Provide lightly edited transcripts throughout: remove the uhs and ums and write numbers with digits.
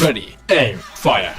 Ready, aim, fire.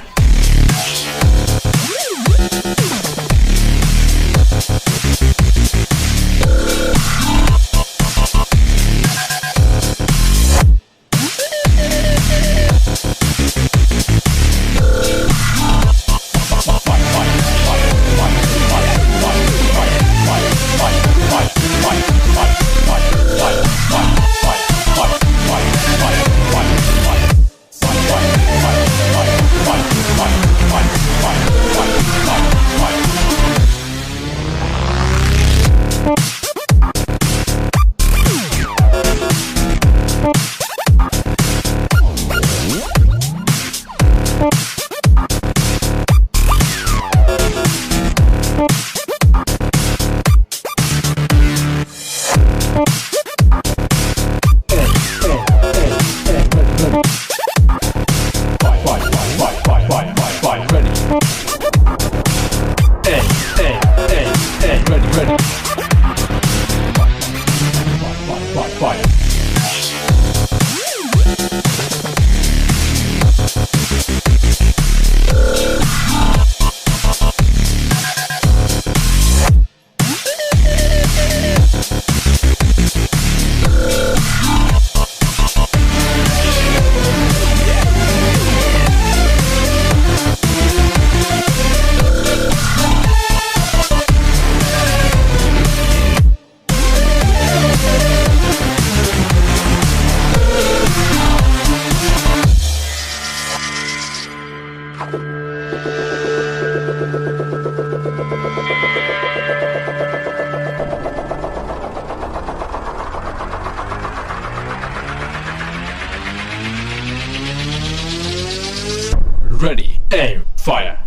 Ready, aim, fire.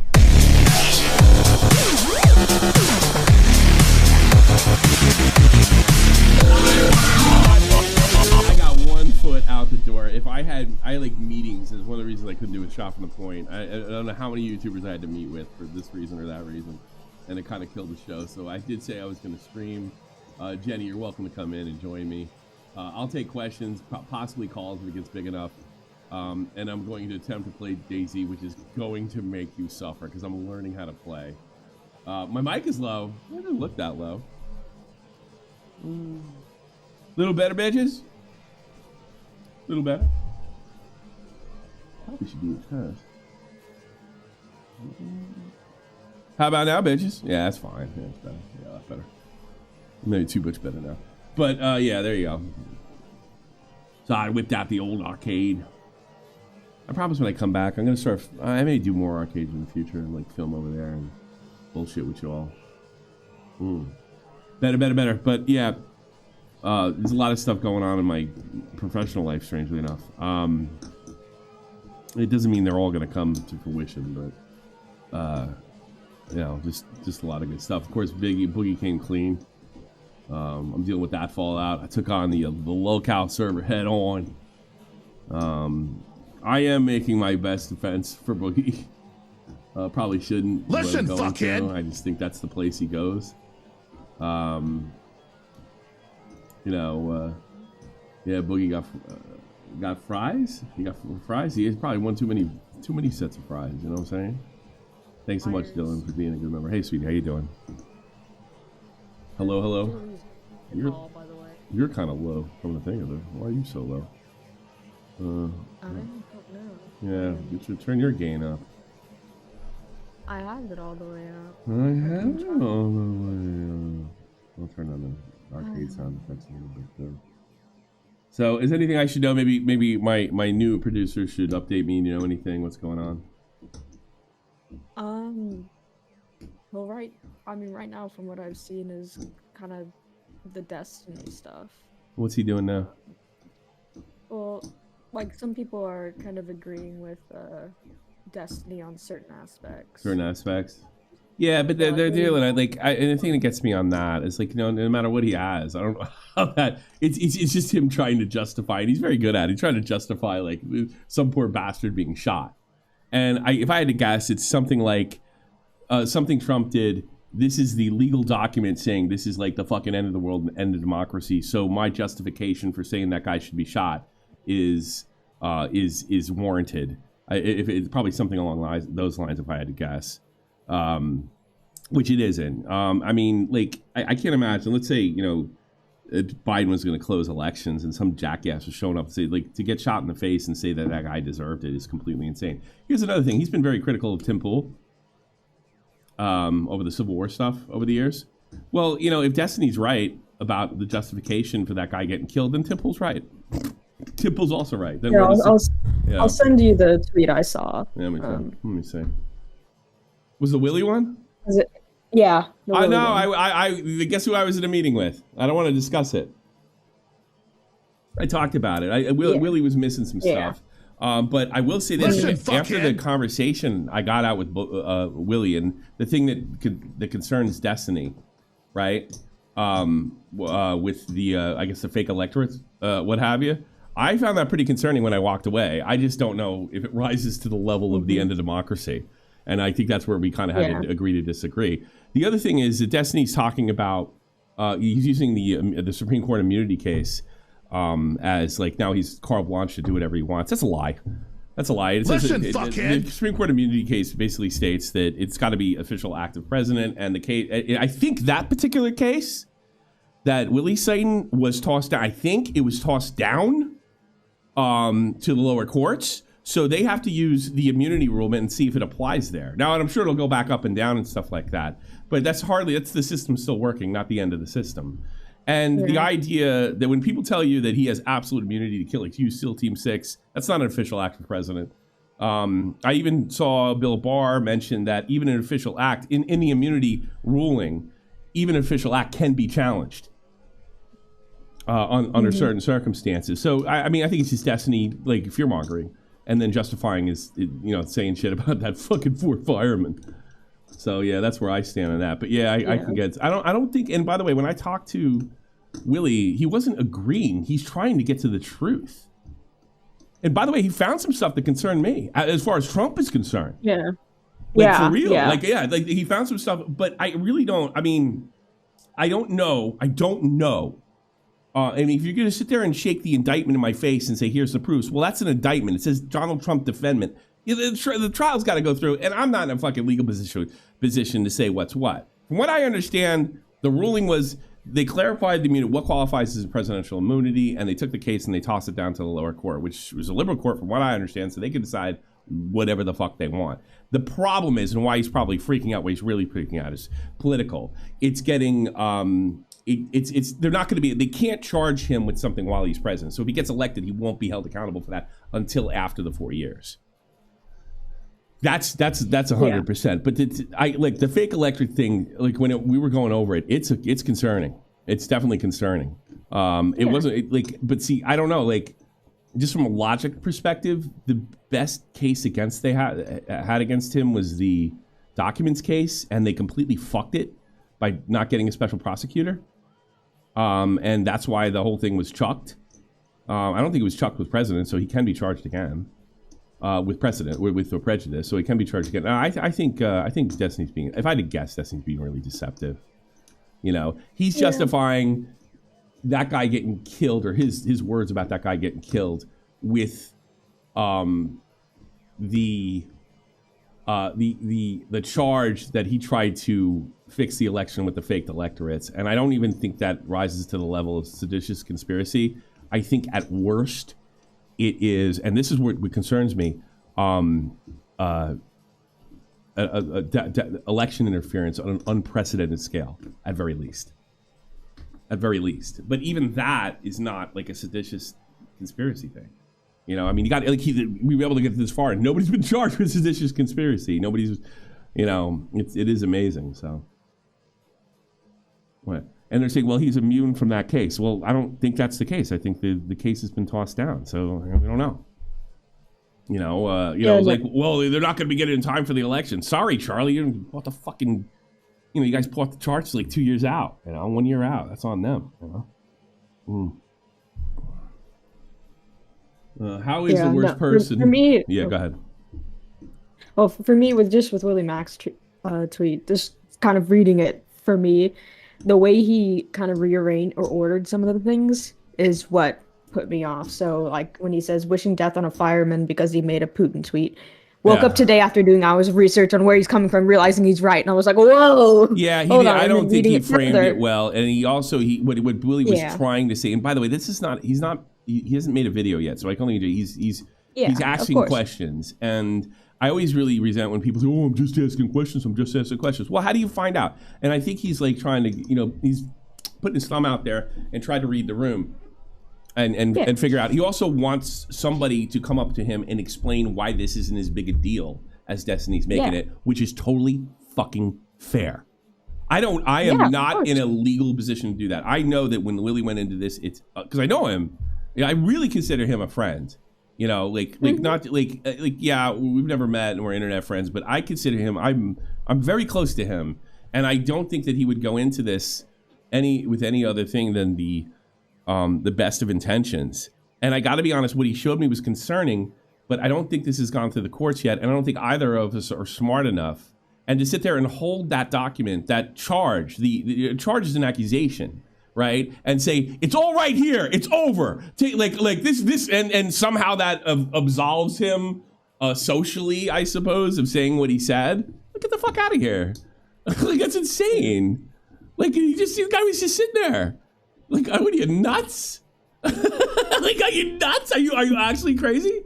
I got 1 foot out the door. If I had like meetings, is one of the reasons I couldn't do a shot from the point. I don't know how many YouTubers I had to meet with for this reason or that reason, and it kind of killed the show. So I did say I was going to stream. Jenny, you're welcome to come in and join me. I'll take questions, possibly calls if it gets big enough. And I'm going to attempt to play DayZ, which is going to make you suffer because I'm learning how to play. My mic is low. It doesn't look that low. Little better, bitches? Little better? Probably should do a test. How about now, bitches? Yeah, that's fine. Yeah, that's better. Yeah, that's better. Maybe too much better now. But, yeah, there you go. So I whipped out the old arcade. I promise when I come back, I'm going to start... I may do more arcades in the future and, like, film over there and bullshit with you all. Better. But, yeah, there's a lot of stuff going on in my professional life, strangely enough. It doesn't mean they're all going to come to fruition, but, you know, just a lot of good stuff. Of course, Boogie came clean. I'm dealing with that fallout. I took on the lolcow server head on. I am making my best defense for Boogie. Probably shouldn't. Listen, fuckhead. I just think that's the place he goes. You know, yeah, Boogie got fries. He got fries. He has probably one too many sets of fries. You know what I'm saying? Thanks so much, Dylan, for being a good member. Hey, sweetie, how you doing? Hello. You're kind of low from the thing of it. Why are you so low? I don't know. Yeah, you should turn your gain up. I have it all the way up. I have it all the way up. I'll turn on the arcade sound effects a little bit too. So, is anything I should know? Maybe my new producer should update me. You know anything? What's going on? Well, right now, from what I've seen, is kind of the Destiny stuff. What's he doing now? Well, like some people are kind of agreeing with Destiny on certain aspects. Certain aspects. Yeah, but they're dealing. And the thing that gets me on that is like, no matter what he has, I don't know how that. It's just him trying to justify, and he's very good at it. He's trying to justify like some poor bastard being shot. And if I had to guess, it's something like something Trump did. This is the legal document saying this is like the fucking end of the world and end of democracy. So my justification for saying that guy should be shot is warranted. If it's probably something along those lines, if I had to guess, which it isn't. I mean, like I can't imagine. Let's say Biden was going to close elections, and some jackass was showing up and say like to get shot in the face and say that guy deserved it is completely insane. Here's another thing: he's been very critical of Tim Pool. Over the Civil War stuff over the years. Well, if Destiny's right about the justification for that guy getting killed, then Tim Pool's right. Tim Pool's also right. Then I'll send you the tweet I saw. Yeah, let me see. Was the Willie one? Is it? Yeah. I know. I guess who I was in a meeting with. I don't want to discuss it. I talked about it. Willie was missing some stuff. But I will say this: after the conversation I got out with Willie, and the thing that concerns Destiny, right? With the I guess the fake electorate, what have you. I found that pretty concerning when I walked away. I just don't know if it rises to the level of the end of democracy, and I think that's where we kind of had to agree to disagree. The other thing is that Destiny's talking about he's using the Supreme Court immunity case. As like now he's carte blanche to do whatever he wants. That's a lie. That's a lie. The Supreme Court immunity case basically states that it's got to be official act of president, and the case. I think that particular case that Willie's citing was tossed down. I think it was tossed down to the lower courts, so they have to use the immunity rule and see if it applies there. Now, and I'm sure it'll go back up and down and stuff like that. But that's the system still working, not the end of the system. And the idea that when people tell you that he has absolute immunity to kill, like use SEAL Team 6, that's not an official act of president. I even saw Bill Barr mention that even an official act, in the immunity ruling, even an official act can be challenged under certain circumstances. So, I mean, I think it's just Destiny, like fear-mongering, and then justifying is, saying shit about that fucking 4 firemen. So yeah, that's where I stand on that. But yeah, I can get. I don't think. And by the way, when I talked to Willie, he wasn't agreeing. He's trying to get to the truth. And by the way, he found some stuff that concerned me as far as Trump is concerned. Yeah. For real. Yeah. Like he found some stuff, but I really don't. I mean, I don't know. And if you're going to sit there and shake the indictment in my face and say, here's the proofs, well, that's an indictment. It says Donald Trump defendant. The trial's got to go through, and I'm not in a fucking legal position to say what's what. From what I understand, the ruling was they clarified the immunity, what qualifies as presidential immunity, and they took the case and they tossed it down to the lower court, which was a liberal court from what I understand, so they could decide whatever the fuck they want. The problem is, and why he's probably freaking out, what he's really freaking out is political. It's getting, they're not going to be, they can't charge him with something while he's president. So if he gets elected, he won't be held accountable for that until after the 4 years. That's 100%. But I like the fake electric thing. Like when we were going over it, it's concerning. It's definitely concerning. It wasn't but see, I don't know. Like just from a logic perspective, the best case against they had against him was the documents case, and they completely fucked it by not getting a special prosecutor. And that's why the whole thing was chucked. I don't think it was chucked with president, so he can be charged again. With precedent, with the prejudice, so he can be charged again. I think Destiny's being, if I had to guess, Destiny's being really deceptive. He's justifying that guy getting killed, or his words about that guy getting killed, with the charge that he tried to fix the election with the faked electorates, and I don't even think that rises to the level of seditious conspiracy. I think at worst, it is, and this is what concerns me, election interference on an unprecedented scale, at very least. But even that is not like a seditious conspiracy thing. I mean, you got we were able to get this far, and nobody's been charged with seditious conspiracy. Nobody's, it is amazing. So, what? And they're saying, well, he's immune from that case. Well, I don't think that's the case. I think the case has been tossed down. So we don't know. It's like, well, they're not going to be getting in time for the election. Sorry, Charlie, you bought the fucking, you guys bought the charts like 2 years out. 1 year out. That's on them. How is the worst person? For me, yeah, go ahead. Well, for me, with Willie Mack's tweet, just kind of reading it for me, the way he kind of rearranged or ordered some of the things is what put me off. So, like when he says wishing death on a fireman because he made a Putin tweet. Woke up today after doing hours of research on where he's coming from, realizing he's right, and I was like, "Whoa!" Yeah, I don't think he framed it well, and he also what Willie was trying to say. And by the way, this is not. He hasn't made a video yet, so I can only do. He's asking questions, and I always really resent when people say, "Oh, I'm just asking questions. I'm just asking questions." Well, how do you find out? And I think he's like trying to, he's putting his thumb out there and try to read the room. And figure out. He also wants somebody to come up to him and explain why this isn't as big a deal as Destiny's making it, which is totally fucking fair. I am not in a legal position to do that. I know that when Willie went into this, it's because I know him. I really consider him a friend. Not we've never met and we're internet friends, but I consider him. I'm very close to him, and I don't think that he would go into this with any other thing than the best of intentions. And I got to be honest, what he showed me was concerning, but I don't think this has gone through the courts yet. And I don't think either of us are smart enough. And to sit there and hold that document, that charge, the charge is an accusation, right? And say, it's all right here. It's over. Like this, and somehow that absolves him socially, I suppose, of saying what he said. Get the fuck out of here. Like, that's insane. Like, the guy was just sitting there. Like, what are you, nuts? Like, are you nuts? Are you actually crazy?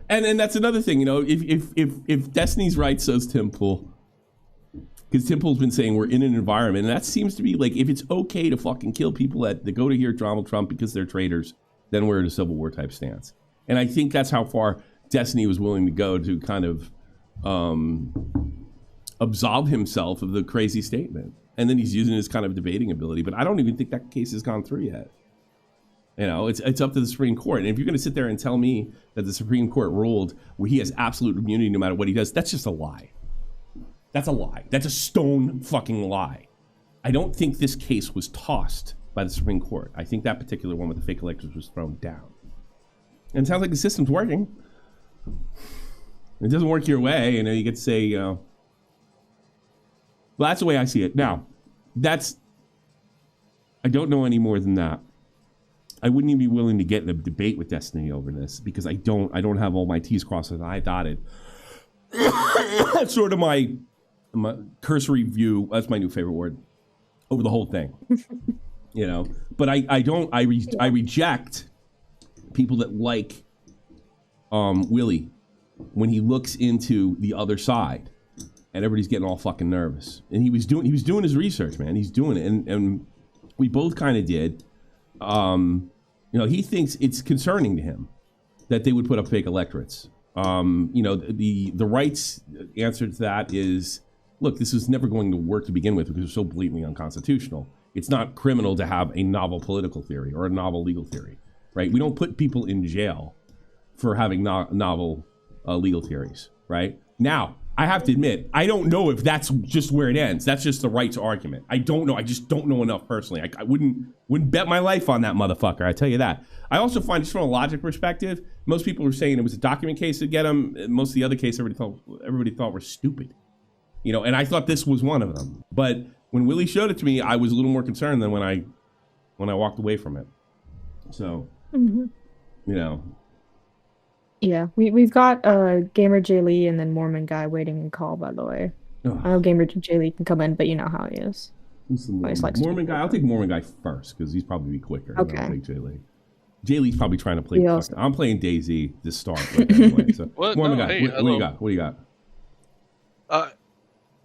And that's another thing, if Destiny's right, so's Tim Pool. Because Tim Pool's been saying we're in an environment, and that seems to be like, if it's okay to fucking kill people that go to hear Donald Trump because they're traitors, then we're in a Civil War type stance. And I think that's how far Destiny was willing to go to kind of absolve himself of the crazy statement. And then he's using his kind of debating ability. But I don't even think that case has gone through yet. It's up to the Supreme Court. And if you're going to sit there and tell me that the Supreme Court ruled where he has absolute immunity no matter what he does, that's just a lie. That's a lie. That's a stone fucking lie. I don't think this case was tossed by the Supreme Court. I think that particular one with the fake electors was thrown down. And it sounds like the system's working. It doesn't work your way. You get to say, well, that's the way I see it. Now, I don't know any more than that. I wouldn't even be willing to get in a debate with Destiny over this because I don't have all my T's crossed and I dotted. That's sort of my cursory view. That's my new favorite word over the whole thing. But I reject people that like Willie when he looks into the other side. And everybody's getting all fucking nervous. And he was doing his research, man. He's doing it. And we both kind of did. He thinks it's concerning to him that they would put up fake electorates. The right's answer to that is, look, this was never going to work to begin with because it's so blatantly unconstitutional. It's not criminal to have a novel political theory or a novel legal theory, right? We don't put people in jail for having novel legal theories, right? Now, I have to admit, I don't know if that's just where it ends. That's just the right's argument. I don't know. I just don't know enough personally. I wouldn't bet my life on that motherfucker. I tell you that. I also find, just from a logic perspective, most people were saying it was a document case to get him. Most of the other cases everybody thought were stupid. And I thought this was one of them. But when Willie showed it to me, I was a little more concerned than when I walked away from it. So, Yeah, we've got Gamer J Lee and then Mormon Guy waiting in call, by the way. I know Gamer J Lee can come in, but you know how he is. Who's the Mormon Guy? I'll take Mormon Guy first because he's probably quicker. Okay. I'll take J Lee. J Lee's probably trying to play. I'm playing DayZ to start. Anyway, so Mormon Guy, hey, what do you got? What do you got?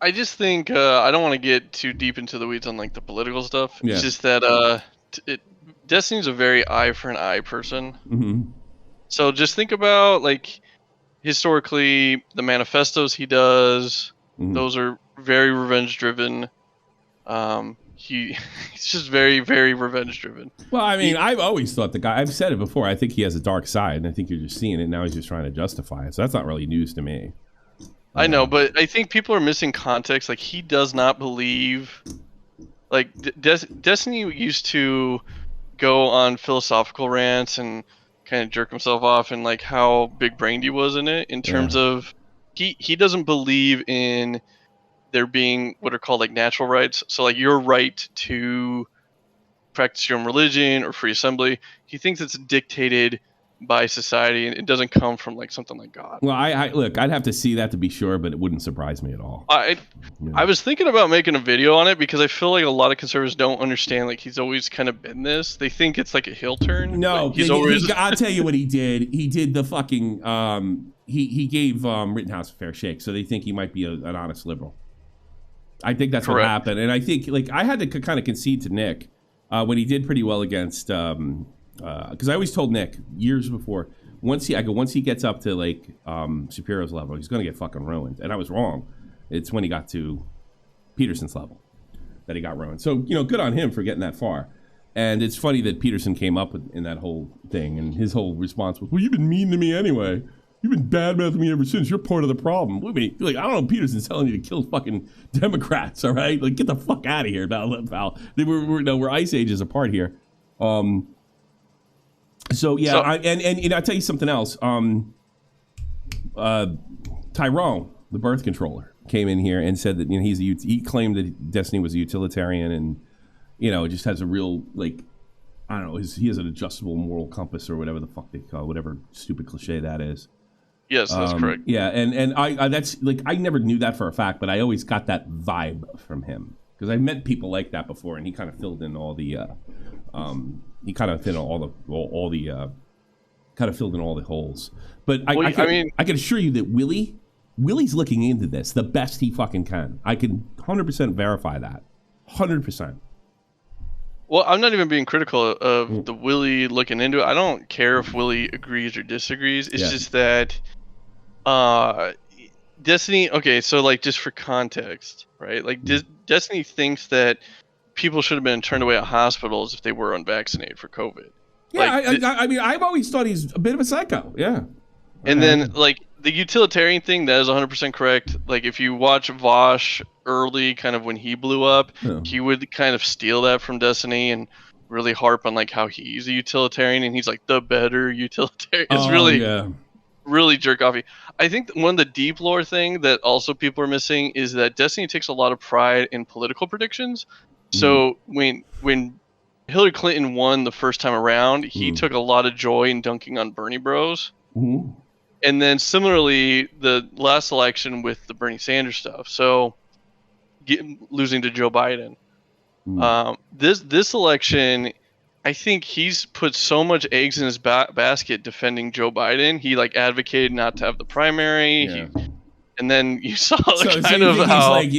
I just think I don't want to get too deep into the weeds on like the political stuff. Yeah. It's just that Destiny's a very eye for an eye person. Mm-hmm. So just think about like historically the manifestos he does. Mm-hmm. Those are very revenge driven. he's just very, very revenge driven. Well, I mean, I've always thought the guy. I've said it before. I think he has a dark side, and I think you're just seeing it now. He's just trying to justify it. So that's not really news to me. I know, but I think people are missing context. Like, he does not believe. Like, Destiny used to go on philosophical rants and kind of jerk himself off and like how big-brained he was in it. In terms of he doesn't believe in there being what are called like natural rights. So like your right to practice your own religion or free assembly. He thinks it's dictated by society and it doesn't come from like something like God. Well, I look, I'd have to see that to be sure, but it wouldn't surprise me at all. I was thinking about making a video on it because I feel like a lot of conservatives don't understand. Like he's always kind of been this. They think it's like a heel turn. No, he's always. I'll tell you what he did. He did the fucking. He gave Rittenhouse a fair shake, so they think he might be an honest liberal. I think that's what happened, and I think like I had to kind of concede to Nick when he did pretty well against. Because I always told Nick years before, once he gets up to like Shapiro's level, he's gonna get fucking ruined. And I was wrong. It's when he got to Peterson's level that he got ruined. So good on him for getting that far. And it's funny that Peterson came up in that whole thing, and his whole response was, "Well, you've been mean to me anyway. You've been badmouthing me ever since. You're part of the problem." Like, I don't know, Peterson's telling you to kill fucking Democrats, all right? Like, get the fuck out of here, pal. We're ice ages apart here. So yeah, and I'll tell you something else. Tyrone, the birth controller, came in here and said that he claimed that Destiny was a utilitarian and just has a real like I don't know. He has an adjustable moral compass or whatever the fuck they call whatever stupid cliche that is. Yes, that's correct. Yeah, and I that's like I never knew that for a fact, but I always got that vibe from him because I met people like that before, and he kind of filled in all the. He kind of filled in all the holes. But I can assure you that Willie's looking into this the best he fucking can. I can 100% verify that. 100%. Well, I'm not even being critical of the Willie looking into it. I don't care if Willie agrees or disagrees. It's just that Destiny, okay, so like just for context, right? Like Destiny thinks that people should have been turned away at hospitals if they were unvaccinated for COVID. Yeah, like, I mean, I've always thought he's a bit of a psycho. Yeah. And then, like, the utilitarian thing, that is 100% correct. Like, if you watch Vosh early, kind of when he blew up, he would kind of steal that from Destiny and really harp on, like, how he's a utilitarian and he's, like, the better utilitarian. It's really jerk-offy. I think one of the deep lore thing that also people are missing is that Destiny takes a lot of pride in political predictions. So when Hillary Clinton won the first time around, he took a lot of joy in dunking on Bernie bros. And then similarly, the last election with the Bernie Sanders stuff. So losing to Joe Biden. This election, I think he's put so much eggs in his basket defending Joe Biden. He like advocated not to have the primary. Yeah. And then you saw how you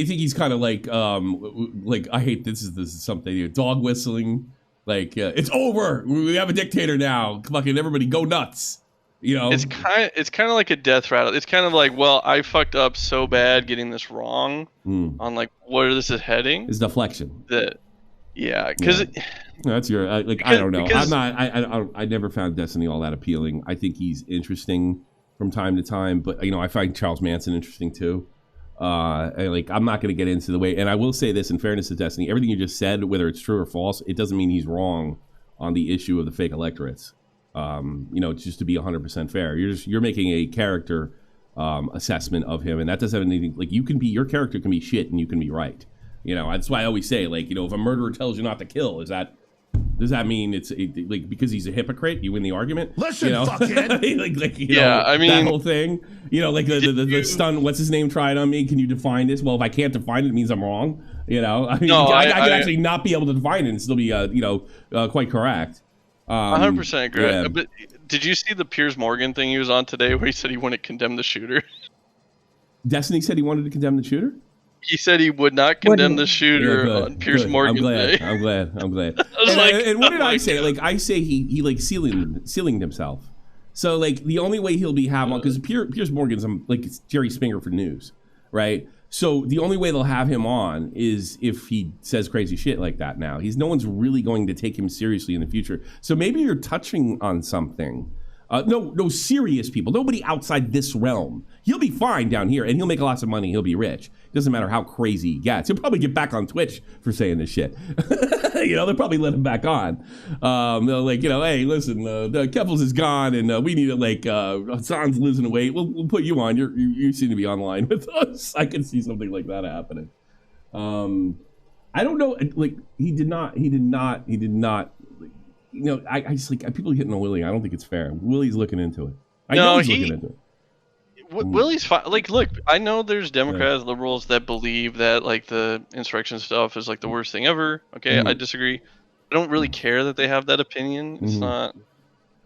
think he's kind of like I hate this is something dog whistling like it's over, we have a dictator now, fucking everybody go nuts, it's kind of like a death rattle. It's kind of like, well, I fucked up so bad getting this wrong on like where this is heading. It's deflection. Because that's your I don't know. I never found Destiny all that appealing. I think he's interesting from time to time, but I find Charles Manson interesting too. I'm not going to get into the way, and I will say this in fairness to Destiny, everything you just said, whether it's true or false, it doesn't mean he's wrong on the issue of the fake electorates. Just to be 100% fair, you're making a character assessment of him, and that doesn't have anything like your character can be shit and you can be right. That's why I always say if a murderer tells you not to kill, does that mean it's because he's a hypocrite, you win the argument? Listen, fuckhead. I mean that whole thing. The stun. What's his name? Tried on me. Can you define this? Well, if I can't define it, it means I'm wrong. I could actually not be able to define it and still be quite correct. 100% correct. Yeah. But did you see the Piers Morgan thing he was on today, where he said he wouldn't condemn the shooter? Destiny said he wanted to condemn the shooter. He said he would not condemn the shooter on Piers Morgan Day. I'm glad. And what did I say? I say he like sealing himself. So the only way he'll be having, because Piers Morgan's it's Jerry Springer for news. right? So the only way they'll have him on is if he says crazy shit like that now. No one's really going to take him seriously in the future. So maybe you're touching on something. No serious people. Nobody outside this realm. He'll be fine down here, and he'll make lots of money. He'll be rich. Doesn't matter how crazy he gets. He'll probably get back on Twitch for saying this shit. They'll probably let him back on. They'll hey, listen, Keffels is gone, and we need to Hassan's losing weight. We'll put you on. You seem to be online with us. I can see something like that happening. I don't know. He did not. I just people hitting on Willie. I don't think it's fair. Willie's looking into it. I know he's looking into it. Willie's fine. Look, I know there's Democrats, liberals that believe that the insurrection stuff is the worst thing ever. Okay, I disagree. I don't really care that they have that opinion. It's not.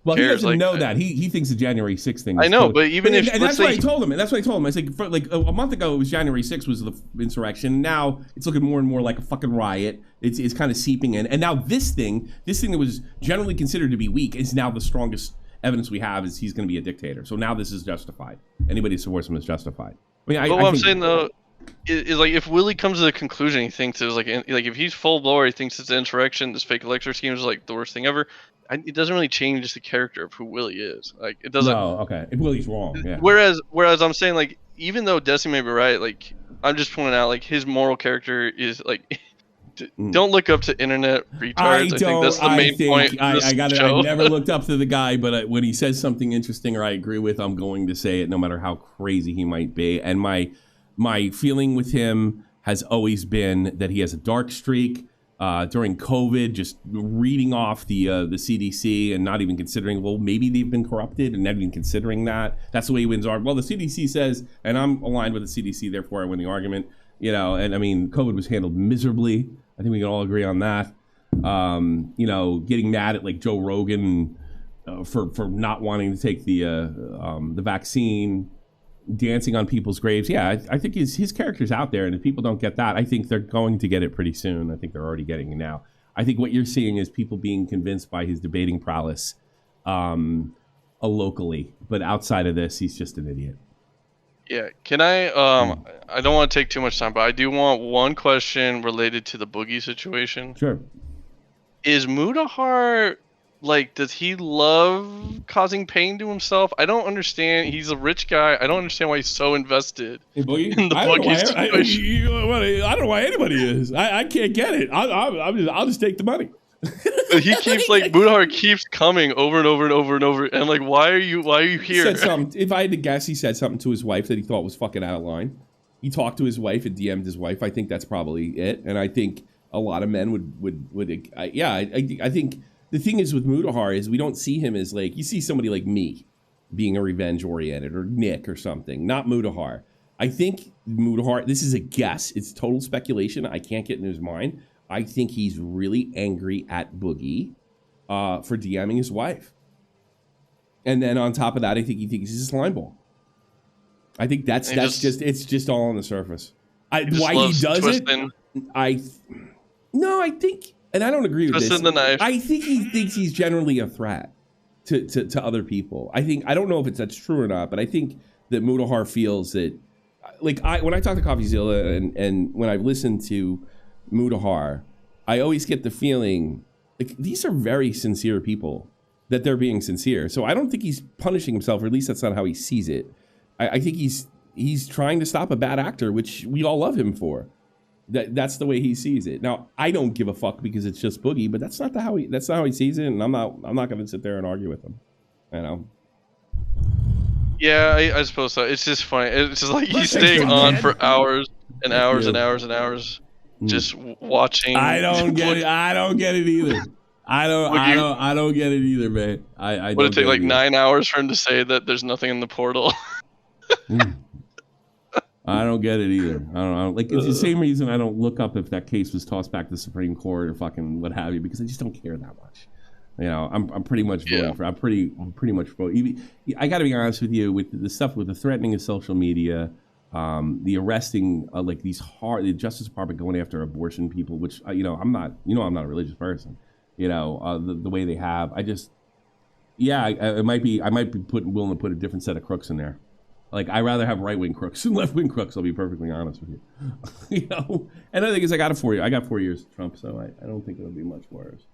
Well, he doesn't know that. He thinks the January 6th thing. I know, but even if that's what I told him. And that's what I told him. I said, a month ago, it was January 6th was the insurrection. Now it's looking more and more like a fucking riot. It's kind of seeping in. And now this thing that was generally considered to be weak is now the strongest evidence we have is he's going to be a dictator. So now this is justified. Anybody who supports him is justified. I mean, what I'm saying though is if Willie comes to the conclusion he thinks it's if he's full blower, he thinks it's an insurrection, this fake election scheme is the worst thing ever. It doesn't really change the character of who Willie is. It doesn't. No, okay. If Willie's wrong, yeah. Whereas I'm saying even though Desi may be right, I'm just pointing out his moral character is don't look up to internet retards. I think that's the main point. I never looked up to the guy, but when he says something interesting or I agree with, I'm going to say it, no matter how crazy he might be. And my feeling with him has always been that he has a dark streak. During COVID, just reading off the CDC and not even considering, well, maybe they've been corrupted and not even considering that. That's the way he wins. Well, the CDC says, and I'm aligned with the CDC, therefore I win the argument. And I mean, COVID was handled miserably. I think we can all agree on that. Getting mad at Joe Rogan for not wanting to take the vaccine, dancing on people's graves. Yeah, I think his character's out there, and if people don't get that, I think they're going to get it pretty soon. I think they're already getting it now. I think what you're seeing is people being convinced by his debating prowess locally, but outside of this, he's just an idiot. Yeah, can I don't want to take too much time, but I do want one question related to the Boogie situation. Sure. Is Mudahar does he love causing pain to himself? I don't understand. He's a rich guy. I don't understand why he's so invested in the Boogie situation. I don't know why anybody is. I can't get it. I'll just take the money. He keeps Mudahar keeps coming over and over and over and over. And I'm why are you here? He said something. If I had to guess, he said something to his wife that he thought was fucking out of line. He talked to his wife and DM'd his wife. I think that's probably it. And I think a lot of men would I think. The thing is with Mudahar is we don't see him as you see somebody like me being a revenge oriented or Nick or something, not Mudahar. I think Mudahar, this is a guess. It's total speculation. I can't get in his mind. I think he's really angry at Boogie for DMing his wife. And then on top of that, I think he thinks he's a slime ball. I think it's just all on the surface. Why he does it? I think... And I don't agree with this. I think he thinks he's generally a threat to other people. I don't know if that's true or not, but I think that Mudahar feels that, when I talk to CoffeeZilla and when I've listened to Mudahar, I always get the feeling these are very sincere people, that they're being sincere. So I don't think he's punishing himself, or at least that's not how he sees it. I think he's trying to stop a bad actor, which we all love him for. That's the way he sees it. Now, I don't give a fuck because it's just Boogie, but that's not how he sees it, and I'm not going to sit there and argue with him. Yeah, I suppose so. It's just funny. It's just he's staying on for hours and hours and hours and hours, just watching. I don't get it. I don't get it either. I don't get it either, man. Would it take 9 hours for him to say that there's nothing in the portal? I don't get it either. I don't it's the same reason I don't look up if that case was tossed back to the Supreme Court or fucking what have you, because I just don't care that much. I'm pretty much voting for. I'm pretty much voting. I got to be honest with you, with the stuff with the threatening of social media, the arresting the Justice Department going after abortion people, which I'm not a religious person. The way they have, I might be willing to put a different set of crooks in there. Like, I'd rather have right-wing crooks than left-wing crooks, I'll be perfectly honest with you. You know? And the thing is, I got 4 years of Trump, so I don't think it'll be much worse.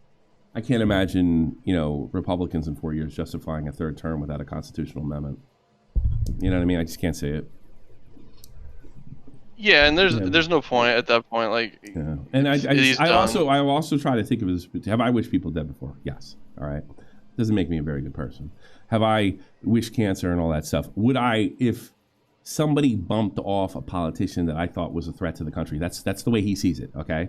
I can't imagine, you know, Republicans in 4 years justifying a third term without a constitutional amendment. You know what I mean? I just can't say it. Yeah, and there's no point at that point. Like, yeah. And I also try to think of it as, have I wished people dead before? Yes. All right. Doesn't make me a very good person. Have I wished cancer and all that stuff? Would I, if somebody bumped off a politician that I thought was a threat to the country? That's the way he sees it. Okay.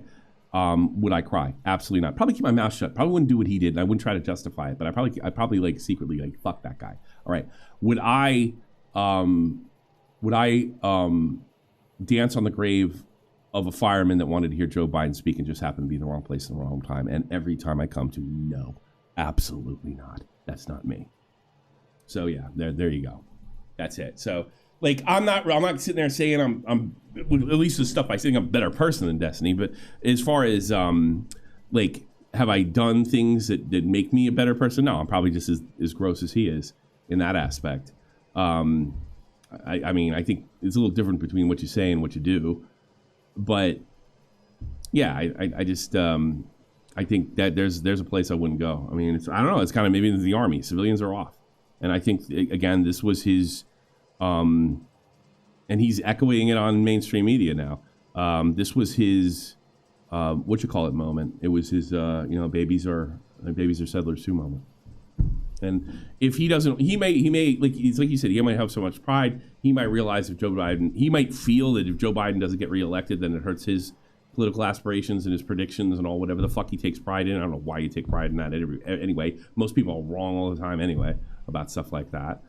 Would I cry? Absolutely not. Probably keep my mouth shut. Probably wouldn't do what he did, and I wouldn't try to justify it. But I'd probably like secretly like fuck that guy. All right. Would I dance on the grave of a fireman that wanted to hear Joe Biden speak and just happened to be in the wrong place in the wrong time? And every time I come to, no, absolutely not. That's not me. So yeah, there you go. That's it. So like, I'm not sitting there saying I'm at least the stuff I think I'm a better person than Destiny. But as far as like, have I done things that make me a better person? No, I'm probably just as gross as he is in that aspect. I mean, I think it's a little different between what you say and what you do. But yeah, I just I think that there's a place I wouldn't go. I mean, I don't know. It's kind of maybe the army. Civilians are off. And I think, again, this was his, and he's echoing it on mainstream media now. This was his, moment. It was his, babies are settlers too moment. And if he doesn't, he may, like you said, he might have so much pride. He might realize he might feel that if Joe Biden doesn't get reelected, then it hurts his political aspirations and his predictions and all whatever the fuck he takes pride in. I don't know why you take pride in that. Anyway, most people are wrong all the time anyway about stuff like that.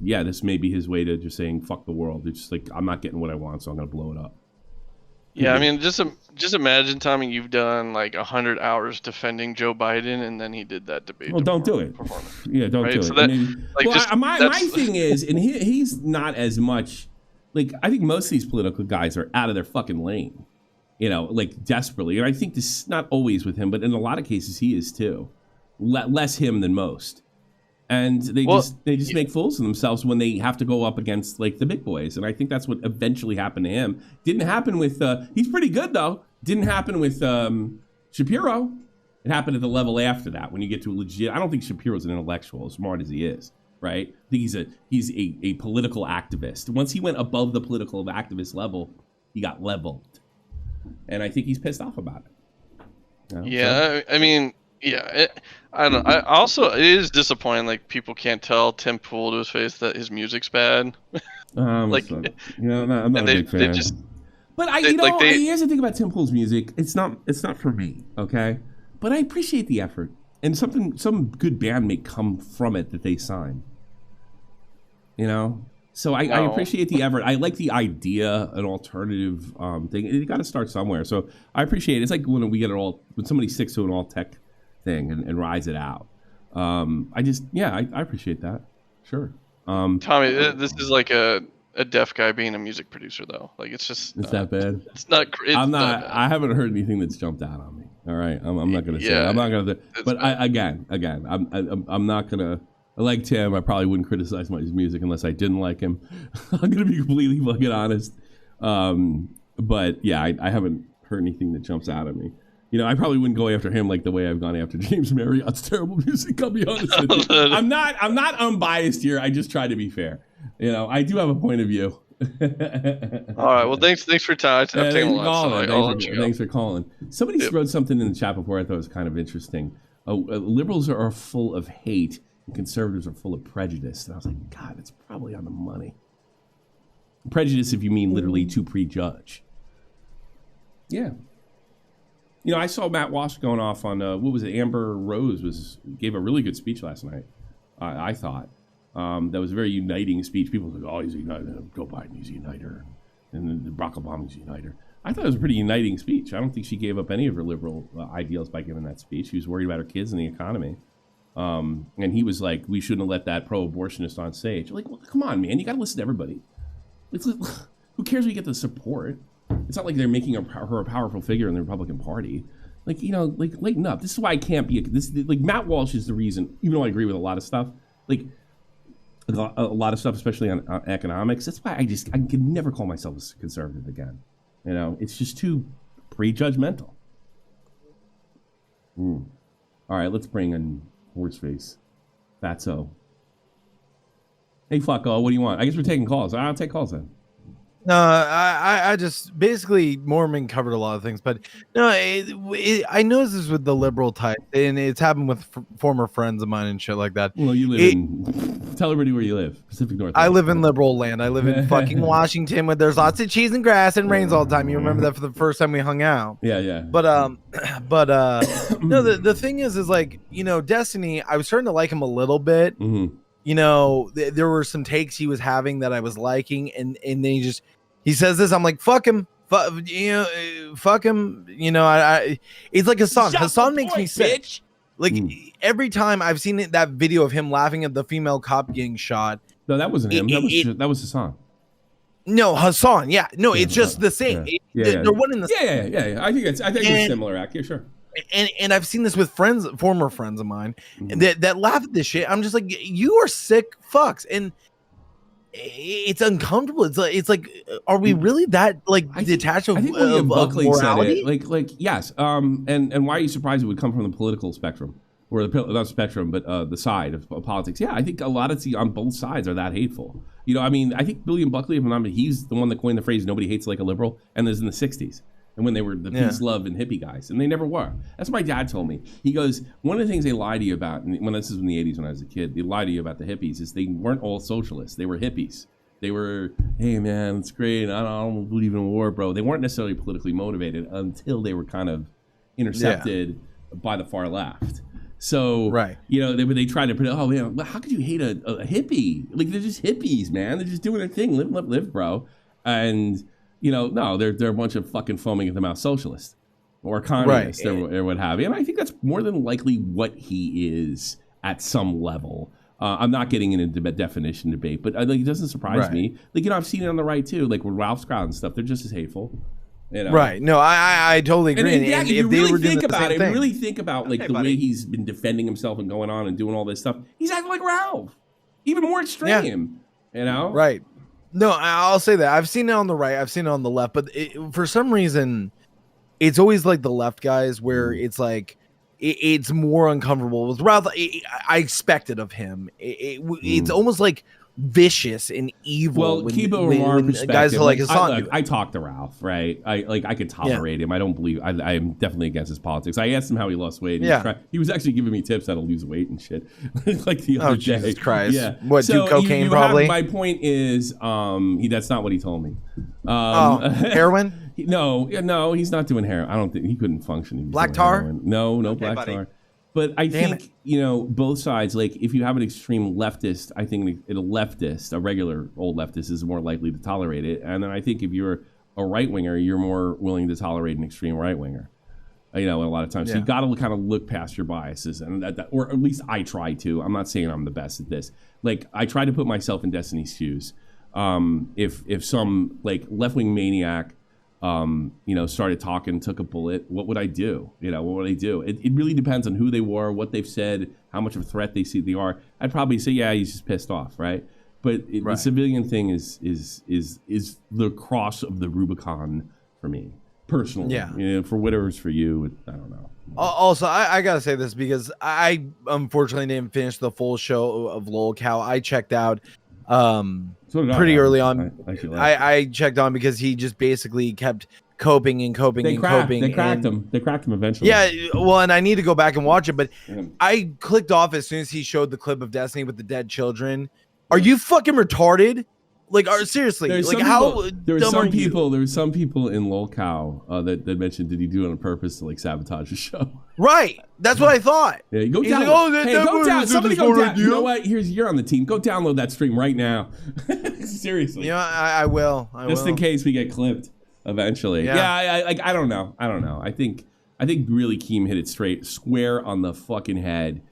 Yeah, this may be his way to just saying fuck the world. It's just like, I'm not getting what I want, so I'm gonna blow it up. Yeah, I mean, just imagine, Tommy, you've done like 100 hours defending Joe Biden, and then he did that debate. Well, don't do it. Yeah, don't do it. So that, my thing is, and he's not as much. Like, I think most of these political guys are out of their fucking lane, you know, like desperately. And I think this is not always with him, but in a lot of cases he is too. Less him than most. And they just make fools of themselves when they have to go up against like the big boys. And I think that's what eventually happened to him. Didn't happen with he's pretty good though. Didn't happen with Shapiro. It happened at the level after that when you get to a legit. I don't think Shapiro's an intellectual, as smart as he is. Right? I think he's a political activist. Once he went above the political activist level, he got leveled. And I think he's pissed off about it. You know? Yeah, I mean, yeah. I don't know. It is disappointing. Like, people can't tell Tim Pool to his face that his music's bad. I'm not a big fan. Here's the thing about Tim Pool's music. It's not for me, okay? But I appreciate the effort. And some good band may come from it that they sign. You know? So I appreciate the effort. I like the idea, an alternative thing. You got to start somewhere. So I appreciate it. It's like when when somebody sticks to an all tech thing and rides it out. I appreciate that. Sure. Tommy, this is like a deaf guy being a music producer, though. Like, it's just... It's that bad? It's not... I haven't heard anything that's jumped out on me. All right? I'm not going to say it. I'm not going to... But I'm not going to... I like Tim. I probably wouldn't criticize his music unless I didn't like him. I'm going to be completely fucking honest. But yeah, I haven't heard anything that jumps out at me. You know, I probably wouldn't go after him like the way I've gone after James Marriott's terrible music. I'll be honest with you. I'm not unbiased here. I just try to be fair. You know, I do have a point of view. All right. Well, thanks for your time. Thanks for calling. Somebody wrote something in the chat before I thought was kind of interesting. Liberals are full of hate and conservatives are full of prejudice. And I was like, God, it's probably on the money. Prejudice, if you mean literally to prejudge. Yeah. You know, I saw Matt Walsh going off on, what was it? Amber Rose gave a really good speech last night, I thought. That was a very uniting speech. People were like, oh, he's a uniter. Joe Biden, he's a uniter. And then Barack Obama's a uniter. I thought it was a pretty uniting speech. I don't think she gave up any of her liberal ideals by giving that speech. She was worried about her kids and the economy. And he was like, we shouldn't have let that pro-abortionist on stage. Like, well, come on, man. You got to listen to everybody. Who cares if you get the support? It's not like they're making her a powerful figure in the Republican Party. Like, you know, like, lighten up. This is why I can't be like Matt Walsh is the reason, even though I agree with a lot of stuff. Like, a lot of stuff, especially on economics. That's why I can never call myself a conservative again. You know, it's just too prejudgmental. All right, let's bring in Horseface. Fatso. Hey, fucko, what do you want? I guess we're taking calls. I'll take calls then. No, I just basically Mormon covered a lot of things, but no, I noticed this with the liberal type, and it's happened with former friends of mine and shit like that. Well, you live in. Tell everybody where you live. Pacific Northwest. I live in liberal land. I live in fucking Washington, where there's lots of cheese and grass and rains all the time. You remember that for the first time we hung out? Yeah. But no, the thing is like, you know, Destiny. I was starting to like him a little bit. Mm-hmm. You know, there were some takes he was having that I was liking, and then he says this, I'm like, fuck him, fuck him. You know, I it's like Hassan makes me sick. Bitch. Like every time I've seen that video of him laughing at the female cop getting shot. No, that wasn't him. That was Hassan. No, Hassan. Yeah, no, it's just the same. They're one in the same. Yeah. I think it's similar. Yeah, sure. And I've seen this with former friends of mine, that laugh at this shit. I'm just like, you are sick fucks, and it's uncomfortable. It's like, are we really that detached of morality? Like yes. And why are you surprised it would come from the political spectrum, or not spectrum, but the side of politics? Yeah, I think a lot of on both sides are that hateful. You know, I mean, I think William Buckley, if I'm not mistaken, he's the one that coined the phrase "nobody hates like a liberal," and this in the '60s. And when they were the peace, love, and hippie guys, and they never were. That's what my dad told me. He goes, one of the things they lie to you about, and this is in the 80s when I was a kid, they lie to you about the hippies, is they weren't all socialists. They were hippies. They were, hey man, it's great. I don't believe in war, bro. They weren't necessarily politically motivated until they were kind of intercepted by the far left. So, you know, they tried to put, oh man, how could you hate a hippie? Like, they're just hippies, man. They're just doing their thing. Live, bro. And you know, no, they're a bunch of fucking foaming at the mouth socialists or communists or what have you. And I think that's more than likely what he is at some level. I'm not getting into the definition debate, but it doesn't surprise me. Like, you know, I've seen it on the right too, like with Ralph's crowd and stuff. They're just as hateful. You know? Right. No, I totally agree. And if you really think about it, really think about like the way he's been defending himself and going on and doing all this stuff. He's acting like Ralph, even more extreme. You know, right. No, I'll say that. I've seen it on the right. I've seen it on the left. But for some reason, it's always like the left guys where it's like it's more uncomfortable. With Ralph, I expect it of him. It's almost like vicious and evil. Well, when guys are like Hassan. I talked to Ralph, right? I could tolerate him. I don't believe I am definitely against his politics. I asked him how he lost weight. He was actually giving me tips how to lose weight and shit. Like the other day. Jesus Christ. Yeah. What, do cocaine probably? My point is, that's not what he told me. Heroin? No, he's not doing heroin. I don't think he couldn't function. Black tar? Heroin. No, black tar. But I think, you know, both sides, like if you have an extreme leftist, I think a regular old leftist is more likely to tolerate it. And then I think if you're a right winger, you're more willing to tolerate an extreme right winger. You know, a lot of times. So you got to kind of look past your biases, and or at least I try to. I'm not saying I'm the best at this. Like, I try to put myself in Destiny's shoes. If some like left-wing maniac started talking, took a bullet, what would I do? You know, what would I do? It really depends on who they were, what they've said, how much of a threat they see they are. I'd probably say, yeah, he's just pissed off, right? But the civilian thing is the cross of the Rubicon for me, personally. Yeah. You know, for whatever's for you, I don't know. Also, I gotta say this because I unfortunately didn't finish the full show of lolcow. I checked out pretty early on. I checked on because he just basically kept coping. They cracked him eventually. Yeah, well, and I need to go back and watch it, but I clicked off as soon as he showed the clip of Destiny with the dead children. Are you fucking retarded? Like, seriously, like how there were some people in lolcow that mentioned, did he do it on purpose to like sabotage the show? Right, that's what I thought. Yeah, go down. Like, go down. Somebody go down. You know what? You're on the team. Go download that stream right now. Seriously. You know, I will. Just in case we get clipped eventually. Yeah. I don't know. I think really Keem hit it square on the fucking head.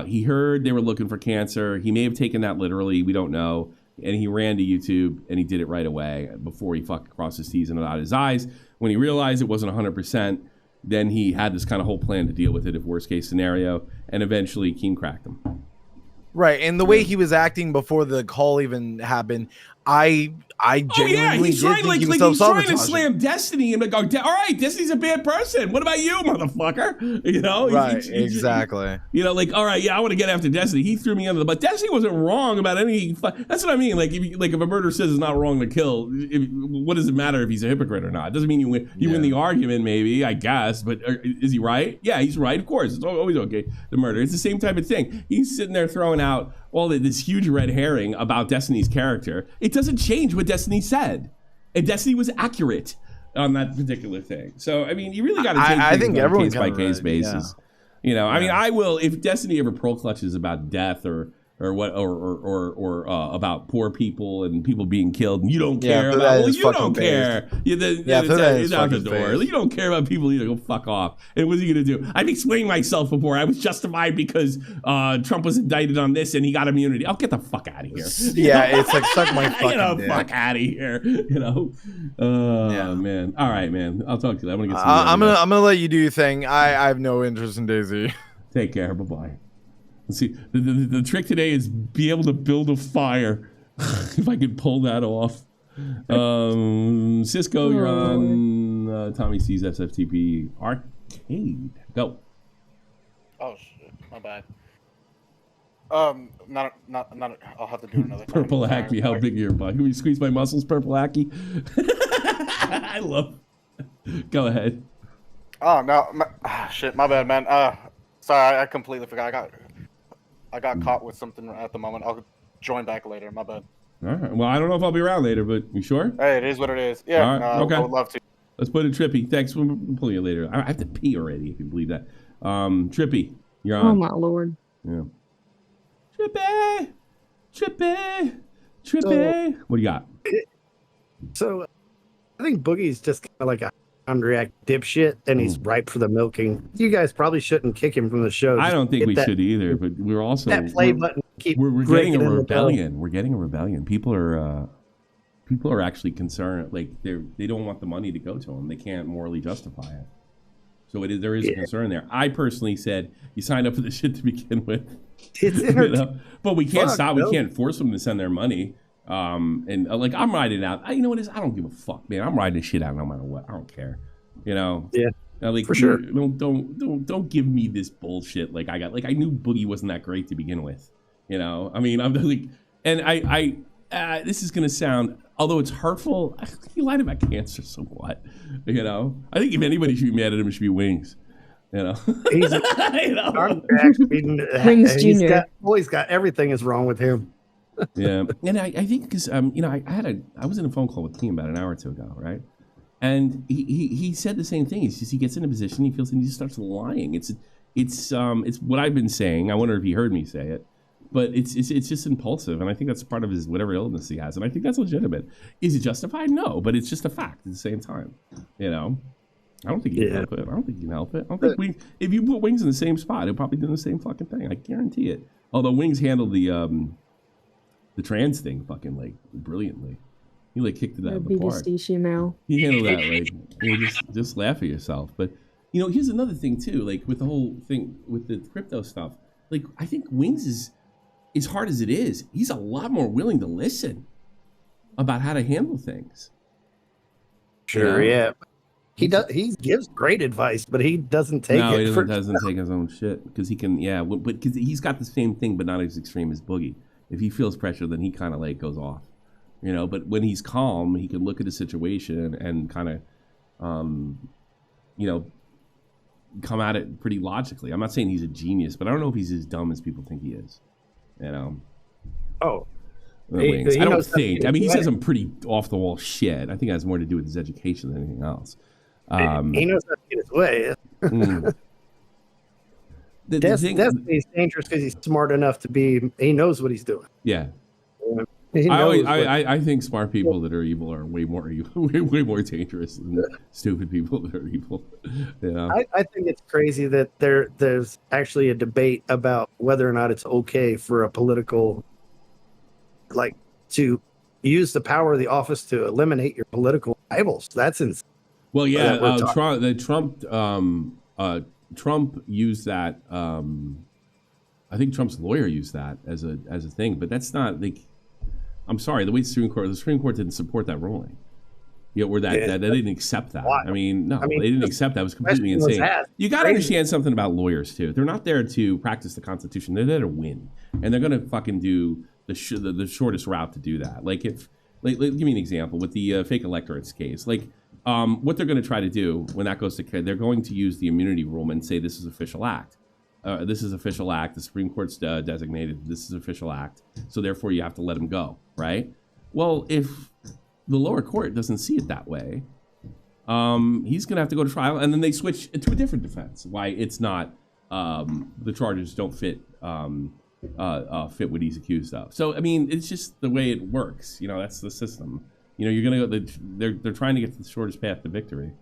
He heard they were looking for cancer. He may have taken that literally. We don't know. And he ran to YouTube and he did it right away before he fucking crossed his T's and dotted his I's. When he realized it wasn't 100%, then he had this kind of whole plan to deal with it if worst case scenario. And eventually Keem cracked him. Right, and the way he was acting before the call even happened, I genuinely he's did trying think like he was he's trying to self-sabotaging. slam Destiny and like, all right, Destiny's a bad person. What about you, motherfucker? You know, Right, he's exactly. You know, like, all right, yeah, I want to get after Destiny. He threw me under the bus. Destiny wasn't wrong about any. That's what I mean. Like, if a murderer says it's not wrong to kill, what does it matter if he's a hypocrite or not? It doesn't mean you win. You win the argument, maybe, I guess. But is he right? Yeah, he's right. Of course, it's always okay to murder. It's the same type of thing. He's sitting there throwing out all this huge red herring about Destiny's character. It doesn't change what Destiny said, and Destiny was accurate on that particular thing. So I mean, you really got to take I think on a everyone case by case basis. Yeah. You know, I mean, I will if Destiny ever pro clutches about death or about poor people and people being killed, and you don't care about. Well, you don't care. It's out the door. You don't care about people either. Go fuck off. And what's he gonna do? I've explained myself before. I was justified because Trump was indicted on this and he got immunity. I'll get the fuck out of here. Yeah, it's like suck my fucking dick. Fuck out of here. You know. Man. All right, man. I'll talk to you. I'm gonna get. I'm gonna let you do your thing. I have no interest in DayZ. Take care. Bye bye. Let's see. The trick today is be able to build a fire. If I could pull that off. Cisco, you're on Tommy C's SFTP arcade. Go. Oh shit, my bad. Not. I'll have to do another time. Purple Hacky, how big are your butt? Can we squeeze my muscles, Purple Hacky? I love. Go ahead. Oh no, shit, my bad, man. Sorry, I completely forgot. I got caught with something at the moment. I'll join back later. My bad. All right. Well, I don't know if I'll be around later, but you sure? Hey, it is what it is. Yeah. Right. Okay. I would love to. Let's put it Trippy. Thanks for pulling you later. I have to pee already, if you believe that. Trippy, you're on. Oh my lord. Yeah. Trippy. What do you got? So, I think Boogie's just kind of like a unreact dipshit, and he's ripe for the milking. You guys probably shouldn't kick him from the show. I don't think we should either, but we're also that play button. We're getting a rebellion. We're getting a rebellion. People are actually concerned. Like they don't want the money to go to them. They can't morally justify it. So there is a concern there. I personally said you signed up for this shit to begin with. It's but we can't stop. We can't force them to send their money. Like I'm riding out. You know what it is? I don't give a fuck, man. I'm riding this shit out no matter what. I don't care. You know. Yeah. Like for sure. Don't give me this bullshit. Like I knew Boogie wasn't that great to begin with. You know. I mean, I'm like, and I this is gonna sound, although it's hurtful. He lied about cancer, so what? You know. I think if anybody should be mad at him, it should be Wings. You know. He's Wings Jr. He's got everything is wrong with him. Yeah, and I think because you know, I was in a phone call with Team about an hour or two ago, right? And he said the same thing. He gets in a position, he feels, and he just starts lying. It's what I've been saying. I wonder if he heard me say it, but it's just impulsive, and I think that's part of his whatever illness he has, and I think that's legitimate. Is it justified? No, but it's just a fact at the same time. You know, I don't think he can help it. I don't think he can help it. I don't think if you put Wings in the same spot, he'll probably do the same fucking thing. I guarantee it. Although Wings handled the trans thing fucking like brilliantly. He like kicked it out of the park. He handled that like, you know, just laugh at yourself. But you know, here's another thing too. Like with the whole thing with the crypto stuff. Like I think Wings is, as hard as it is, he's a lot more willing to listen about how to handle things. Sure, yeah. He does. He gives great advice, but he doesn't take it. No, he doesn't take his own shit because he can. Yeah, but because he's got the same thing, but not as extreme as Boogie. If he feels pressure, then he kind of like goes off, you know. But when he's calm, he can look at the situation and kind of, you know, come at it pretty logically. I'm not saying he's a genius, but I don't know if he's as dumb as people think he is. You know. Oh. I don't think. I mean, he says some pretty off the wall shit. I think it has more to do with his education than anything else. He knows how to get his way. Destiny's dangerous because he's smart enough to be. He knows what he's doing. Yeah. I think smart people that are evil are way more dangerous than stupid people that are evil. You know? I think it's crazy that there's actually a debate about whether or not it's okay for a political, like, to use the power of the office to eliminate your political rivals. That's insane. Well, yeah, Trump used that I think Trump's lawyer used that as a thing, but that's not like. I'm sorry, the Supreme Court didn't support that ruling. Or that they didn't accept that. Why? I mean, they didn't accept that. It was completely question was insane. asked. You got to understand something about lawyers too. They're not there to practice the Constitution. They're there to win, and they're going to fucking do the shortest route to do that. Like give me an example with the fake electorates case. Like what they're going to try to do when that goes to, they're going to use the immunity rule and say this is official act. This is official act. The Supreme Court's designated this is official act. So therefore, you have to let him go, right? Well, if the lower court doesn't see it that way, he's going to have to go to trial, and then they switch to a different defense. Why it's not the charges don't fit what he's accused of. So I mean, it's just the way it works. That's the system. You're going to go. They're trying to get the shortest path to victory.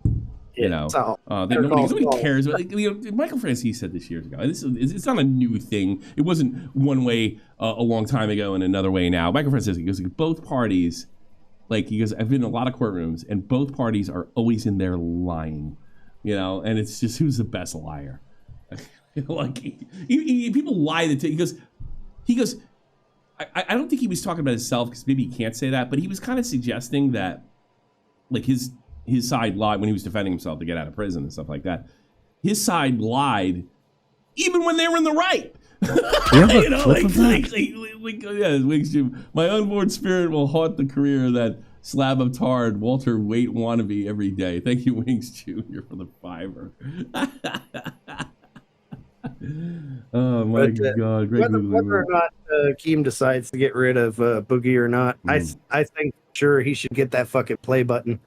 Nobody cares. Michael Francis said this years ago. It's not a new thing. It wasn't one way a long time ago and another way now. Michael Francis goes, both parties, I've been in a lot of courtrooms, and both parties are always in there lying, and it's just who's the best liar. People lie he goes. I don't think he was talking about himself, because maybe he can't say that, but he was kind of suggesting that, his side lied when he was defending himself to get out of prison and stuff like that. His side lied even when they were in the right. My unborn spirit will haunt the career of that slab of tarred Walter Waite wannabe every day. Thank you, Wings Jr., for the $5. Oh my God! Great whether or not Keem decides to get rid of Boogie or not, I think sure he should get that fucking play button.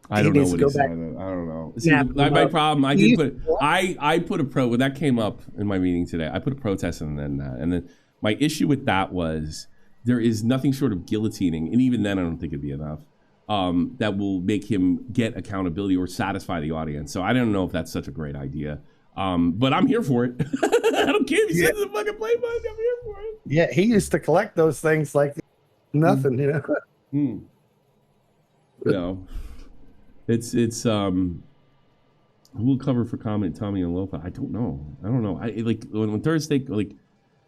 I don't know what he said. I don't know. See, my problem. I put a pro when that came up in my meeting today. I put a protest and then my issue with that was there is nothing short of guillotining, and even then I don't think it'd be enough. That will make him get accountability or satisfy the audience. So I don't know if that's such a great idea. But I'm here for it. I don't care if he sends the fucking play button. I'm here for it. Yeah, he used to collect those things like nothing, It's who will cover for comment Tommy and Lopa? I don't know. When Thursday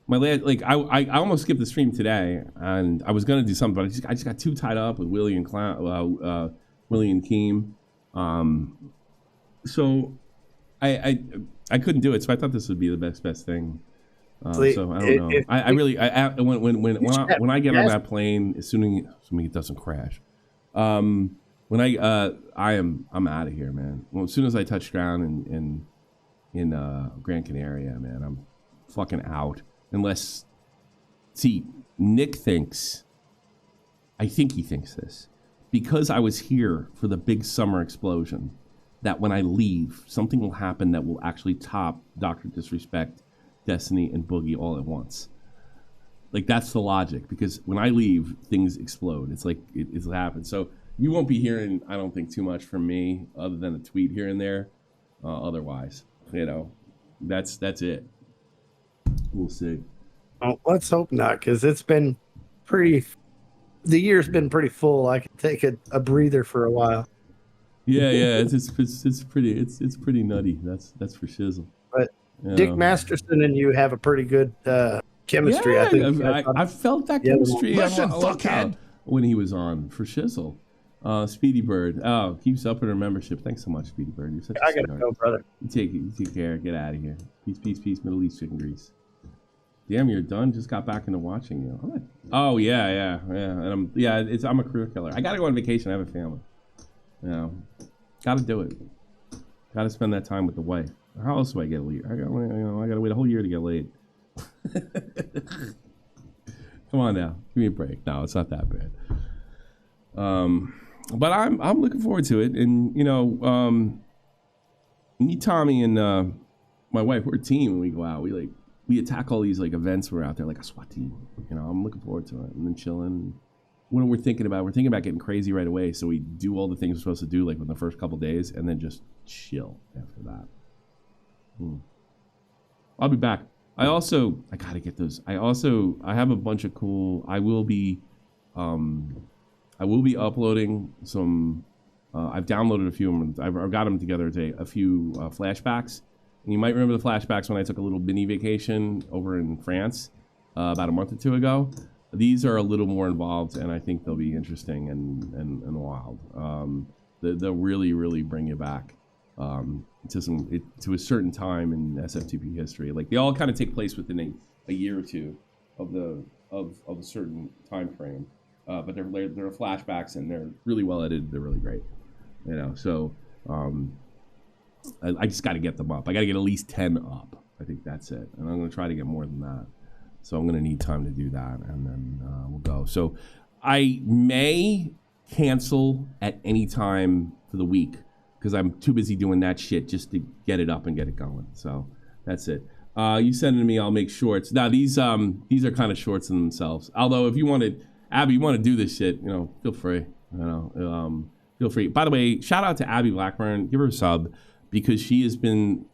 I almost skipped the stream today, and I was gonna do something, but I just got too tied up with Willie and Willie and Keem. So I couldn't do it. So I thought this would be the best thing. So I don't know. When I get on that plane, assuming it doesn't crash. I'm out of here, man. Well, as soon as I touch ground in Gran Canaria, man, I'm fucking out. Unless, Nick thinks, I think he thinks this, because I was here for the big summer explosion, that when I leave, something will happen that will actually top Dr. Disrespect, Destiny, and Boogie all at once. That's the logic, because when I leave, things explode. It's it's happened. So you won't be hearing, I don't think, too much from me other than a tweet here and there. Otherwise, that's it. We'll see. Oh, let's hope not, because it's been the year's been pretty full. I can take a breather for a while. Yeah, it's pretty nutty. That's for shizzle. But Dick Masterson and you have a pretty good chemistry. Yeah, I think I felt that chemistry when he was on for shizzle. Speedy Bird. Oh, keeps up in our membership. Thanks so much, Speedy Bird. You're such a gotta go, brother. You take care. Get out of here. Peace. Middle East chicken grease. Damn, you're done. Just got back into watching you. Oh yeah. And I'm a career killer. I gotta go on vacation. I have a family. Gotta do it. Gotta spend that time with the wife. How else do I get laid? I gotta wait a whole year to get laid. Come on now, give me a break. No, it's not that bad. But I'm looking forward to it, and me, Tommy, and my wife, we're a team when we go out. We attack all these events. We're out there like a SWAT team. I'm looking forward to it, and then chilling. What we're thinking about getting crazy right away, so we do all the things we're supposed to do within the first couple days, and then just chill after that. I'll be back. I gotta get those. I have a bunch of cool. I will be uploading some. I've downloaded a few of them. I've got them together today. A few flashbacks And you might remember the flashbacks when I took a little mini vacation over in France about a month or two ago. These are a little more involved, and I think they'll be interesting and wild. They'll really bring you back to a certain time in SFTP history. Like, they all kind of take place within a year or two of a certain time frame. But they're flashbacks, and they're really well edited. They're really great, you know. So I just got to get them up. I got to get at least 10 up. I think that's it, and I'm going to try to get more than that. So I'm going to need time to do that, and then we'll go. So I may cancel at any time for the week because I'm too busy doing that shit just to get it up and get it going. So that's it. You send it to me, I'll make shorts. Now these are kind of shorts in themselves. Although if you wanted, Abby, you want to do this shit, you know, feel free. You know, feel free. By the way, shout out to Abby Blackburn. Give her a sub because she has been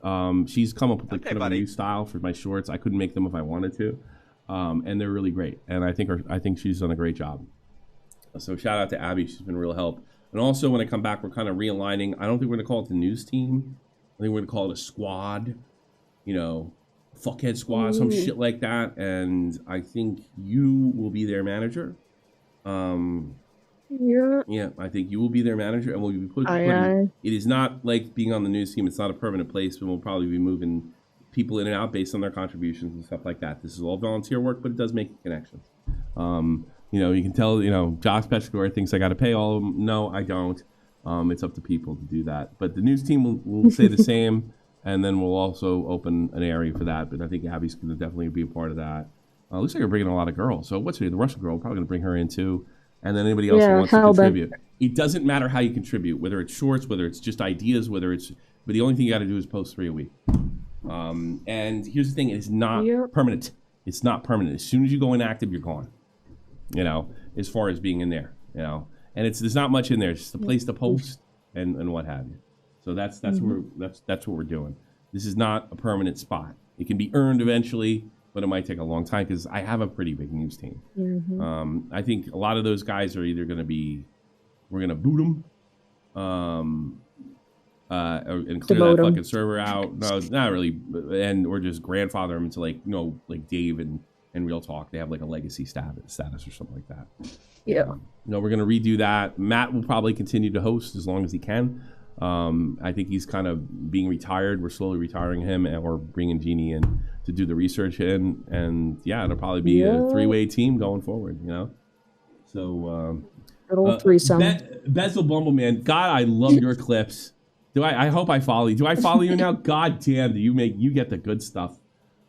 she's come up with kind of a new style for my shorts. I couldn't make them if I wanted to, and they're really great. And I think she's done a great job. So shout out to Abby. She's been a real help. And also when I come back, we're kind of realigning. I don't think we're gonna call it the news team. I think we're gonna call it a squad. You know, fuckhead squad, some shit like that. And I think you will be their manager. Yeah, I think you will be their manager, and we'll be putting. It is not like being on the news team. It's not a permanent placement. We'll probably be moving people in and out based on their contributions and stuff like that. This is all volunteer work, but it does make connections. You know, you can tell. You know, Josh Petchcore thinks I got to pay all of them. No, I don't. It's up to people to do that. But the news team will stay the same, and then we'll also open an area for that. But I think Abby's going to definitely be a part of that. Looks like we're bringing a lot of girls. So what's her name? The Russian girl, probably going to bring her in too. And then anybody else who wants to contribute. It doesn't matter how you contribute, whether it's shorts, whether it's just ideas, but the only thing you got to do is post 3 a week. And here's the thing, it's not permanent. It's not permanent. As soon as you go inactive, you're gone. You know, as far as being in there, you know. And there's not much in there. It's just a place to post and what have you. So that's what we're doing. This is not a permanent spot. It can be earned eventually, but it might take a long time because I have a pretty big news team. I think a lot of those guys are either going to be, we're going to boot them and clear that fucking server out. No, not really. And or just grandfather them into like Dave and Real Talk. They have like a legacy status or something like that. Yeah. We're going to redo that. Matt will probably continue to host as long as he can. I think he's kind of being retired. We're slowly retiring him, and we're bringing Jeannie in to do the research in. And yeah, it'll probably be a 3-way team going forward, you know? So, little threesome. Bezel Bumbleman, God, I love your clips. I hope I follow you. Do I follow you now? God damn, you get the good stuff.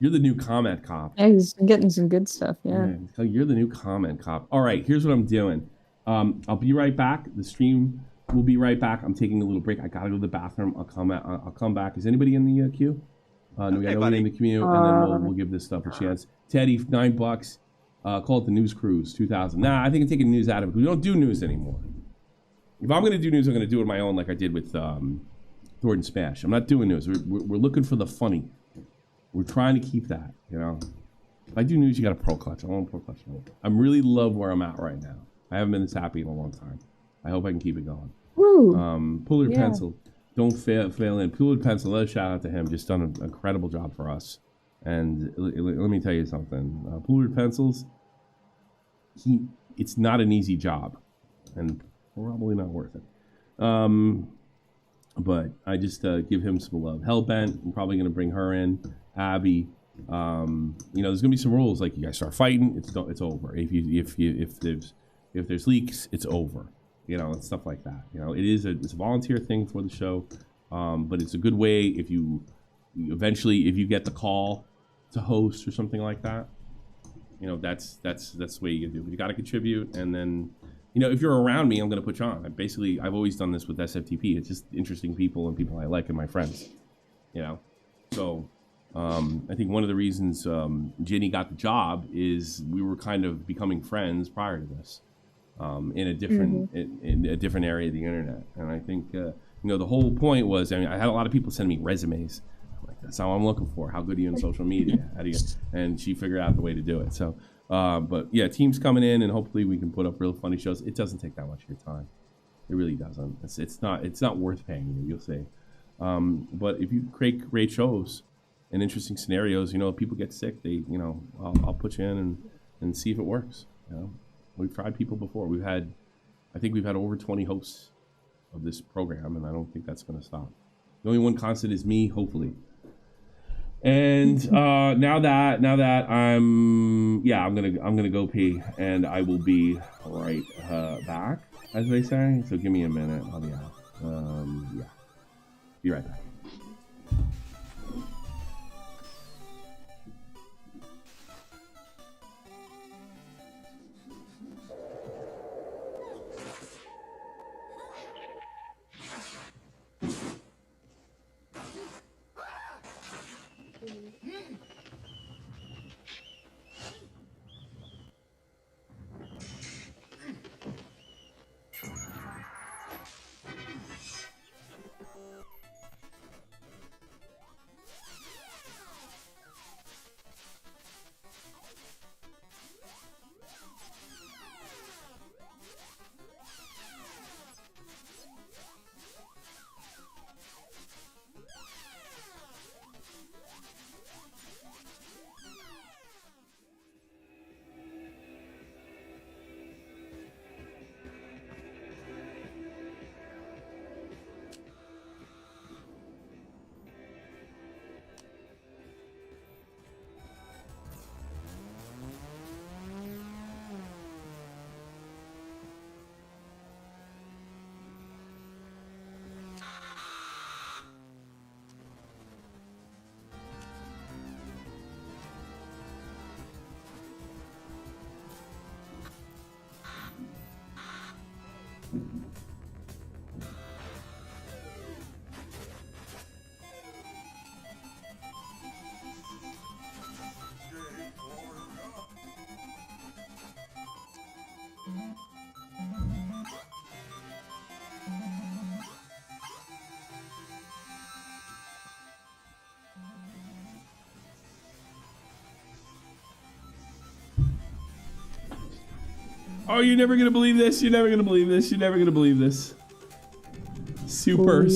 You're the new comment cop. Yeah, he's getting some good stuff, yeah. You're the new comment cop. All right, here's what I'm doing. I'll be right back. The stream will be right back. I'm taking a little break. I gotta go to the bathroom. I'll come back. Is anybody in the queue? We got nobody in the queue, and then we'll give this stuff a chance. Teddy, $9. Call it the News Cruise 2000. Nah, I think I'm taking news out of it because we don't do news anymore. If I'm gonna do news, I'm gonna do it on my own, like I did with Thornton Smash. I'm not doing news. We're looking for the funny. We're trying to keep that, you know. If I do news, you got a pro clutch. I want a pro clutch. I really love where I'm at right now. I haven't been this happy in a long time. I hope I can keep it going. Pullard Pencil, don't fail in. Pullard Pencil, let's shout out to him. Just done an incredible job for us. And let me tell you something. Pullard Pencils, it's not an easy job, and probably not worth it. But I just give him some love. Hellbent, I'm probably going to bring her in. Abby, there's going to be some rules like you guys start fighting, it's over. If there's leaks, it's over. And stuff like that. It's a volunteer thing for the show, but it's a good way if you get the call to host or something like that. That's the way you can do it. But you got to contribute, and then if you're around me, I'm going to put you on. I've always done this with SFTP. It's just interesting people and people I like and my friends. So I think one of the reasons Ginny got the job is we were kind of becoming friends prior to this. In a different in a different area of the internet, and I think the whole point was I had a lot of people send me resumes. Like, that's how I'm looking for. How good are you in social media? How do you? And she figured out the way to do it. So, but yeah, teams coming in, and hopefully we can put up real funny shows. It doesn't take that much of your time. It really doesn't. It's not worth paying you. You'll see. But if you create great shows and interesting scenarios, you know, people get sick. I'll put you in and see if it works. You know, we've tried people before. I think we've had over 20 hosts of this program, and I don't think that's going to stop. The only one constant is me, hopefully. And now that I'm gonna go pee, and I will be right back, as they say. So give me a minute. I'll be out. Yeah, be right back. Oh, you're never gonna believe this. You're never gonna believe this. You're never gonna believe this. Super.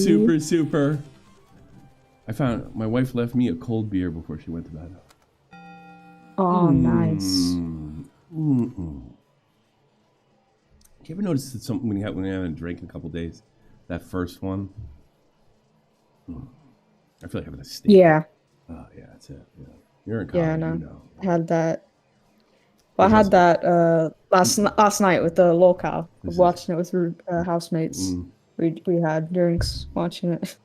I found my wife left me a cold beer before she went to bed. Oh, nice. You ever notice that something when you haven't drank in a couple days, that first one? I feel like having a steak. Yeah. Oh yeah, that's it. Yeah. You're in college. Yeah, no. You know. Had that. Well, I had that last night with the lolcow. Watching it with housemates. We had drinks watching it.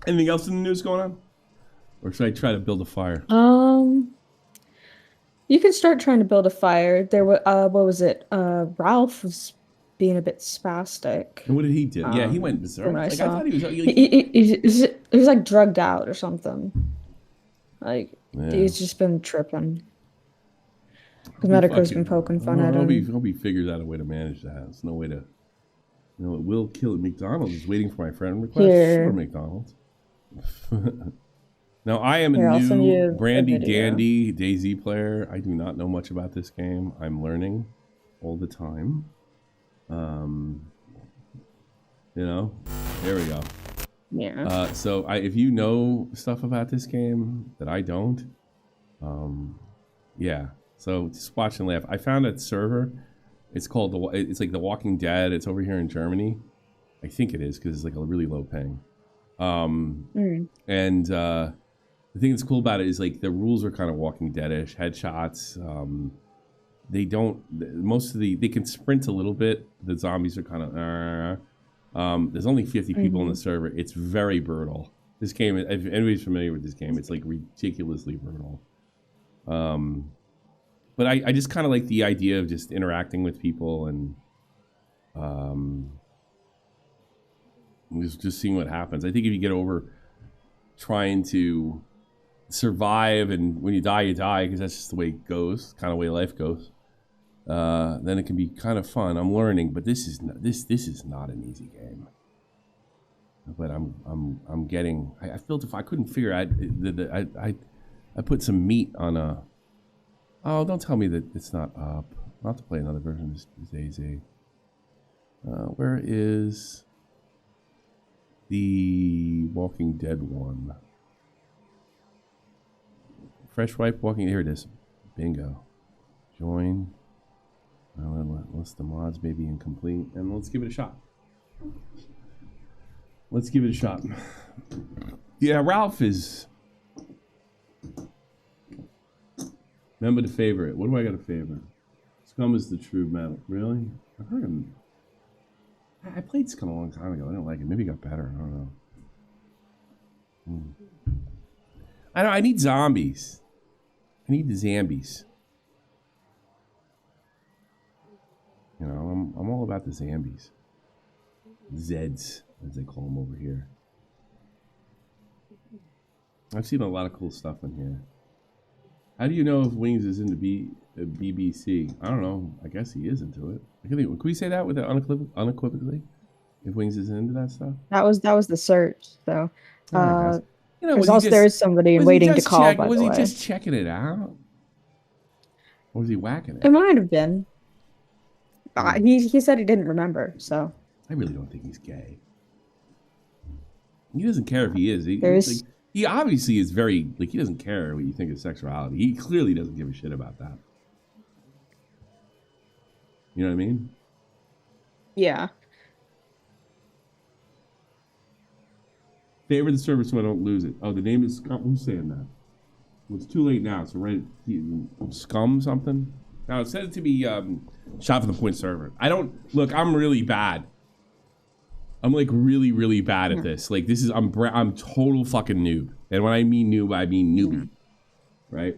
Anything else in the news going on? Or should I try to build a fire? You can start trying to build a fire. There was what was it? Ralph was being a bit spastic. And what did he do? Yeah, he went berserk. I I thought he was. he was like drugged out or something. Like he's just been tripping. Because Medico's been poking fun at him. Hope he figures out a way to manage that. There's no way to. You know, it will kill it. McDonald's is waiting for my friend request for McDonald's. Now, I am a new brandy dandy DayZ player. I do not know much about this game. I'm learning all the time. You know, there we go. Yeah. So if you know stuff about this game that I don't, yeah. So just watch and laugh. I found a server. It's called it's like The Walking Dead. It's over here in Germany. I think it is because it's like a really low paying. And the thing that's cool about it is like the rules are kind of Walking Dead-ish. Headshots. They don't. They can sprint a little bit. The zombies are kind of. There's only 50 people in the server. It's very brutal. This game, if anybody's familiar with this game, it's like ridiculously brutal. But I just kind of like the idea of just interacting with people and just seeing what happens. I think if you get over trying to survive and when you die because that's just the way it goes, kind of way life goes, then it can be kind of fun. I'm learning, but this is not an easy game. But I'm getting. I felt if I couldn't figure out I put some meat on a. Oh, don't tell me that it's not up. I'll have to play another version of this DayZ. Where is the Walking Dead one? Fresh wipe walking. Here it is. Bingo. Join. List the mods may be incomplete, and let's give it a shot. Let's give it a shot. Yeah, Ralph is. Remember the favorite. What do I got a favorite? Scum is the true metal. Really? I've heard him. I played Scum a long time ago. I don't like it. Maybe it got better. I don't know. I know. I need zombies. I need the zombies. You know, I'm all about the zombies. Zeds, as they call them over here. I've seen a lot of cool stuff in here. How do you know if Wings is into BBC? I don't know. I guess he is into it. Can we say that with unequivocally? If Wings is into that stuff? That was the search. So, you know, there's also there is somebody waiting to call. By was the he way, just checking it out, or was he whacking it? It might have been. He said he didn't remember. So I really don't think he's gay. He doesn't care if he is. He obviously is very, like, he doesn't care what you think of sexuality. He clearly doesn't give a shit about that. You know what I mean? Yeah. Favor the server so I don't lose it. Oh, the name is Scum. Who's saying that? Well, it's too late now, so write Scum something. Now, it said it to be shot from the point server. I don't, look, I'm really bad. I'm like really, really bad at this. Like this is, I'm total fucking noob. And when I mean noob, I mean newbie. Right?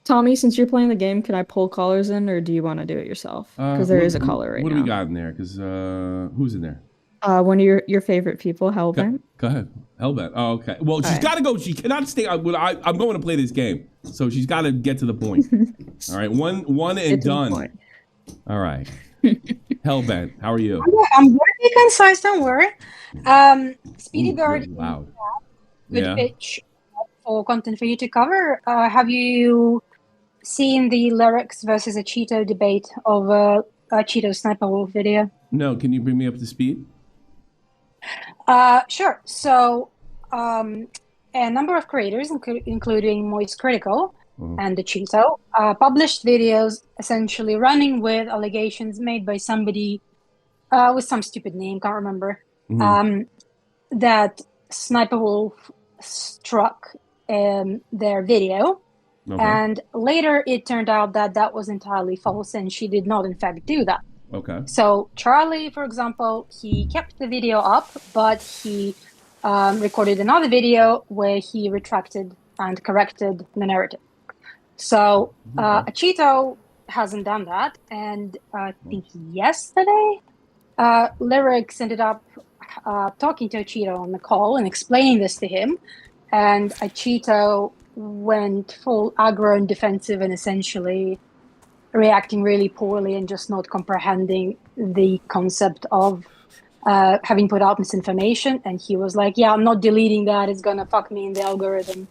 Tommy, since you're playing the game, can I pull callers in, or do you want to do it yourself? Because there is a caller right now. What do we got in there? Because who's in there? One of your favorite people, Hellbent. Go ahead. Hellbent. Oh, okay. Well, she's got to go. She cannot stay. I'm going to play this game. So she's got to get to the point. All right. One and done. All right. Hellbent, how are you? I'm very concise, don't worry. Speedy Bird, loud. Good pitch for content for you to cover. Have you seen the lyrics versus a Cheeto debate of a Cheeto Sniper Wolf video? No, can you bring me up to speed? Sure. So, a number of creators, including Moist Critical, and the Cheeto, published videos essentially running with allegations made by somebody with some stupid name, can't remember, that Sniper Wolf struck their video. Okay. And later it turned out that that was entirely false and she did not in fact do that. Okay. So Charlie, for example, he kept the video up, but he recorded another video where he retracted and corrected the narrative. So a Cheeto hasn't done that, and I think yesterday, Lyrics ended up talking to a Cheeto on the call and explaining this to him, and a Cheeto went full aggro and defensive and essentially reacting really poorly and just not comprehending the concept of having put out misinformation. And he was like, yeah, I'm not deleting that, it's gonna fuck me in the algorithm.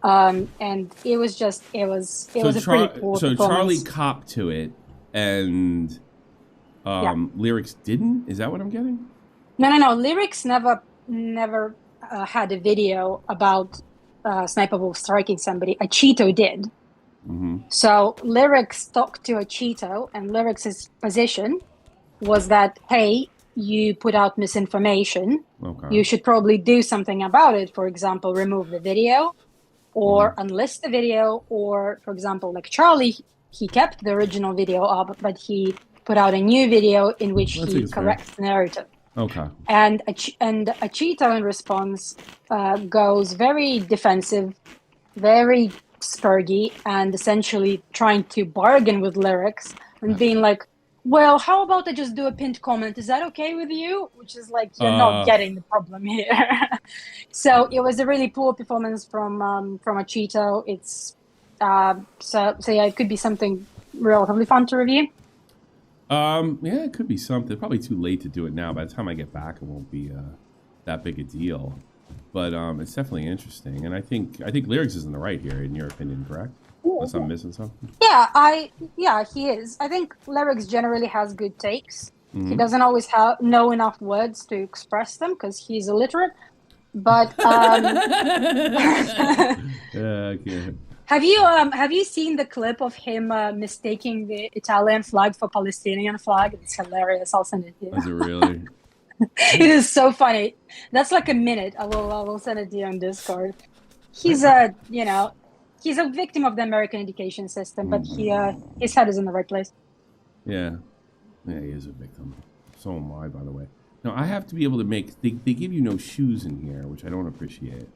And it was a pretty poor So performance. Charlie copped to it, and Lyrics didn't? Is that what I'm getting? No. Lyrics never had a video about Sniper Wolf striking somebody. A Cheeto did. So Lyrics talked to a Cheeto, and Lyrics' position was that, hey, you put out misinformation. Okay. You should probably do something about it. For example, remove the video, or unlist the video, or, for example, like Charlie, he kept the original video up, but he put out a new video in which he corrects the narrative. Okay. And a Cheeto in response goes very defensive, very spurgy, and essentially trying to bargain with Lyrics and being like, well, how about I just do a pinned comment? Is that okay with you? Which is like, you're not getting the problem here. So it was a really poor performance from a Cheeto. It's so yeah, it could be something relatively fun to review. Yeah, it could be something. Probably too late to do it now. By the time I get back, it won't be that big a deal. But it's definitely interesting, and I think Lyrics is in the right here, in your opinion, correct? Unless I'm missing something. Yeah, he is. I think Lyrics generally has good takes. He doesn't always know enough words to express them because he's illiterate. But Okay. have you seen the clip of him mistaking the Italian flag for Palestinian flag? It's hilarious. I'll send it to you. Is it really? It is so funny. That's like a minute. I will send it to you on Discord. He's a he's a victim of the American education system, but his head is in the right place. Yeah. Yeah, he is a victim. So am I, by the way. Now, I have to be able to make... They give you no shoes in here, which I don't appreciate.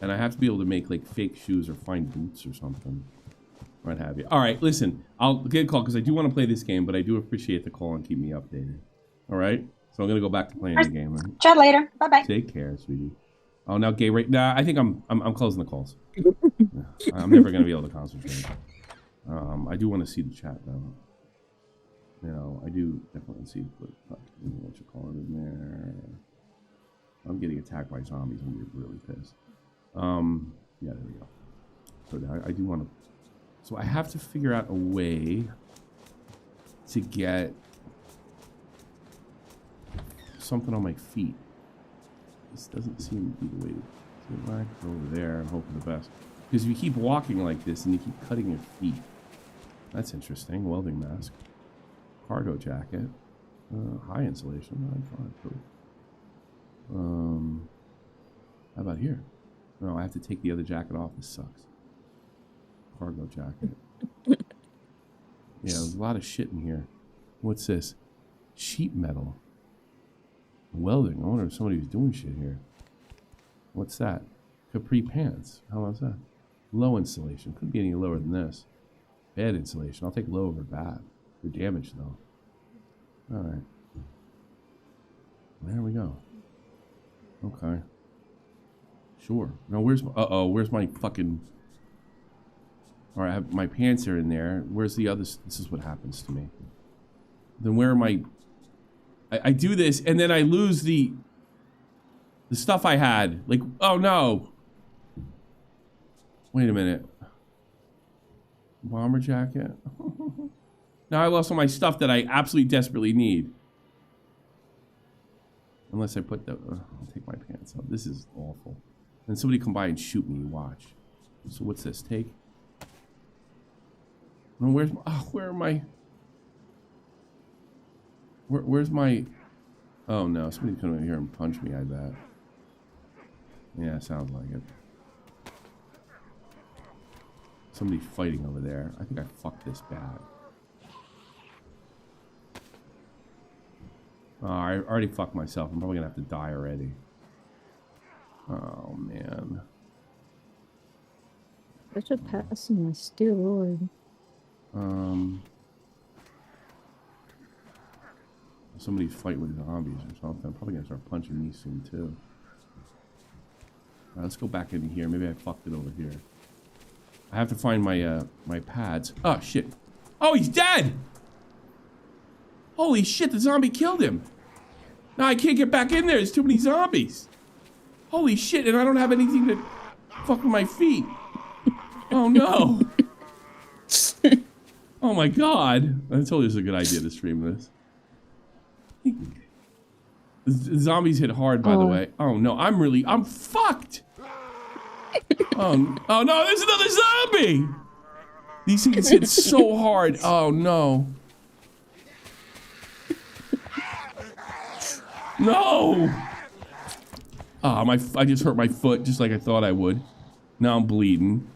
And I have to be able to make, like, fake shoes or find boots or something. What have you. All right, listen. I'll get a call because I do want to play this game, but I do appreciate the call and keep me updated. All right? So I'm going to go back to playing the game. Right? Chat later. Bye-bye. Take care, sweetie. Oh, now gay right... Nah, I think I'm closing the calls. I'm never going to be able to concentrate. I do want to see the chat, though. You know, I do definitely see what you call it in there. I'm getting attacked by zombies. I'm getting really pissed. Yeah, there we go. So I do want to... So I have to figure out a way to get something on my feet. This doesn't seem to be the way to get back over there and hope for the best. Because if you keep walking like this and you keep cutting your feet. That's interesting. Welding mask. Cargo jacket, high insulation. How about here? No, I have to take the other jacket off. This sucks. Cargo jacket. Yeah, there's a lot of shit in here. What's this? Sheet metal. Welding. I wonder if somebody was doing shit here. What's that? Capri pants. How about that? Low insulation. Couldn't be any lower than this. Bad insulation. I'll take low over bad. Good damage, though. All right. There we go. Okay. Sure. Now, where's my... Uh-oh, where's my fucking... All right, I have my pants are in there. Where's the other... This is what happens to me. Then where are my... I do this, and then I lose the stuff I had. Like, oh, no. Wait a minute. Bomber jacket? Now I lost all my stuff that I absolutely desperately need. Unless I put the... I'll take my pants off. This is awful. Then somebody come by and shoot me. Watch. So what's this? Take? No, where's my... Oh, where am I... Where's my... Oh, no. Somebody's coming in here and punch me, I bet. Yeah, sounds like it. Somebody fighting over there. I think I fucked this bad. Oh, I already fucked myself. I'm probably gonna have to die already. Oh, man. Such a pessimist, dear lord. Somebody's fighting with zombies or something. I'm probably gonna start punching these soon, too. Alright, let's go back into here. Maybe I fucked it over here. I have to find my, my pads. Oh, shit. Oh, he's dead! Holy shit, the zombie killed him. Now I can't get back in there. There's too many zombies. Holy shit, and I don't have anything to fuck with my feet. Oh, no. Oh, my God. I told you it was a good idea to stream this. The zombies hit hard, by the way. Oh, no, I'm fucked. Oh, no, there's another zombie. These things hit so hard. Oh, no. No! Oh, I just hurt my foot just like I thought I would. Now I'm bleeding.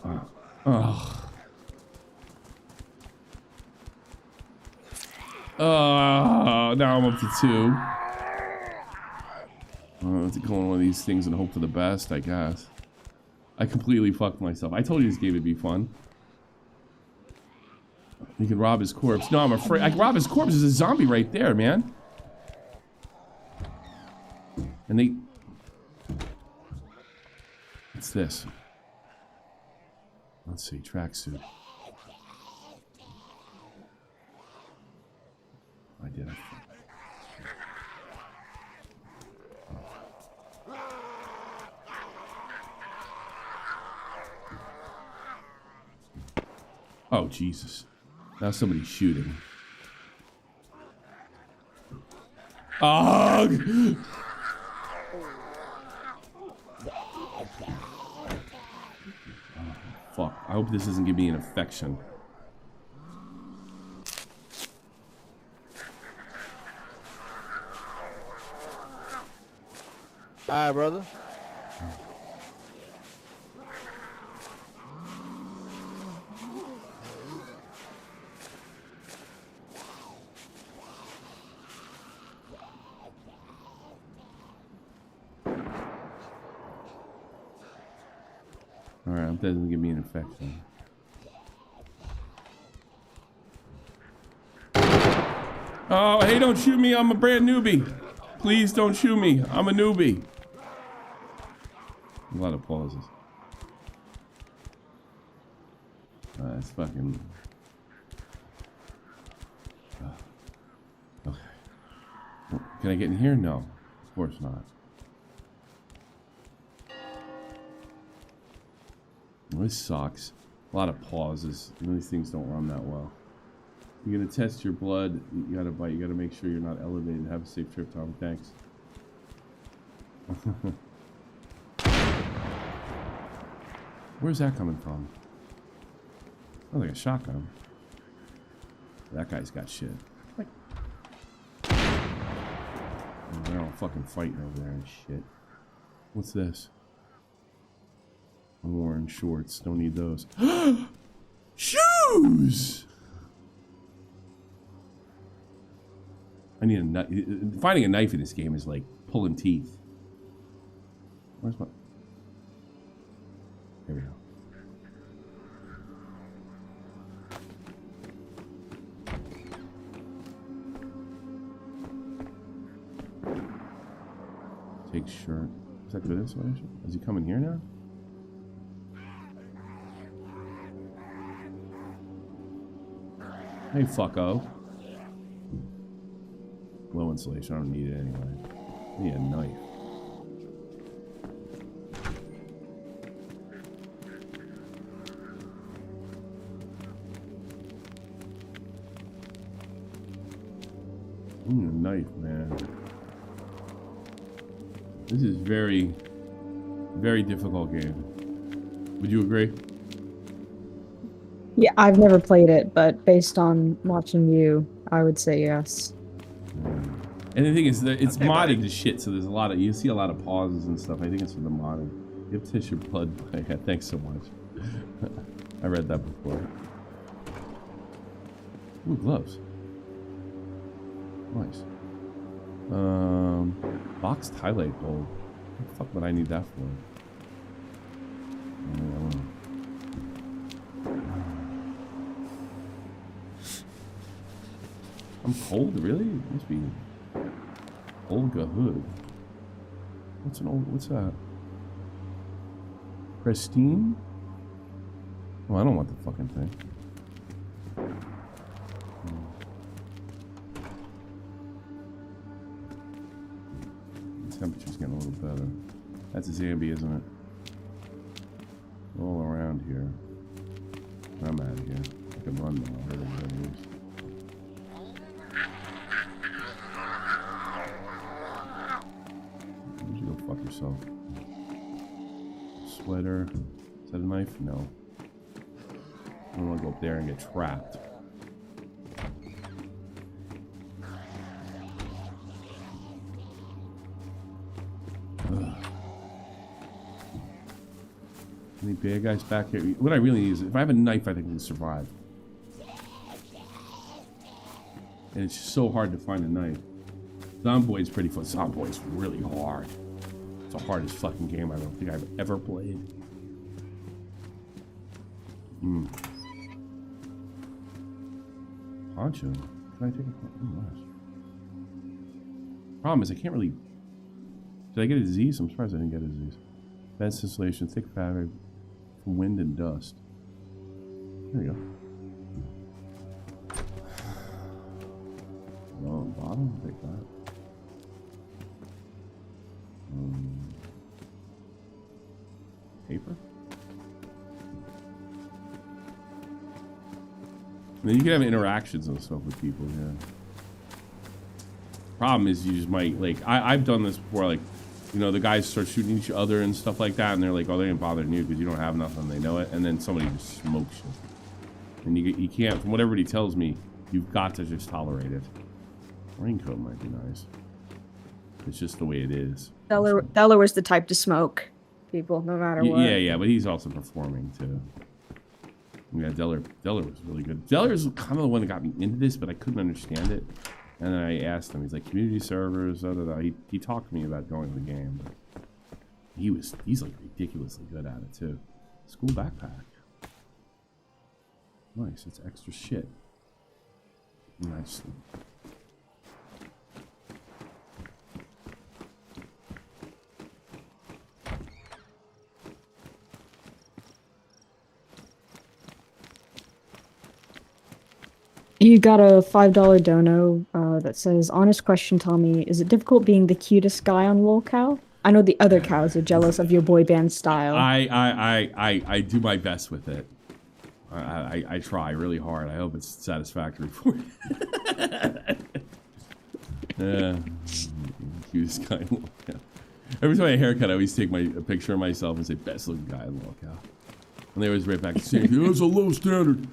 Oh. Now I'm up to 2. I have to go on one of these things and hope for the best, I guess. I completely fucked myself. I told you this game would be fun. You can rob his corpse. No, I'm afraid. I can rob his corpse. There's a zombie right there, man. And they... What's this? Let's see. Tracksuit. I did. Oh, Jesus. Now somebody's shooting. Ugh. Fuck. I hope this doesn't give me an infection. Alright, brother. Alright, that doesn't give me an infection. Oh, hey, don't shoot me. I'm a brand newbie. Please don't shoot me. I'm a newbie. A lot of pauses. That's fucking... Okay. Can I get in here? No. Of course not. This sucks. A lot of pauses. These things don't run that well. You're gonna test your blood. You gotta bite. You gotta make sure you're not elevated. Have a safe trip, Tom. Thanks. Where's that coming from? Oh, like a shotgun. That guy's got shit. Like, they're all fucking fighting over there and shit. What's this? I'm wearing shorts. Don't need those. Shoes! I need a knife. Finding a knife in this game is like pulling teeth. Where's my... There we go. Take shirt. Is that good insulation? Is he coming here now? Hey, fucko. Low insulation. I don't need it anyway. I need a knife. I need a knife, man. This is very, very difficult game. Would you agree? Yeah, I've never played it, but based on watching you, I would say yes. And the thing is that it's modded to shit, so there's a lot of, you see a lot of pauses and stuff. I think it's for the modding. You have to test your blood. Yeah, thanks so much. I read that before. Ooh, gloves. Nice. Boxed highlight bulb. What the fuck would I need that for? I'm cold, really? It must be Olga Hood. What's an old? What's that? Pristine? Oh, I don't want the fucking thing. The temperature's getting a little better. That's a Zambi, isn't it? All around here. I'm out of here. I can run now. Really. You should go fuck yourself. Sweater. Is that a knife? No. I don't want to go up there and get trapped. Ugh. Any bad guys back here? What I really need is, if I have a knife, I think I can survive. And it's just so hard to find a knife. Zomboid's pretty fun. Zomboid's really hard. It's the hardest fucking game I don't think I've ever played. Poncho? Can I take a poncho? Oh, nice. Problem is, I can't really... Did I get a disease? I'm surprised I didn't get a disease. Vent insulation, thick fabric, from wind and dust. There you go. Oh, bottle? Take that. Paper? And then you can have interactions and stuff with people, yeah. Problem is, you just might like. I've done this before. Like, you know, the guys start shooting each other and stuff like that, and they're like, "Oh, they ain't bothering you because you don't have nothing." They know it, and then somebody just smokes you. And you can't. From what everybody tells me, you've got to just tolerate it. Raincoat might be nice. It's just the way it is. Delaware the type to smoke people, no matter what. Yeah, but he's also performing too. Yeah, Delaware was really good. Delaware's kind of the one that got me into this, but I couldn't understand it. And then I asked him, he's like, community servers, da, da, da. He talked to me about going to the game. But he's like ridiculously good at it too. School backpack. Nice, it's extra shit. Nice. You got a $5 dono that says, honest question, Tommy. Is it difficult being the cutest guy on lolcow? I know the other cows are jealous of your boy band style. I do my best with it. I try really hard. I hope it's satisfactory for you. Yeah. Cutest guy in lolcow. Every time I haircut, I always take a picture of myself and say, best looking guy in lolcow. And they always write back, saying, it was a low standard.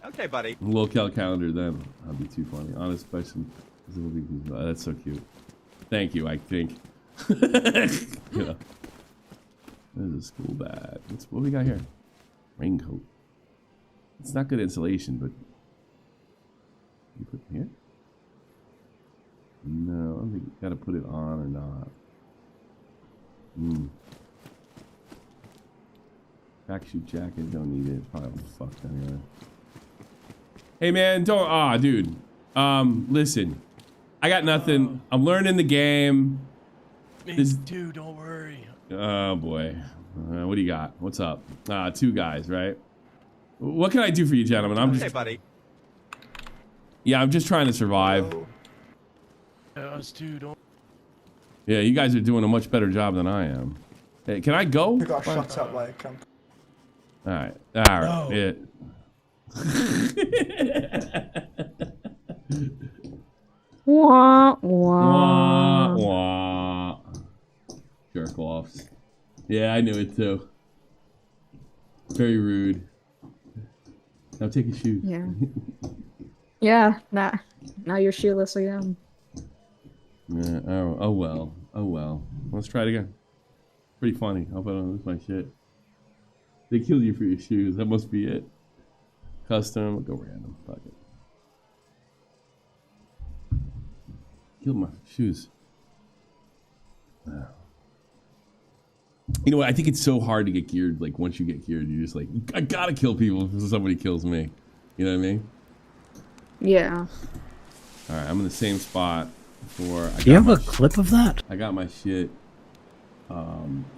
Okay, buddy. Lolcow calendar then. That'd be too funny. Honest question. That's so cute. Thank you, I think. Yeah. There's a school bag. What we got here? Raincoat. It's not good insulation, but you put it here? No, I don't think you gotta put it on or not. Tracksuit jacket, don't need it. It's probably all fucked anyway. Hey man, dude. Listen. I got nothing. I'm learning the game. Me too, don't worry. Oh boy. What do you got? What's up? 2 guys, right? What can I do for you, gentlemen? Okay, buddy. Yeah, I'm just trying to survive. Us too, don't. Yeah, you guys are doing a much better job than I am. Hey, can I go? You got shut up like a cunt. Alright. Alright. Yeah. Wah, Wah, wah. wah. Jerk offs. Yeah, I knew it too. Very rude. Now take your shoes. Yeah. Yeah, now you're shoeless again. Yeah, oh well. Oh well. Let's try it again. Pretty funny. Hope I don't lose my shit. They killed you for your shoes. That must be it. Custom. We'll go random. Fuck it. Killed my shoes. You know what? I think it's so hard to get geared. Like, once you get geared, you're just like, I gotta kill people if somebody kills me. You know what I mean? Yeah. Alright, I'm in the same spot before. Do you have a clip of that? I got my shit.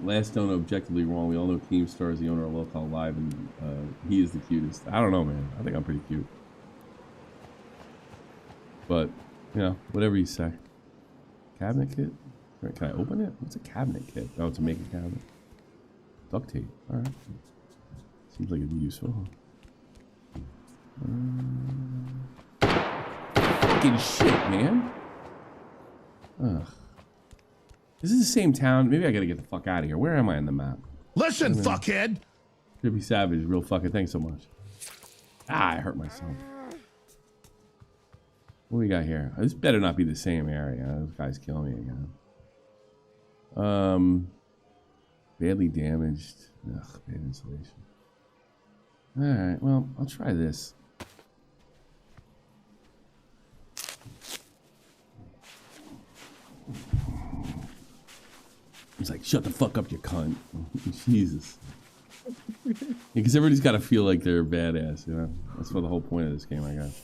Last donor objectively wrong. We all know Keemstar is the owner of lolcow Live, and he is the cutest. I don't know, man. I think I'm pretty cute. But, you know, whatever you say. Cabinet kit? Can I open it? What's a cabinet kit? Oh, to make a cabinet. Duct tape. Alright. Seems like it'd be useful. Fucking shit, man. Ugh. This is the same town. Maybe I gotta get the fuck out of here. Where am I on the map? Listen, fuckhead! Trippy Savage, real fucking thanks so much. Ah, I hurt myself. What do we got here? This better not be the same area. Those guys kill me again. Badly damaged. Ugh, bad insulation. Alright, well, I'll try this. He's like, shut the fuck up, you cunt. Jesus. Because everybody's got to feel like they're a badass, you know? That's what the whole point of this game, I guess.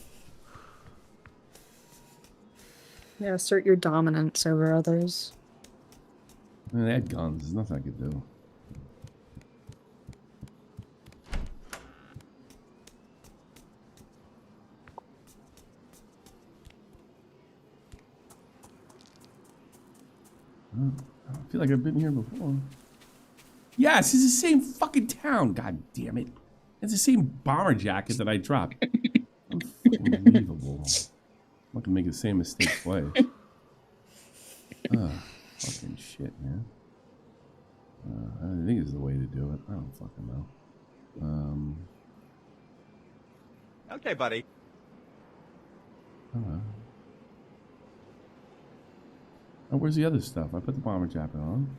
Yeah, assert your dominance over others. Man, they had guns. There's nothing I could do. I feel like I've been here before. Yes, it's the same fucking town. God damn it. It's the same bomber jacket that I dropped. Unbelievable. I'm not gonna make the same mistake twice. Fucking shit, man. I think this is the way to do it. I don't fucking know. Okay, buddy. Oh, where's the other stuff? I put the bomber jacket on.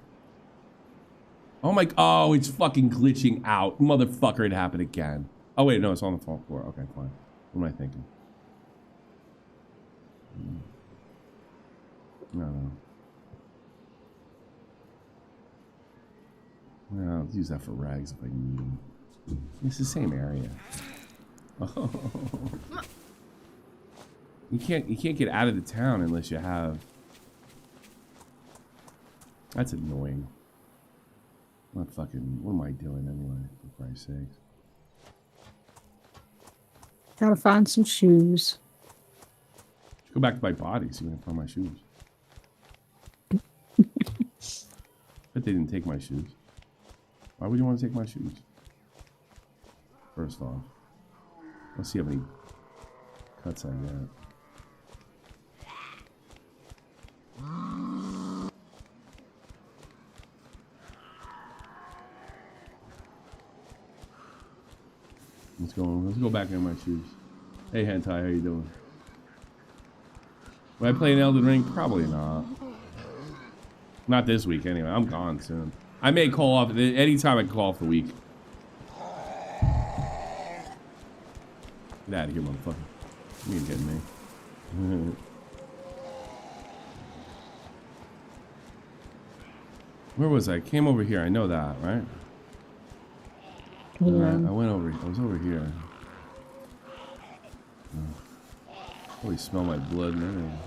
Oh my! Oh, it's fucking glitching out, motherfucker! It happened again. Oh wait, no, it's on the floor. Okay, fine. What am I thinking? No. Well, I'll use that for rags if I need them. It's the same area. Oh. You can't get out of the town unless you have. That's annoying. What am I doing anyway, for Christ's sakes? Gotta find some shoes. Should go back to my body, see if I can find my shoes. Bet they didn't take my shoes. Why would you want to take my shoes? First off. Let's see how many cuts I got. Let's go back in my shoes. Hey Hentai, how you doing? Will I play an Elden Ring? Probably not. Not this week anyway. I'm gone soon. I may call off anytime I can call off the week. Get out of here, motherfucker. You ain't getting me. Where was I? Came over here. I know that, right? Yeah. I went over. I was over here. Probably smell my blood and everything.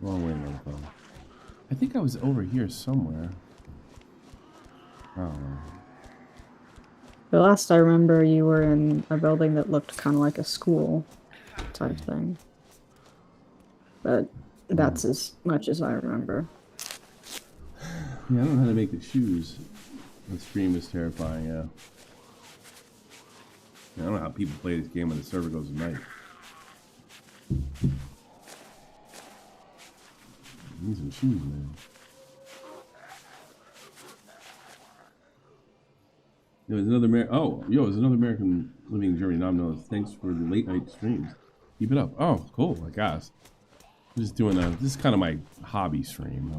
Wrong way, motherfucker. I think I was over here somewhere. I don't know. The last I remember, you were in a building that looked kind of like a school type thing. But that's as much as I remember. Yeah, I don't know how to make the shoes. The stream is terrifying, yeah. I don't know how people play this game when the server goes at night. Need some shoes, man. There's another there's another American living in Germany. Nom knows. Thanks for the late night streams. Keep it up. Oh, cool. I guess. I'm just doing this is kind of my hobby stream.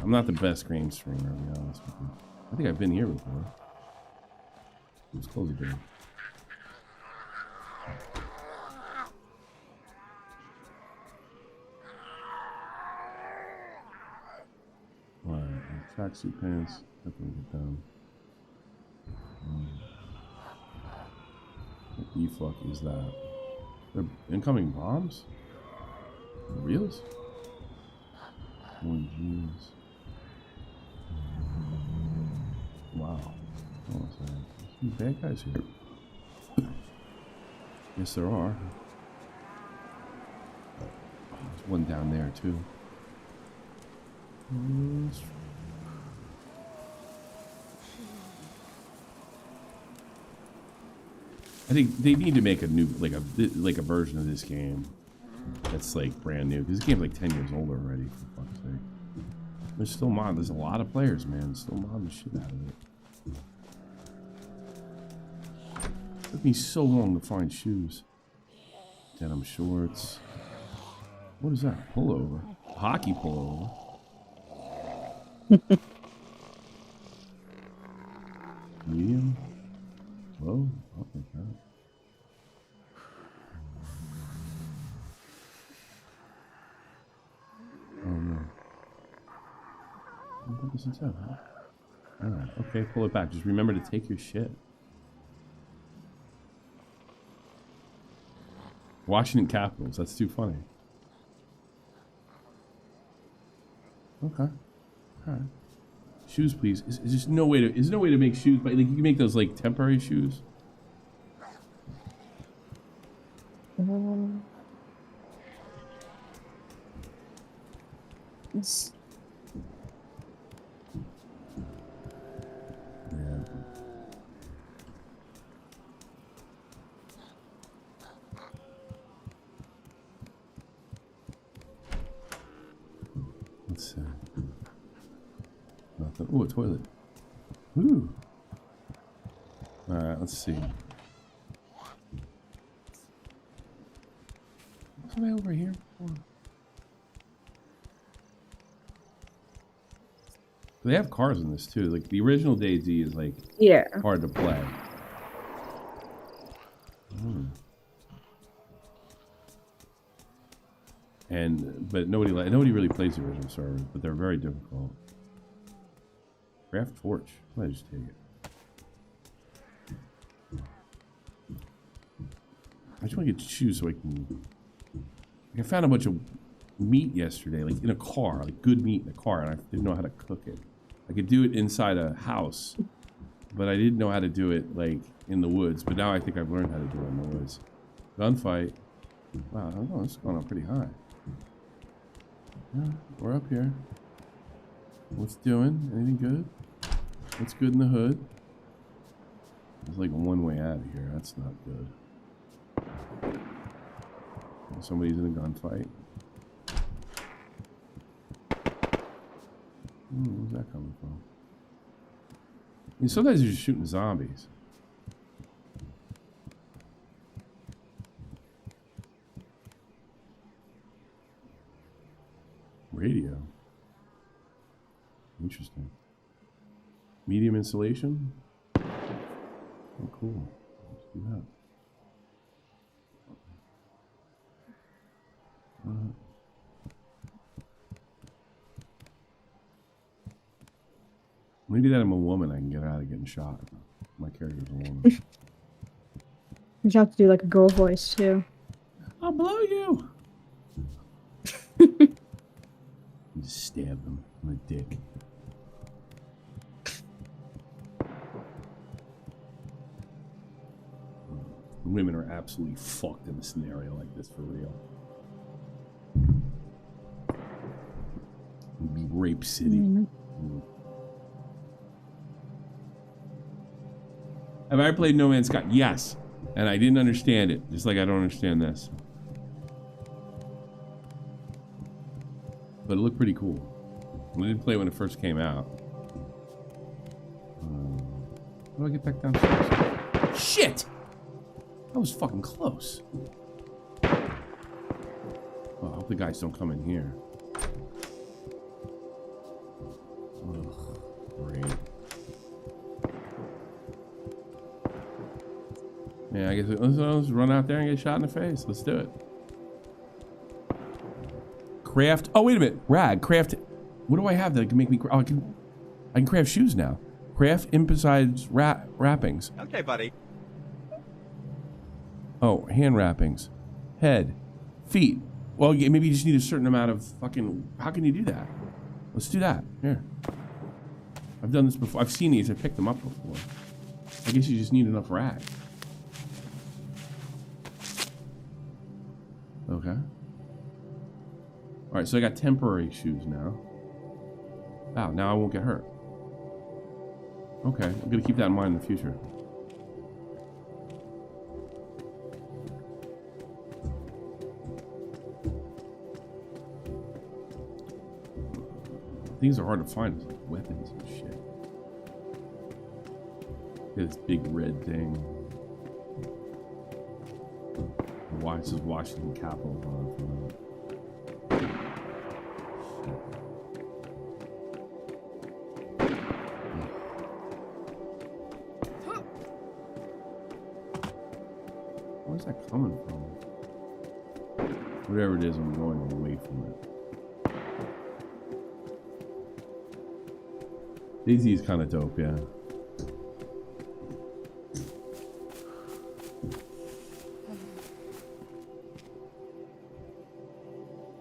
I'm not the best game streamer, to be honest with you. I think I've been here before. Let's close the door. Alright, tracksuit pants. Definitely get them. What the fuck is that? They're incoming bombs? Reals? One jeans. Wow. Hold on a second. There's some bad guys here. Yes, there are. There's one down there, too. I think they need to make a new, like a version of this game that's like brand new. Because this game's like 10 years old already, for fuck's sake. There's still mod. There's a lot of players, man. Still modding the shit out of it. It took me so long to find shoes. Denim shorts. What is that? Pullover. Hockey pullover. Medium. Low. I'll take that. Oh no. What was inside, huh? Alright, okay, pull it back. Just remember to take your shit. Washington Capitals, that's too funny. Okay. Alright. Shoes, please. Is just no way to? Is there no way to make shoes? But like, you can make those like temporary shoes. It's, Yeah. Let's see. Nothing. Oh, a toilet. Ooh. All right. Let's see. What's I over here for? They have cars in this too. Like the original DayZ is like yeah. hard to play. But nobody really plays the original servers, but they're very difficult. Craft torch. I just take it. I just want to get shoes so I can. I found a bunch of meat yesterday, like in a car, like good meat in a car, and I didn't know how to cook it. I could do it inside a house, but I didn't know how to do it like in the woods. But now I think I've learned how to do it in the woods. Gunfight. Wow, I don't know, this is going on pretty high. Yeah, we're up here. What's doing? Anything good? What's good in the hood? There's like one way out of here. That's not good. Somebody's in a gunfight. Where's that coming from? I mean, sometimes you're just shooting zombies. Radio. Interesting. Medium insulation? Oh, cool. Let's do that. Maybe that I'm a woman, I can get out of getting shot. My character's a woman. You have to do like a girl voice too. I'll blow you! Just stab them in the dick. Women are absolutely fucked in a scenario like this, for real. It'd be Rape City. Have I ever played No Man's Sky? Yes. And I didn't understand it, just like I don't understand this. But it looked pretty cool. I didn't play it when it first came out. How do I get back downstairs? Shit! That was fucking close. Oh, I hope the guys don't come in here. Ugh, great. Yeah, I guess let's run out there and get shot in the face. Let's do it. Craft. Oh, wait a minute. Rag. Craft. What do I have that can make me? Oh, I can craft shoes now. Craft emphasized wrappings. Okay, buddy. Oh, hand wrappings, head, feet. Well, yeah, maybe you just need a certain amount of fucking. How can you do that? Let's do that. Here. I've done this before. I've seen these. I picked them up before. I guess you just need enough rag. Okay. All right, so I got temporary shoes now. Wow, now I won't get hurt. Okay, I'm gonna keep that in mind in the future. Things are hard to find, like weapons and shit. This big red thing. Why it says Washington Capitol on it. Where's that coming from? Whatever it is, I'm going away from it. DayZ is kind of dope, yeah.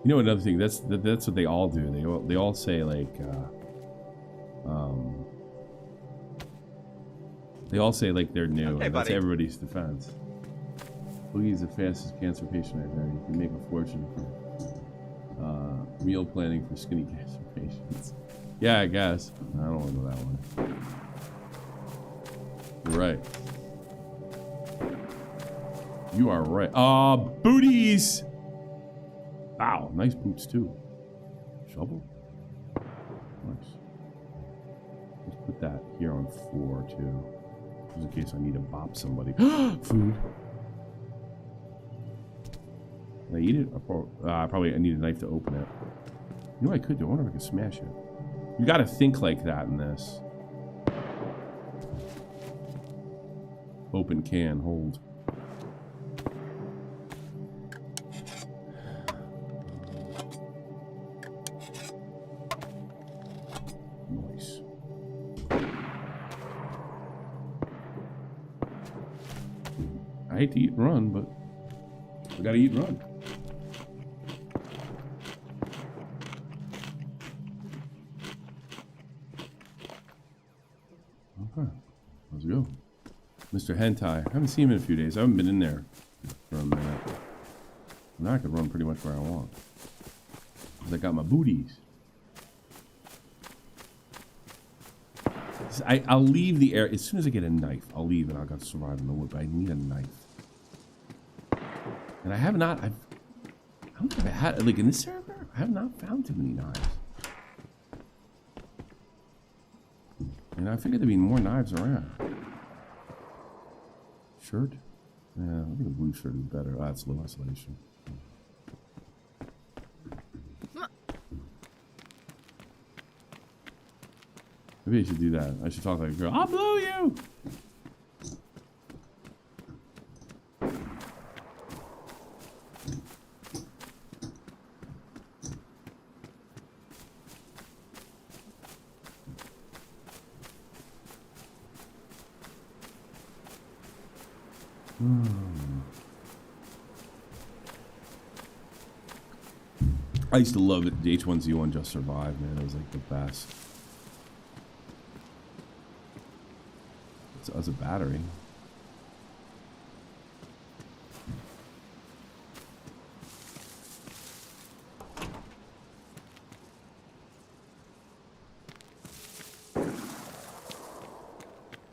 You know another thing, that's what they all do. They all say like They all say like they're new, Okay, and that's buddy. everybody's defense. Boogie's the fastest cancer patient I've known. You can make a fortune for meal planning for skinny cancer patients. Yeah, I guess. I don't want to go that one. You're right. You are right. Booties! Wow, nice boots too. Shovel? Nice. Let's put that here on 4 too. Just in case I need to bop somebody. Food. Can I eat it? Probably I need a knife to open it. You know what I could do? I wonder if I could smash it. You gotta think like that in this. Open can, hold. Nice. I hate to eat and run, but we gotta eat and run. Okay, let's go. Mr. Hentai. I haven't seen him in a few days. I haven't been in there for a minute. Now I can run pretty much where I want. 'Cause I got my booties. I'll leave the air as soon as I get a knife. I'll leave and I'll gotta survive in the wood. But I need a knife. And I have not. I don't think I had like in this server. I have not found too many knives. And I figured there'd be more knives around. Shirt? Yeah, I think a blue shirt is better. Oh, that's low isolation. Maybe I should do that. I should talk like a girl. I'll blow you! I used to love it. The H1Z1 Just Survive, man. It was like the best. It's as a battery.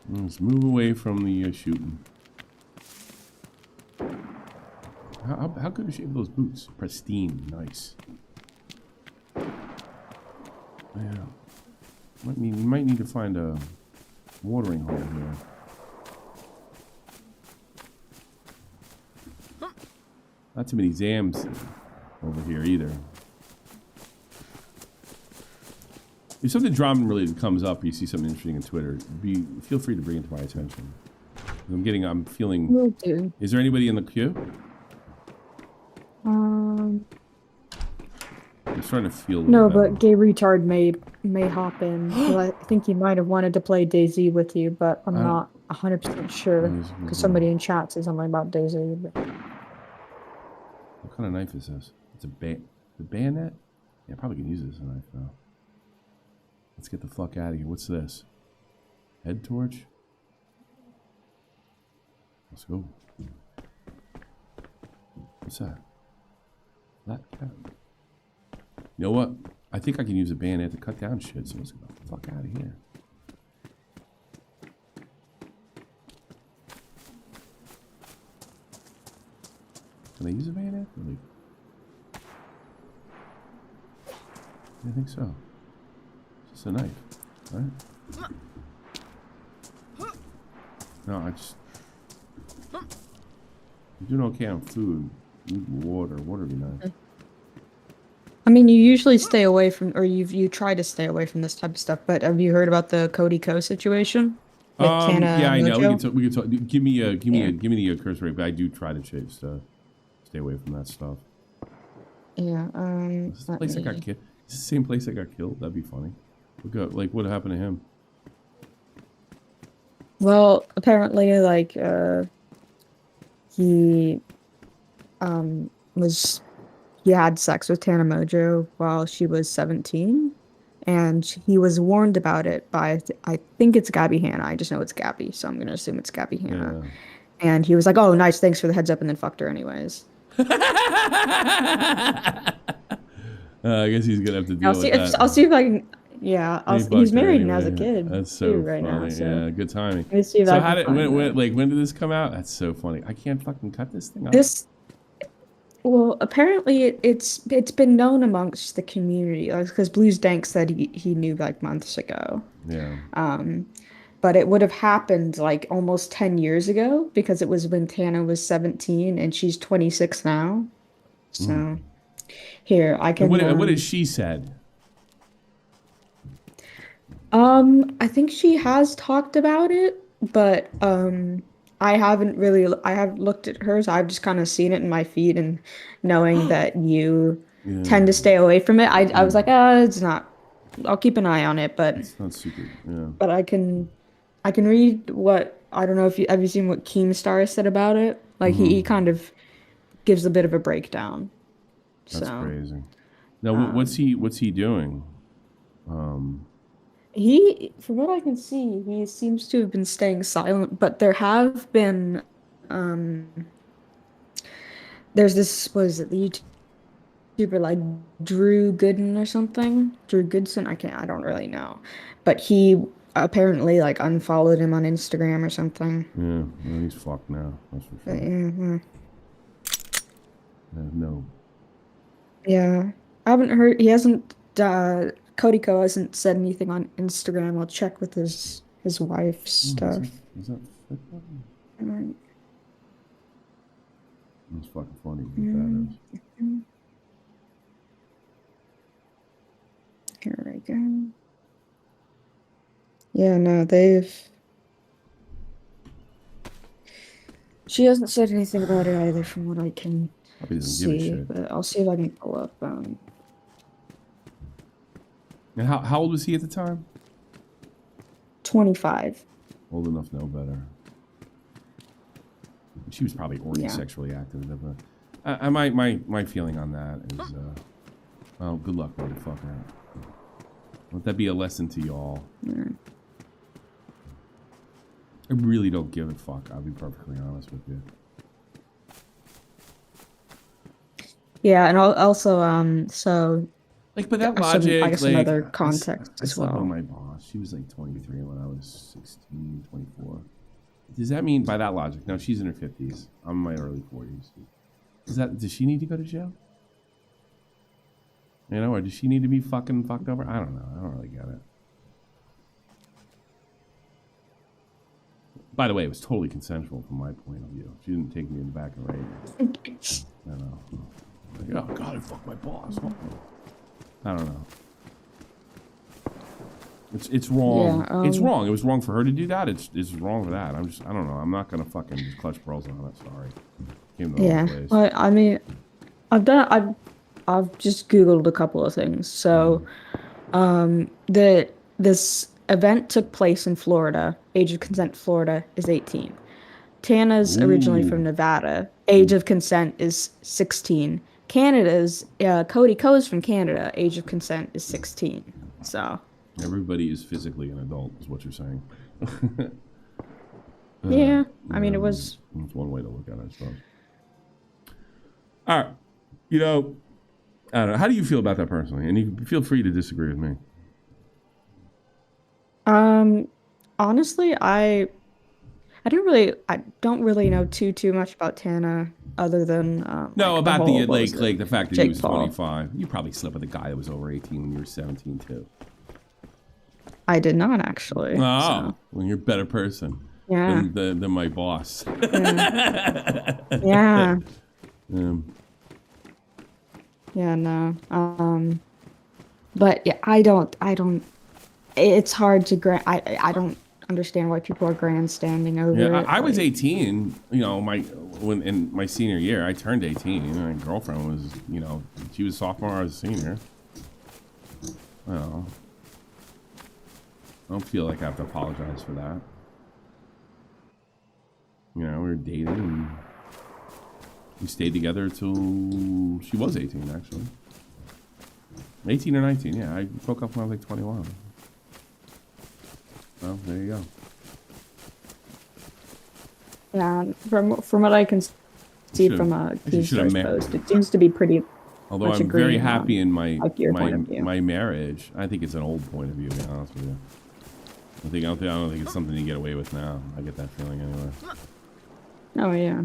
Let's move away from the shooting. How good is shape those boots? Pristine, nice. Yeah. You might need to find a watering hole here. Not too many Zams over here either. If something drama related comes up, or you see something interesting on Twitter, feel free to bring it to my attention. I'm feeling. Will do. Is there anybody in the queue? I'm starting to feel. No, but Gay Retard may hop in. Well, I think he might have wanted to play DayZ with you, but I'm not 100% sure because somebody in chat said something about DayZ. But... What kind of knife is this? It's a bayonet? Yeah, I probably can use this as a knife though. Let's get the fuck out of here. What's this? Head torch? Let's go. What's that? That cat. You know what? I think I can use a bayonet to cut down shit, so let's get the fuck out of here. Can I use a bayonet? Really? I think so. It's just a knife, right? No, I just... You're doing okay on food. You need water. Water would be nice. I mean, you usually stay away from, or you try to stay away from this type of stuff. But have you heard about the Cody Co situation? With Yeah, I know. Mojo? We can talk. Give me the curse rate, but I do try to stay away from that stuff. Yeah. Is this the place I got killed? Is this the same place I got killed? That'd be funny. Look, like what happened to him? Well, apparently, like, he had sex with Tana Mojo while she was 17, and he was warned about it by I think it's Gabby Hanna. I just know it's Gabby, so I'm gonna assume it's Gabby Hanna. Yeah. And he was like, "Oh, nice, thanks for the heads up," and then fucked her anyways. I guess he's gonna have to deal with that. I'll see if I can. Yeah, he's married and has a kid. That's so too, right funny. now. So. Yeah, good timing. Let's see if So I how can did find when did this come out? That's so funny. I can't fucking cut this thing off. Well, apparently it's been known amongst the community, because Blues Dank said he knew like months ago. Yeah. But it would have happened like almost 10 years ago because it was when Tana was 17 and she's 26 now. So here I can. What has she said? I think she has talked about it, but I haven't looked at hers. I've just kind of seen it in my feed, and knowing that you tend to stay away from it, I was like, it's not. I'll keep an eye on it, but it's not super. Yeah. But I can read what, I don't know if have you seen what Keemstar said about it? Like he kind of gives a bit of a breakdown. That's so crazy. Now what's he doing? He, from what I can see, he seems to have been staying silent, but there have been, there's this, what is it, the YouTuber like Drew Gooden or something? Drew Goodson? I don't really know. But he apparently like unfollowed him on Instagram or something. Yeah, well, he's fucked now. That's for sure. No. Yeah. I haven't heard, he hasn't, Cody Co hasn't said anything on Instagram. I'll check with his wife's stuff. Is that Right. That's fucking funny. What that is. Here we go. Yeah, no, she hasn't said anything about it either from what I can see, but I'll see if I can pull up. And how old was he at the time? 25. Old enough, no better. She was probably already sexually active. My feeling on that is, well, good luck, motherfucker. Let that be a lesson to y'all. I really don't give a fuck. I'll be perfectly honest with you. Yeah, and also, so. Like, but that logic, I guess some other context as well. I slept with my boss. She was like 23 when I was 16, 24. Does that mean, by that logic, now she's in her 50s. I'm in my early 40s. Does she need to go to jail? You know, or does she need to be fucking fucked over? I don't know. I don't really get it. By the way, it was totally consensual from my point of view. She didn't take me in the back and rape me. I know. Like, oh, God, I fucked my boss. I don't know. It's wrong. Yeah, it's wrong. It was wrong for her to do that. It's wrong for that. I don't know. I'm not gonna fucking just clutch pearls on it. Sorry. Came to the wrong place. Well, I mean, I've just Googled a couple of things. So, this event took place in Florida. Age of consent, Florida is 18. Tana's originally from Nevada. Age of consent is 16. Canada's Cody Co's from Canada. Age of consent is 16. So everybody is physically an adult, is what you're saying. Yeah, I mean it was. That's one way to look at it, I suppose. All right, you know, I don't know. How do you feel about that personally? And you feel free to disagree with me. Honestly, I don't really know too much about Tana other than no, like about the, whole, like the fact that Jake he was Paul. 25. You probably slept with a guy that was over 18 when you were 17 too. I did not actually. Oh, so. well, you're a better person than my boss. Yeah. Yeah, no. But yeah, I don't. It's hard to I don't understand why people are grandstanding over it. I was 18. You know, when in my senior year, I turned 18. And my girlfriend was, you know, she was sophomore. I was a senior. Well, I don't feel like I have to apologize for that. You know, we were dating and we stayed together till she was 18, actually. 18 or 19, yeah. I broke up when I was like 21. Well, there you go. Yeah, from what I can see from a Keemstar's post, it seems to be pretty. Although much I'm very agreeing happy in my like your point of view. my marriage. I think it's an old point of view, to be honest with you. I don't think it's something you get away with now. I get that feeling anyway. Oh yeah.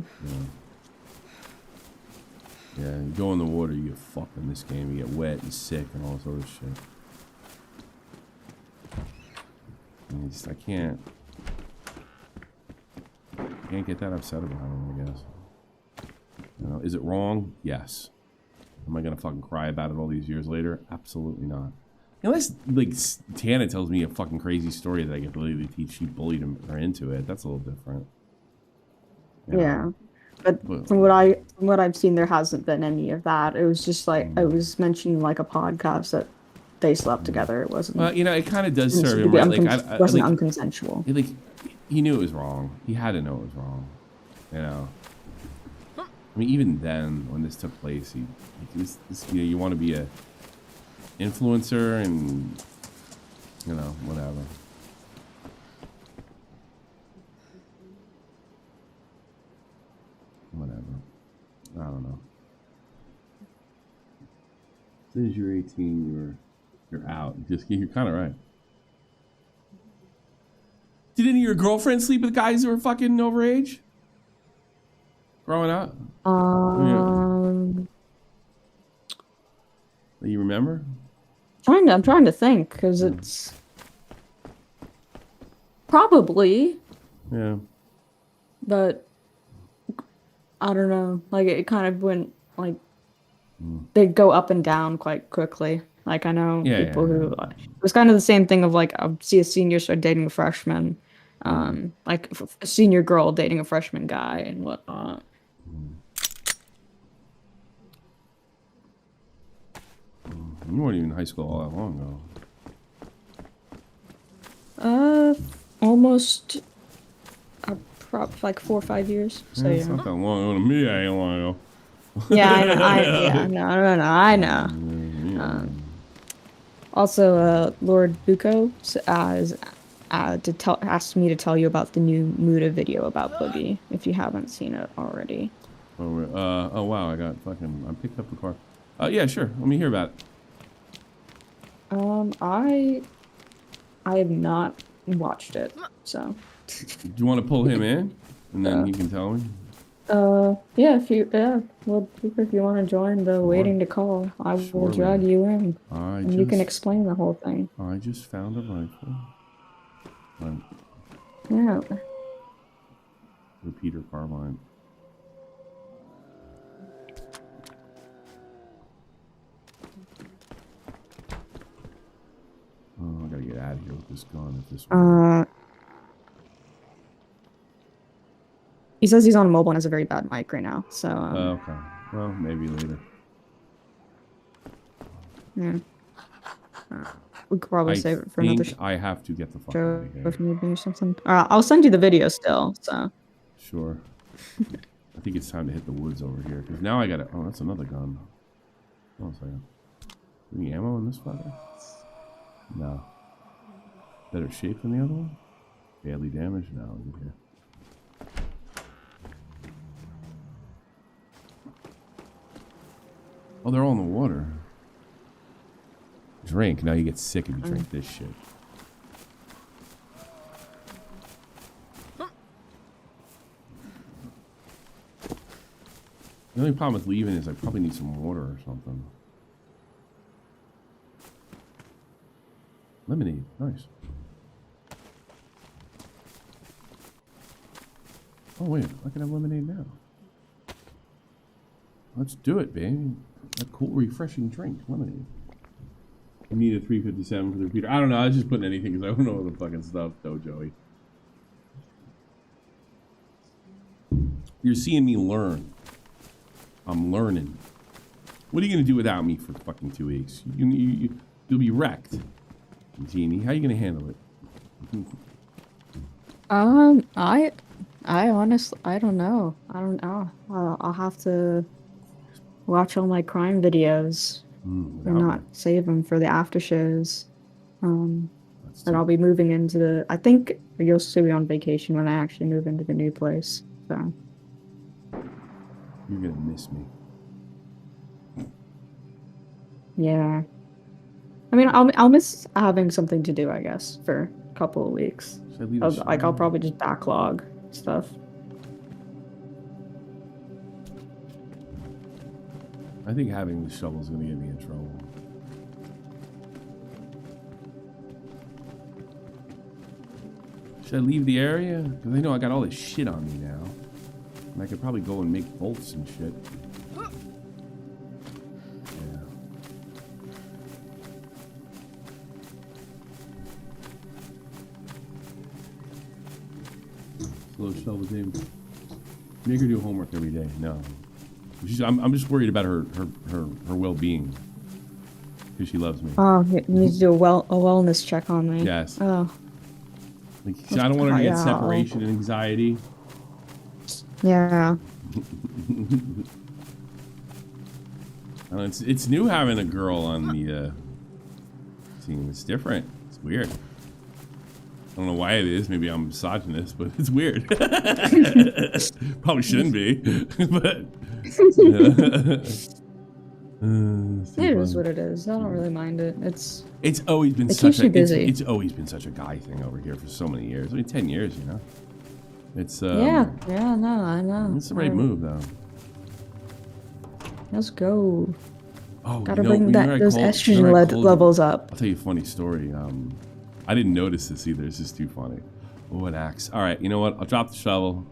Yeah, you go in the water, you get fucked in this game. You get wet and sick and all sort of shit. I can't get that upset about it, I guess. You know, is it wrong? Yes. Am I gonna fucking cry about it all these years later? Absolutely not. Unless, like, Tana tells me a fucking crazy story that I get really to teach, she bullied her into it. That's a little different. You know? Yeah. But from what I've seen, there hasn't been any of that. It was just like I was mentioning like a podcast that they slept together. It wasn't. Well, you know, it kind of does serve him right. Like, it wasn't unconsensual. Like, he knew it was wrong. He had to know it was wrong. You know. I mean, even then, when this took place, you know, you want to be a influencer and, you know, whatever. Whatever. I don't know. As soon as you're 18, you're out. You're kind of right. Did any of your girlfriends sleep with guys who were fucking overage? Growing up? You remember? I'm trying to think because it's probably. Yeah. But I don't know. Like it kind of went like they go up and down quite quickly. Like I know people who it was kind of the same thing of like I'll see a senior start dating a freshman, like a senior girl dating a freshman guy and whatnot. You weren't even in high school all that long ago. Almost like 4 or 5 years. So It's not that long ago to me. I ain't long ago. Yeah, I know. Also, Lord Buko asked me to tell you about the new Muda video about Boogie, if you haven't seen it already. Oh wow, I picked up the car. Yeah, sure. Let me hear about it. I have not watched it, so. Do you want to pull him in, and then he can tell me? Yeah, if you want to join the waiting to call, I will drag you in, and you can explain the whole thing. I just found a rifle. Yeah. Repeater carbine. Oh, I gotta get out of here with this gun. He says he's on mobile and has a very bad mic right now, so. Okay. Well, maybe later. Yeah. We could probably save it for another. I have to get the fuck out of here. If maybe or something. I'll send you the video still. So. Sure. I think it's time to hit the woods over here because now I gotta. Oh, that's another gun. Hold on a second. Any ammo in this fucker? No. Better shape than the other one? Badly damaged? No, over here. Oh, they're all in the water. Drink. Now you get sick if you drink this shit. The only problem with leaving is I probably need some water or something. Lemonade. Nice. Oh, wait. I can have lemonade now. Let's do it, baby. A cool, refreshing drink. Lemonade. You need a 357 for the repeater. I don't know. I was just putting anything because I don't know the fucking stuff, though, Joey. You're seeing me learn. I'm learning. What are you going to do without me for fucking 2 weeks? You'll be wrecked. Jeannie, how are you going to handle it? I honestly, I don't know. I'll have to watch all my crime videos or not save them for the after shows. And I'll be moving into the. I think you'll still be on vacation when I actually move into the new place. So you're gonna miss me. Yeah. I mean, I'll miss having something to do, I guess, for a couple of weeks. I'll probably just backlog stuff. I think having the shovel is going to get me in trouble. Should I leave the area? Because I know I got all this shit on me now. And I could probably go and make bolts and shit. Slow shovel game. Make her do homework every day. No. I'm just worried about her well-being. Because she loves me. Oh, you need to do a wellness check on me. Yes. Oh. Like, I don't want her to get separation anxiety. Yeah. It's new having a girl on the team. It's different. It's weird. I don't know why it is. Maybe I'm misogynist, but it's weird. Probably shouldn't be, but it is what it is. I don't really mind it. It's always been it's always been such a guy thing over here for so many years. I mean, 10 years, you know. It's yeah, no, I know. It's the right move, though. Let's go. Oh, gotta bring those estrogen levels up. I'll tell you a funny story. I didn't notice this either. It's just too funny. Oh, an axe. All right, you know what? I'll drop the shovel.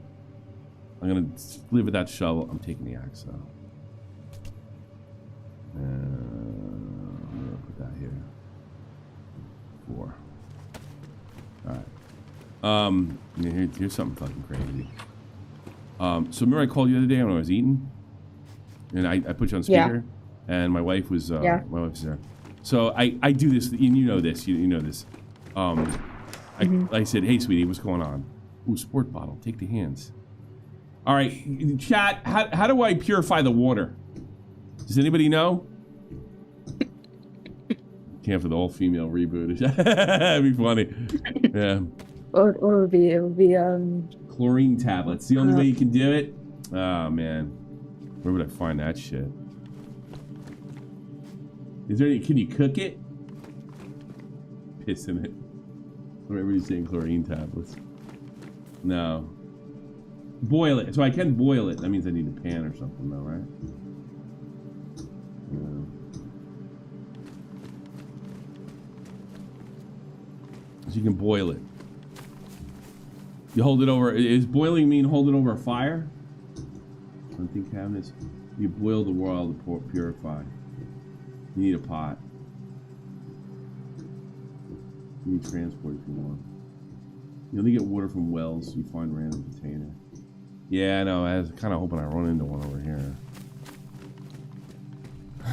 I'm gonna live with that shovel. I'm taking the axe though. I'm gonna put that here. 4. All right. Here's something fucking crazy. So remember I called you the other day when I was eating, and I put you on speaker, and my wife was my wife's there. So I do this, and you know this. You know this. I said, hey, sweetie, what's going on? Ooh, sport bottle. Take the hands. All right, chat, how do I purify the water? Does anybody know? Can't for the all-female reboot. That'd be funny. Yeah. Or it would be chlorine tablets. The only way you can do it? Oh, man. Where would I find that shit? Is there any, can you cook it? Piss in it. Everybody's saying chlorine tablets. No. Boil it. So I can boil it. That means I need a pan or something though, right? Yeah. So you can boil it. You hold it over. Is boiling mean hold it over a fire? Hunting cabinets. You boil the oil to purify. You need a pot. You need transport if you want. You only get water from wells, so you find random container. Yeah, I know. I was kind of hoping I run into one over here. I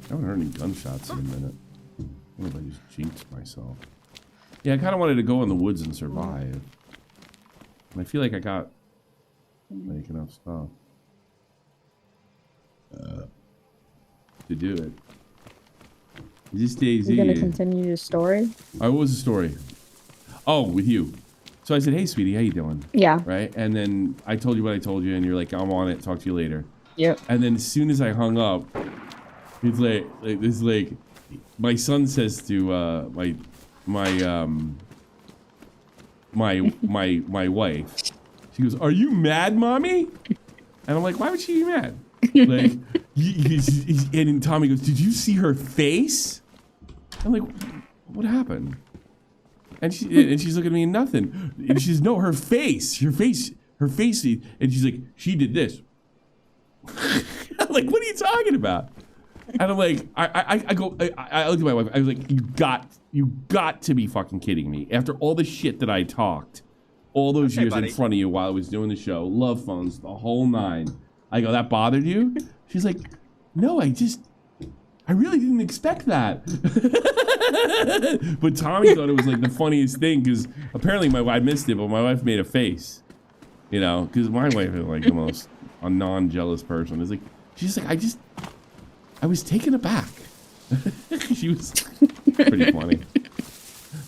haven't heard any gunshots in a minute. I wonder if I just jinxed myself. Yeah, I kind of wanted to go in the woods and survive. And I feel like I got like enough stuff to do it. Is this DayZ? You gonna continue your story? What was the story? Oh, with you. So I said, hey, sweetie, how you doing? Yeah. Right? And then I told you what I told you, and you're like, I'm on it. Talk to you later. Yep. And then as soon as I hung up, it's like my son says to my wife, she goes, "Are you mad, mommy?" And I'm like, "Why would she be mad?" Like, and Tommy goes, "Did you see her face?" I'm like, "What happened?" And she's looking at me and nothing. And she says, "No, her face. And she's like, "She did this." I'm like, "What are you talking about?" And I'm like, I looked at my wife. I was like, you got to be fucking kidding me. After all the shit that I talked all those years in front of you while I was doing the show, love phones, the whole 9. I go, that bothered you? She's like, no, I really didn't expect that. But Tommy thought it was like the funniest thing because apparently I missed it, but my wife made a face. You know, because my wife is like the most a non-jealous person. It's like, she's like, I was taken aback. She was pretty funny.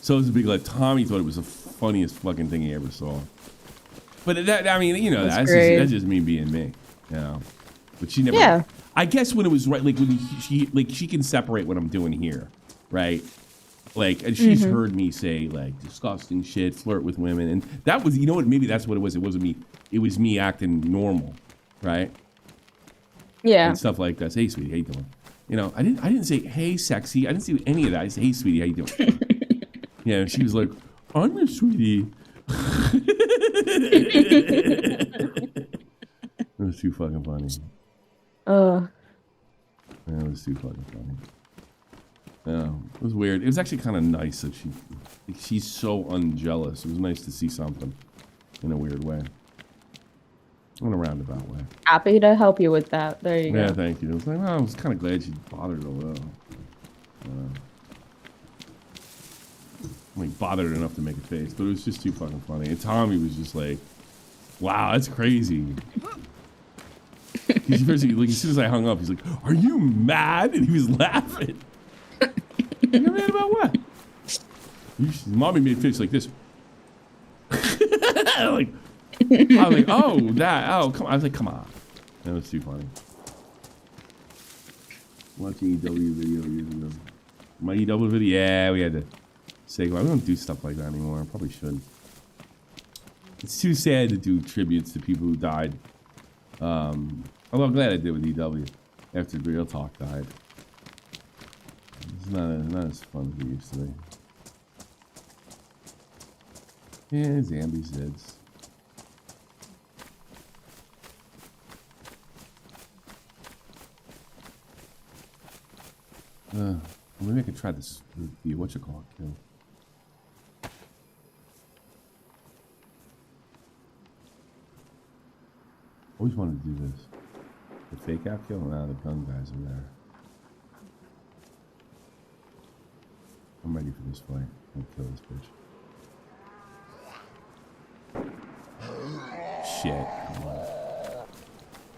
So it was a big like Tommy thought it was the funniest fucking thing he ever saw. But that, I mean, you know, that's just me being me, you know. But she never. Yeah. I guess when it was right, like when she can separate what I'm doing here, right? Like, and she's heard me say like disgusting shit, flirt with women, and that was, you know what? Maybe that's what it was. It wasn't me. It was me acting normal, right? Yeah. And stuff like that. Hey, sweetie, how you doing? You know, I didn't say hey, sexy. I didn't say any of that. I said, hey, sweetie, how you doing? Yeah, and she was like, I'm your sweetie. It was too fucking funny. It was too fucking funny. It was weird. It was actually kind of nice that she's so unjealous. It was nice to see something in a weird way. In a roundabout way. Happy to help you with that. There you go. Yeah, thank you. It was like, well, I was kind of glad she bothered a little. Like, bothered enough to make a face, but it was just too fucking funny. And Tommy was just like, wow, that's crazy. Like, as soon as I hung up, he's like, are you mad? And he was laughing. You're mad about what? Mommy made face like this. I was like, oh, that, oh, come on. I was like, come on. That was too funny. Watching EW video years ago. My EW video? Yeah, we had to say, well, we don't do stuff like that anymore. I probably should. It's too sad to do tributes to people who died. Although I'm glad I did with EW after Real Talk died. It's not as fun as it used to be. Yeah, Zambies did. Maybe I could try this with the whatchamacallit kill. Always wanted to do this. The fake out kill? Now the gun guys are there. I'm ready for this fight. I'll kill this bitch. Shit.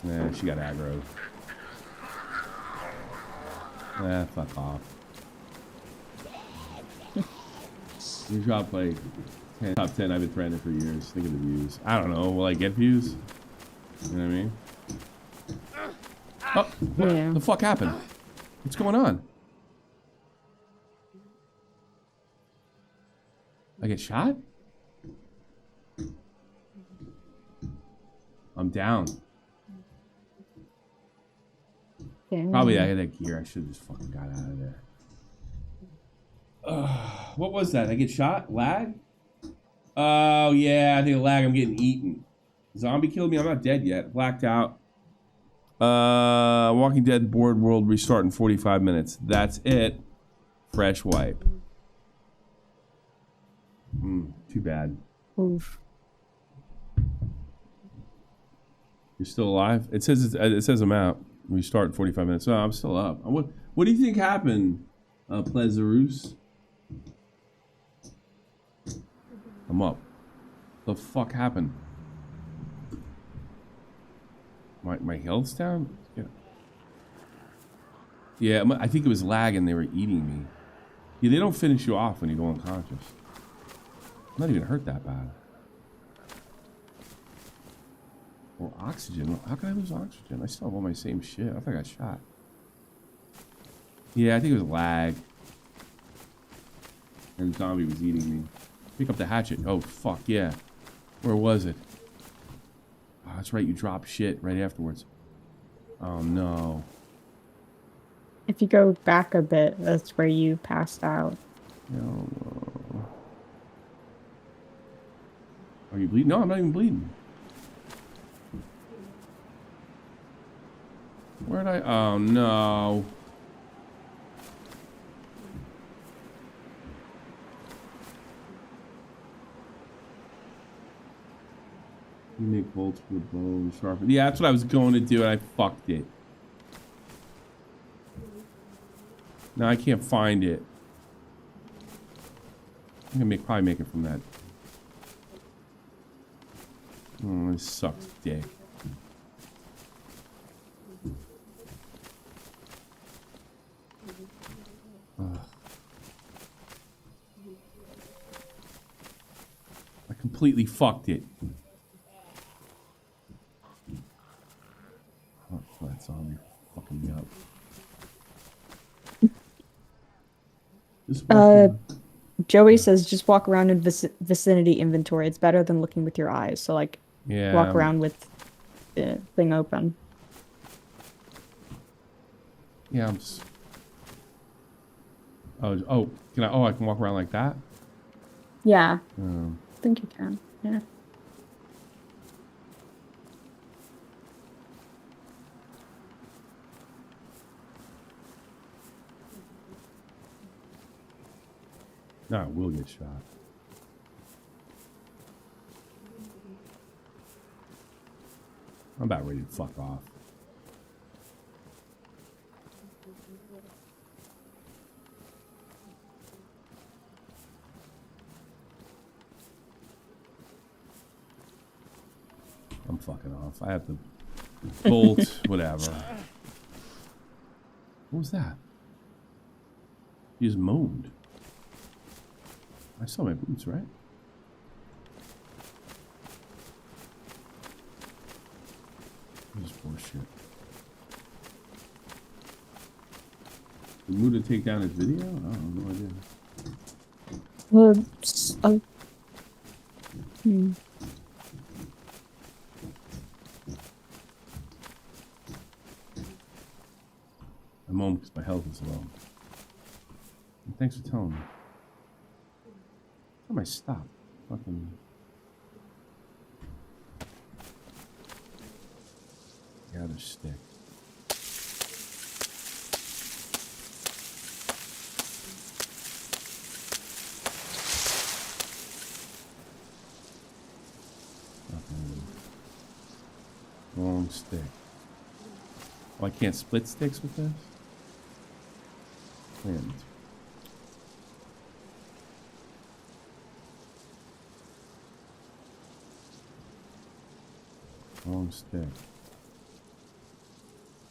Nah, she got aggro. Ah, fuck off. You drop like top 10. I've been threatening for years. Think of the views. I don't know. Will I get views? You know what I mean? Oh, what the fuck happened? What's going on? I get shot? I'm down. Probably I had that gear. I should have just fucking got out of there. What was that? I get shot? Lag? Oh, yeah. I think lag. I'm getting eaten. Zombie killed me. I'm not dead yet. Blacked out. Walking Dead board world restart in 45 minutes. That's it. Fresh wipe. Too bad. Oof. You're still alive? It says I'm out. Restart in 45 minutes. Oh, I'm still up. What do you think happened, Plezarus? I'm up. The fuck happened? My health's down? Yeah, I think it was lag and they were eating me. Yeah, they don't finish you off when you go unconscious. I'm not even hurt that bad. Well, oxygen. How can I lose oxygen? I still have all my same shit. I thought I got shot. Yeah, I think it was lag. And the zombie was eating me. Pick up the hatchet. Oh, fuck, yeah. Where was it? Oh, that's right. You drop shit right afterwards. Oh, no. If you go back a bit, that's where you passed out. No. Are you bleeding? No, I'm not even bleeding. Where'd I? Oh, no. You make bolts for the bow and sharpen. Yeah, that's what I was going to do, and I fucked it. No, I can't find it. I'm gonna probably make it from that. Oh, this sucks dick. completely fucked it. Oh, that's on fucking me up. Just walking. Joey says just walk around in vicinity inventory. It's better than looking with your eyes. So like, Yeah. walk around with the thing open. Yeah, I'm just... Oh, can I? Oh, I can walk around like that? Yeah. Oh. I think you can. Yeah. No, I will get shot. I'm about ready to fuck off. I'm fucking off. I have to bolt, whatever. What was that? He just moaned. I saw my boots, right? This is bullshit. Did Muda take down his video? I don't know, no idea. I'm home because my health is low. And thanks for telling me. How do I stop? Fucking... Gather stick. Long stick. Oh, I can't split sticks with this? And long stick.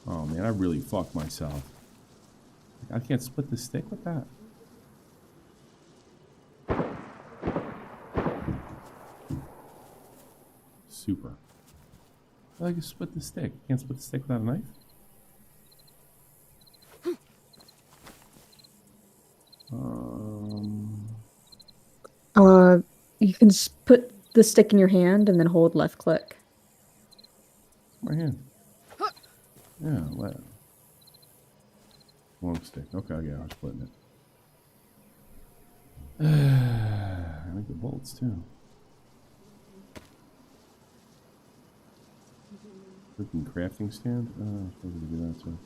Oh man, I really fucked myself. I can't split the stick with that. Super. I can split the stick. Can't split the stick without a knife? You can put the stick in your hand and then hold left click. My hand. Yeah, what? Long stick. Okay, yeah, I'm splitting it. I like the bolts too. Freaking crafting stand? Oh, I'm supposed to do that too.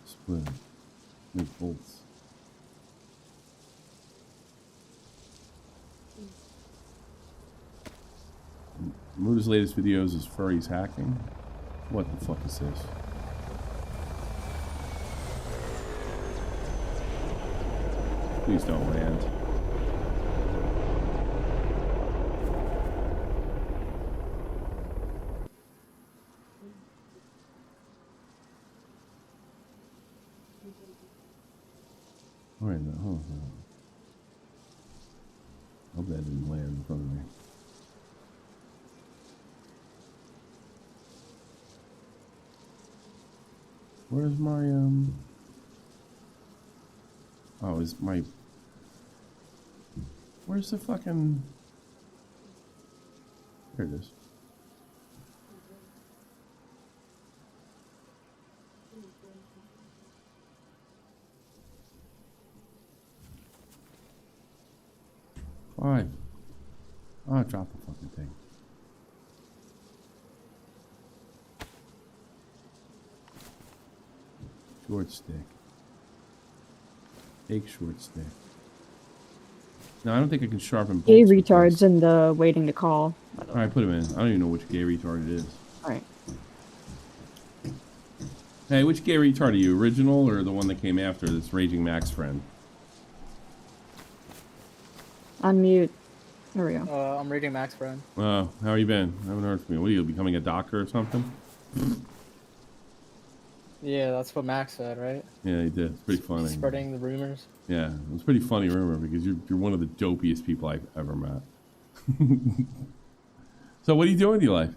Split. Make bolts. Muda's latest videos is furries hacking. What the fuck is this? Please don't land. Alright, no, hold on. Hope that didn't land in front of me. Where's my, oh, is my... Where's the fucking... There it is. Five. Oh, I dropped the fucking thing. Short stick. Take short stick. No, I don't think I can sharpen bolts. Gay retards in the waiting to call. Alright, put him in. I don't even know which gay retard it is. Alright. Hey, which gay retard are you? Original or the one that came after this Raging Max friend? Unmute. There we go. I'm reading Max friend. Oh, how you been? I haven't heard from you. What are you, becoming a doctor or something? Yeah, that's what Max said, right? Yeah, he did. It's pretty funny. Spreading the rumors. Yeah, it was pretty funny rumor because you're one of the dopiest people I've ever met. So what are you doing with your life?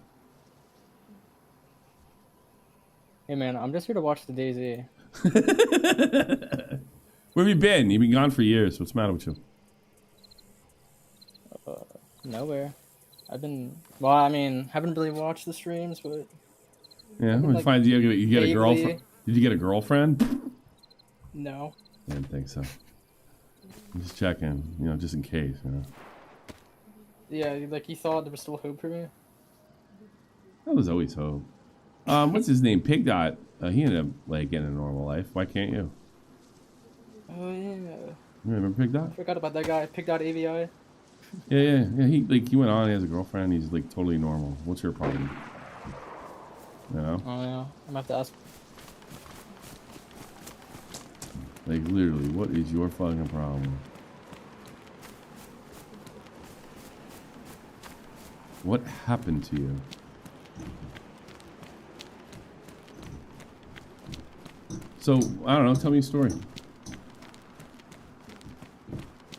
Hey man, I'm just here to watch the DayZ. Where have you been? You've been gone for years. What's the matter with you? Nowhere. I've been. Well, I mean, haven't really watched the streams, but. Yeah, we like, find you get a girlfriend. vaguely- Did you get a girlfriend? No. I didn't think so. I'm just checking, you know, just in case, you know. Yeah, like you thought there was still hope for me. That was always hope. What's his name? Pig Dot. He ended up like getting a normal life. Why can't you? Oh yeah. You remember Pig Dot? I forgot about that guy. Picked out AVI. Yeah. He went on. He has a girlfriend. He's like totally normal. What's your problem? You know? Oh yeah. I'm gonna have to ask. Like literally, what is your fucking problem? What happened to you? So, I don't know, tell me a story.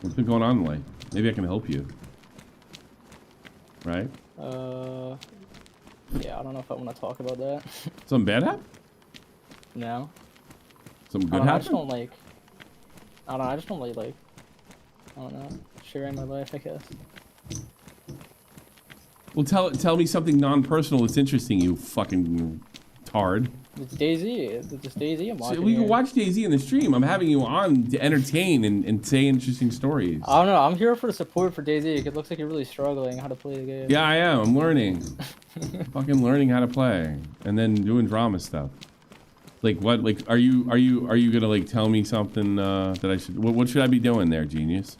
What's been going on in life? Maybe I can help you. Right? Yeah, I don't know if I want to talk about that. Something bad happened? No. Something I good don't know, I happened? just don't like. I don't know. I just don't like. I don't know. Sharing my life, I guess. Well, tell me something non-personal that's interesting, you fucking tard. It's DayZ. It's just DayZ I'm watching. So we can here. watch DayZ in the stream. I'm having you on to entertain and say interesting stories. I don't know. I'm here for the support for DayZ. It looks like you're really struggling how to play the game. Yeah, I am. I'm learning. Fucking learning how to play, and then doing drama stuff. Like what? Like, are you gonna like tell me something that I should? What should I be doing there, genius?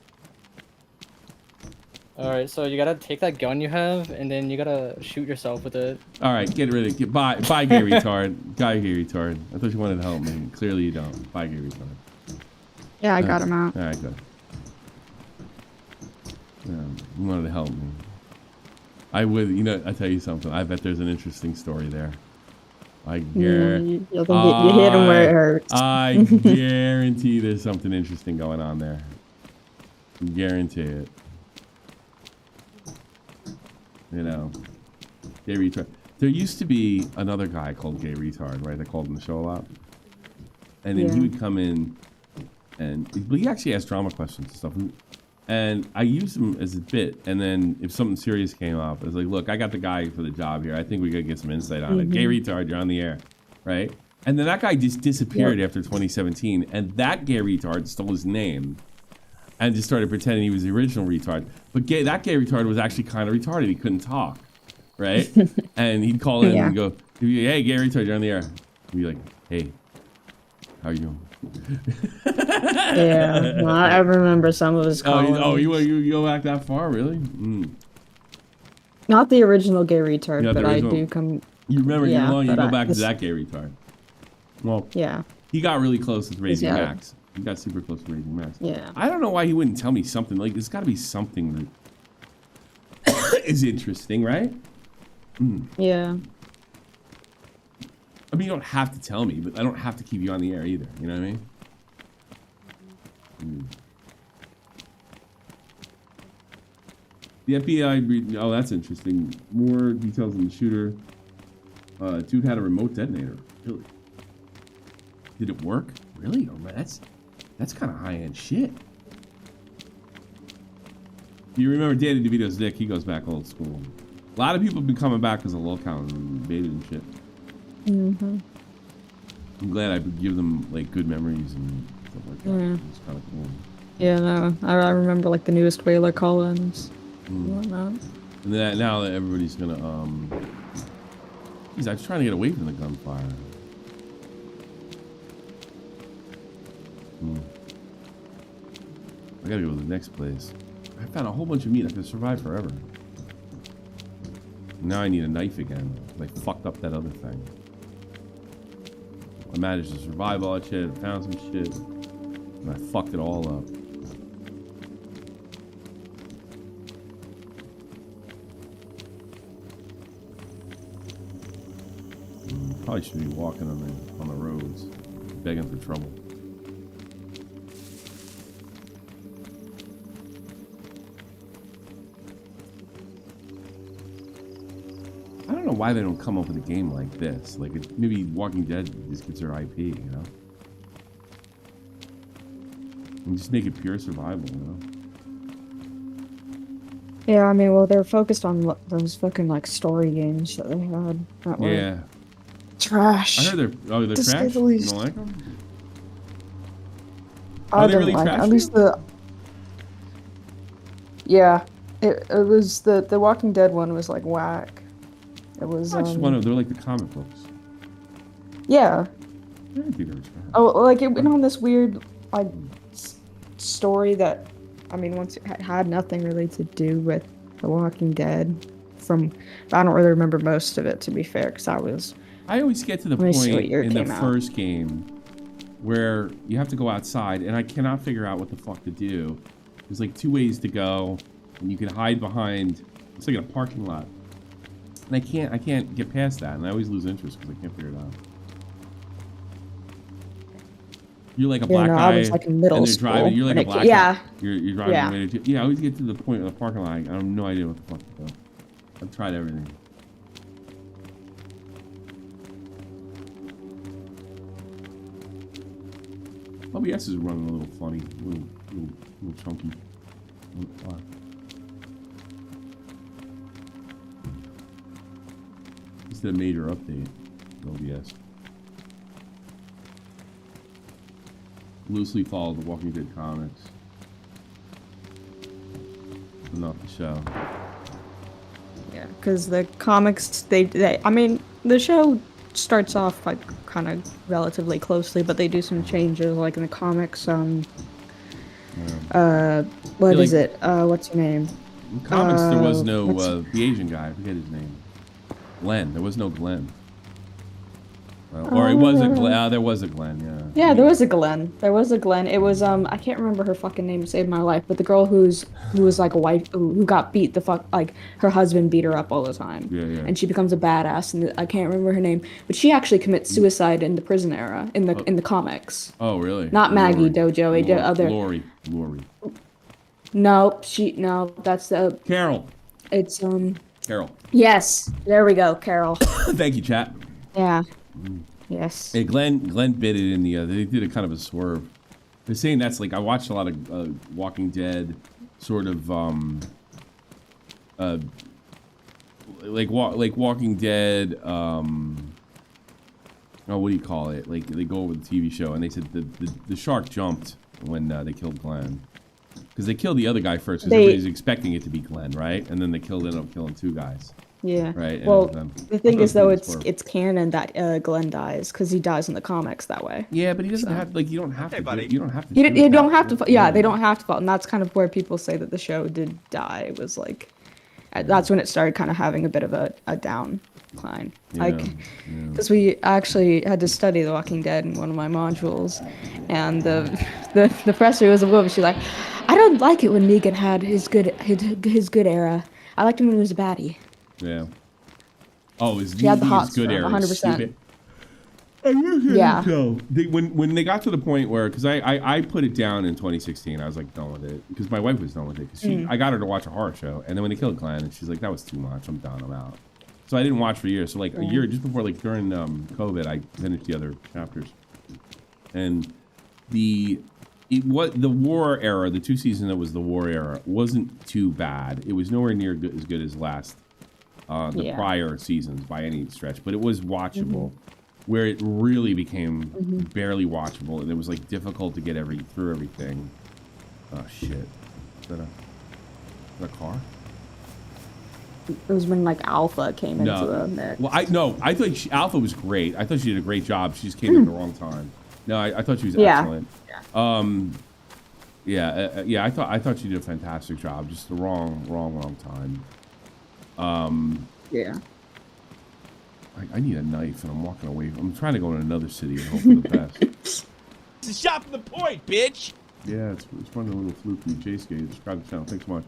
All right, so you gotta take that gun you have, and then you gotta shoot yourself with it. All right, get rid of it. Bye, gay retard. Gay retard. I thought you wanted to help me. Clearly you don't. Bye, gay retard. Yeah, I got him out. All right, good. You wanted to help me. I would. You know, I tell you something. I bet there's an interesting story there. I guarantee. You hit him where it hurts. I guarantee there's something interesting going on there. Guarantee it. You know, gay retard. There used to be another guy called Gay Retard, right? I called him the show a lot. And then he would come in and he actually asked drama questions and stuff. And I used him as a bit. And then if something serious came up, I was like, look, I got the guy for the job here. I think we got to get some insight on it. Gay Retard, you're on the air, right? And then that guy just disappeared after 2017. And that Gay Retard stole his name and just started pretending he was the original retard. But that gay retard was actually kind of retarded. He couldn't talk, right? And he'd call in and go, hey, gay retard, you're on the air. He'd be like, hey, how are you doing? Yeah, well, I remember some of his calls. You go back that far, really? Not the original gay retard, Yeah, but I original. do come. You remember, Yeah, you but go back to that gay retard. Well, yeah, he got really close with Raising Yeah. Max. He got super close to Raising Max. yeah. I don't know why he wouldn't tell me something. Like, there's got to be something that is interesting, right? Yeah. I mean, you don't have to tell me, but I don't have to keep you on the air either. You know what I mean? The FBI, oh, that's interesting. More details on the shooter. Dude had a remote detonator. Really? Did it work? Really? Oh, man, that's kind of high-end shit. You remember Danny DeVito's dick? He goes back old school. A lot of people have been coming back because of lolcow and beta and shit. I'm glad I could give them like good memories and stuff like that. Yeah. It's kind of cool. Yeah, no, I remember like the newest whaler call-ins and whatnot. And then now that everybody's gonna geez, I was trying to get away from the gunfire. I gotta go to the next place. I found a whole bunch of meat. I could survive forever. Now I need a knife again. I fucked up that other thing. I managed to survive all that shit. Found some shit. And I fucked it all up. Probably should be walking on the roads, begging for trouble. I don't know why they don't come up with a game like this. Like maybe Walking Dead just gets their IP, you know? And just make it pure survival, you know? Yeah, I mean, well, they're focused on those fucking like story games that they had. That were Yeah. trash. I heard they're To say trash. the You least. don't like them? I Are they didn't really like it. trash? At least the. Yeah, it was the Walking Dead one was like whack. It was. I just wonder, they're like the comic books. Yeah. I didn't think they were trash. Oh, like it went on this weird like story that, I mean, once it had nothing really to do with The Walking Dead. I don't really remember most of it, to be fair, because I always get to the Let me see what point year it in the came out. first game where you have to go outside, and I cannot figure out what the fuck to do. There's like 2 ways to go, and you can hide behind. It's like in a parking lot, and I can't get past that, and I always lose interest because I can't figure it out. You're like a black guy, I was like in middle and they're school. driving. You're like a and black yeah. guy. You're driving. Yeah. Away to, yeah, I always get to the point of the parking lot. I have no idea what the fuck to do. I've tried everything. OBS is running a little funny, a little chunky. It's a major update, OBS. Loosely followed the Walking Dead comics. Enough to show. Yeah, because the comics, I mean, the show starts off like kind of relatively closely, but they do some changes, like in the comics. What is it? What's her name? In comics, there was no the Asian guy. I forget his name. Glenn. There was no Glenn. Or it was a Glenn. There was a Glenn. Yeah. Yeah, there was a Glenn. There was a Glenn. It was I can't remember her fucking name to save my life, but the girl who was like a wife who got beat the fuck, like her husband beat her up all the time. Yeah. And she becomes a badass, and I can't remember her name, but she actually commits suicide in the prison era in the comics. Oh, really? Not Maggie Dojo, the other. Lori. No, that's the Carol. It's Carol. Yes, there we go, Carol. Thank you, chat. Yeah. Yes. Hey, Glenn bit it in the. They did a kind of a swerve. They're saying that's like I watched a lot of Walking Dead, sort of like Walking Dead. Oh, what do you call it? Like they go over the TV show, and they said the shark jumped when they killed Glenn, because they killed the other guy first, because everybody's expecting it to be Glenn, right? And then they ended up killing 2 guys. Yeah. Right. Well, the thing is, though, it's canon that Glenn dies because he dies in the comics that way. Yeah, but he doesn't have you don't have to. buddy. You don't have to. You don't have to. Yeah, they don't have to fall, and that's kind of where people say that the show did die. It was like, that's when it started kind of having a bit of a downcline. Because we actually had to study The Walking Dead in one of my modules, and the professor was a woman. She's like, I don't like it when Negan had his good era. I liked him when he was a baddie. Yeah. Oh, is She had the hots good for him, era? 100%. Yeah. When they got to the point where, because I put it down in 2016, I was like done with it, because my wife was done with it. Because I got her to watch a horror show, and then when they killed Glenn, and she's like, that was too much. I'm done. I'm out. So I didn't watch for years. So like a year just before, like during COVID, I finished the other chapters, and the war era, the 2 seasons that was the war era, wasn't too bad. It was nowhere near as good as last. Prior seasons by any stretch, but it was watchable. Where it really became barely watchable, and it was like difficult to get through everything. Oh shit! Is that a car? It was when like Alpha came into the mix. Well, I thought Alpha was great. I thought she did a great job. She just came at the wrong time. No, I thought she was excellent. Yeah. I thought she did a fantastic job. Just the wrong time. Yeah. I need a knife, and I'm walking away. I'm trying to go to another city and hope for the best. It's a shot from the point, bitch. Yeah, it's running a little fluky. J-Skate, subscribe to the channel. Thanks so much.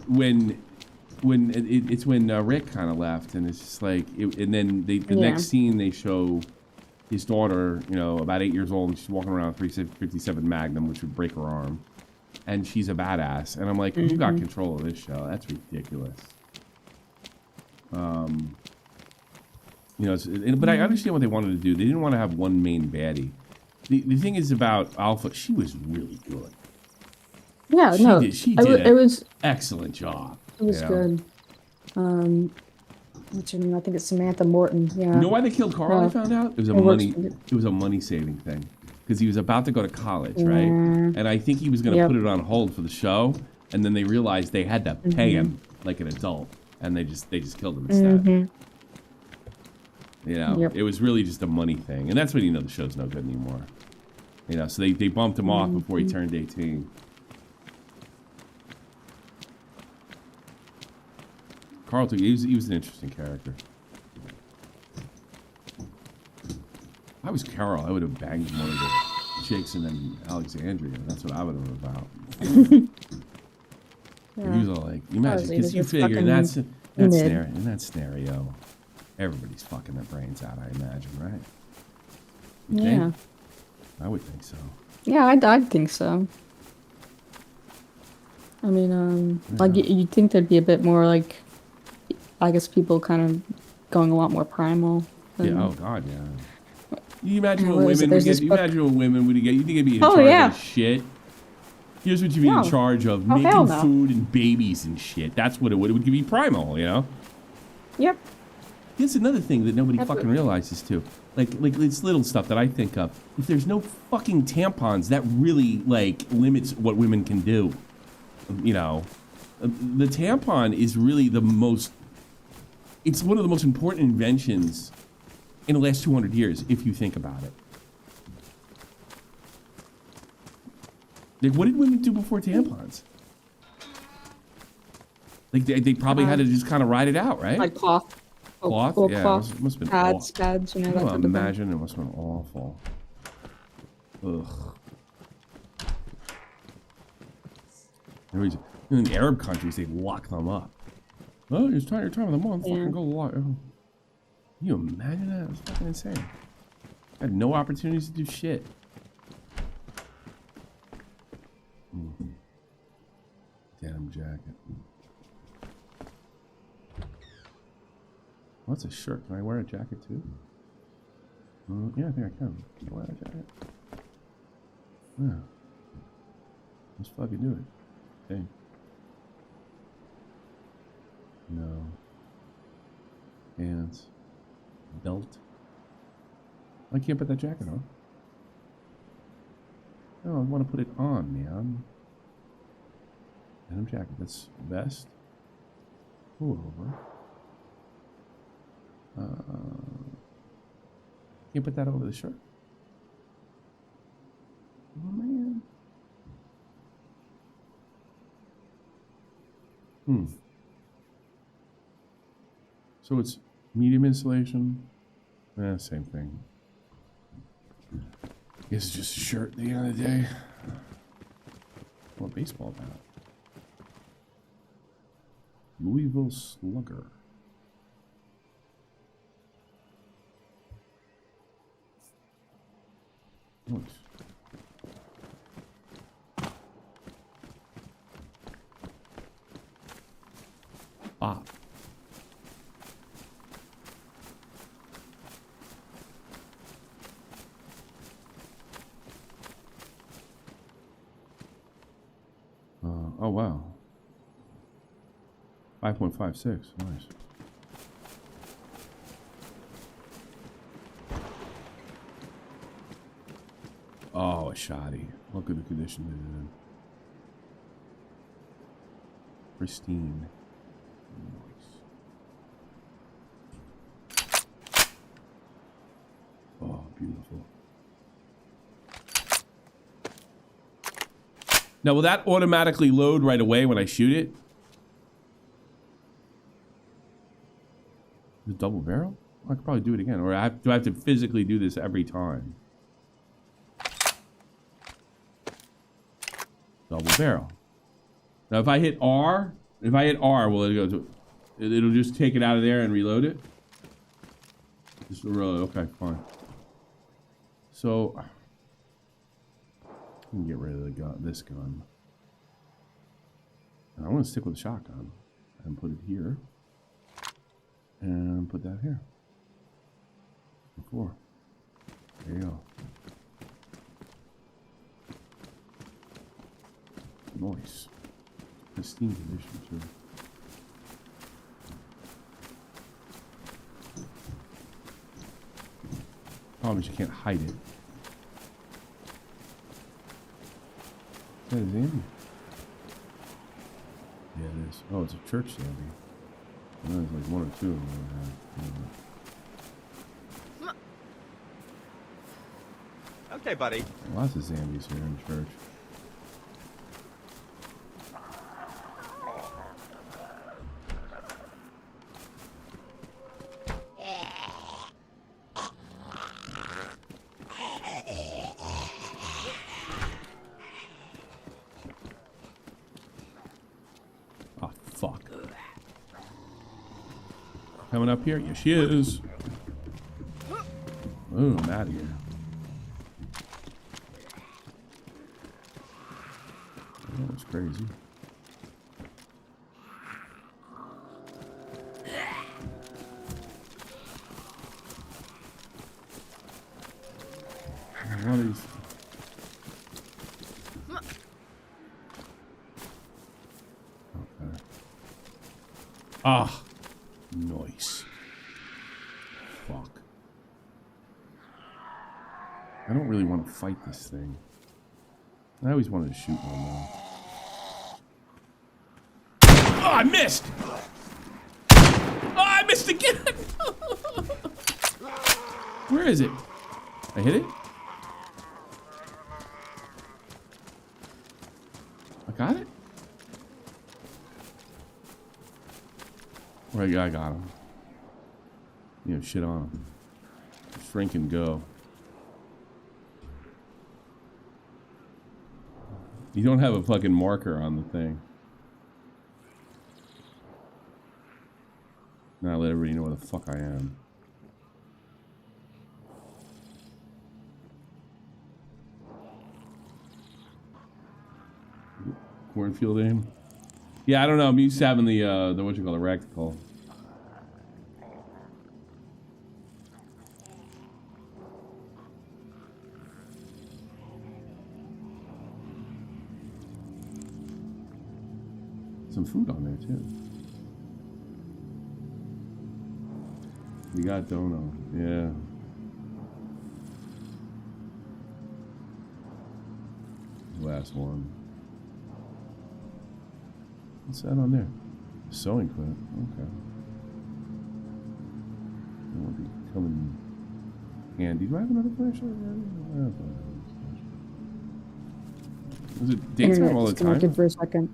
When when it's when Rick kind of left, and it's just like, and then the next scene they show his daughter, you know, about 8 years old, and she's walking around with 357 Magnum, which would break her arm, and she's a badass. And I'm like, who got control of this show? That's ridiculous. You know, but I understand what they wanted to do. They didn't want to have one main baddie. The thing is about Alpha, she was really good. Yeah, she did it was excellent job. It was good. What's her name? I think it's Samantha Morton. Yeah. You know why they killed Carl? I found out it was a money saving thing, because he was about to go to college, right? And I think he was going to put it on hold for the show, and then they realized they had to pay him like an adult, and they just killed him instead. You know, it was really just a money thing, and that's when you know the show's no good anymore. You know, so they bumped him off before he turned 18. Carl, he was an interesting character. If I was Carl, I would have banged one of the chicks and then Alexandria. That's what I would have about. He was all like, imagine, because you figure in that scenario, everybody's fucking their brains out, I imagine, right? You think? I would think so. Yeah, I'd think so. I mean, like, you'd think there'd be a bit more, like, I guess people kind of going a lot more primal. Yeah, oh god, yeah. You imagine what women would get, you imagine what women would get, you think it'd be in charge of shit? Here's what you'd be in charge of, making food and babies and shit. That's what it would be primal, you know? Yep. Here's another thing that nobody fucking realizes too. Like it's little stuff that I think of. If there's no fucking tampons, that really like limits what women can do. You know, the tampon is really it's one of the most important inventions in the last 200 years, if you think about it. Like, what did women do before tampons? Like, they probably had to just kind of ride it out, right? Like cloth. Cloth? Yeah, cloth. It must have been pads, you know, that type of thing. Imagine, it must have been awful. Ugh. In the Arab countries, they lock them up. Oh, it's your time of the month. Fucking go lock. Can you imagine that? It was fucking insane. I had no opportunities to do shit. Denim jacket. What's a shirt? Can I wear a jacket too? Yeah, I think I can. Can I wear a jacket? Yeah. Let's fucking do it. Okay. No. Pants. Belt. I can't put that jacket on. No, I want to put it on, man. Denim jacket. That's vest. Pullover. Can't put that over the shirt. Oh man. So it's medium insulation. Same thing. Guess it's just a shirt at the end of the day. Or a baseball bat. Louisville Slugger. What? Bob. Oh wow. 5.56. Nice. Oh, a shoddy. Look at the condition it is in. Pristine. Nice. Oh, beautiful. Now, will that automatically load right away when I shoot it? The double barrel? I could probably do it again. Or do I have to physically do this every time? Double barrel. Now, if I hit R, If I hit R, will it go to? It'll just take it out of there and reload it. Just reload. Okay, fine. So let me get rid of the gun. This gun. And I want to stick with the shotgun and put it here. And put that here. Before. There you go. Nice. Pristine condition too. Problem is you can't hide it. That is Andy. Yeah, it is. Oh, it's a church zombie. There's like one or two of them. Okay, buddy. Lots of zombies here in church. Oh, fuck. Coming up here? Yes, she is. Oh, I'm out of here. That was crazy. What is... Okay. Ah, nice. Fuck. I don't really want to fight this thing. I always wanted to shoot one though. Oh, I missed! Oh, I missed again! Where is it? I hit it? I got it? Right, I got him. You know, shit on him. Freaking go. You don't have a fucking marker on the thing. Now let everybody know where the fuck I am. Cornfield aim? Yeah, I don't know. I'm used to having the what you call the reticle. Some food on there too. We got dono. Yeah. Last one. What's that on there? Sewing clip. Okay. That will be coming handy. Do I have another flashlight? Was it daytime all the time? Disconnected for a second.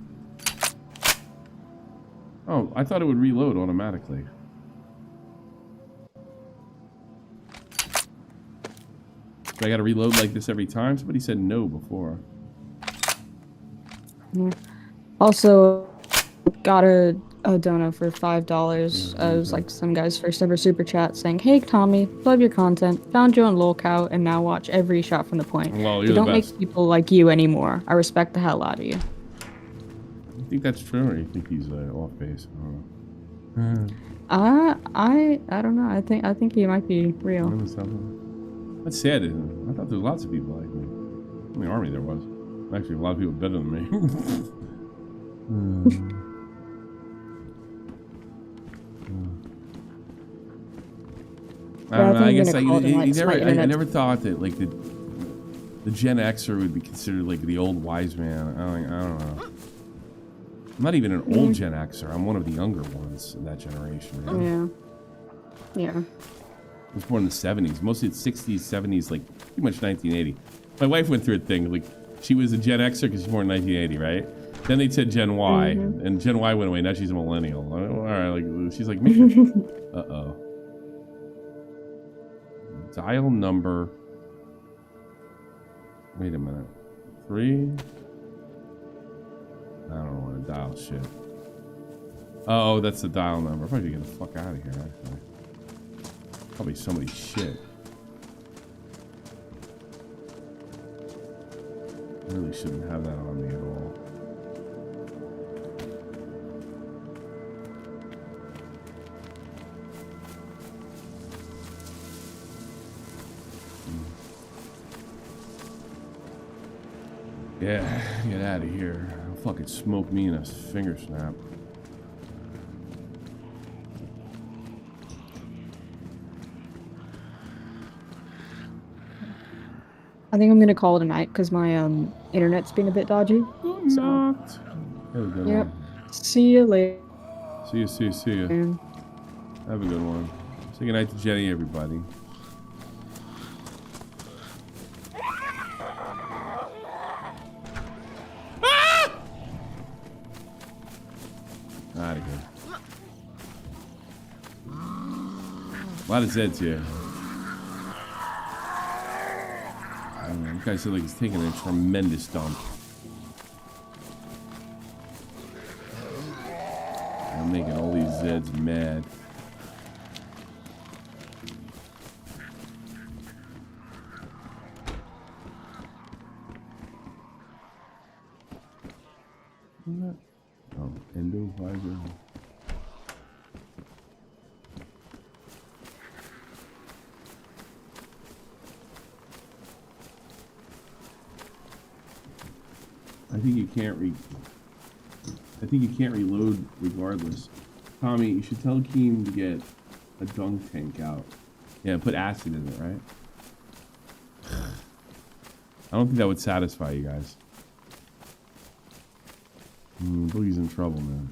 Oh, I thought it would reload automatically. Do I gotta reload like this every time? Somebody said no before. Yeah. Also, got a dono for $5. It was like some guy's first ever super chat saying, "Hey Tommy, love your content. Found you on lolcow and now watch every shot from the point. Well, You don't make people like you anymore. I respect the hell out of you." I think that's true, or you think he's off base? I don't know. I think he might be real. That's sad, isn't it? I thought there was lots of people like me. In the army there was. Actually, a lot of people better than me. I don't know. I guess I never thought that like the Gen Xer would be considered like the old wise man. I don't know. I'm not even an old Gen Xer. I'm one of the younger ones in that generation. Right? Yeah. I was born in the 70s, mostly the 60s, 70s, like pretty much 1980. My wife went through a thing, like she was a Gen Xer because she was born in 1980, right? Then they said Gen Y, and Gen Y went away. Now she's a millennial. All right, like she's like me. Uh-oh. Dial number. Wait a minute. 3. I don't want to dial shit. Oh, that's the dial number. I'm probably get the fuck out of here, actually. Probably somebody's shit. I really shouldn't have that on me at all. Yeah, get out of here. I'll fucking smoke me in a finger snap. I think I'm gonna call it a night because my internet's been a bit dodgy. So. Yep. See you later. See you. Have a good one. Say goodnight to Jenny, everybody. Out of here. A lot of Zeds here. This guy said like he's taking a tremendous dump. I'm making all these Zeds mad. Oh, endo visor. I think you can't reload regardless. Tommy, you should tell Keem to get a dunk tank out. Yeah, put acid in it, right? I don't think that would satisfy you guys. Boogie's in trouble, man.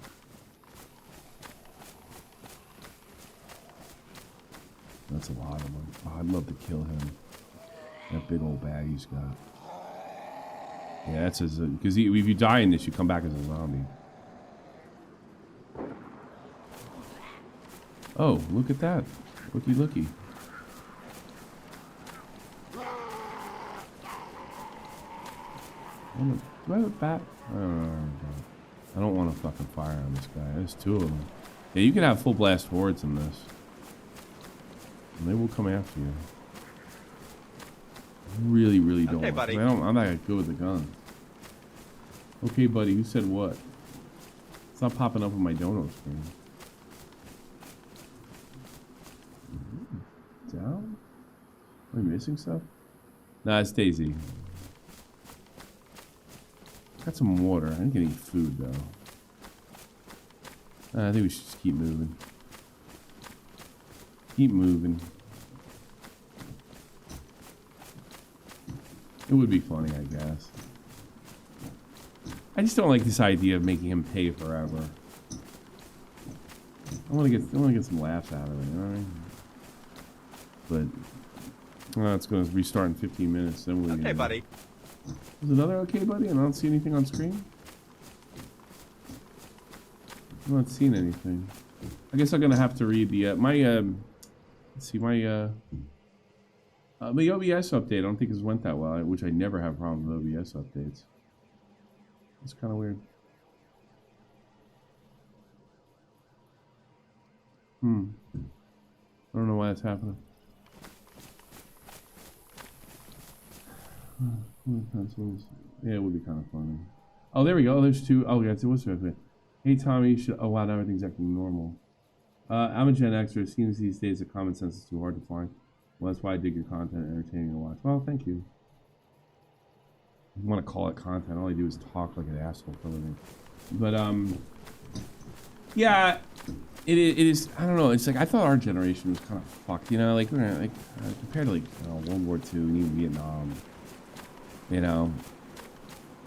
That's a lot of them. Oh, I'd love to kill him. That big old bag he's got. Yeah, that's his. Because if you die in this, you come back as a zombie. Oh, look at that. Looky. Do I have a bat? I don't want to fucking fire on this guy. There's two of them. Yeah, you can have full blast hordes in this. And they will come after you. Really don't. Okay, buddy. I'm not good with the gun. Okay, buddy. Who said what? It's not popping up on my dono screen. Down? Am I missing stuff? Nah, it's DayZ. Got some water. I didn't get any food though. I think we should just keep moving. Keep moving. It would be funny, I guess. I just don't like this idea of making him pay forever. I want to get some laughs out of it, you know what I mean? But it's going to restart in 15 minutes. Then we'll. Okay, buddy. Is another okay, buddy? I don't see anything on screen. I'm not seeing anything. I guess I'm gonna have to read the let's see, my OBS update. I don't think it went that well, which I never have problems with OBS updates. It's kind of weird. I don't know why that's happening. Yeah, it would be kind of funny. Oh, there we go. There's two. Oh, yeah, it was okay. Hey, Tommy. Oh, wow, now everything's acting normal. I'm a Gen Xer. It seems these days that common sense is too hard to find. Well, that's why I dig your content, entertaining to watch. Well, thank you. I want to call it content. All I do is talk like an asshole for a living. But, yeah, it is. I don't know. It's like I thought our generation was kind of fucked, you know, like compared to like World War II and even Vietnam. You know,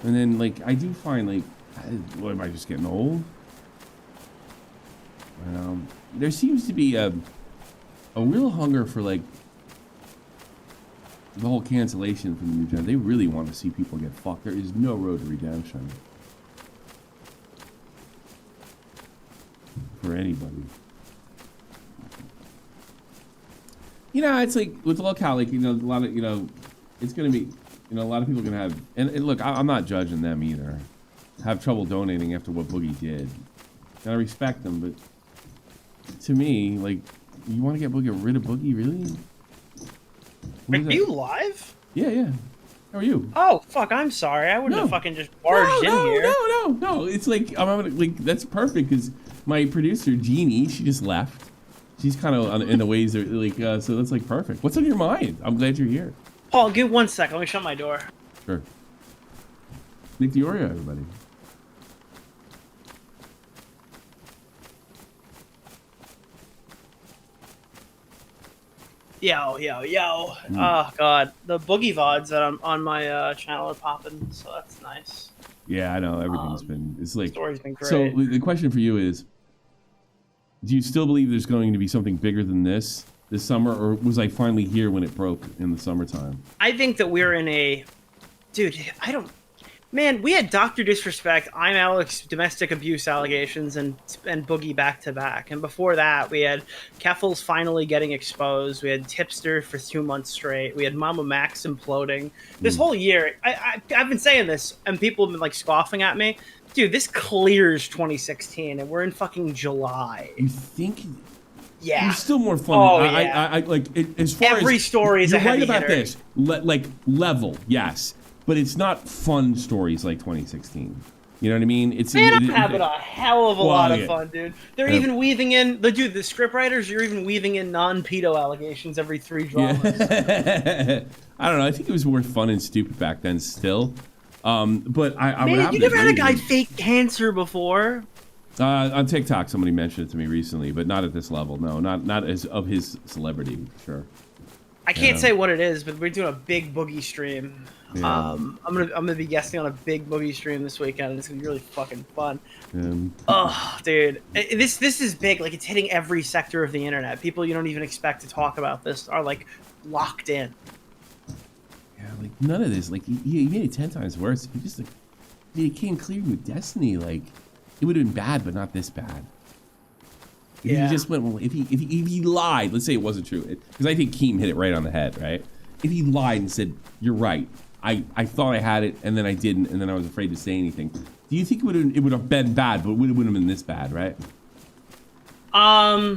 and then like I do find like, what, am I just getting old? There seems to be a real hunger for like the whole cancellation from the new gen. They really want to see people get fucked. There is no road to redemption for anybody. You know, it's like with lolcow, like, you know, a lot of, you know, it's gonna be. You know, a lot of people are going to have, and look, I'm not judging them either, have trouble donating after what Boogie did. and I respect them, but to me, like, you want to get rid of Boogie, really? Are you live? Yeah. How are you? Oh fuck! I'm sorry. I wouldn't have fucking just barged in here. No. It's like that's perfect because my producer Jeannie, she just left. She's kind of in the ways that so that's like perfect. What's on your mind? I'm glad you're here. Paul, give 1 second. Let me shut my door. Sure. Nick Diorio, everybody. Yo. Oh god, the Boogie VODs that I'm on my channel are popping, so that's nice. Yeah, I know everything's been. It's like story's been great. So the question for you is: do you still believe there's going to be something bigger than this summer, or was I finally here when it broke in the summertime? I think that we're in a, dude. Man, we had Dr. Disrespect, I'm Alex, domestic abuse allegations, and Boogie back to back. And before that, we had Keffels finally getting exposed. We had Tipster for 2 months straight. We had Mama Max imploding. This whole year, I've been saying this, and people have been like scoffing at me. Dude, this clears 2016, and we're in fucking July. You think? Yeah. It's still more fun. Oh, I like it, as far every as story is you're a heavy right about hitter. this. Like level, yes, but it's not fun stories like 2016. You know what I mean? I'm having a hell of a lot of fun, dude. They're Yeah. even weaving in the scriptwriters. You're even weaving in non-pedo allegations every 3 dramas. Yeah. I don't know. I think it was more fun and stupid back then still. But I would have you never had a guy fake cancer before? On TikTok, somebody mentioned it to me recently, but not at this level. No, not as of his celebrity, sure. I can't say what it is, but we're doing a big Boogie stream. Yeah. I'm gonna be guesting on a big Boogie stream this weekend, and it's gonna be really fucking fun. Um, Oh, dude, this is big. Like, it's hitting every sector of the internet. People you don't even expect to talk about this are like locked in. Yeah, like none of this. Like he made it 10 times worse. If he just like he came clear with Destiny, like it would have been bad, but not this bad. If he just went, well, if he lied, let's say it wasn't true, because I think Keem hit it right on the head, right? If he lied and said, "You're right, I thought I had it, and then I didn't, and then I was afraid to say anything," do you think it would have been bad, but it wouldn't have been this bad, right? I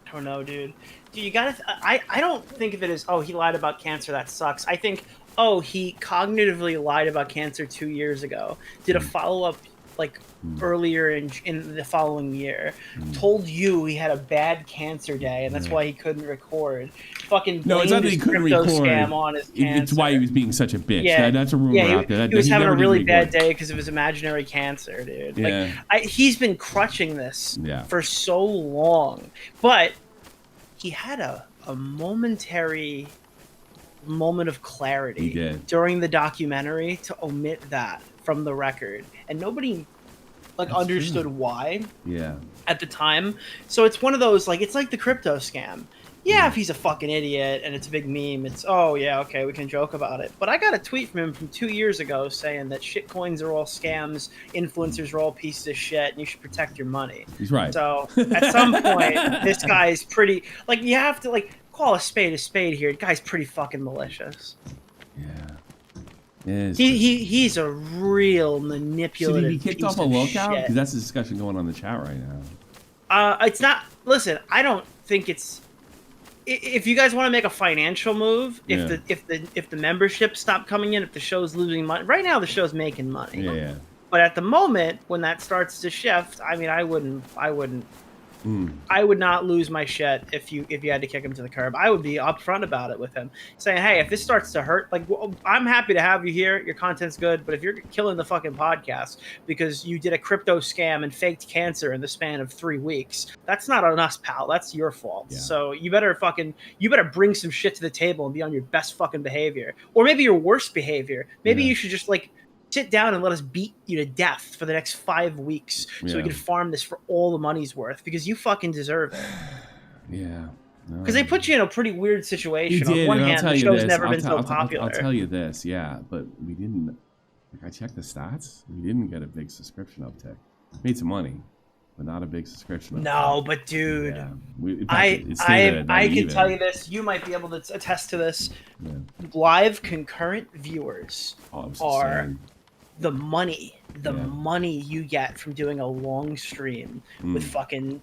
don't know, dude. You gotta. I don't think of it as, oh, he lied about cancer, that sucks. I think, oh, he cognitively lied about cancer 2 years ago. Did a follow up like earlier in the following year. Told you he had a bad cancer day, and that's why he couldn't record. Fucking no, it's not that he couldn't record. Scam on his cancer. It's why he was being such a bitch. Yeah, that's a rumor out there. He was having a really bad record. day because of his imaginary cancer, dude. Yeah. Like, he's been crutching this Yeah. for so long, but he had a momentary moment of clarity He did. during the documentary to omit that from the record, and nobody understood why at the time. So it's one of those, like, it's like the crypto scam. Yeah, if he's a fucking idiot and it's a big meme, it's, oh yeah, okay, we can joke about it. But I got a tweet from him from 2 years ago saying that shitcoins are all scams, influencers are all pieces of shit, and you should protect your money. He's right. So at some point, this guy's pretty, like, you have to, like, call a spade here. The guy's pretty fucking malicious. Yeah. He's a real manipulative. Should he be kicked off a lolcow? Because that's the discussion going on in the chat right now. It's not. Listen, I don't think it's. If you guys want to make a financial move, if the membership stop coming in, if the show's losing money, right now the show's making money. Yeah. But at the moment, when that starts to shift, I mean, I would not lose my shit if you had to kick him to the curb. I would be upfront about it with him, saying, "Hey, if this starts to hurt, like, well, I'm happy to have you here. Your content's good, but if you're killing the fucking podcast because you did a crypto scam and faked cancer in the span of 3 weeks, that's not on us, pal. That's your fault. Yeah. So you better bring some shit to the table and be on your best fucking behavior, or maybe your worst behavior. Maybe you should just sit down and let us beat you to death for the next 5 weeks so we can farm this for all the money's worth, because you fucking deserve it." Yeah. Because they put you in a pretty weird situation. He did, On one and I'll hand, tell the you show's this. never been so popular. I'll tell you this, yeah, but we didn't. Like, I checked the stats. We didn't get a big subscription uptick. Made some money, but not a big subscription uptick. No, but dude, I can tell you this. You might be able to attest to this. Live concurrent viewers are the money the money you get from doing a long stream with fucking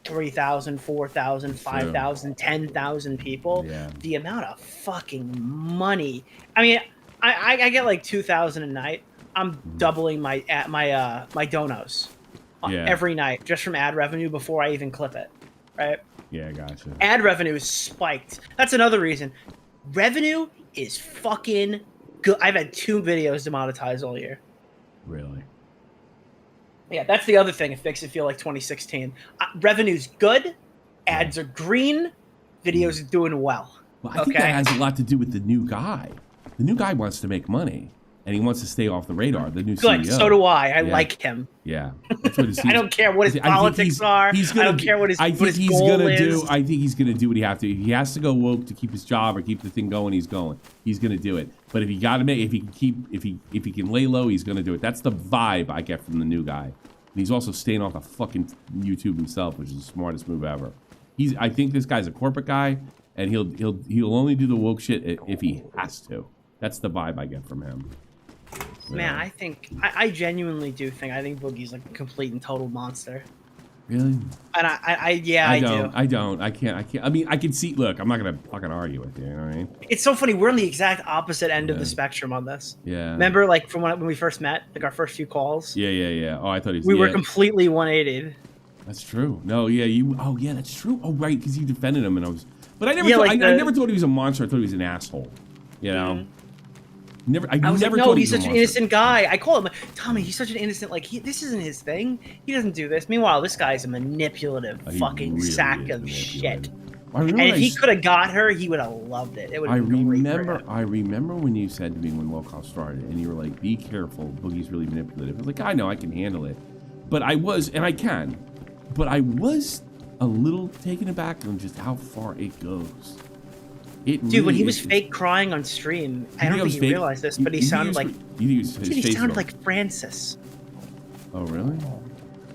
3,000, 4,000, 5,000, 10,000 people, the amount of fucking money. I mean, I get like 2,000 a night. I'm doubling my donos every night just from ad revenue before I even clip it, right? Yeah, gotcha. Ad revenue is spiked. That's another reason. Revenue is fucking good. I've had 2 videos demonetized all year. Really? Yeah, that's the other thing. It makes it feel like 2016. Revenue's good. Ads are green. Videos are doing well. Well, I think that has a lot to do with the new guy. The new guy wants to make money, and he wants to stay off the radar. The new Good. CEO. So do I. I like him. Yeah, that's what I don't care what his politics are. I don't care what his goal is. I think he's gonna do what he has to. If he has to go woke to keep his job or keep the thing going, he's going. He's gonna do it. But if he can lay low, he's gonna do it. That's the vibe I get from the new guy. And he's also staying off the fucking YouTube himself, which is the smartest move ever. I think this guy's a corporate guy, and he'll only do the woke shit if he has to. That's the vibe I get from him. Man, I genuinely do think Boogie's like a complete and total monster. Really? And I do. I can't. I mean, I can see. Look, I'm not gonna fucking argue with you. You know what I mean? It's so funny. We're on the exact opposite end of the spectrum on this. Yeah. Remember, like from when we first met, like our first few calls. Yeah. Oh, I thought we were completely 180'd. That's true. No, yeah, you. Oh, yeah, that's true. Oh, right, because you defended him, and I was. But I never. I never thought he was a monster. I thought he was an asshole. You know. I was never like, no, he's such an innocent innocent guy. I call him, Tommy, he's such an innocent, like, this isn't his thing. He doesn't do this. Meanwhile, this guy's a manipulative fucking really sack of shit. And if he could have got her, he would have loved it. It would have been great for him. I remember when you said to me when lolcow started, and you were like, be careful, Boogie's really manipulative. I was like, I know, I can handle it. But I was, and I can, but I was a little taken aback on just how far it goes. Dude, when he was fake crying on stream, I don't think you realized this, but he sounded like he sounded like Francis. Oh, really?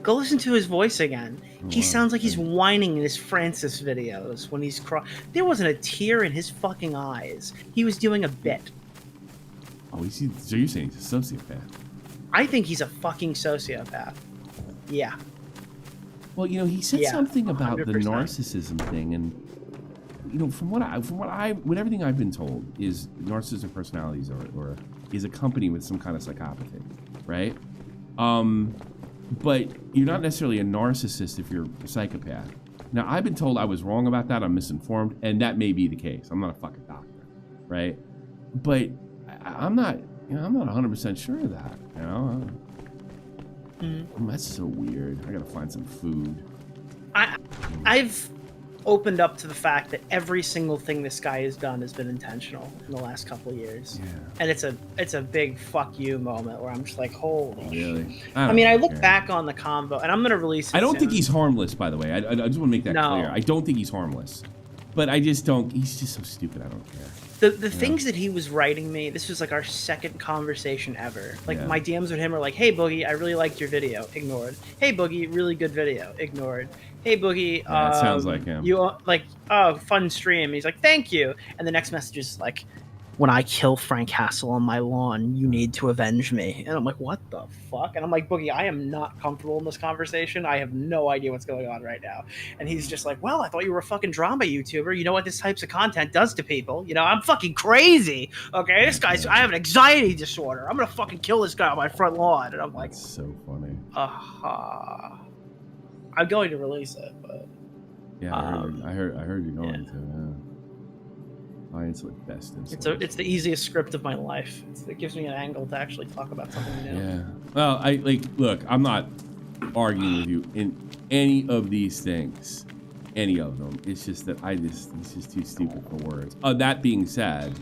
Go listen to his voice again. He sounds like he's whining in his Francis videos when he's crying. There wasn't a tear in his fucking eyes. He was doing a bit. Oh, so you're saying he's a sociopath? I think he's a fucking sociopath. Yeah. Well, you know, he said something about 100%. The narcissism thing, and you know, from everything I've been told, is narcissistic personalities or is accompanied with some kind of psychopathy, right? But you're not necessarily a narcissist if you're a psychopath. Now, I've been told I was wrong about that. I'm misinformed, and that may be the case. I'm not a fucking doctor, right? But I'm not 100% sure of that. You know, that's so weird. I gotta find some food. I've opened up to the fact that every single thing this guy has done has been intentional in the last couple of years. Yeah. And it's a big fuck you moment where I'm just like, holy shit. I mean, I look back on the combo, and I'm gonna release it I don't think he's harmless, by the way. I just want to make that clear. I don't think he's harmless. But I just don't, he's just so stupid, I don't care. The things that he was writing me, this was like our second conversation ever. Like my DMs with him are like, hey Boogie, I really liked your video, ignored. Hey Boogie, really good video, ignored. Hey Boogie, that sounds like him. You like, oh, fun stream. He's like, thank you. And the next message is like, when I kill Frank Hassel on my lawn, you need to avenge me. And I'm like, what the fuck? And I'm like, Boogie, I am not comfortable in this conversation. I have no idea what's going on right now. And he's just like, well, I thought you were a fucking drama YouTuber. You know what this types of content does to people? You know, I'm fucking crazy. Okay, this guy's, I have an anxiety disorder. I'm gonna fucking kill this guy on my front lawn. And I'm like, that's so funny. I'm going to release it, but yeah, I heard you're going to. Yeah. It's like best. It's the easiest script of my life. It gives me an angle to actually talk about something new. Yeah. Well, look, I'm not arguing with you in any of these things, any of them. It's just that it's just too stupid for words. That being said,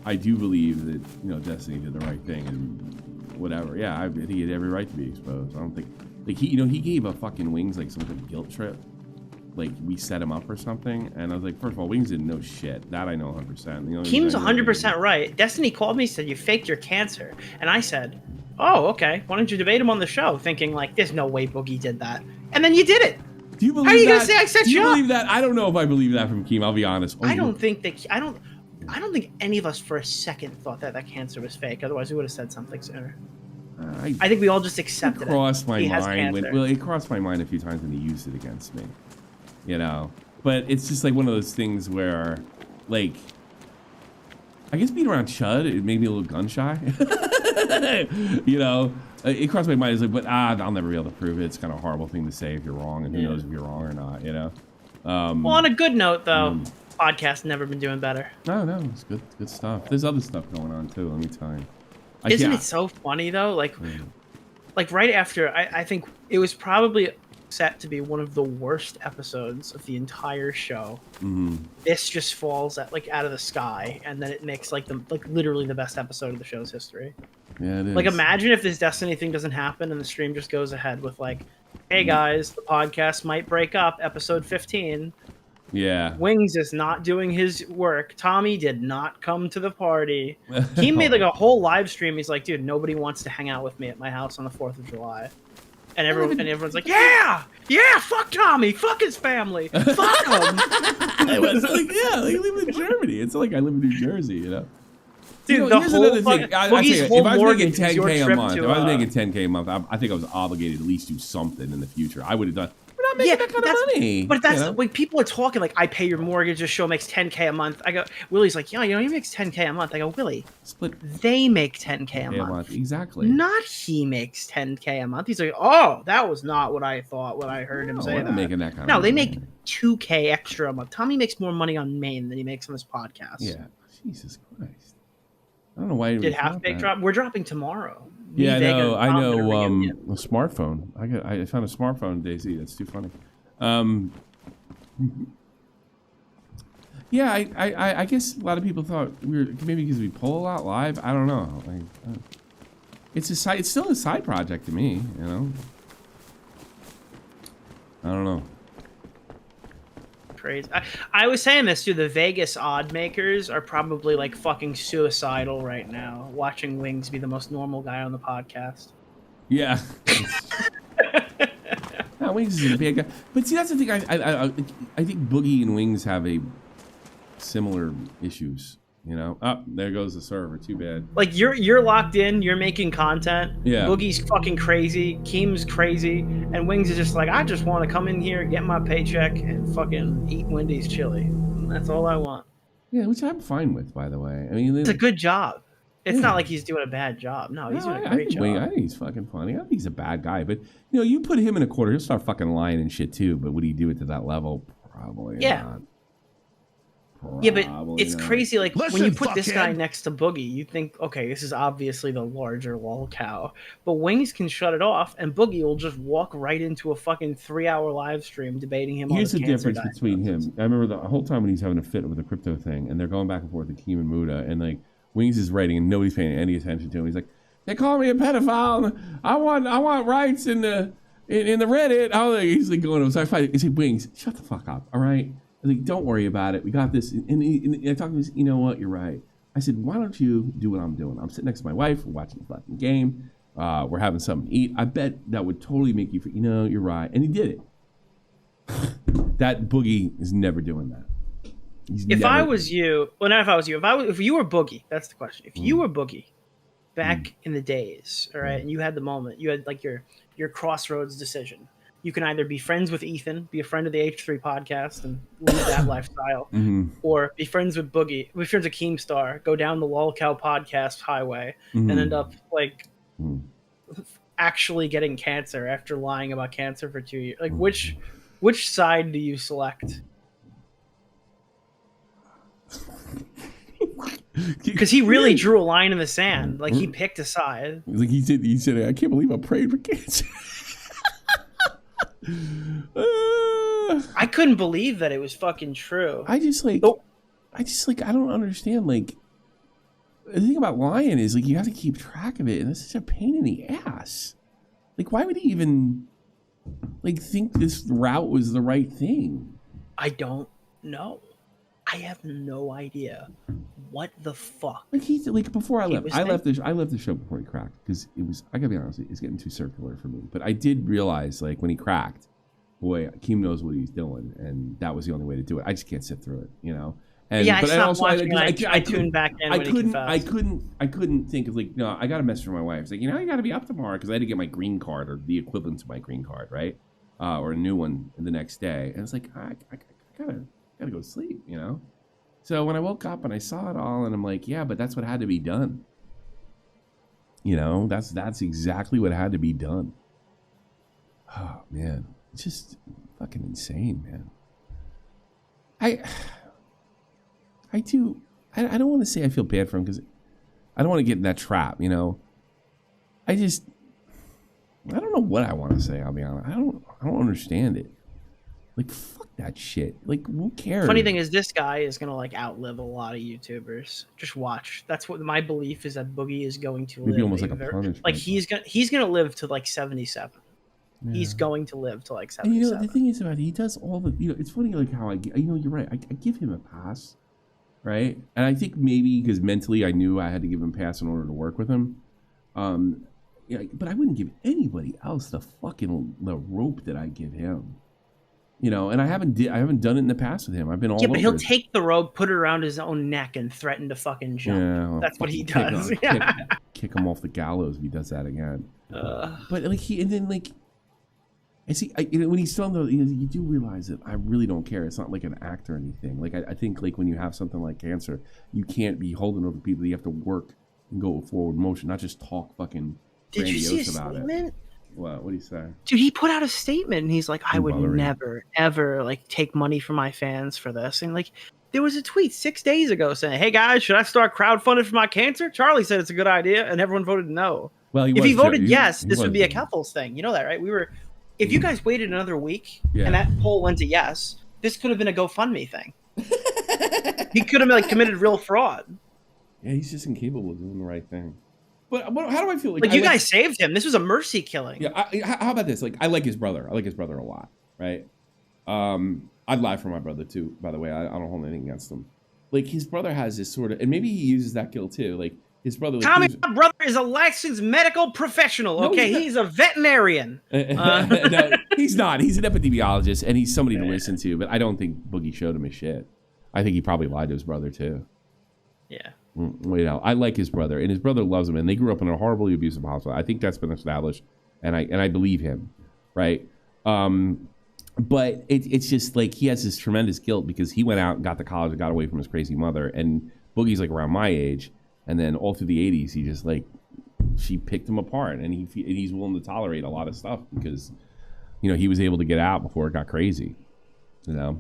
I do believe that, you know, Destiny did the right thing and whatever. Yeah, I think he had every right to be exposed. I don't think, like, he gave a fucking Wings like some kind of guilt trip. Like, we set him up or something, and I was like, first of all, Wings didn't know shit. That I know 100%. You know, Keem's 100% right. Destiny called me, said you faked your cancer, and I said, oh, okay. Why don't you debate him on the show? Thinking like, there's no way Boogie did that, and then you did it. Do you believe How are you that? Gonna say I set Do you you believe up? that? I don't know if I believe that from Keem. I'll be honest. I don't think that. I don't think any of us for a second thought that cancer was fake. Otherwise, we would have said something sooner. I think we all just accepted it. Crossed my He has mind. cancer. Well, it crossed my mind a few times when he used it against me. You know, but it's just like one of those things where, like, I guess being around Chud, it made me a little gun shy. You know, it crossed my mind. It's like, but I'll never be able to prove it. It's kind of a horrible thing to say if you're wrong, and who knows if you're wrong or not. You know. Well, on a good note, though, podcast never been doing better. No, it's good stuff. There's other stuff going on too. Let me tell you. Isn't it so funny though? Like right after, I think it was probably set to be one of the worst episodes of the entire show. This just falls out of the sky, and then it makes literally the best episode of the show's history. Yeah, it is. Like, imagine if this Destiny thing doesn't happen and the stream just goes ahead with like, "Hey guys, the podcast might break up. Episode 15. Yeah. Wings is not doing his work. Tommy did not come to the party." He made like a whole live stream. He's like, "Dude, nobody wants to hang out with me at my house on the 4th of July." And everyone's like, "Yeah, fuck Tommy, fuck his family, fuck him." It's like, yeah, like, I live in Germany. It's like I live in New Jersey, you know. Dude, you know, here's another thing. if I was making 10K a month, I think I was obligated to at least do something in the future. I would have done. We're not making that kind of money. But that's when people are talking like, "I pay your mortgage. This show makes 10K a month." I go, Willie's like, "Yeah, he makes 10K a month." I go, "Willie, they make 10K a month. Exactly. Not he makes 10K a month." He's like, "Oh, that was not what I thought when I heard him say that." Making that kind no, of they money. make 2K extra a month. Tommy makes more money on Maine than he makes on this podcast. Yeah, Jesus Christ. I don't know why. Did Half Baked drop? We're dropping tomorrow. Yeah, I know. A smartphone. I found a smartphone, DayZ. That's too funny. Yeah, I guess a lot of people thought we were maybe because we pull a lot live. I don't know. It's still a side project to me. You know. I don't know. Crazy. I was saying this too. The Vegas odd makers are probably like fucking suicidal right now, watching Wings be the most normal guy on the podcast. Yeah. Wings is a big guy, but see, that's the thing. I think Boogie and Wings have a similar issues. You know. Oh, there goes the server. Too bad. Like you're locked in. You're making content. Yeah. Boogie's fucking crazy. Keem's crazy, and Wings is just like, I just want to come in here, get my paycheck, and fucking eat Wendy's chili. And that's all I want. Yeah, which I'm fine with, by the way. I mean, it's a good job. It's not like he's doing a bad job. No, he's doing a great job. I think he's fucking funny. I think he's a bad guy, but you know, you put him in a corner, he'll start fucking lying and shit too. But would he do it to that level? Probably not. Yeah, but it's crazy. Like, when you put this guy next to Boogie, you think, okay, this is obviously the larger lolcow. But Wings can shut it off, and Boogie will just walk right into a fucking 3-hour live stream debating him. Here's on the difference between him. I remember the whole time when he's having a fit with the crypto thing, and they're going back and forth with Keem and Muda, and like Wings is writing, and nobody's paying any attention to him. He's like, "They call me a pedophile. And I want rights in the Reddit." He's like going. So I fight. He's like, "Wings, shut the fuck up, all right." I was like, "Don't worry about it. We got this." And I talked to him. You know what? You're right. I said, "Why don't you do what I'm doing? I'm sitting next to my wife. We're watching the fucking game. We're having something to eat. I bet that would totally make you feel, you know, you're right." And he did it. That Boogie is never doing that. If I was you, well, not if I was you. If you were Boogie, that's the question. If you were Boogie, back in the days, all right, and you had the moment, you had like your crossroads decision. You can either be friends with Ethan, be a friend of the H3 podcast, and live that lifestyle, or be friends with Boogie, be friends with Keemstar, go down the lolcow podcast highway, and end up like actually getting cancer after lying about cancer for 2 years. Like, which side do you select? Because he really drew a line in the sand. Like, he picked a side. Like he said, "I can't believe I prayed for cancer." I couldn't believe that it was fucking true. I don't understand. Like, the thing about lying is like you have to keep track of it, and it's such a pain in the ass. Like, why would he even like think this route was the right thing? I don't know. I have no idea. What the fuck? Like before I left, I left the show before he cracked because it was. I gotta be honest, it's getting too circular for me. But I did realize, like, when he cracked, boy, Keem knows what he's doing, and that was the only way to do it. I just can't sit through it, you know. And yeah, I but stopped also watching. I couldn't- tuned back in. I when he couldn't confessed. I couldn't think of like, no, I got a message from my wife. It's like, I got to be up tomorrow because I had to get my green card or the equivalent to my green card, right? Or a new one the next day. And it's like, I gotta go to sleep, So when I woke up and I saw it all, and I'm like, yeah, but that's what had to be done. That's exactly what had to be done. Oh man, it's just fucking insane, man. I don't want to say I feel bad for him because I don't want to get in that trap, I don't know what I want to say, I'll be honest. I don't understand it. Like, fuck that shit. Like, who cares? Funny thing is, this guy is gonna like outlive a lot of YouTubers. Just watch. That's what my belief is, that Boogie is going to Maybe live. almost like a punishment. Like he's gonna live to like 77. Yeah. He's going to live to like 77. And the thing is about it, he does all the. It's funny like how you're right. I give him a pass, right? And I think maybe because mentally I knew I had to give him a pass in order to work with him. But I wouldn't give anybody else the rope that I give him. And I haven't done it in the past with him. I've been all over. But he'll take the rope, put it around his own neck, and threaten to fucking jump. Yeah, that's what he does. Kick him off the gallows if he does that again. But like and see, when he's telling those, you do realize that I really don't care. It's not like an act or anything. Like I think like when you have something like cancer, you can't be holding over people. You have to work and go forward motion, not just talk fucking grandiose about it. What do you say? Dude, he put out a statement and he's like, I would never, ever like take money from my fans for this. And like, there was a tweet 6 days ago saying, hey guys, should I start crowdfunding for my cancer? Charlie said it's a good idea and everyone voted no. Well, if he voted yes, this would be a Keffels thing. You know that, right? If you guys waited another week and that poll went to yes, this could have been a GoFundMe thing. He could have like committed real fraud. Yeah, he's just incapable of doing the right thing. But how do I feel? Like you guys saved him. This was a mercy killing. Yeah. How about this? Like, I like his brother. I like his brother a lot, right? I'd lie for my brother too. By the way, I don't hold anything against him. Like his brother has this sort of, and maybe he uses that guilt too. Like his brother. Like, Tommy, my brother is a licensed medical professional. Okay, no, he's a veterinarian. No, he's not. He's an epidemiologist, and he's somebody to listen to. But I don't think Boogie showed him his shit. I think he probably lied to his brother too. Yeah. I like his brother, and his brother loves him, and they grew up in a horribly abusive household. I think that's been established, and I believe him, right? But it's just like he has this tremendous guilt because he went out and got to college and got away from his crazy mother, and Boogie's like around my age, and then all through the 80s, he just like she picked him apart, and he's willing to tolerate a lot of stuff because he was able to get out before it got crazy, It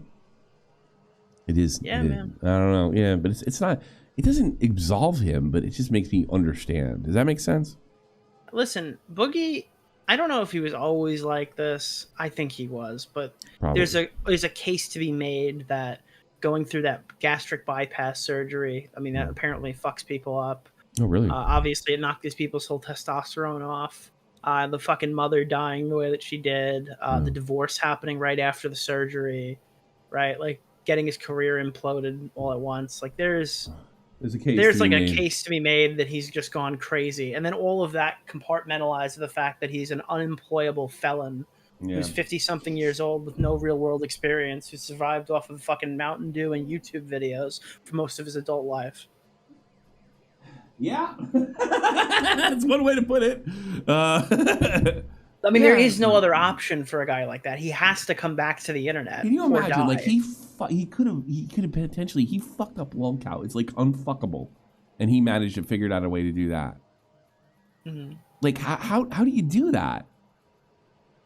is. Yeah, man. I don't know. Yeah, but it's not. It doesn't absolve him, but it just makes me understand. Does that make sense? Listen, Boogie, I don't know if he was always like this. I think he was, but Probably. there's a case to be made that going through that gastric bypass surgery, I mean, that apparently fucks people up. Oh, really? Obviously, it knocked these people's whole testosterone off. The fucking mother dying the way that she did, the divorce happening right after the surgery, right? Like getting his career imploded all at once. Like there's a case to be made that he's just gone crazy, and then all of that compartmentalized to the fact that he's an unemployable felon who's 50-something years old with no real-world experience, who survived off of fucking Mountain Dew and YouTube videos for most of his adult life. Yeah, that's one way to put it. I mean, there is no other option for a guy like that. He has to come back to the internet. Can you or imagine? Die. Like he could have potentially fucked up lolcow. It's like unfuckable, and he managed to figure out a way to do that. Mm-hmm. Like how do you do that?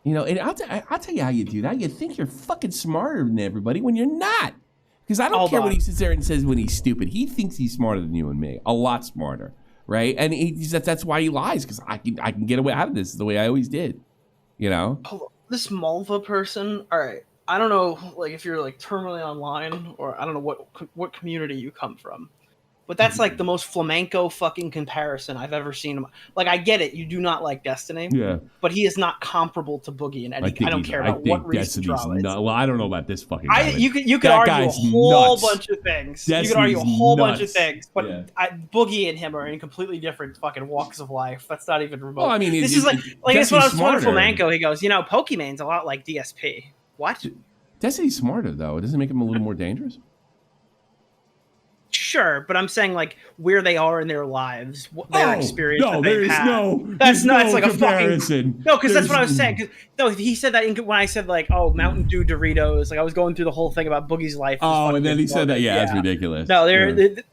And I'll tell you how you do that. You think you're fucking smarter than everybody when you're not. Because I don't care what he sits there and says when he's stupid. He thinks he's smarter than you and me, a lot smarter, right? And that's why he lies, because I can get away out of this the way I always did, This Malva person, all right. I don't know, like if you're like terminally online, or I don't know what community you come from, but that's like the most flamenco fucking comparison I've ever seen. Like I get it, you do not like Destiny, but he is not comparable to Boogie in any. I don't care about what reason. Well, I don't know about this fucking guy. You could argue a whole bunch of things. Destiny's you could argue a whole nuts. bunch of things, but Boogie and him are in completely different fucking walks of life. That's not even remote. Well, I mean, this is like that's what I was telling Flamenco. He goes, Pokemon's a lot like DSP. What? Destiny's smarter though. It doesn't make him a little more dangerous. sure, but I'm saying like where they are in their lives, what their experience. No, that they've there's had. no. That's not. No It's like comparison. a fucking. No, because that's what I was saying. Cause, no, he said that when I said like, oh, Mountain Dew Doritos. Like I was going through the whole thing about Boogie's life. Oh, and then he said that. Yeah, that's ridiculous. No,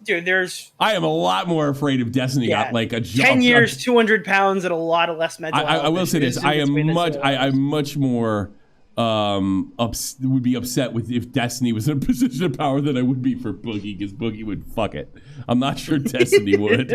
dude, there's. I am a lot more afraid of Destiny. Got like a 10 years, 200 pounds, and a lot of less mental. I will say this: I'm much more would be upset with if Destiny was in a position of power than I would be for Boogie, because Boogie would fuck it. I'm not sure Destiny would.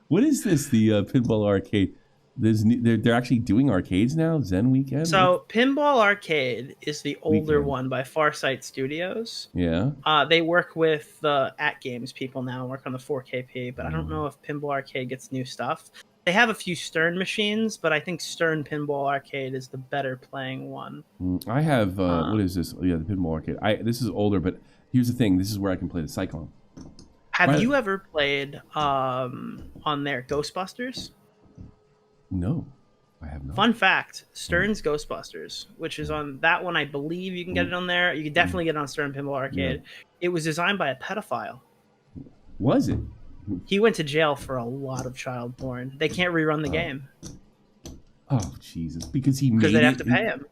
What is this? The Pinball Arcade? They're actually doing arcades now. Zen Weekend. So Pinball Arcade is the older one by Farsight Studios. Yeah. They work with the At Games people now, work on the 4KP, but I don't know if Pinball Arcade gets new stuff. They have a few Stern machines, but I think Stern Pinball Arcade is the better playing one. I have what is this? Yeah, the Pinball Arcade. This is older, but here's the thing: this is where I can play the Cyclone. Have you ever played on their Ghostbusters? No, I have not. Fun fact: Stern's Ghostbusters, which is on that one, I believe you can get it on there. You can definitely get it on Stern Pinball Arcade. Yeah. It was designed by a pedophile. Was it? He went to jail for a lot of child porn. They can't rerun the game. Oh Jesus! Because they'd have to pay him.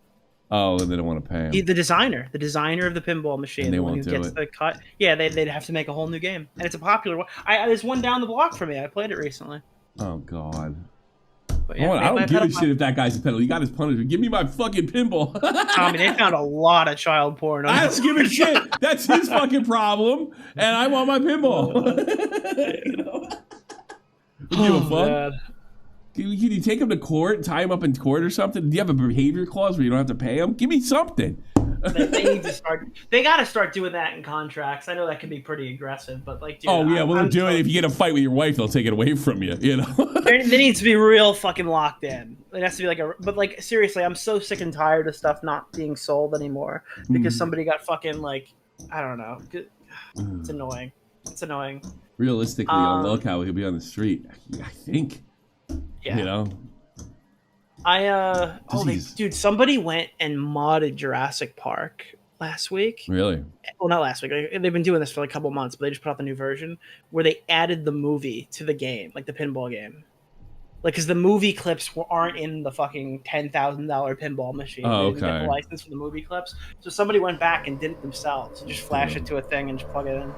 Oh, and they don't want to pay him. The designer of the pinball machine, and they the one who gets the cut. Yeah, they'd have to make a whole new game, and it's a popular one. There's one down the block from me. I played it recently. Oh God. Yeah, I don't give a shit if that guy's a pedophile. He got his punishment. Give me my fucking pinball. Tommy, they found a lot of child porn. I don't give a shit. That's his fucking problem, and I want my pinball. You know? Give a fuck. Can you take him to court, tie him up in court or something? Do you have a behavior clause where you don't have to pay him? Give me something. They need to start. They got to start doing that in contracts. I know that can be pretty aggressive, but like, dude, they'll do it. If you get a fight with your wife, they'll take it away from you. You know, they need to be real fucking locked in. It has to be like but like seriously, I'm so sick and tired of stuff not being sold anymore because somebody got fucking like, I don't know. It's annoying. It's annoying. Realistically, on lolcow, he'll be on the street. I think. Yeah. You know. Dude, somebody went and modded Jurassic Park last week. Really? Well, not last week. They've been doing this for like a couple months, but they just put out the new version where they added the movie to the game, like the pinball game. Like, because the movie clips aren't in the fucking $10,000 pinball machine. Oh, okay. They didn't get the license for the movie clips, so somebody went back and did it themselves. Just flash it to a thing and just plug it in.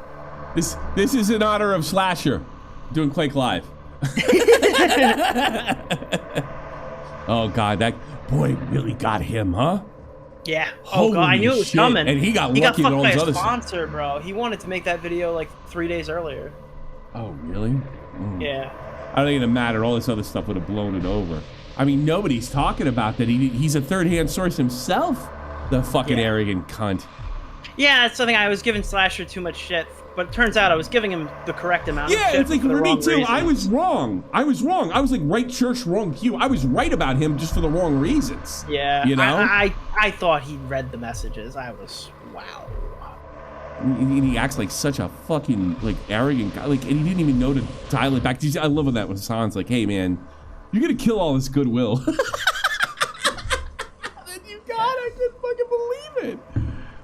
This is in honor of Slasher doing Quake Live. Oh God, that boy really got him, huh? Yeah. Holy God, I knew it was coming. And he got lucky with all his other sponsor, bro. He wanted to make that video like 3 days earlier. Oh really? Yeah. I don't think it'd matter. All this other stuff would have blown it over. I mean, nobody's talking about that. He's a third-hand source himself. The fucking arrogant cunt. Yeah, that's something I was giving Slasher too much shit. But it turns out I was giving him the correct amount of shit. Yeah, it's like for me too. Reasons. I was wrong. I was like right church, wrong pew. I was right about him just for the wrong reasons. Yeah. You know? I thought he read the messages. I was, wow. He acts like such a fucking like arrogant guy. Like, and he didn't even know to dial it back. I love when that when Hassan's like, "Hey man, you're gonna kill all this goodwill." Then I couldn't fucking believe it.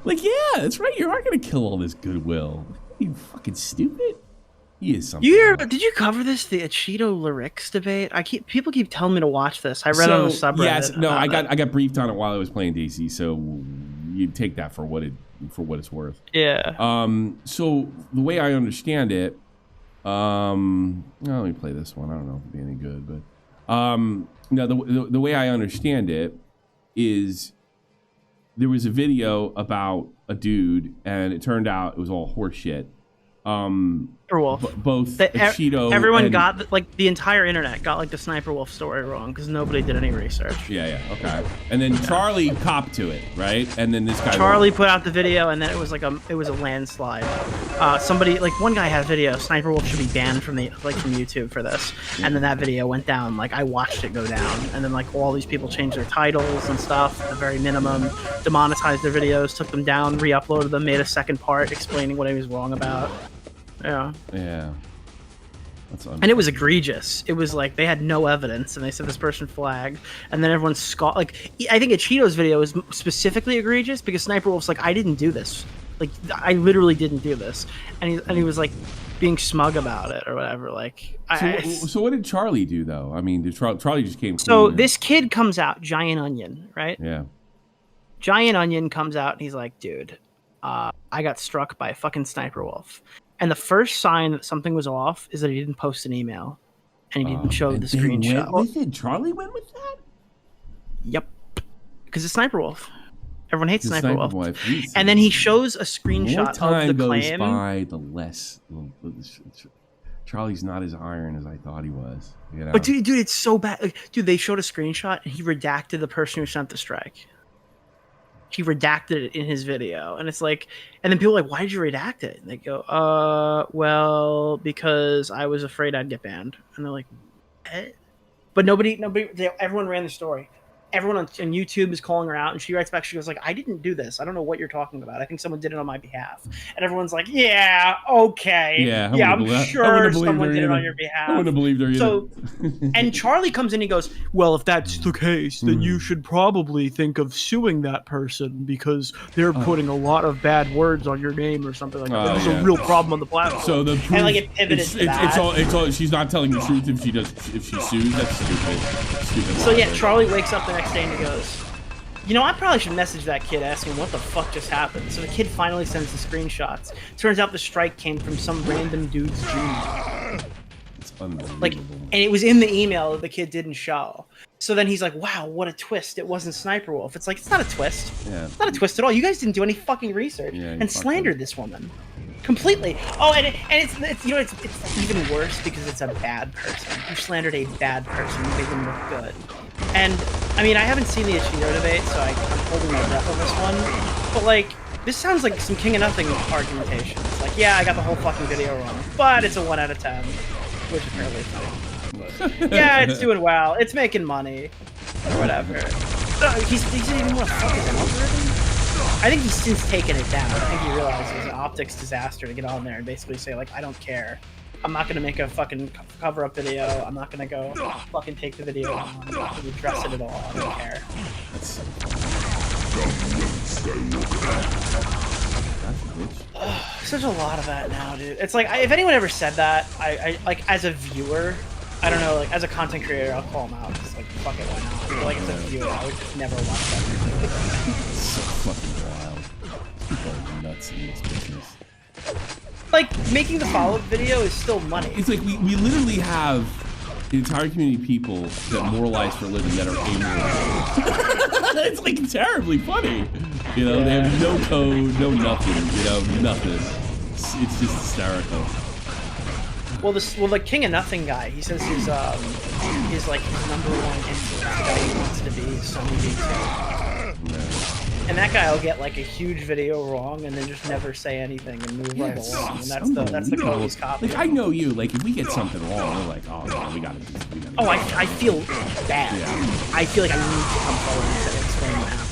Like, yeah, that's right. You are gonna kill all this goodwill. You fucking stupid. He is something. Did you cover this? The Cheeto lyrics debate. People keep telling me to watch this. I read on the subreddit. Yes, no, I got briefed on it while I was playing DayZ. So you take that for what it's worth. Yeah. So the way I understand it, let me play this one. I don't know if it'll be any good, but no, the way I understand it is there was a video about a dude, and it turned out it was all horseshit. Both Cheeto everyone got like the entire internet got like the Sniper Wolf story wrong because nobody did any research. Yeah, okay. And then Charlie copped to it, right? And then this guy Charlie put out the video, and then it was a landslide. Somebody like one guy had a video. Sniper Wolf should be banned from YouTube for this, and then that video went down. Like I watched it go down, and then like all these people changed their titles and stuff at the very minimum, demonetized their videos, took them down, re-uploaded them, made a second part explaining what he was wrong about. Yeah. And it was egregious. It was like they had no evidence, and they said this person flagged, and then everyone's like, I think a Cheeto's video is specifically egregious because Sniper Wolf's like, I didn't do this. Like, I literally didn't do this. And he was like being smug about it or whatever. Like, So what did Charlie do though? I mean, Charlie just came. So this kid comes out, Giant Onion, right? Yeah. Giant Onion comes out and he's like, dude, I got struck by a fucking sniper wolf. And the first sign that something was off is that he didn't post an email and he didn't show the screenshot. Went with it? Charlie went with that? Yep. Because it's sniper wolf. Everyone hates sniper wolf. And then he shows a screenshot of the claim. More time goes by, the less. Charlie's not as iron as I thought he was. You know? But dude, it's so bad. Like, dude, they showed a screenshot and he redacted the person who sent the strike. He redacted it in his video, and it's like, and then people are like, why did you redact it? And they go, well, because I was afraid I'd get banned. And they're like, eh? But everyone ran the story. Everyone on YouTube is calling her out, and she writes back. She goes like, "I didn't do this. I don't know what you're talking about. I think someone did it on my behalf." And everyone's like, "Yeah, okay, yeah, I'm sure someone did it on your behalf." I wouldn't have believed her either. So, and Charlie comes in. He goes, "Well, if that's the case, then you should probably think of suing that person because they're putting a lot of bad words on your name or something like that. There's a real problem on the platform." So the proof, and like it pivoted to that. It's all. She's not telling the truth if she sues. That's stupid. So yeah, Charlie wakes up the next day and he goes, you know, I probably should message that kid asking what the fuck just happened. So the kid finally sends the screenshots. Turns out the strike came from some random dude's Gmail. It's unbelievable. Like, and it was in the email that the kid didn't show. So then he's like, wow, what a twist. It wasn't Sniper Wolf. It's like, it's not a twist. Yeah. It's not a twist at all. You guys didn't do any fucking research and slandered this woman. Completely. Oh, and it's you know, it's even worse because it's a bad person. You slandered a bad person. You made them look good. And I mean, I haven't seen the Ichiro debate, so I'm holding my breath on this one. But like, this sounds like some King of Nothing argumentation. It's like, yeah, I got the whole fucking video wrong, but it's a 1 out of 10, which is fairly funny. Yeah, it's doing well. It's making money, or whatever. He didn't even want to fuck his algorithm. I think he's since taken it down. I think he realized it was an optics disaster to get on there and basically say, like, I don't care. I'm not gonna make a fucking cover-up video. I'm not gonna go fucking take the video down. I'm not gonna address it at all. I don't care. Such a lot of that now, dude. It's like, if anyone ever said that, I like, as a viewer, I don't know, like, as a content creator, I'll call them out. It's like, fuck it, why not? But, like, as a viewer, I would just never watch that video. So fucking wild. People are nuts in this business. Like, making the follow-up video is still money. It's like, we literally have the entire community of people that moralize for a living that are amoral. It's like terribly funny. You know, they have no code, no nothing, you know, nothing. It's just hysterical. Well, the King of Nothing guy, he says his like his #1 influence, the guy he wants to be, Sonny B2. And that guy will get like a huge video wrong and then just never say anything and move right along. And that's the code he's copying. Like, I know you, like, if we get something wrong, we're like, oh, no, we gotta do this. Oh, I feel bad. Yeah. I feel like I need to come forward and explain what happened.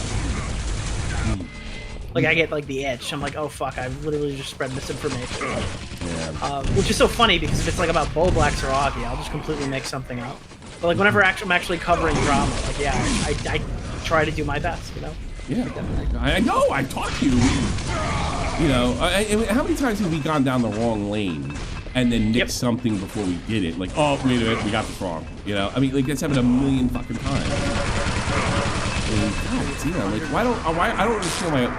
Like, I get like the itch. I'm like, oh fuck, I literally just spread misinformation. Yeah. Which is so funny because if it's like about Bo Blacks or Augie, I'll just completely make something up. But like whenever I'm actually covering drama, like yeah, I try to do my best, you know. Yeah, I know. I taught you. You know, how many times have we gone down the wrong lane and then nicked something before we did it? Like, oh, wait a minute, we got this wrong. You know, I mean, like that's happened a million fucking times. And, God, you know, like I don't understand why.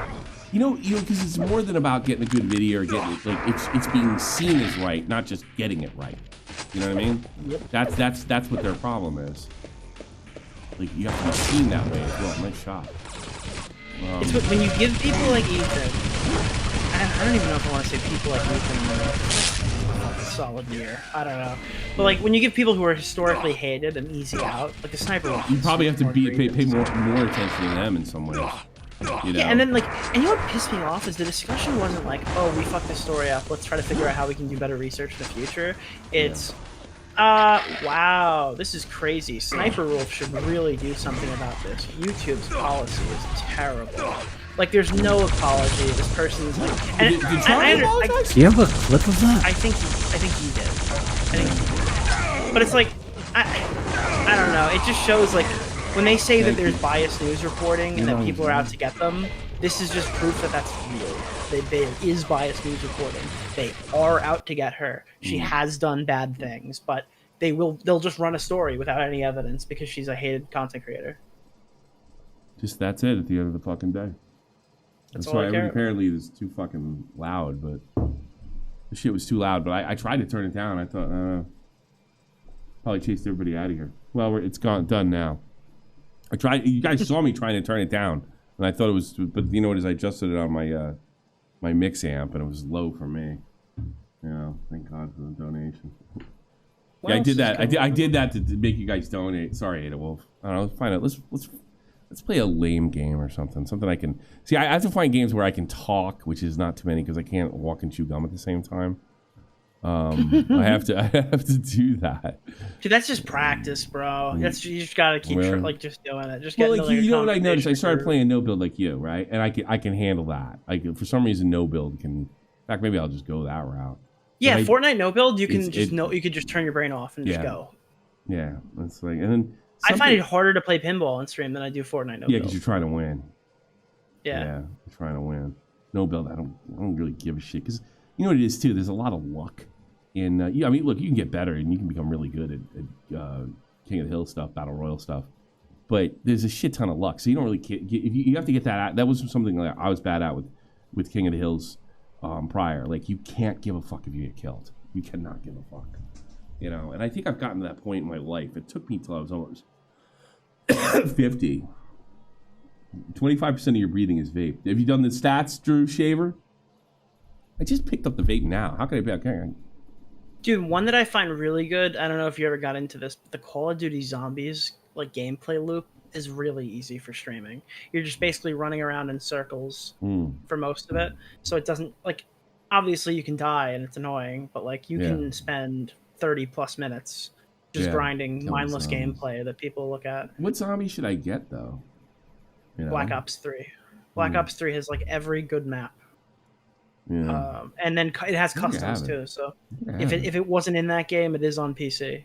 You know, because it's more than about getting a good video or getting it. Like it's being seen as right, not just getting it right. You know what I mean? Yep. That's what their problem is. Like you have to be seen that way as well. Nice shot. It's when you give people like Ethan. I don't even know if I want to say people like Ethan. Solid year. I don't know. But like when you give people who are historically hated an easy out, like the sniper. You probably have to pay more attention to them in some ways. You know? Yeah, and then like, and you know what pissed me off is the discussion wasn't like, oh, we fucked this story up. Let's try to figure out how we can do better research in the future. It's. Wow, this is crazy. Sniper Wolf should really do something about this. YouTube's policy is terrible. Like, there's no apology. This person's like... And, do you have a clip of that? I think he did. But it's like, I don't know. It just shows, like, when they say that there's biased news reporting and that people are out to get them, This is just proof that that's real. There is biased news reporting. They are out to get her. She has done bad things, but they'll just run a story without any evidence because she's a hated content creator. Just that's it at the end of the fucking day. That's why apparently it was too fucking loud, but the shit was too loud. But I tried to turn it down. I thought probably chased everybody out of here. Well, it's done now. I tried. You guys saw me trying to turn it down, and I thought it was. But you know what? Is I adjusted it on my my mix amp, and it was low for me. You know, thank God for the donation. Yeah, I did that. I did that to make you guys donate. Sorry, Ada Wolf. I don't know. Let's find out. Let's play a lame game or something. Something I can see. I have to find games where I can talk, which is not too many because I can't walk and chew gum at the same time. I have to do that. Dude, that's just practice, bro. You just gotta keep just doing it. Just you know what I noticed? I started playing no build like you, right? And I can handle that. For some reason, no build can. In fact, maybe I'll just go that route. Yeah, Fortnite no build. You can you could just turn your brain off and just go. Yeah, that's like, and then I find it harder to play pinball on stream than I do Fortnite no build. Yeah, because you're trying to win. Yeah, you're trying to win. No build, I don't really give a shit because you know what it is too. There's a lot of luck in. I mean, look, you can get better and you can become really good at King of the Hill stuff, Battle Royale stuff, but there's a shit ton of luck. So you don't really if you have to get that out. That was something like I was bad at with King of the Hills prior. Like you can't give a fuck if you get killed. You cannot give a fuck. You know, and I think I've gotten to that point in my life. It took me till I was almost 50. 25% of your breathing is vape. Have you done the stats, Drew Shaver? I just picked up the vape now. How can I be okay? Dude, one that I find really good, I don't know if you ever got into this, but the Call of Duty Zombies like gameplay loop is really easy for streaming. You're just basically running around in circles for most of it. So it doesn't, like, obviously you can die and it's annoying, but like you can spend 30 plus minutes just grinding mindless gameplay that people look at. What zombie should I get though? You know? Black Ops 3. Black Ops 3 has like every good map. Yeah. And then it has customs too. So if it wasn't in that game, it is on PC.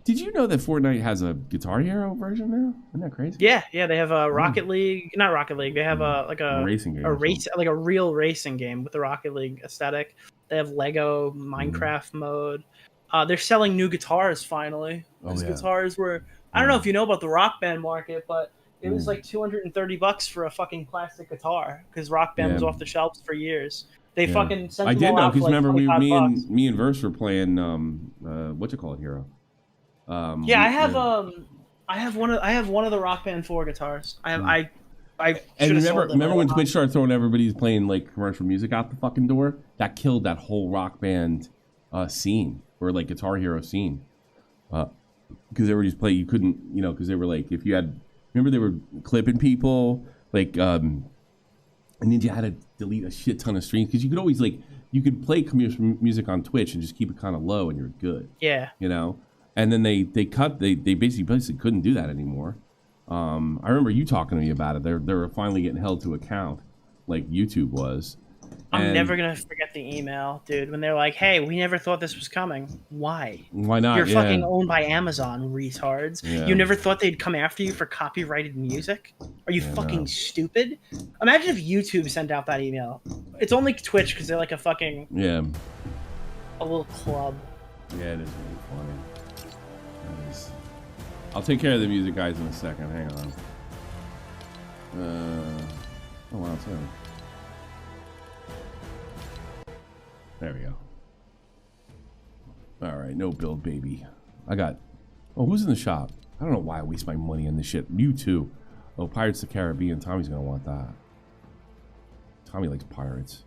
Did you know that Fortnite has a Guitar Hero version now? Isn't that crazy? Yeah, they have a Rocket League, not Rocket League. They have a racing game, like a real racing game with the Rocket League aesthetic. They have Lego Minecraft mode. They're selling new guitars finally. Those guitars were, I don't know if you know about the Rock Band market, but it was like $230 for a fucking plastic guitar because Rock Band was off the shelves for years. They fucking sent them all out for like $25. Remember me and Verse were playing Hero. I have one of the Rock Band 4 guitars. I remember when Twitch started throwing everybody's playing like commercial music out the fucking door? That killed that whole Rock Band scene or like Guitar Hero scene. Because everybody's play, you couldn't, because they were like, if you had, remember they were clipping people, like, and then you had to delete a shit ton of streams because you could always you could play commercial music on Twitch and just keep it kind of low and you're good. Yeah. And then they basically couldn't do that anymore. I remember you talking to me about it. They were finally getting held to account, like YouTube was. I'm never gonna forget the email, dude. When they're like, "Hey, we never thought this was coming. Why? Why not? You're fucking owned by Amazon, retards. Yeah. You never thought they'd come after you for copyrighted music? Are you fucking stupid? Imagine if YouTube sent out that email. It's only Twitch because they're like a fucking a little club. Yeah, it is really funny. I'll take care of the music guys in a second. Hang on. Oh wow, sorry. There we go. All right, no build, baby. Who's in the shop? I don't know why I waste my money on this shit. You too. Oh, Pirates of the Caribbean. Tommy's gonna want that. Tommy likes pirates.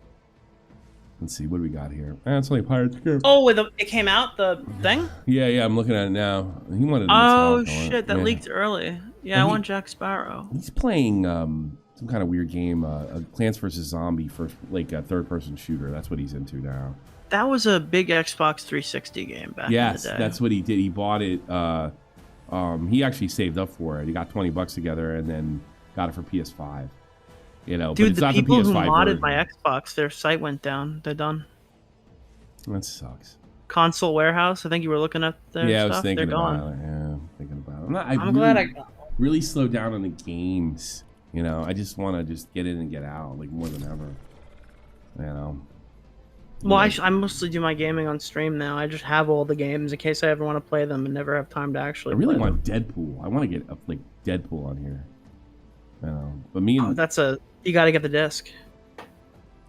Let's see, what do we got here? It's only Pirates of the Caribbean. Oh, it came out, the thing? Yeah, I'm looking at it now. He wanted. Oh shit, that leaked early. Yeah, I want Jack Sparrow. He's playing some kind of weird game, Plants vs. Zombie, third-person shooter. That's what he's into now. That was a big Xbox 360 game back in the day. Yes, that's what he did. He bought it. He actually saved up for it. He got $20 together and then got it for PS5. Dude, but it's the not people the PS5 who modded version. my Xbox, their site went down. They're done. That sucks. Console Warehouse. I think you were looking at their stuff. Yeah, I was thinking They're about gone. it. Yeah, I'm thinking about it. I'm glad I got one. really slowed down on the games. You know, I just want to just get in and get out, like, more than ever. You know. Well, I mostly do my gaming on stream now. I just have all the games in case I ever want to play them and never have time to actually. I really play want them. Deadpool. I want to get like Deadpool on here. You know, but me and you got to get the disc.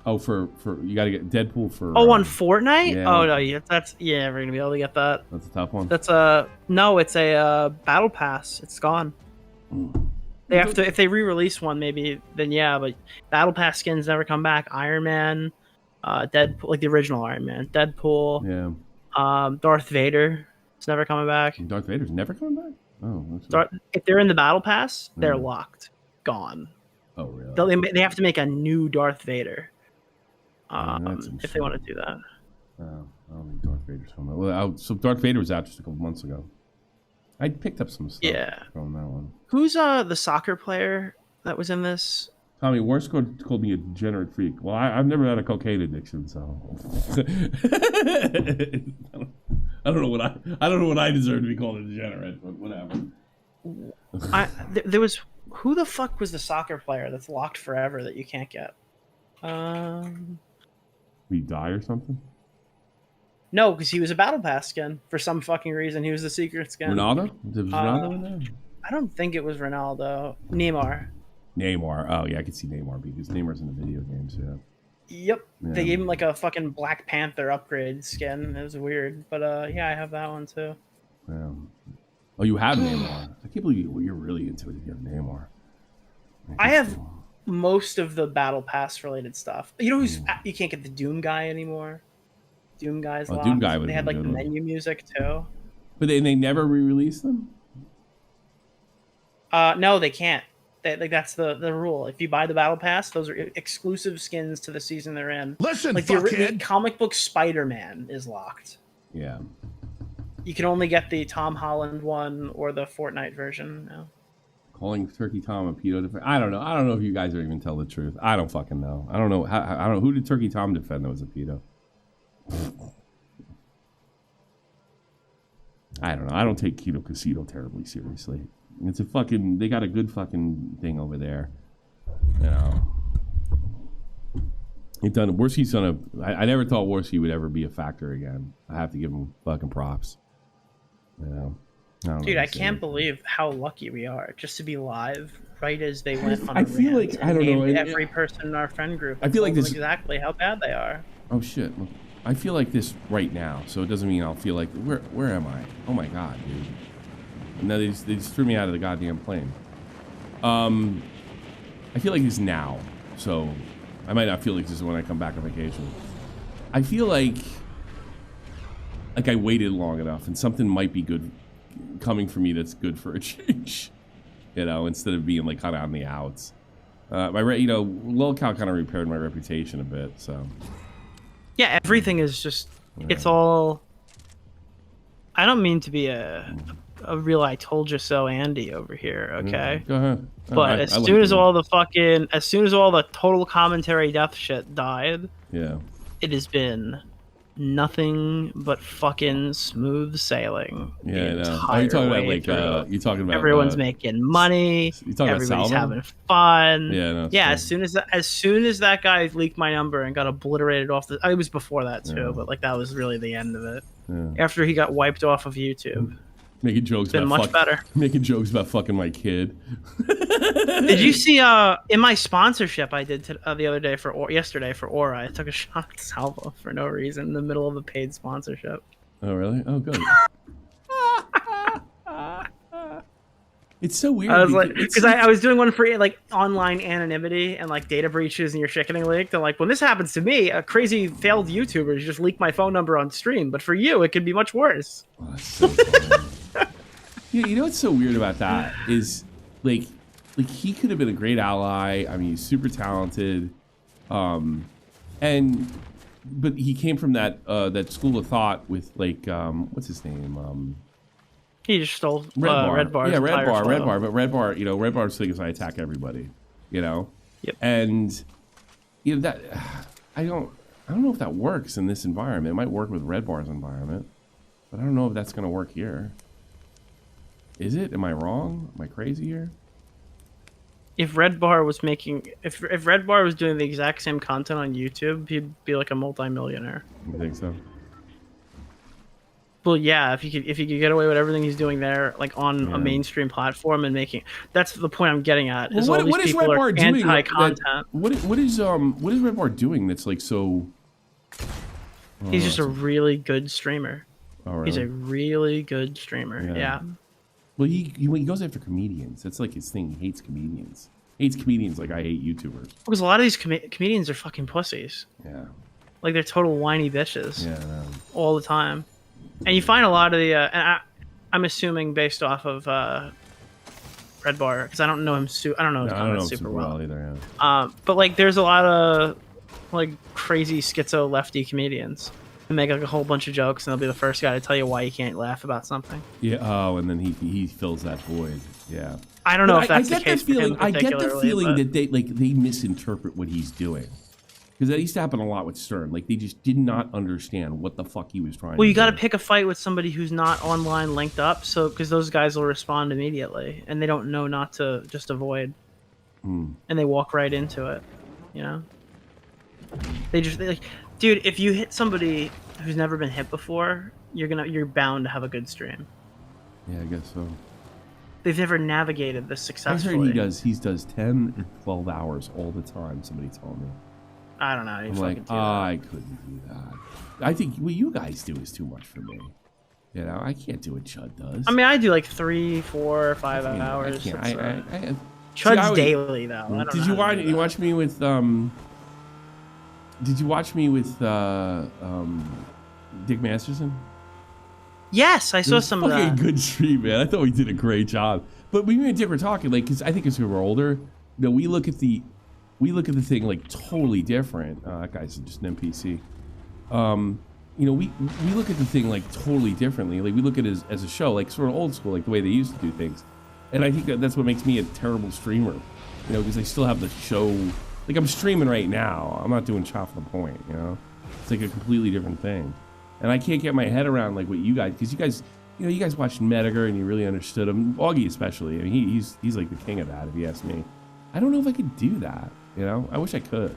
Oh, for you got to get Deadpool for. Oh, on Fortnite? Yeah. Oh no, yeah, we're gonna be able to get that. That's a tough one. That's no, it's a battle pass. It's gone. They have to if they re-release one, maybe then yeah, but battle pass skins never come back. Iron Man, Deadpool, like the original Iron Man, Deadpool. Yeah. Darth Vader. It's never coming back. Darth Vader's never coming back. Oh. If they're in the battle pass, they're locked, gone. Oh really? They have to make a new Darth Vader. That's if they want to do that. I don't think Darth Vader's coming. Well, so Darth Vader was out just a couple months ago. I picked up some stuff from that one. Who's the soccer player that was in this? Tommy Worst called me a degenerate freak. Well, I've never had a cocaine addiction, so I don't know what I deserve to be called a degenerate, but whatever. There was who the fuck was the soccer player that's locked forever that you can't get? He die or something? No, because he was a battle pass skin for some fucking reason. He was the secret skin. Ronaldo? Was Ronaldo in there? I don't think it was Ronaldo. Neymar. Oh yeah, I could see Neymar because Neymar's in the video games. Yeah. Yep. Yeah. They gave him like a fucking Black Panther upgrade skin. It was weird, but yeah, I have that one too. Yeah. Oh, you have Neymar. I can't believe you're really into it. You have Neymar. I have most of the battle pass related stuff. You know who's you can't get the Doom guy anymore. Doom guy's locked. Doom guy they had like the menu music too. But they never re-released them? No, they can't. That's the rule. If you buy the battle pass, those are exclusive skins to the season they're in. Listen, like the comic book Spider-Man is locked. Yeah. You can only get the Tom Holland one or the Fortnite version now. Calling Turkey Tom a pedo defender. I don't know. I don't know if you guys are even tell the truth. I don't fucking know. I don't know. I don't know. Who did Turkey Tom defend that was a pedo? I don't know. I don't take Keto Casino terribly seriously. It's a fucking. They got a good fucking thing over there. You know. Worski's done a. I never thought Worski would ever be a factor again. I have to give him fucking props. You know. Dude, I can't believe how lucky we are just to be live right as they went on. I feel like I don't know. Every person in our friend group. I feel like this exactly how bad they are. Oh shit! I feel like this right now, so it doesn't mean I'll feel like where am I? Oh my god, dude! And now they just threw me out of the goddamn plane. I feel like this now, so I might not feel like this is when I come back on vacation. I feel like I waited long enough, and something might be good coming for me that's good for a change, you know, instead of being like kind of on the outs. Lolcow kind of repaired my reputation a bit, so. Yeah, everything is just, it's all, I don't mean to be a real I told you so Andy over here, okay? Go ahead. But as soon as all the total commentary death shit died, yeah, it has been nothing but fucking smooth sailing. Yeah, are you talking about like you talking about everyone's making money, you talking everybody's about having fun. Yeah, as soon as that guy leaked my number and got obliterated off it was before that too, but like that was really the end of it. After he got wiped off of YouTube. Making jokes about much better. Making jokes about fucking my kid. Did you see in my sponsorship I did the other day yesterday for Aura? I took a shot at Salvo for no reason in the middle of a paid sponsorship. Oh really? Oh good. It's so weird. I was like, because I was doing one for like online anonymity and like data breaches and your shit getting leaked. And like when this happens to me, a crazy failed YouTuber just leaked my phone number on stream. But for you, it could be much worse. Oh, that's so funny. Yeah, you know what's so weird about that is like he could have been a great ally. I mean, he's super talented, but he came from that school of thought with like what's his name? He just stole Red Bar. Yeah, Red Bar. But Red Bar, Red Bar's thing is I attack everybody, you know. Yep. And you know that I don't know if that works in this environment. It might work with Red Bar's environment, but I don't know if that's gonna work here. Is it? Am I wrong? Am I crazy here? if Red Bar was making, if Red Bar was doing the exact same content on YouTube, he'd be like a multi-millionaire. You think so? Well, yeah, if he could get away with everything he's doing there, like on a mainstream platform and making, that's the point I'm getting at. Is all these people are anti-content. What is Red Bar doing that's like so? He's just a really good streamer. Oh, really? He's a really good streamer. Yeah. Well, he goes after comedians. That's like his thing. He hates comedians. He hates comedians like I hate YouTubers. Because a lot of these comedians are fucking pussies. Yeah. Like they're total whiny bitches. Yeah. I know. All the time. And you find a lot of the, and I'm assuming based off of Red Bar, because I don't know him. I don't know his comments super well either. Yeah. But like, there's a lot of like crazy schizo lefty comedians who make like a whole bunch of jokes, and they'll be the first guy to tell you why you can't laugh about something. Yeah. Oh, and then he fills that void. Yeah. I don't know if that's the case. I get the feeling that they misinterpret what he's doing. Because that used to happen a lot with Stern. Like, they just did not understand what the fuck he was trying to do. Well, you got to pick a fight with somebody who's not online linked up, so because those guys will respond immediately, and they don't know not to just avoid. And they walk right into it, you know? They like, dude, if you hit somebody who's never been hit before, you're bound to have a good stream. Yeah, I guess so. They've never navigated this successfully. I heard he does 10 and 12 hours all the time, somebody told me. I don't know. I'm like, I couldn't do that. I think what you guys do is too much for me. You know, I can't do what Chud does. I mean, I do like 3, 4, 5 hours. Chud's daily though. Did you watch me with Did you watch me with Dick Masterson? Yes, I saw some of that. Fucking good stream, man. I thought we did a great job. But me and Dick were talking, like, because I think as we were older, you know, we look at the thing like totally different. That guy's just an NPC. You know, we look at the thing like totally differently. Like we look at it as a show, like sort of old school, like the way they used to do things. And I think that's what makes me a terrible streamer. You know, because I still have the show. Like I'm streaming right now. I'm not doing Chop the Point. You know, it's like a completely different thing. And I can't get my head around like what you guys, because you guys watched Mediger and you really understood him. Augie especially. I mean, he's like the king of that, if you ask me. I don't know if I could do that. You know, I wish I could.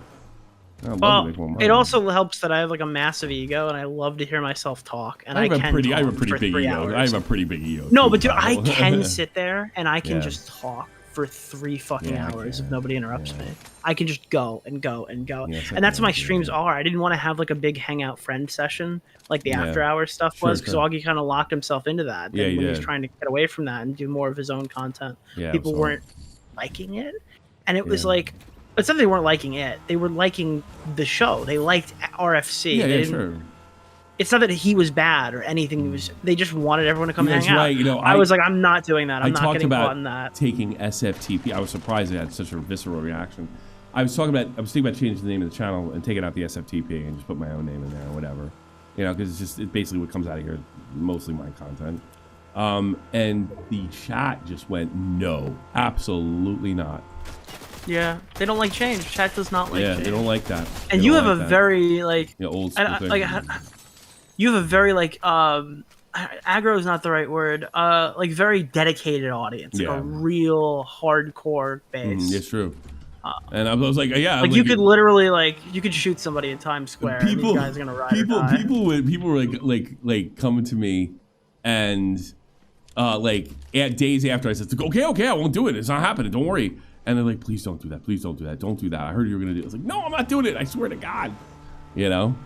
Well, it also helps that I have like a massive ego and I love to hear myself talk. And I have a pretty big ego. I have a pretty big ego. No, but dude, I can sit there and I can just talk for 3 fucking hours if nobody interrupts me. I can just go and go and go. And that's what my streams are. I didn't want to have like a big hangout friend session like the after hours stuff was, because Augie kind of locked himself into that. When he was trying to get away from that and do more of his own content. People weren't liking it. And it was like, it's not that they weren't liking it. They were liking the show. They liked RFC. Sure. It's not that he was bad or anything. They just wanted everyone to come hang out. Right. You know, I was like, I'm not doing that. I'm not getting caught in that. that. Taking SFTP. I was surprised I had such a visceral reaction. I was thinking about changing the name of the channel and taking out the SFTP and just put my own name in there or whatever. You know, because it's basically what comes out of here, mostly my content. And the chat just went, no, absolutely not. Yeah, they don't like change. Chat does not like change. Yeah, they don't like that. And you have a very like old school thing. You have a very like aggro is not the right word. Like very dedicated audience, like a real hardcore base. It's true. And I was like, like you could literally you could shoot somebody in Times Square. People, and these guys are gonna ride or die. People were like coming to me, and at days after I said, okay, I won't do it. It's not happening. Don't worry. And they're like, please don't do that. Please don't do that. Don't do that. I heard you were gonna do it. I was like, no, I'm not doing it. I swear to God. You know.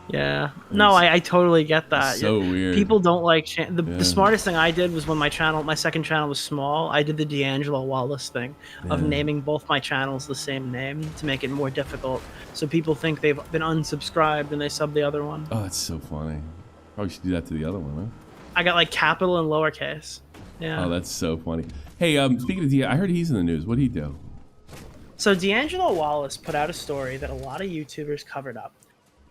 Yeah. No, I totally get that. So weird. People don't like the smartest thing I did was when my second channel was small, I did the D'Angelo Wallace thing of naming both my channels the same name to make it more difficult. So people think they've been unsubscribed and they sub the other one. Oh, that's so funny. Probably should do that to the other one, huh? I got like capital and lowercase. Yeah. Oh, that's so funny. Hey, speaking of I heard he's in the news. What'd he do? So D'Angelo Wallace put out a story that a lot of YouTubers covered up.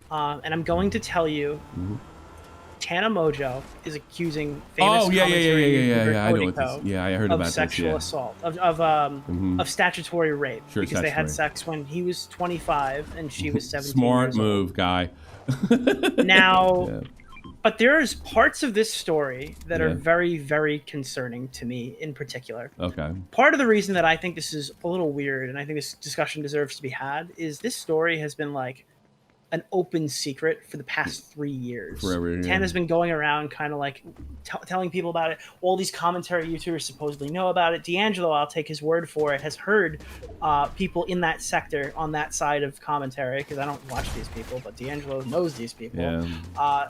And I'm going to tell you, Tana Mojo is accusing famous yeah. I know what this. Yeah, I heard about this. Sexual assault of statutory rape because they had sex when he was 25 and she was 17. Smart move, guy. Now, But there's parts of this story that are Yeah. very, very concerning to me in particular. Okay. Part of the reason that I think this is a little weird and I think this discussion deserves to be had is this story has been like an open secret for the past 3 years. Forever, yeah. Tana's been going around kind of like telling people about it. All these commentary YouTubers supposedly know about it. D'Angelo, I'll take his word for it, has heard people in that sector on that side of commentary, because I don't watch these people, but D'Angelo knows these people. Yeah.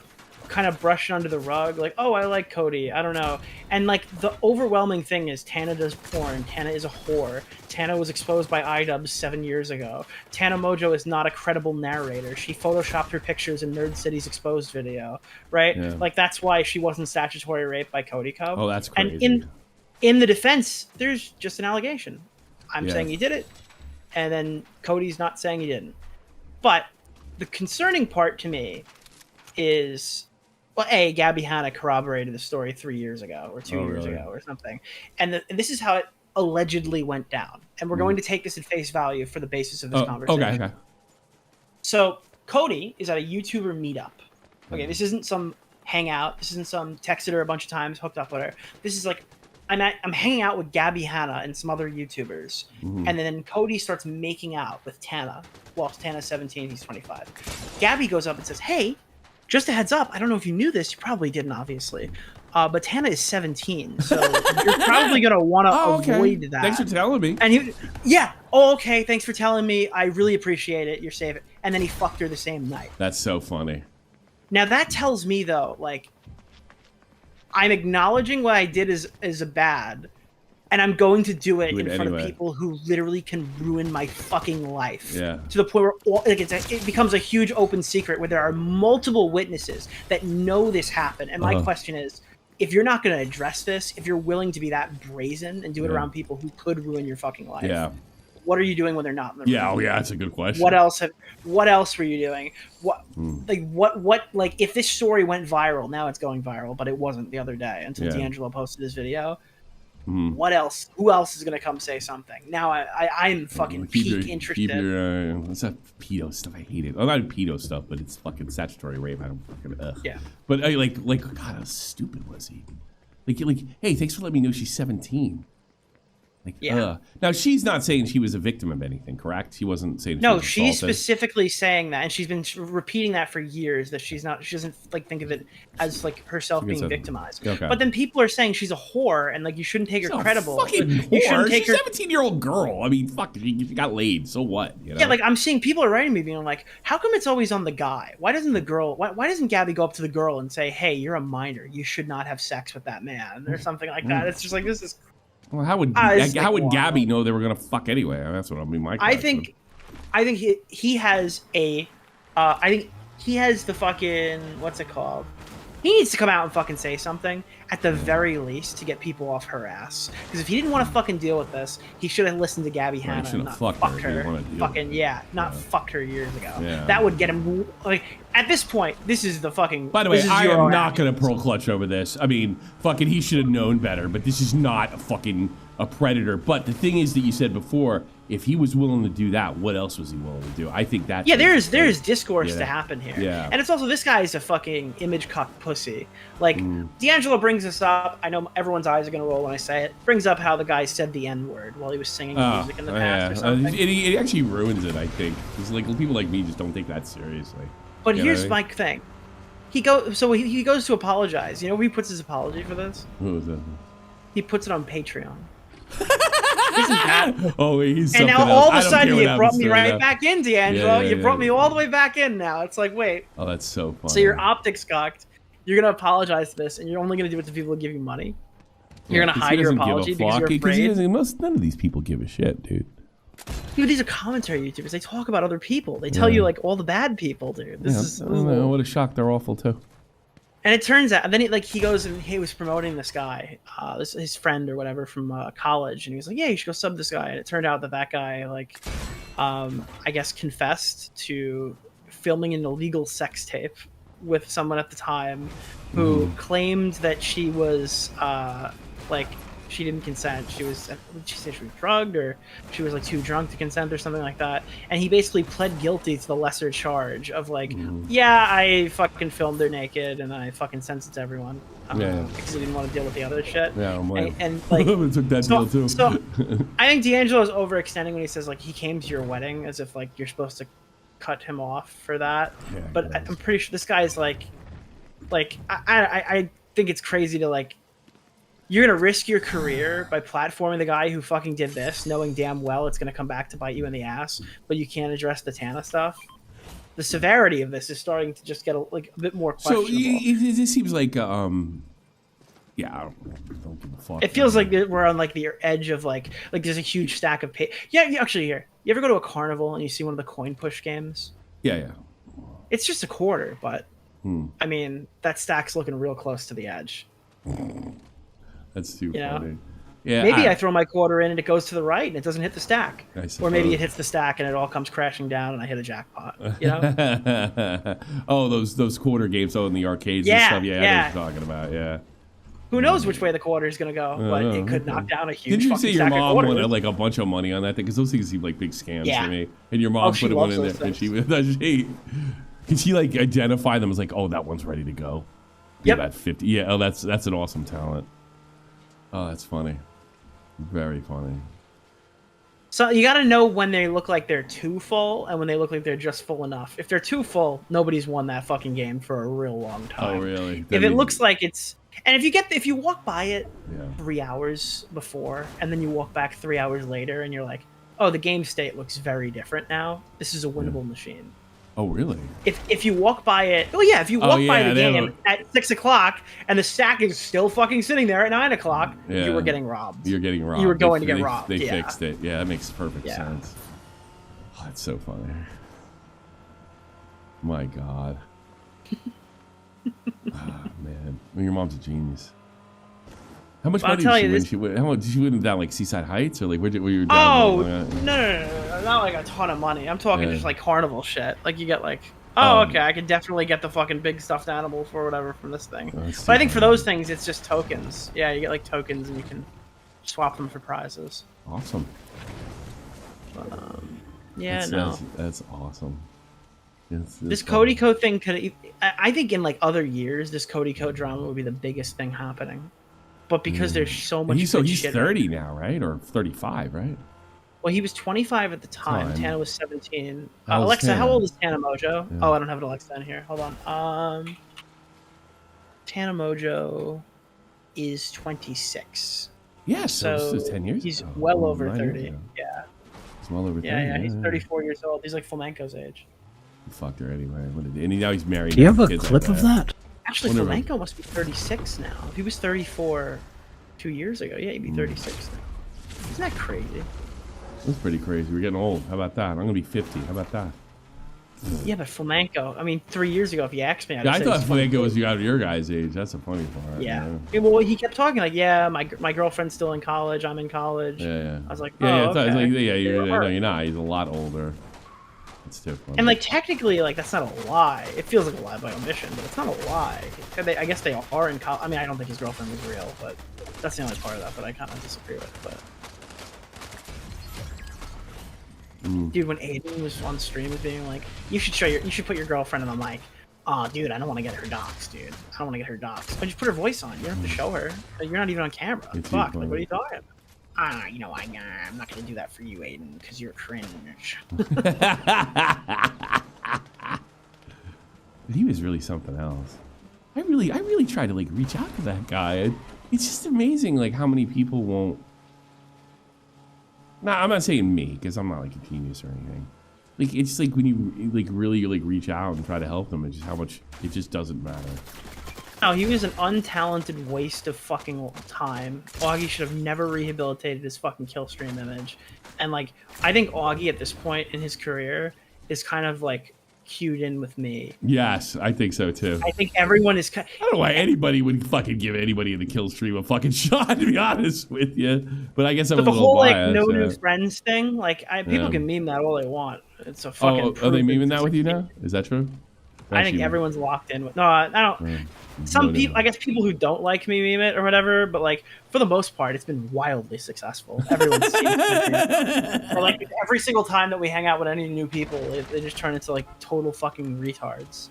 Kind of brushing under the rug, like, oh, I like Cody, I don't know. And like the overwhelming thing is Tana does porn, Tana is a whore, Tana was exposed by iDubbbz 7 years ago, Tana Mojo is not a credible narrator, she photoshopped her pictures in Nerd City's exposed video, right? Yeah. Like that's why she wasn't statutory raped by Cody Co. Oh, that's crazy. And in the defense, there's just an allegation. I'm Yeah. saying he did it, and then Cody's not saying he didn't. But the concerning part to me is, well, Gabby Hanna corroborated the story 3 years ago or 2 years really? ago or something. And this is how it allegedly went down. And we're going to take this at face value for the basis of this conversation. Okay. So Cody is at a YouTuber meetup. Okay, this isn't some hangout. This isn't some texted her a bunch of times, hooked up with her. This is like, I'm hanging out with Gabby Hanna and some other YouTubers. And then Cody starts making out with Tana. Well, Tana's 17, he's 25. Gabby goes up and says, hey, just a heads up, I don't know if you knew this, you probably didn't, obviously. But Tana is 17, so you're probably going to want to avoid that. Thanks for telling me. And he, yeah, oh, okay, thanks for telling me. I really appreciate it. You're safe. And then he fucked her the same night. That's so funny. Now that tells me, though, like, I'm acknowledging what I did is a bad, and I'm going to do it in front of people who literally can ruin my fucking life. Yeah. To the point where it becomes a huge open secret where there are multiple witnesses that know this happened. And my question is, if you're not going to address this, if you're willing to be that brazen and do it around people who could ruin your fucking life, what are you doing when they're not in the room? Yeah, that's a good question. What else were you doing? Like if this story went viral, now it's going viral, but it wasn't the other day until D'Angelo posted this video. What else? Who else is gonna come say something? Now I'm fucking peak interested. What's that pedo stuff? I hate it. Oh, not pedo stuff, but it's fucking statutory rape. I don't fucking Yeah. But like, God, how stupid was he? Like, hey, thanks for letting me know she's 17. Like, now she's not saying she was a victim of anything, correct? She wasn't saying. No, she was she's specifically saying that, and she's been repeating that for years. That she doesn't like think of it as like herself being victimized. Okay. But then people are saying she's a whore, and like you shouldn't take her credible. Fucking you shouldn't whore. take She's her. 17-year-old girl. I mean, fuck, she got laid. So what? You know? Yeah, like I'm seeing people are writing me being like, how come it's always on the guy? Why doesn't the girl? Why doesn't Gabby go up to the girl and say, hey, you're a minor. You should not have sex with that man or something like that? It's just like this is. Well, how would Gabby know they were gonna fuck anyway? That's what I mean. My question. I think he has a. I think he has the fucking what's it called? He needs to come out and fucking say something at the very least to get people off her ass. Because if he didn't want to fucking deal with this, he should have listened to Gabby Hanna and not fucked her. Fucked her years ago. Yeah. That would get him. Like at this point, this is the fucking. By the way, I am not gonna pearl clutch over this. I mean, fucking, he should have known better. But this is not a predator. But the thing is that you said before, if he was willing to do that, what else was he willing to do? I think that. Yeah, there's discourse to happen here. Yeah. And it's also, this guy is a fucking image cock pussy. Like, D'Angelo brings this up. I know everyone's eyes are going to roll when I say it. Brings up how the guy said the N-word while he was singing music in the past or something. It actually ruins it, I think. Because like, people like me just don't take that seriously. But here's my thing. He goes to apologize. You know where he puts his apology for this? Who is that? He puts it on Patreon. Isn't that? Oh, he's and now something all else. of a sudden you brought me right now. back in, D'Angelo. You brought me all the way back in now. It's like, wait. Oh, that's so funny. So your optics cocked. You're gonna apologize for this, and you're only gonna do it to people who give you money. You're gonna hide your apology because you're afraid. None of these people give a shit, dude. Dude, these are commentary YouTubers. They talk about other people. They tell you like all the bad people, dude. This is. What a shock! They're awful too. And it turns out, and then he goes and he was promoting this guy, his friend or whatever from college, and he was like, "Yeah, you should go sub this guy." And it turned out that guy, like, I guess, confessed to filming an illegal sex tape with someone at the time, who claimed that she was she didn't consent. She was, she said she was drugged or she was like too drunk to consent or something like that. And he basically pled guilty to the lesser charge of like, yeah, I fucking filmed her naked and I fucking sent it to everyone. Because he didn't want to deal with the other shit. Yeah, and like, took that deal too. So I think D'Angelo is overextending when he says like he came to your wedding, as if like you're supposed to cut him off for that. Yeah, but I'm pretty sure this guy is like I think it's crazy to like, you're gonna risk your career by platforming the guy who fucking did this, knowing damn well it's gonna come back to bite you in the ass, but you can't address the Tana stuff. The severity of this is starting to just get a bit more questionable. So it seems like, yeah, I don't give a fuck. It feels like we're on like the edge of like there's a huge stack of Yeah, actually, here, you ever go to a carnival and you see one of the coin push games? Yeah. It's just a quarter, but I mean that stack's looking real close to the edge. That's too funny. Know? Yeah, maybe I throw my quarter in and it goes to the right and it doesn't hit the stack. Or maybe it hits the stack and it all comes crashing down and I hit a jackpot. You know? Oh, those quarter games in the arcades and stuff. Yeah, I know what you're talking about. Yeah. Who knows which way the quarter is gonna go? But it could knock down a huge. Didn't you say your mom wanted like a bunch of money on that thing? Because those things seem like big scams to me. And your mom she put one in loves there, those and can she like identify them as like, oh, that one's ready to go? Yep. About 50. Yeah. Oh, that's an awesome talent. Oh, that's funny. Very funny. So you got to know when they look like they're too full and when they look like they're just full enough. If they're too full, nobody's won that fucking game for a real long time. Oh, really? If it looks like it's, and if you walk by it 3 hours before and then you walk back 3 hours later and you're like, oh, the game state looks very different now. This is a winnable machine. Oh, really? If you walk by it, if you walk by the game at 6 o'clock and the stack is still fucking sitting there at 9 o'clock, you were getting robbed. You're getting robbed. You were going to get robbed. They fixed it. Yeah, that makes perfect sense. Oh, that's so funny. My God. Oh, man. Well, your mom's a genius. How much money did she win? How much did she win down like Seaside Heights or like where you down? Oh, no, not like a ton of money. I'm talking just like carnival shit. Like you get like, okay, I could definitely get the fucking big stuffed animal for whatever from this thing. But I think for those things, it's just tokens. Yeah, you get like tokens and you can swap them for prizes. Awesome. But, that's awesome. This Cody Code thing could. I think in like other years, this Cody Code drama would be the biggest thing happening. But because there's so much, he's 30 now, right? Or 35, right? Well, he was 25 at the time. Tana was 17. Alexa, Tana? how old is Tana Mojo? Yeah. Oh, I don't have an Alexa in here. Hold on. Tana Mojo is 26. Yeah, so 10 years. He's ago. well over 9 30. years ago. Yeah. He's well over 30. Yeah, he's 34 years old. He's like Flamenco's age. He fucked her anyway. And now he's married. Do you have a kids clip like of that? Actually, Flamenco must be 36 now. If he was 34 2 years ago, yeah, he'd be 36 now. Isn't that crazy? That's pretty crazy. We're getting old. How about that? I'm gonna be 50. How about that? Yeah, but Flamenco. I mean, 3 years ago, if you asked me, I thought Flamenco was out of your guys' age. That's the funny part. Yeah. Well, he kept talking like, yeah, my girlfriend's still in college. I'm in college. Yeah. I was like, you're not. He's a lot older. It's too funny. And like technically, like that's not a lie. It feels like a lie by omission, but it's not a lie. I guess they are in college. I mean, I don't think his girlfriend was real, but that's the only part of that that I kind of disagree with. But dude, when Aiden was on stream, was being like, you should put your girlfriend on the mic. Oh, dude, I don't want to get her doxxed, dude. I don't want to get her doxxed. But just put her voice on. You don't have to show her. You're not even on camera. Fuck, like, what are you talking about? I'm not gonna do that for you, Aiden, because you're cringe. He was really something else. I really tried to like reach out to that guy. It's just amazing, like how many people won't. Nah, I'm not saying me, because I'm not like a genius or anything. Like it's like when you like really like reach out and try to help them, it's just how much it just doesn't matter. No, he was an untalented waste of fucking time. Augie should have never rehabilitated his fucking Killstream image. And like, I think Augie at this point in his career is kind of like cued in with me. Yes, I think so too. I think everyone is. I don't know why anybody would fucking give anybody in the Killstream a fucking shot, to be honest with you. But I guess I'm a little whole biased, like no new friends thing, like people can meme that all they want. It's a fucking. Are they memeing that with you now? Is that true? I think everyone's locked in with. No, I don't. Some people, I guess, people who don't like me meme it or whatever. But like for the most part, it's been wildly successful. Everyone's seen it. Or like every single time that we hang out with any new people, they just turn into like total fucking retards.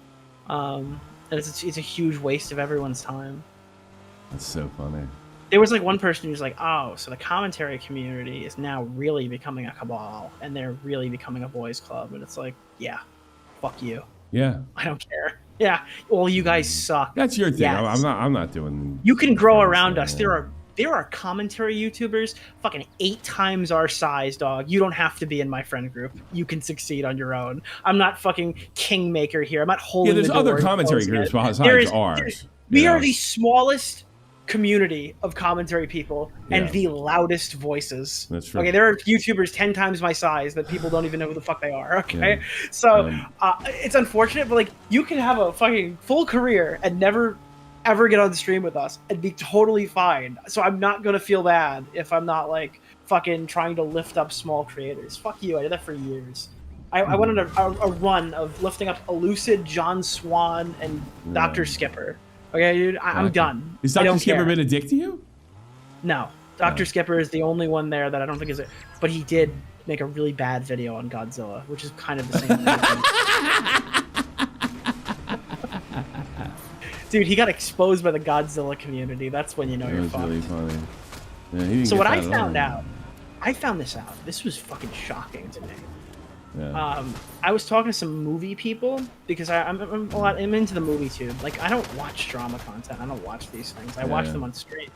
And it's a huge waste of everyone's time. That's so funny. There was like one person who's like, oh, so the commentary community is now really becoming a cabal and they're really becoming a boys club. And it's like, yeah, fuck you. Yeah. I don't care. Yeah. Well, you guys suck. That's your thing. Yes. I'm not doing. You can grow around us. There are commentary YouTubers fucking 8 times our size, dog. You don't have to be in my friend group. You can succeed on your own. I'm not fucking kingmaker here. I'm not holding there's the other door commentary groups besides ours. We are the smallest community of commentary people and the loudest voices. That's true. Okay, there are YouTubers 10 times my size that people don't even know who the fuck they are. Okay, so it's unfortunate, but like you can have a fucking full career and never ever get on the stream with us and be totally fine. So I'm not gonna feel bad if I'm not like fucking trying to lift up small creators. Fuck you. I did that for years. I went on a run of lifting up Elucid, John Swan, and Dr. Skipper. Okay, dude, I'm done. Is Dr. Skipper been a dick to you? No. Dr. Skipper is the only one there that I don't think is it. But he did make a really bad video on Godzilla, which is kind of the same thing. Dude, he got exposed by the Godzilla community. That's when you know you're fucked. Really funny. Yeah, so what I found out, I found this out. This was fucking shocking to me. Yeah. I was talking to some movie people because I'm into the movie tube. Like I don't watch drama content. I don't watch these things. I watch them on stream.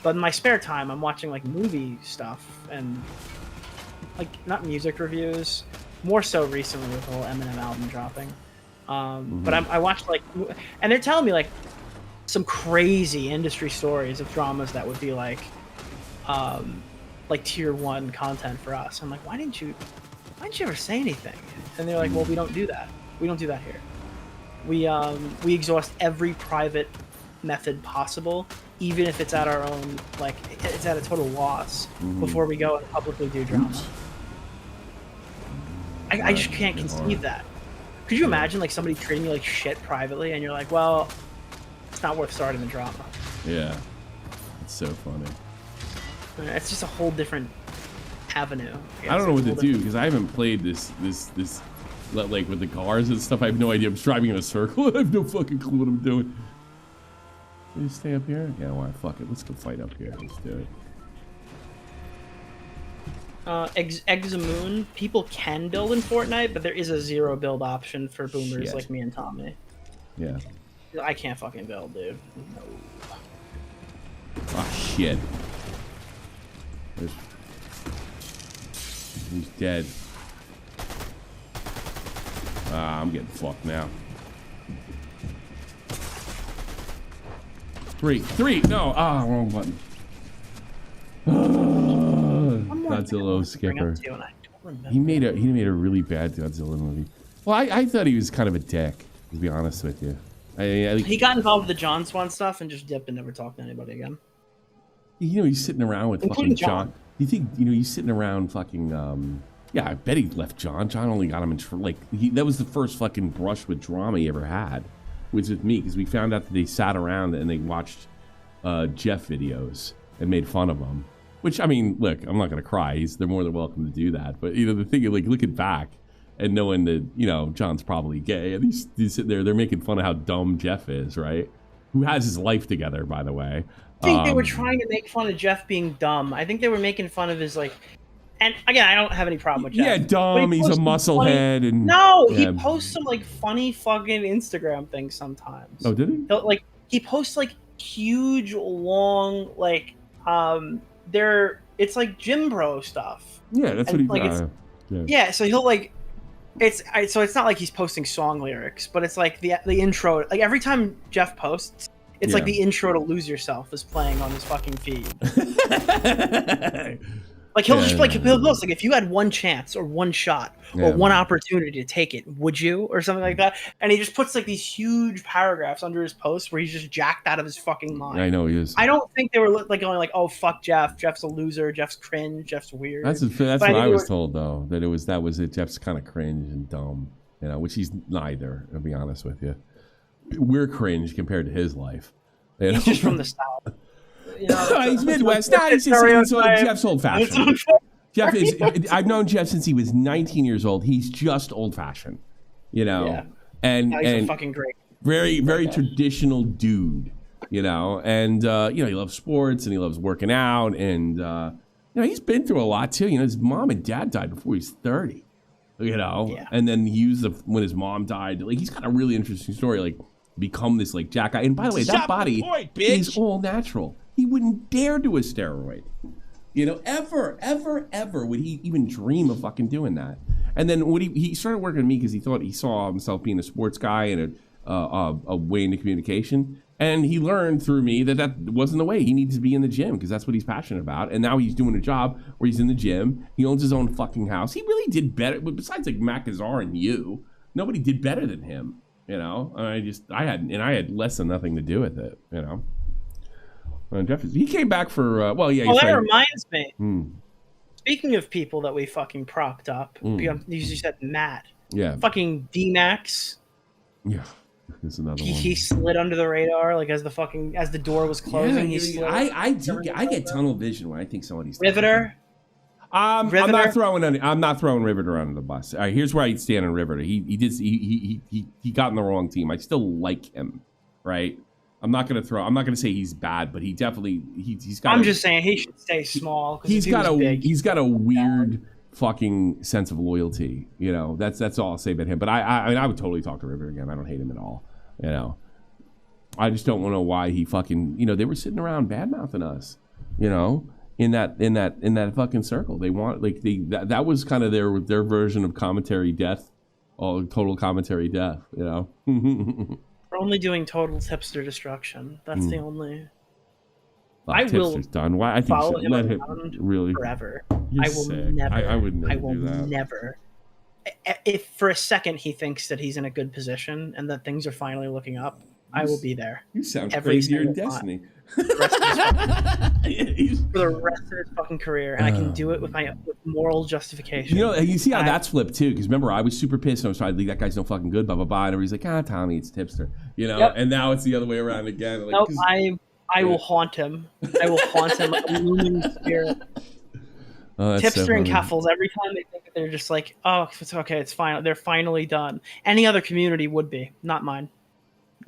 But in my spare time, I'm watching like movie stuff and like not music reviews. More so recently with the whole Eminem album dropping. But I watched like, and they're telling me like some crazy industry stories of dramas that would be like tier 1 content for us. I'm like, why didn't you ever say anything? And they're like, well, we don't do that. We don't do that here. We exhaust every private method possible, even if it's at our own, like, it's at a total loss before we go and publicly do drama. I just can't conceive that. Could you imagine, like, somebody treating you like shit privately and you're like, well, it's not worth starting the drama. Yeah. It's so funny. It's just a whole different avenue. I don't know what to do because I haven't played this like with the cars and stuff. I have no idea. I'm just driving in a circle and I have no fucking clue what I'm doing. Can you stay up here? Yeah, why? Fuck it. Let's go fight up here. Let's do it. Examoon, people can build in Fortnite, but there is a 0 build option for boomers like me and Tommy. Yeah. I can't fucking build, dude. No. Oh shit. He's dead. I'm getting fucked now. 3. No. Wrong button. Godzilla Skipper. He made a really bad Godzilla movie. Well, I thought he was kind of a dick, to be honest with you. He got involved with the John Swan stuff and just dipped and never talked to anybody again. You know, he's sitting around with fucking John. You think, you know, he's sitting around fucking, yeah, I bet he left John. John only got him in, that was the first fucking brush with drama he ever had, was with me, because we found out that they sat around and they watched Jeff videos and made fun of him. Which, I mean, look, I'm not going to cry. They're more than welcome to do that. But, you know, the thing is, like, looking back and knowing that, you know, John's probably gay, and he's sitting there, they're making fun of how dumb Jeff is, right? Who has his life together, by the way. I think they were trying to make fun of Jeff being dumb. I think they were making fun of his, like, and again, I don't have any problem with Jeff. Yeah, dumb. He's a musclehead, and he posts some like funny fucking Instagram things sometimes. Oh, did he? He posts like huge, long, like it's like gym bro stuff. Yeah, that's what he like. Yeah, so he'll like. So it's not like he's posting song lyrics, but it's like the intro. Like every time Jeff posts, it's like the intro to Lose Yourself is playing on his fucking feed. Like he'll just he'll post like, if you had one chance or one shot or one opportunity to take it, would you, or something like that? And he just puts like these huge paragraphs under his post where he's just jacked out of his fucking mind. I know he is. I don't think they were like going like, oh fuck Jeff, Jeff's a loser, Jeff's cringe, Jeff's weird. That's what I was told though, that was it. Jeff's kind of cringe and dumb. You know, which he's neither. I'll be honest with you. We're cringe compared to his life. You know? He's just from the South. You know, He's Midwest. No, he's Jeff's old fashioned. Jeff is. I've known Jeff since he was 19 years old. He's just old fashioned. You know, yeah. and he's fucking great. Very traditional dude. You know, and you know, he loves sports and he loves working out, and you know, he's been through a lot too. You know, his mom and dad died before he was 30. You know, and then he used when his mom died. Like, he's got a really interesting story. Like, become this like jack guy. And by the way, that body is all natural. He wouldn't dare do a steroid. You know, ever would he even dream of fucking doing that. And then when he started working with me because he thought he saw himself being a sports guy and a way into communication. And he learned through me that wasn't the way. He needs to be in the gym because that's what he's passionate about. And now he's doing a job where he's in the gym. He owns his own fucking house. He really did better. But besides like Macazar and you, nobody did better than him. You know, I had less than nothing to do with it. You know, he came back for that reminds me. Speaking of people that we fucking propped up, because you said Matt. Yeah. Fucking D-Max. Yeah. There's another one. He slid under the radar, like as the door was closing. Yeah, I get tunnel vision when I think somebody's Riveter. I'm not throwing Riveter under the bus. All right, here's where I stand on Riveter. He got in the wrong team. I still like him, right? I'm not gonna say he's bad, but he's got. I'm just saying he should stay small. He's got a weird fucking sense of loyalty. You know, that's all I'll say about him. But I would totally talk to Riveter again. I don't hate him at all. You know, I just don't know why he fucking. You know, they were sitting around bad mouthing us. You know. In that fucking circle, they want like that was kind of their version of commentary death, total commentary death. You know, we're only doing total tipster destruction. That's the only. I will done. Why I think follow him let around him really forever. I will sick. Never. I would never. I will do that. never. If for a second he thinks that he's in a good position and that things are finally looking up, I will be there. You sound crazier in Destiny. For the rest of his fucking career, and I can do it with moral justification. You know, you see how that's flipped too. Because remember, I was super pissed. And I was trying to that guy's no fucking good. Blah blah blah. And everybody's like, Tommy, it's tipster. You know, and now it's the other way around again. Like, nope, I will haunt him. I will haunt him like a looming spirit. Tipster and Keffels, every time they think that they're just like, oh, it's okay, it's fine. They're finally done. Any other community would be, not mine.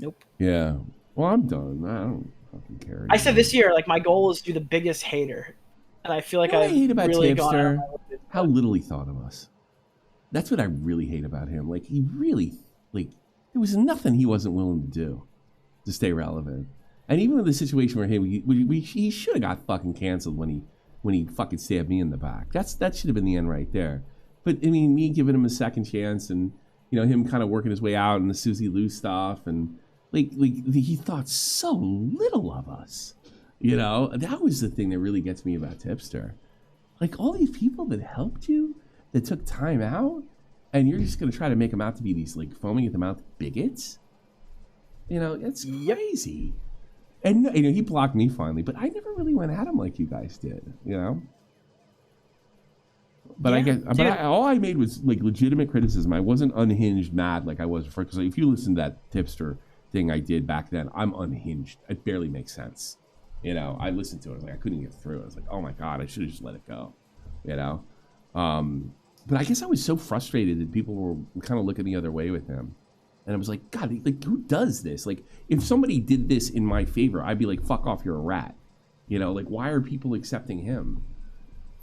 Nope. Yeah. Well, I'm done. I don't fucking care. I said this year, like, my goal is to be the biggest hater. And I feel like I hate about really Tipster, how little he thought of us. That's what I really hate about him. Like, he really, like, there was nothing he wasn't willing to do to stay relevant. And even with the situation where, hey, he should have got fucking canceled when he fucking stabbed me in the back. That should have been the end right there. But, I mean, me giving him a second chance and, you know, him kind of working his way out and the Susie Lou stuff and, like he thought so little of us. You know, that was the thing that really gets me about Tipster. Like, all these people that helped you, that took time out, and you're just going to try to make them out to be these, like, foaming at the mouth bigots? You know, it's crazy. And, you know, he blocked me finally, but I never really went at him like you guys did, you know? But I guess, all I made was, like, legitimate criticism. I wasn't unhinged mad like I was before, because like, if you listen to that Tipster thing I did back then, I'm unhinged. It barely makes sense. You know, I listened to it. I was like, I couldn't get through. I was like, oh my God, I should have just let it go. You know? But I guess I was so frustrated that people were kind of looking the other way with him. And I was like, God, like, who does this? Like, if somebody did this in my favor, I'd be like, fuck off, you're a rat. You know, like, why are people accepting him?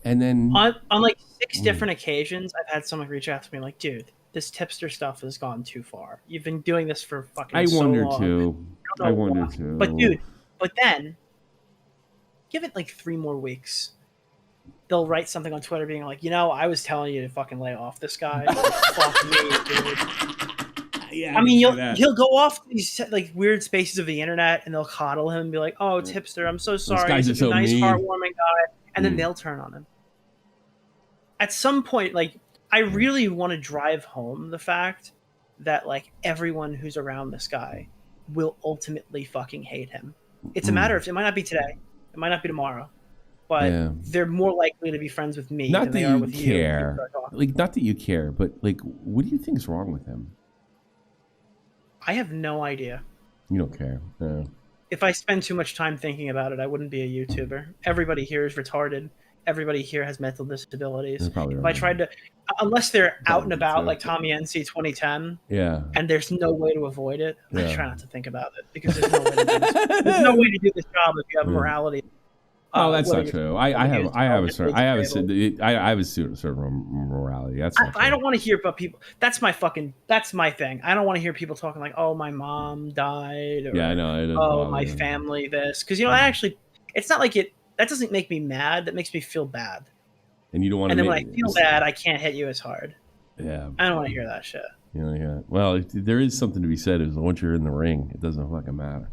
And then... On like 6 different occasions, I've had someone reach out to me like, dude, this Tipster stuff has gone too far. You've been doing this for fucking so long. I wonder too. But dude, then give it like 3 more weeks. They'll write something on Twitter being like, you know, I was telling you to fucking lay off this guy. Like, fuck me, dude. Yeah, I mean, he'll go off these like weird spaces of the internet, and they'll coddle him and be like, "Oh, Tipster, I'm so sorry. He's such a nice, heartwarming guy," and then they'll turn on him. At some point, like, I really want to drive home the fact that, like, everyone who's around this guy will ultimately fucking hate him. It's a matter of, it might not be today, it might not be tomorrow, but Yeah. they're more likely to be friends with me Not than that they are you with care. you. Like, not that you care, but like, what do you think is wrong with him? I have no idea. You don't care. Yeah. If I spend too much time thinking about it, I wouldn't be a YouTuber. Everybody here is retarded. Everybody here has mental disabilities. That's probably If right. I tried to, unless they're out and Probably about true. like Tommy NC 2010, Yeah. and there's no way to avoid it, I Yeah. try not to think about it because there's no way to do this. There's no way to do this job if you have morality. Oh, that's whether not you're- true. I have a certain disabled. morality. That's not I don't want to hear about people. That's my thing. I don't want to hear people talking like, "Oh, my mom died," or Yeah, I know. It doesn't "Oh, bother my me. family this," because I actually, it's not like it. That doesn't make me mad. That makes me feel bad. And you don't want And to. then when I feel bad, I can't hit you as hard. Yeah. I don't want to hear that shit. Yeah. Well, there is something to be said. Is once you're in the ring, it doesn't fucking matter.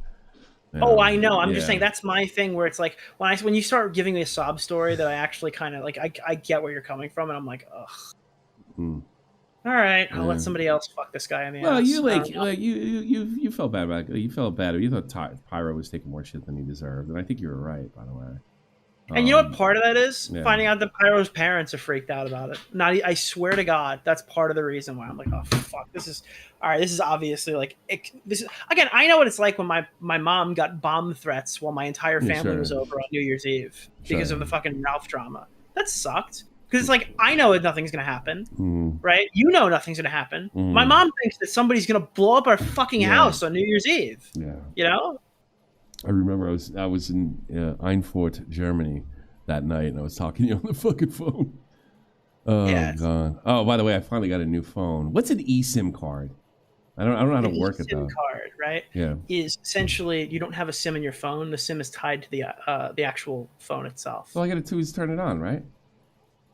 You Oh, know? I know. I'm Yeah. just saying that's my thing. Where it's like when you start giving me a sob story that I actually kind of like, I get where you're coming from, and I'm like, ugh. Mm. All right, I'll Yeah. let somebody else fuck this guy in the Well, ass. you I don't know. you felt bad about it. You felt bad. You thought Pyro was taking more shit than he deserved, and I think you were right, by the way. And you know what part of that is? yeah. Finding out that Pyro's parents are freaked out about it. I swear to God, that's part of the reason why I'm like, oh fuck, this is all right. This is obviously like this is again. I know what it's like when my mom got bomb threats while my entire Yeah, family sure. was over on New Year's Eve because Sure. of the fucking Ralph drama. That sucked because it's like I know nothing's gonna happen, Mm. right? You know nothing's gonna happen. Mhm. My mom thinks that somebody's gonna blow up our fucking Yeah. house on New Year's Eve. Yeah. You know? I remember I was in Einfurt, Germany that night, and I was talking to you on the fucking phone. Oh Yes. God! Oh, by the way, I finally got a new phone. What's an eSIM card? I don't know how to An work it eSIM though. card, right? Yeah. Is essentially you don't have a SIM in your phone. The SIM is tied to the actual phone itself. All I got to do is turn it on, right?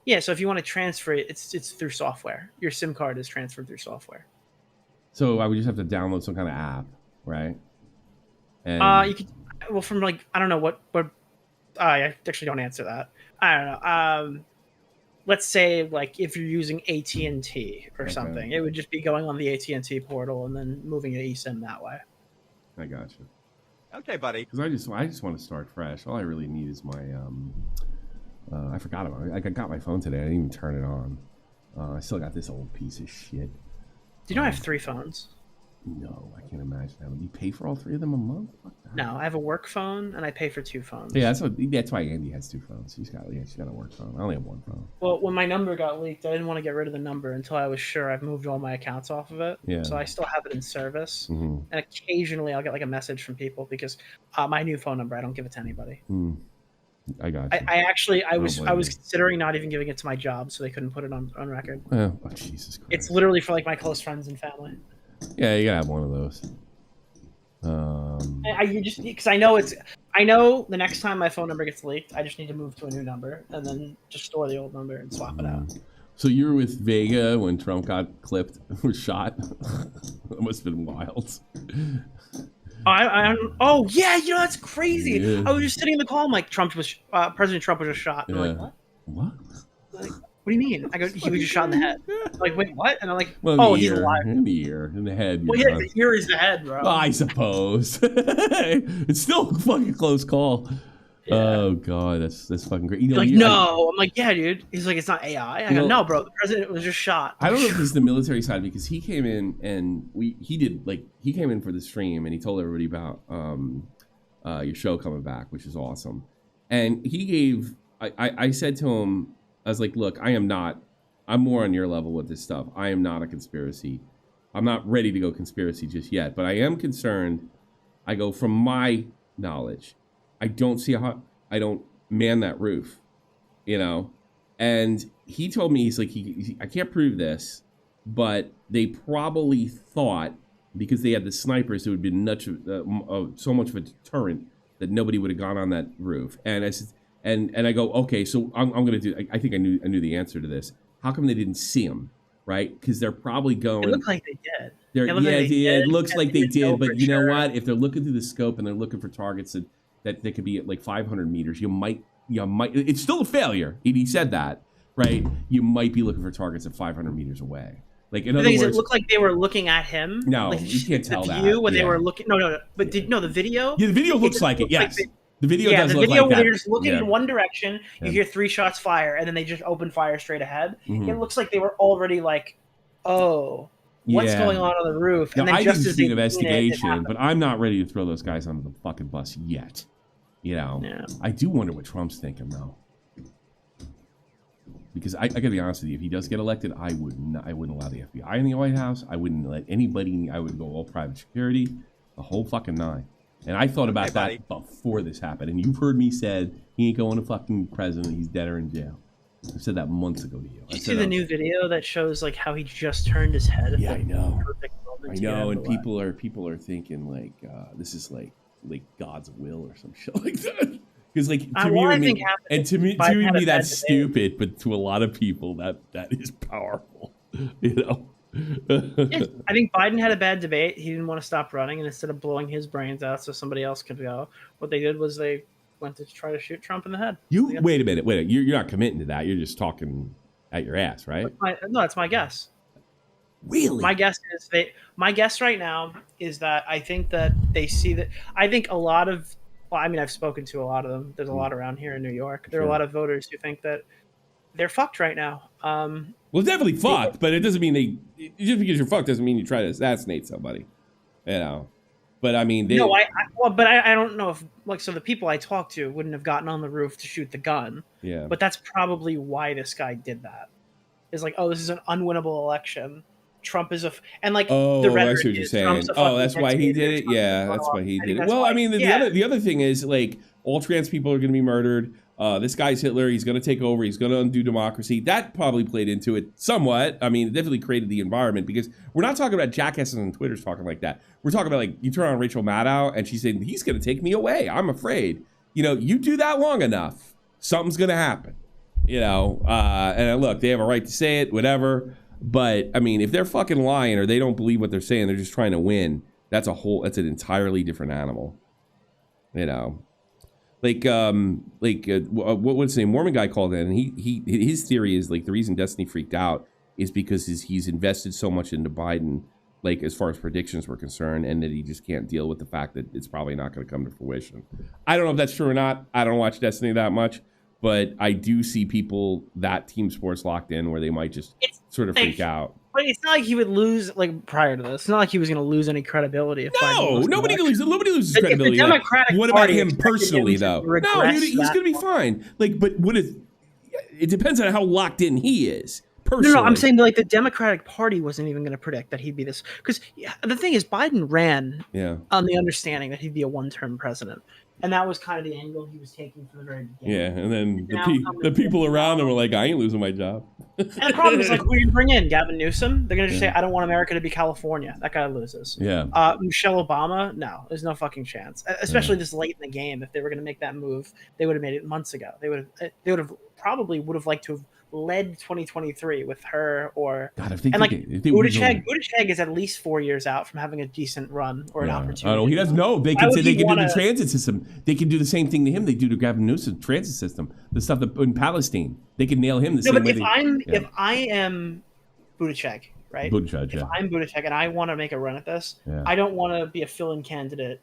Yeah, so if you want to transfer it, it's through software. Your SIM card is transferred through software. So I would just have to download some kind of app, right? And You could from like I don't know what I actually don't answer that. I don't know. Let's say like if you're using AT&T or Okay. something, it would just be going on the AT&T portal and then moving your eSIM that way. I got you. Okay, buddy. Because I just want to start fresh. All I really need is my I forgot about it. I got my phone today. I didn't even turn it on. I still got this old piece of shit. Do you know I have 3 phones? No, I can't imagine that. You pay for all 3 of them a month? Fuck that. No, I have a work phone and I pay for 2 phones. Yeah, that's why Andy has 2 phones. She's got a work phone. I only have 1 phone. Well, when my number got leaked, I didn't want to get rid of the number until I was sure I've moved all my accounts off of it. Yeah. So I still have it in service. Mhm. And occasionally I'll get like a message from people because my new phone number, I don't give it to anybody. I got you. I was blame you. considering not even giving it to my job so they couldn't put it on record. Oh, Jesus Christ. It's literally for like my close friends and family. Yeah, you gotta have one of those. You just because I know the next time my phone number gets leaked, I just need to move to a new number and then just store the old number and swap it out. So you were with Vega when Trump got clipped or shot? That must have been wild. Oh yeah, that's crazy. Yeah. I was just sitting in the call. I'm like, President Trump was just shot. And I'm like, what? What? Like, what do you mean? I go, he was just shot in the head. I'm like, wait, what? And I'm like, Well, in oh, the he's ear, alive. in the ear, in the head. Well, you're yeah, right. the ear is the head, bro. I suppose. It's still a fucking close call. Yeah. Oh god, that's fucking great. He's like, no. I'm like, yeah, dude. He's like, it's not AI. I go, no, bro. The president was just shot. I don't know if this is the military side because he came in and he came in for the stream and he told everybody about your show coming back, which is awesome. And he gave I said to him, I was like, look, I'm more on your level with this stuff. I am not a conspiracy. I'm not ready to go conspiracy just yet, but I am concerned. I go from my knowledge. I don't see how I don't man that roof, And he told me, he's like, I can't prove this, but they probably thought because they had the snipers, it would be so much of a deterrent that nobody would have gone on that roof. And I said, and I go, okay, so I'm gonna do. I think I knew the answer to this. How come they didn't see him? Right? Because they're probably going. It looked like they did. It looks like they did, but you know sure. what? If they're looking through the scope and they're looking for targets that they could be at like 500 meters, you might. It's still a failure. He said that, right? You might be looking for targets at 500 meters away. Like in other words, it looked like they were looking at him. No, like, you can't tell the that. view when they Yeah. were looking. No. But the video? Yeah, the video looks like it. Yes. The video yeah, does the look video like where that. they're just looking Yeah. in one direction. You Yeah. hear 3 shots fire, and then they just open fire straight ahead. Mhm. It looks like they were already like, "Oh, what's Yeah. going on the roof?" Now, And then I just didn't as see they an seen it, it investigation, happened. but I'm not ready to throw those guys under the fucking bus yet. You know, Yeah. I do wonder what Trump's thinking though, because I gotta be honest with you. If he does get elected, I wouldn't allow the FBI in the White House. I wouldn't let anybody. I would go all private security, the whole fucking nine. And I thought about that before this happened. And you've heard me said he ain't going to fucking president. He's dead or in jail. I said that months ago to you. Did you see the new video that shows like how he just turned his head? At Yeah, the I know. Perfect moment I to get know, out and of the way? people are thinking like this is like God's will or some shit like that. Because like to me, What I and think me, happened and is to me, Biden had a bad that's debate. stupid, but to a lot of people, that is powerful. You know. Yeah, I think Biden had a bad debate. He didn't want to stop running, and instead of blowing his brains out so somebody else could go, what they did was they went to try to shoot Trump in the head. You wait a minute. You're not committing to that. You're just talking at your ass, right? No, that's my guess. Really? My guess right now is that I think that they see that. I think a lot of. Well, I mean, I've spoken to a lot of them. There's a lot around here in New York. There are a Sure. lot of voters who think that they're fucked right now. Well, definitely fucked, but it doesn't mean just because you're fucked doesn't mean you try to assassinate somebody, you know. But I mean, No, I don't know if so the people I talked to wouldn't have gotten on the roof to shoot the gun. Yeah. But that's probably why this guy did that. Is like, oh, this is an unwinnable election. Trump is and like Oh, the I rhetoric see what you're is saying. Trump's a Oh, fucking that's why he dictator, did it. Trump's Yeah, a that's why he I did think it. that's Well, why- I mean, yeah. the other thing is like all trans people are going to be murdered. This guy's Hitler. He's going to take over. He's going to undo democracy. That probably played into it somewhat. I mean, it definitely created the environment because we're not talking about jackasses on Twitter talking like that. We're talking about like you turn on Rachel Maddow and she's saying he's going to take me away. I'm afraid. You know, you do that long enough, something's going to happen. You know, and look, they have a right to say it, whatever. But I mean, if they're fucking lying or they don't believe what they're saying, they're just trying to win. That's an entirely different animal. You know. What was his name? Mormon guy called in, and his theory is like the reason Destiny freaked out is because he's invested so much into Biden, like as far as predictions were concerned, and that he just can't deal with the fact that it's probably not going to come to fruition. I don't know if that's true or not. I don't watch Destiny that much, but I do see people that team sports locked in where they might just sort of freak out. But it's not like he would lose like prior to this. It's not like he was going to lose any credibility. If No, nobody loses If the credibility. Democratic What about Party him expected personally, him to though? No, regress he's that going to be fine. Like, but what is? It depends on how locked in he is. Personally. No, I'm saying like the Democratic Party wasn't even going to predict that he'd be this. Because the thing is, Biden ran on the understanding that he'd be a one-term president, and that was kind of the angle he was taking from the very beginning. Yeah, and then the people around him were like, "I ain't losing my job." And the problem is, like, who you bring in? Gavin Newsom? They're going to just say, I don't want America to be California. That guy loses. Yeah. Michelle Obama? No, there's no fucking chance. Especially this late in the game. If they were going to make that move, they would have made it months ago. They would have probably liked to have led 2023 with her or God, Buttigieg is at least 4 years out from having a decent run or an opportunity. Oh, he doesn't know. They can do the transit system. They can do the same thing to him they do to Gavin Newsom transit system. The stuff that in Palestine, they can nail him the same way. If I am Buttigieg, right? If I'm Buttigieg and I want to make a run at this, I don't want to be a fill-in candidate.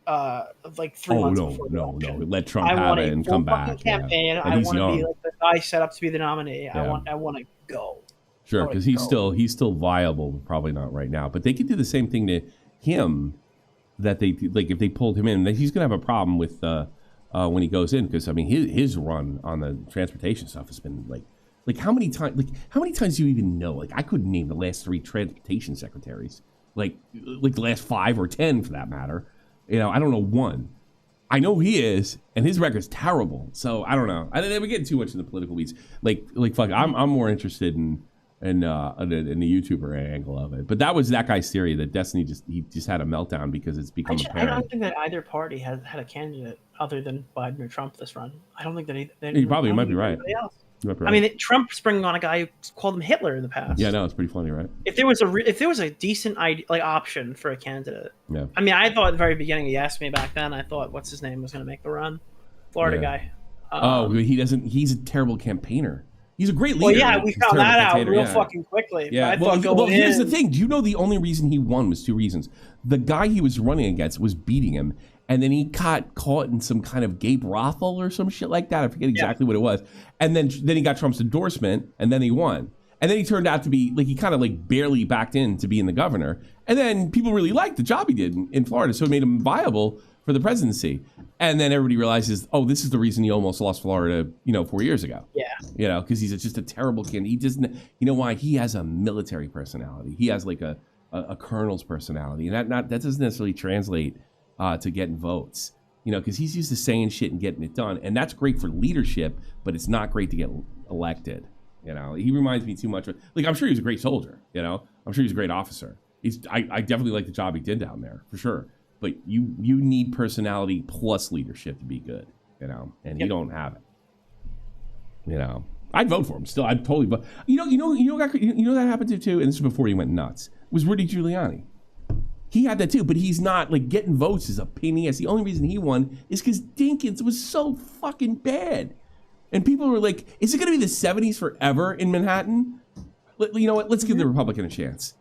Like 3 months before the election. Let Trump have it and come back. Campaign. I want to be like the guy set up to be the nominee. I want to go. Sure, because he's still viable, but probably not right now. But they could do the same thing to him that they like if they pulled him in. He's gonna have a problem with when he goes in because I mean his run on the transportation stuff has been like how many times do you even know? Like I couldn't name the last 3 transportation secretaries. Like the last 5 or 10 for that matter. You know, I don't know one. I know he is, and his record's terrible. So I don't know. We're getting too much in the political weeds. Like fuck. I'm more interested in the YouTuber angle of it. But that was that guy's theory that Destiny just had a meltdown because it's become apparent. I don't think that either party had a candidate other than Biden or Trump this run. I don't think that You probably might be right. I mean, Trump's bringing on a guy who called him Hitler in the past. Yeah, no, it's pretty funny, right? If there was a decent option for a candidate, yeah. I mean, I thought at the very beginning he asked me back then. I thought what's his name was going to make the run, Florida guy. He doesn't. He's a terrible campaigner. He's a great leader. Well, yeah, we found that out real fucking quickly. Yeah. Here's the thing. Do you know the only reason he won was 2 reasons? The guy he was running against was beating him, and then he got caught in some kind of gay brothel or some shit like that. I forget exactly what it was. And then he got Trump's endorsement, and then he won. And then he turned out to be like, he kind of like barely backed in to being the governor. And then people really liked the job he did in Florida, so it made him viable for the presidency. And then everybody realizes, oh, this is the reason he almost lost Florida, 4 years ago. Yeah. Because he's just a terrible candidate. He doesn't, you know why? He has a military personality. He has like a colonel's personality, and that doesn't necessarily translate to getting votes, because he's used to saying shit and getting it done, and that's great for leadership, but it's not great to get elected. He reminds me too much of, like, I'm sure he was a great soldier, I'm sure he's a great officer. I definitely like the job he did down there for sure, but you need personality plus leadership to be good, and you don't have it. I'd vote for him still. I'd totally vote. You know that happened to too, and this was before he went nuts. Was Rudy Giuliani. He had that too, but he's not, like, getting votes is a pain in the ass. The only reason he won is because Dinkins was so fucking bad. And people were like, is it going to be the 70s forever in Manhattan? You know what? Let's give the Republican a chance.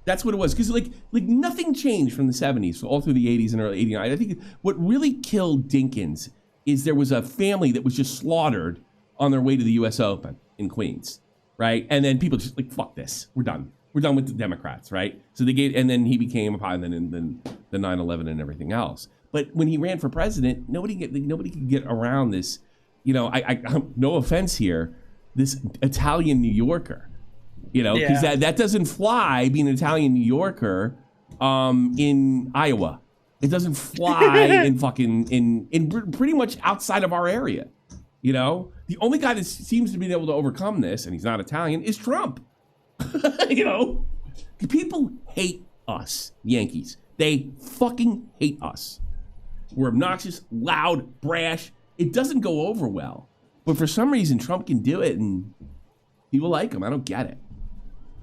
That's what it was. Because, like nothing changed from the 70s, all through the 80s and early 89. I think what really killed Dinkins is there was a family that was just slaughtered on their way to the U.S. Open in Queens, right? And then people just like, fuck this. We're done. We're done with the Democrats, right? So they gave, and then he became a pilot, and then the 9/11 and everything else. But when he ran for president, nobody could get around this. I no offense here, this Italian New Yorker, because that doesn't fly. Being an Italian New Yorker, in Iowa, it doesn't fly in fucking in pretty much outside of our area. The only guy that seems to be able to overcome this, and he's not Italian, is Trump. People hate us, Yankees. They fucking hate us. We're obnoxious, loud, brash. It doesn't go over well. But for some reason, Trump can do it, and people like him. I don't get it.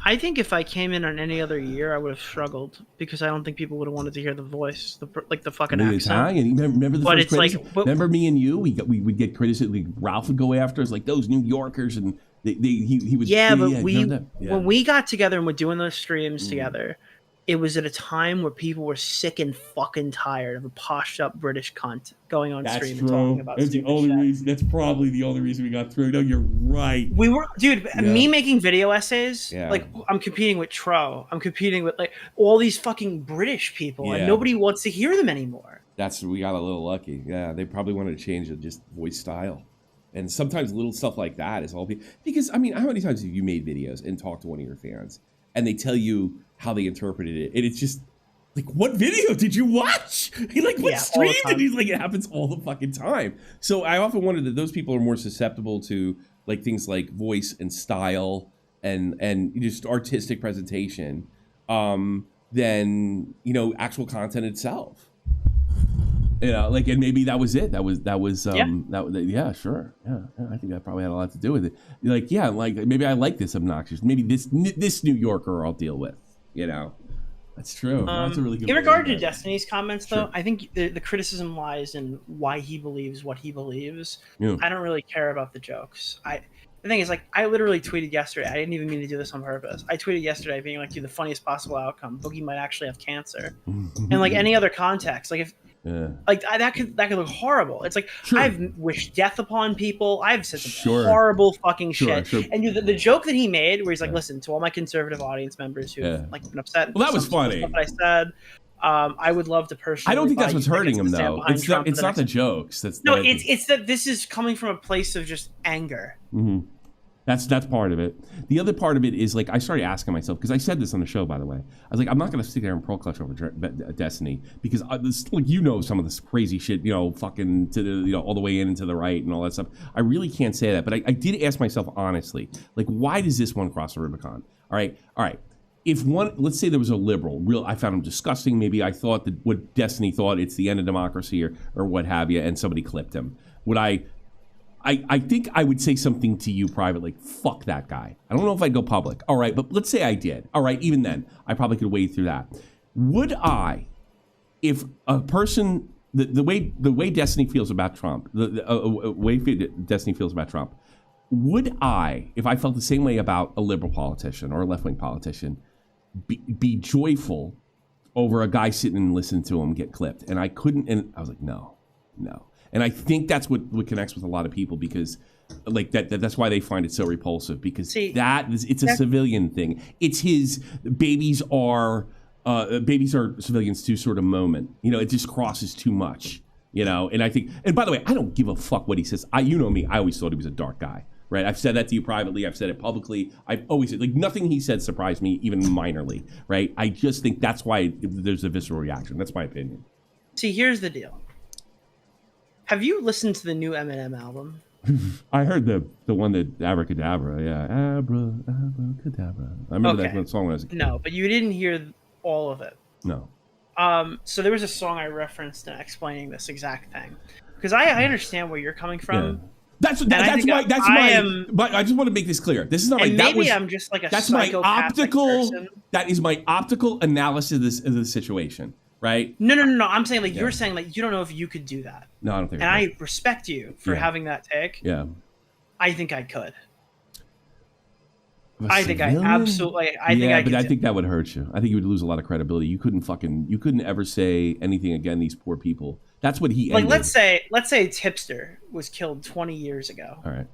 I think if I came in on any other year, I would have struggled because I don't think people would have wanted to hear the voice, the fucking accent. Italian. Remember the first criticism? Remember me and you? We would get criticism. Like Ralph would go after us, like those New Yorkers, and he would. Yeah, but when we got together and were doing those streams together, it was at a time where people were sick and fucking tired of a poshed up British cunt going on stream and talking about That's the only reason. That's probably the only reason we got through. No, you're right. We were, dude. Yeah. Me making video essays, like I'm competing with Tro. I'm competing with like all these fucking British people, and nobody wants to hear them anymore. We got a little lucky. Yeah, they probably wanted to change the just voice style. And sometimes little stuff like that is all because I mean, how many times have you made videos and talked to one of your fans and they tell you how they interpreted it, and it's just like, what video did you watch? What stream did you like? It happens all the fucking time. So I often wonder that those people are more susceptible to like things like voice and style and just artistic presentation than actual content itself. And maybe that was it. That was sure. Yeah, I think that probably had a lot to do with it. Maybe I like this obnoxious. Maybe this New Yorker I'll deal with. That's true. That's a really good. In regard to Destiny's comments, though, I think the criticism lies in why he believes what he believes. Yeah. I don't really care about the jokes. The thing is, like, I literally tweeted yesterday. I didn't even mean to do this on purpose. I tweeted yesterday being like, dude, the funniest possible outcome. Boogie might actually have cancer. And like any other context, like if. Yeah. Like that could look horrible. It's like I've wished death upon people. I've said some horrible fucking shit. And the joke that he made, where he's like, "Listen to all my conservative audience members who have like been upset." Well, that was funny. Stuff that I said. I would love to personally. I don't think that's what's hurting him though. It's not the jokes. It's that this is coming from a place of just anger. Mm-hmm. That's part of it. The other part of it is like I started asking myself, because I said this on the show, by the way. I was like, I'm not going to sit there and pearl clutch over Destiny because some of this crazy shit, fucking to the all the way in and to the right and all that stuff. I really can't say that, but I did ask myself honestly, like, why does this one cross the Rubicon? All right. If let's say there was a liberal, I found him disgusting. Maybe I thought that what Destiny thought, it's the end of democracy or what have you, and somebody clipped him. Would I think I would say something to you privately, fuck that guy. I don't know if I'd go public. All right, but let's say I did. All right, even then, I probably could wade through that. Would I, if a person, the way Destiny feels about Trump, the way Destiny feels about Trump, would I, if I felt the same way about a liberal politician or a left-wing politician, be joyful over a guy sitting and listening to him get clipped. And I couldn't, and I was like, no. And I think that's what connects with a lot of people, because like that's why they find it so repulsive, because it's a civilian thing. It's his babies are civilians too sort of moment. You know, it just crosses too much, you know. And I think, and by the way, I don't give a fuck what he says. You know me, I always thought he was a dark guy, right? I've said that to you privately, I've said it publicly. I've always said, like, nothing he said surprised me even minorly, right? I just think that's why there's a visceral reaction. That's my opinion. See, here's the deal. Have you listened to the new Eminem album? I heard the one that Abracadabra, yeah, Abracadabra. I remember that song when I was a kid. No, but you didn't hear all of it. No. So there was a song I referenced in explaining this exact thing, because I understand where you're coming from. Yeah. But I just want to make this clear. This is not like that was. I'm just like a that's my optical. person. That is my optical analysis of the situation. Right? No. I'm saying like you're saying like you don't know if you could do that. No, I don't think. And I respect you for having that take. Yeah. I think I could. I think I absolutely. I think I could. But I think that would hurt you. I think you would lose a lot of credibility. You couldn't ever say anything against these poor people. That's what he ended. Like let's say Tipster was killed 20 years ago. All right.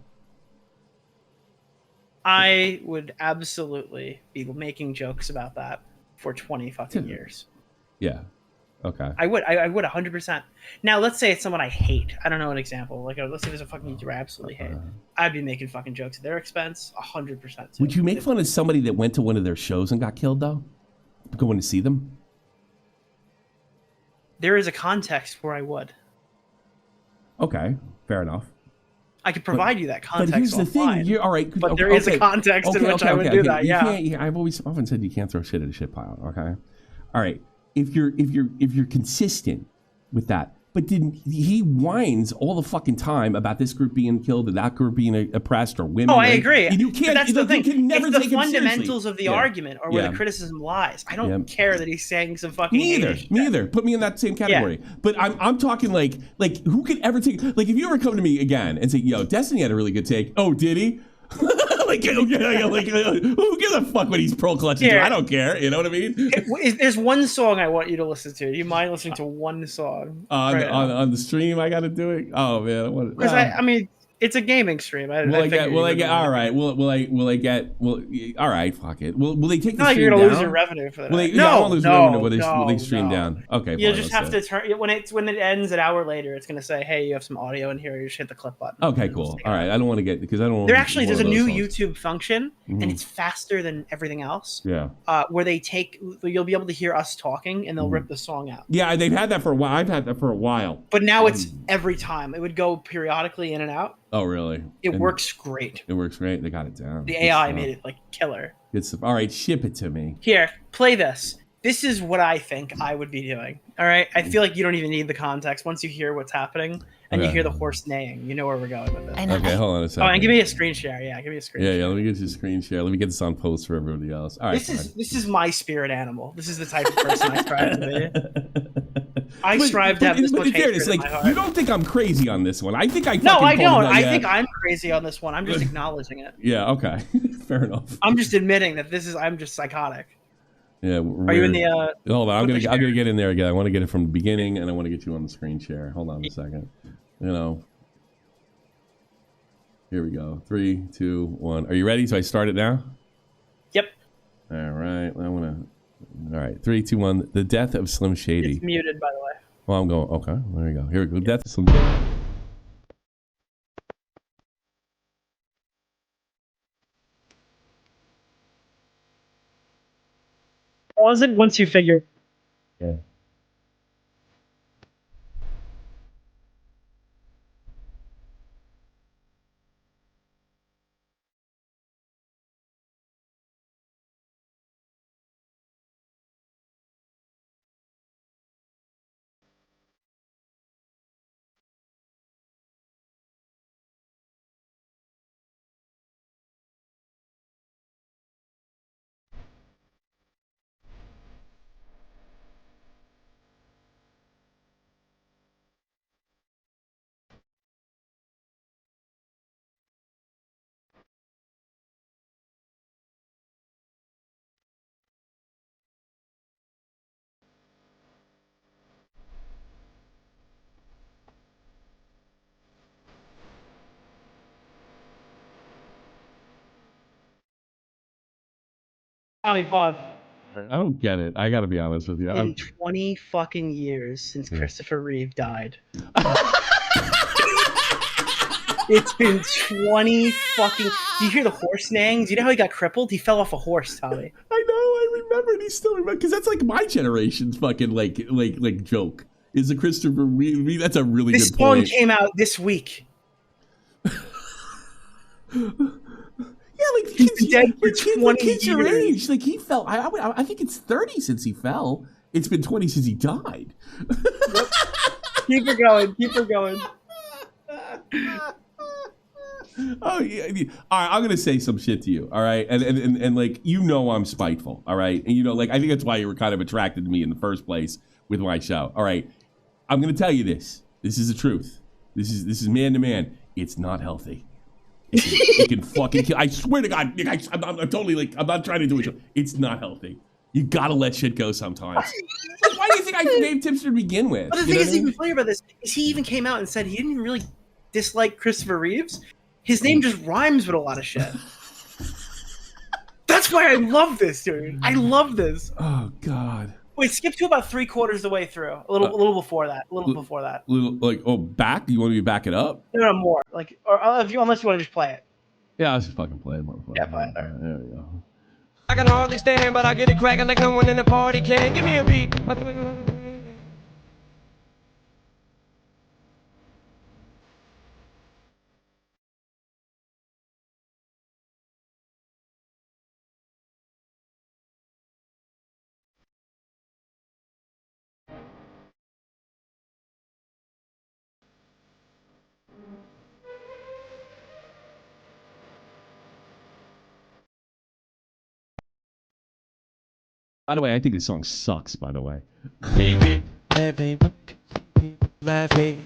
I would absolutely be making jokes about that for 20 fucking years. Yeah. Okay. I would 100%. Now, let's say it's someone I hate. I don't know an example. Like, let's say there's a fucking YouTuber I absolutely hate. I'd be making fucking jokes at their expense, 100%. Would you make fun of somebody that went to one of their shows and got killed, though? Going to see them? There is a context where I would. Okay, fair enough. I could provide you that context. But here's the thing. You're all right. But there is a context in which I would do that. Yeah. I've often said you can't throw shit at a shit pile. Okay. All right. If you're consistent with that, but he whines all the fucking time about this group being killed and that group being oppressed or women. Oh, I agree. And you can't. But that's the thing. You can never it's the take him fundamentals seriously. of the argument or where the criticism lies. I don't care that he's saying some fucking. Me either. Put me in that same category. Yeah. But I'm talking like who could ever take, like, if you ever come to me again and say, yo, Destiny had a really good take. Oh, did he? Who gives a fuck what he's pro clutching to? I don't care. You know what I mean? There's one song I want you to listen to. Do you mind listening to one song on the stream? I got to do it. Oh man, because I mean, it's a gaming stream. All right, fuck it. Will they take the stream down? You're gonna lose your revenue for that. I won't lose revenue. Will they stream down? Okay. You just have to turn when it ends an hour later. It's gonna say, hey, you have some audio in here. You just hit the clip button. Okay, cool. All right. I don't want to get because I don't. There's a new YouTube function, and it's faster than everything else. Yeah. Where you'll be able to hear us talking, and they'll rip the song out. Yeah, they've had that for a while. I've had that for a while. But now it's every time. It would go periodically in and out. Oh, really? It works great. It works great. They got it down. The AI made it like killer. Good stuff. All right, ship it to me. Here, play this. This is what I think I would be doing. All right? I feel like you don't even need the context. Once you hear what's happening and you hear the horse neighing, you know where we're going with this. Okay, hold on a second. Oh, and give me a screen share. Yeah, give me a screen share. Yeah, let me get you a screen share. Let me get this on post for everybody else. All right. This is my spirit animal. This is the type of person I strive to be. I strive to have this much hatred in my heart. You don't think I'm crazy on this one? I think I. No, I don't. I think I'm crazy on this one. I'm just acknowledging it. Yeah. Okay. Fair enough. I'm just admitting that I'm just psychotic. Yeah. Are you in the? Hold on. I'm gonna get in there again. I want to get it from the beginning, and I want to get you on the screen share. Hold on a second. Here we go. 3, 2, 1. Are you ready? So I start it now. Yep. All right. All right. 3, 2, 1. The death of Slim Shady. It's muted, by the way. Well, I'm going. Okay. There we go. Here we go. Death of Slim Shady. Pause it once you figure. Yeah. Tommy, pause. I don't get it. I gotta be honest with you. In 20 fucking years since Christopher Reeve died. It's been 20 fucking. Do you hear the horse neighing? Do you know how he got crippled? He fell off a horse, Tommy. I know. I remember. And he still remember because that's like my generation's fucking like joke. Is a Christopher Reeve? That's a really This good point. song came out this week. Yeah, like he's dead for 20 years. Your years. age. Like he fell. I think it's 30 since he fell. It's been 20 since he died. Keep it going. Keep it going. Oh yeah. All right, I'm gonna say some shit to you. All right, and like I'm spiteful. All right, and like I think that's why you were kind of attracted to me in the first place with my show. All right, I'm gonna tell you this. This is the truth. This is man to man. It's not healthy. It can fucking kill. I swear to God, Nick, I'm totally like, I'm not trying to do it. It's not healthy. You gotta let shit go sometimes. Like, why do you think I named Tipster to begin with? But the thing is, even funny about this is he even came out and said he didn't even really dislike Christopher Reeves. His name just rhymes with a lot of shit. That's why I love this, dude. I love this. Oh God. Wait, skip to about 3/4 the way through. A little before that. A little before that. Back? You want me to back it up? No, more. Like, or unless you want to just play it. Yeah, let's just fucking play it, motherfucker. Yeah, play it. There we go. I can hardly stand, but I get it cracking like no one in the party can. Give me a beat. By the way, I think this song sucks, by the way. Baby, baby, baby.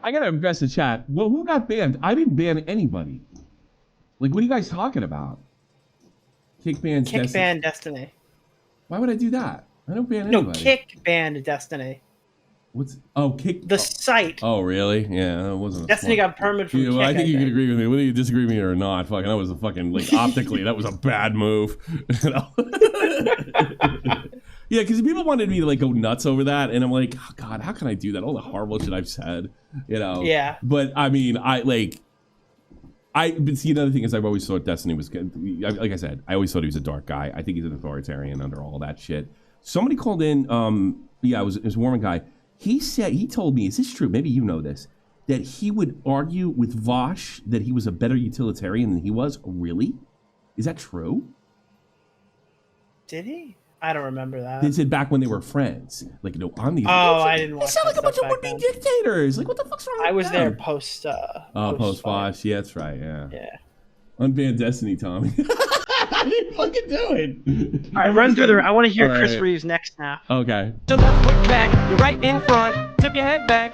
I gotta address the chat. Well, who got banned? I didn't ban anybody. Like, what are you guys talking about? Kick ban Destiny. Why would I do that? I don't ban No, anybody. kick ban Destiny. Kick the site. Oh, really? Yeah, that wasn't. Destiny got permit from Well, kick, I think you can agree with me. Whether you disagree with me or not, fucking, that was a fucking like optically, that was a bad move. You know? Yeah, because people wanted me to like go nuts over that, and I'm like, oh God, how can I do that? All the horrible shit I've said, you know. Yeah. But I mean, but see, another thing is I've always thought Destiny was good. Like I said, I always thought he was a dark guy. I think he's an authoritarian under all that shit. Somebody called in, it was a Warman guy. He told me, is this true? Maybe you know this, that he would argue with Vosh that he was a better utilitarian than he was. Really? Is that true? Did he? I don't remember that. They said back when they were friends. Like, no, I'm the. I didn't watch. They sound like a bunch of would-be dictators. Like, what the fuck's wrong with I was them? there post. Post Vosh. Yeah, that's right. Yeah. Yeah. Unban Destiny, Tommy. How you fucking doing? All right, run through I want to hear Chris Reeves next now. Okay. So left foot back, you're right in front. Tip your head back.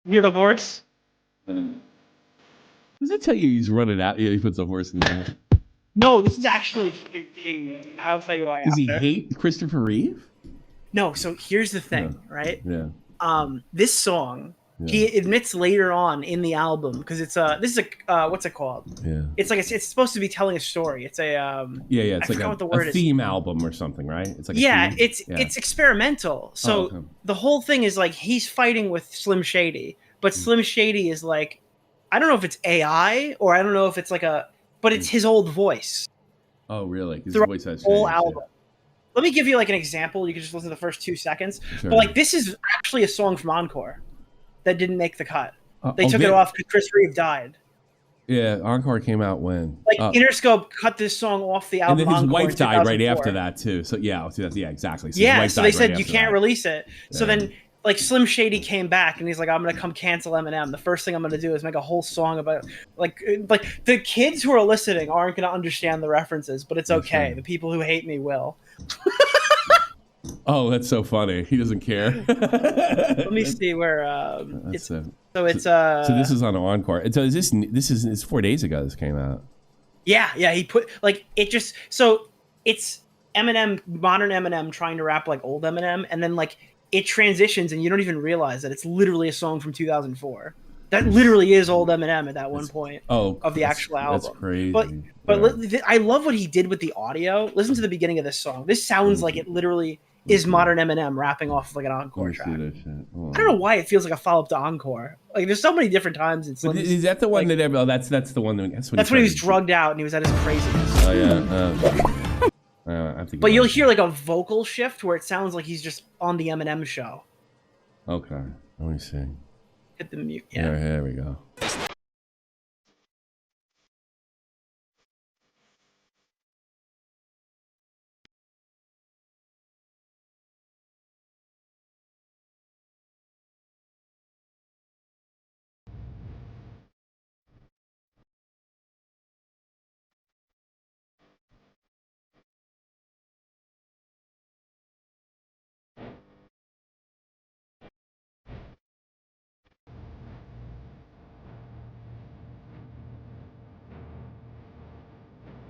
Hear the horse? Does it tell you he's running out? Yeah, he puts a horse in there. No, this is actually. I'll tell you why. Does he hate Christopher Reeve? No, so here's the thing, right? Yeah. This song, he admits later on in the album, because it's this is a what's it called? Yeah. It's like it's supposed to be telling a story. It's a It's I like forgot what the word a is. theme album or something, right? It's like a theme? It's experimental. So okay. the whole thing is like he's fighting with Slim Shady, but Slim Shady is like, I don't know if it's AI or I don't know if it's like but it's his old voice. Oh, really? His Throughout voice has the whole changed, album. Let me give you like an example. You can just listen to the first 2 seconds. Sure. But like this is actually a song from Encore that didn't make the cut. They oh, took it off because Chris Reeve died. Yeah, Encore came out when? Like Interscope cut this song off the album. And then his Encore wife in died right 2004. after that too. So yeah, exactly. So Yeah, his wife so they died said right you after can't that. release it. So Yeah. then like Slim Shady came back and he's like, I'm gonna come cancel Eminem. The first thing I'm gonna do is make a whole song about like the kids who are listening aren't gonna understand the references, but it's okay. The people who hate me will. Oh, that's so funny. He doesn't care. Let me see where So this is on Encore. And so it's 4 days ago this came out. Yeah, he put like it just so it's Eminem, modern Eminem trying to rap like old Eminem, and then like it transitions and you don't even realize that it's literally a song from 2004. That literally is old Eminem at that one point of the actual album. That's crazy. But I love what he did with the audio. Listen to the beginning of this song. This sounds like it literally is modern Eminem rapping off of like an Encore track. I don't know why it feels like a follow-up to Encore. Like there's so many different times in Slim's, is that the one that that's the one that's when he was drugged out and he was at his craziness. Oh yeah. I think But you'll hear like a vocal shift where it sounds like he's just on the Eminem show. Okay. Let me see. Hit the mute. Yeah, here we go.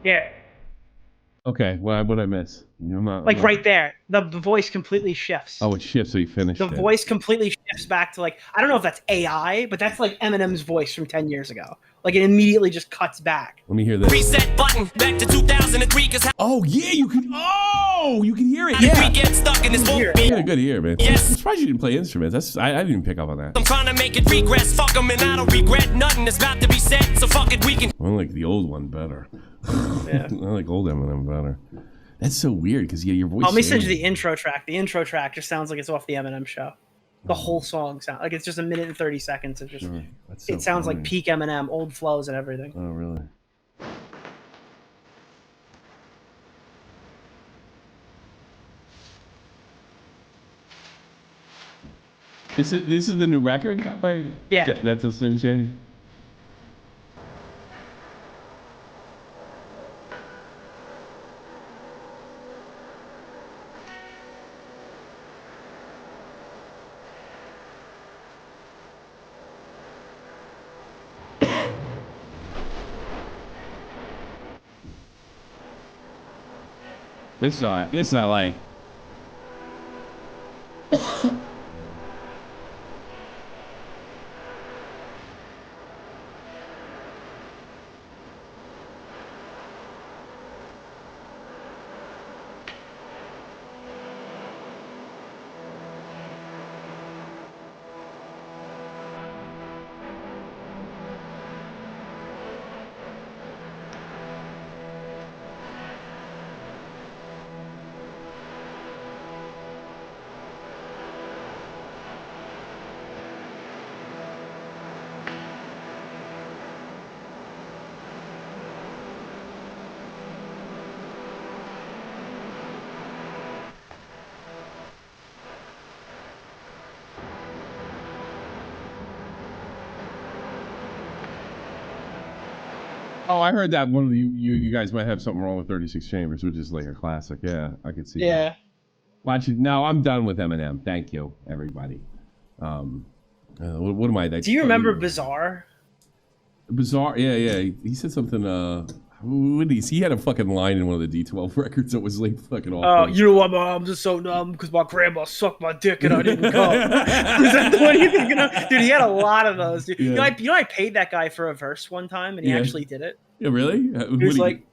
Yeah. Okay, what did I miss? Like right there, the voice completely shifts. Oh, it shifts, so you finished The it. voice completely shifts back to like, I don't know if that's AI, but that's like Eminem's voice from 10 years ago. Like it immediately just cuts back. Let me hear this. Reset button back to 2003 cause Oh yeah, you can hear it. how did we get stuck in this won't be? You got a good ear, man. Yes. I'm surprised you didn't play instruments. I didn't even pick up on that. I'm trying to make it regress, fuck 'em and I don't regret nothing that's about to be said, so fuck it, we can. I like the old one better. Yeah. I like old Eminem better. That's so weird because your voice. Let me send you the intro track. The intro track just sounds like it's off the Eminem show. The whole song sounds like it's just 1 minute and 30 seconds of just. Sure. It sounds like peak Eminem, old flows and everything. Oh really? This is the new record? Yeah. That's a Slim Shady. This is LA. Oh, I heard that one of you guys might have something wrong with 36 Chambers, which is like a classic. Yeah, I could see. Yeah. That. Watch it. No, I'm done with Eminem. Thank you, everybody. What am I? Do you remember Bizarre? Bizarre? Yeah. He said something. He had a fucking line in one of the D12 records that was like fucking awful. Oh, you know what? I'm just so numb because my grandma sucked my dick and I didn't come. Was that the one you thinking of? Dude, he had a lot of those. Dude. Yeah. You know, I paid that guy for a verse one time and he actually did it. Yeah, really? He's like,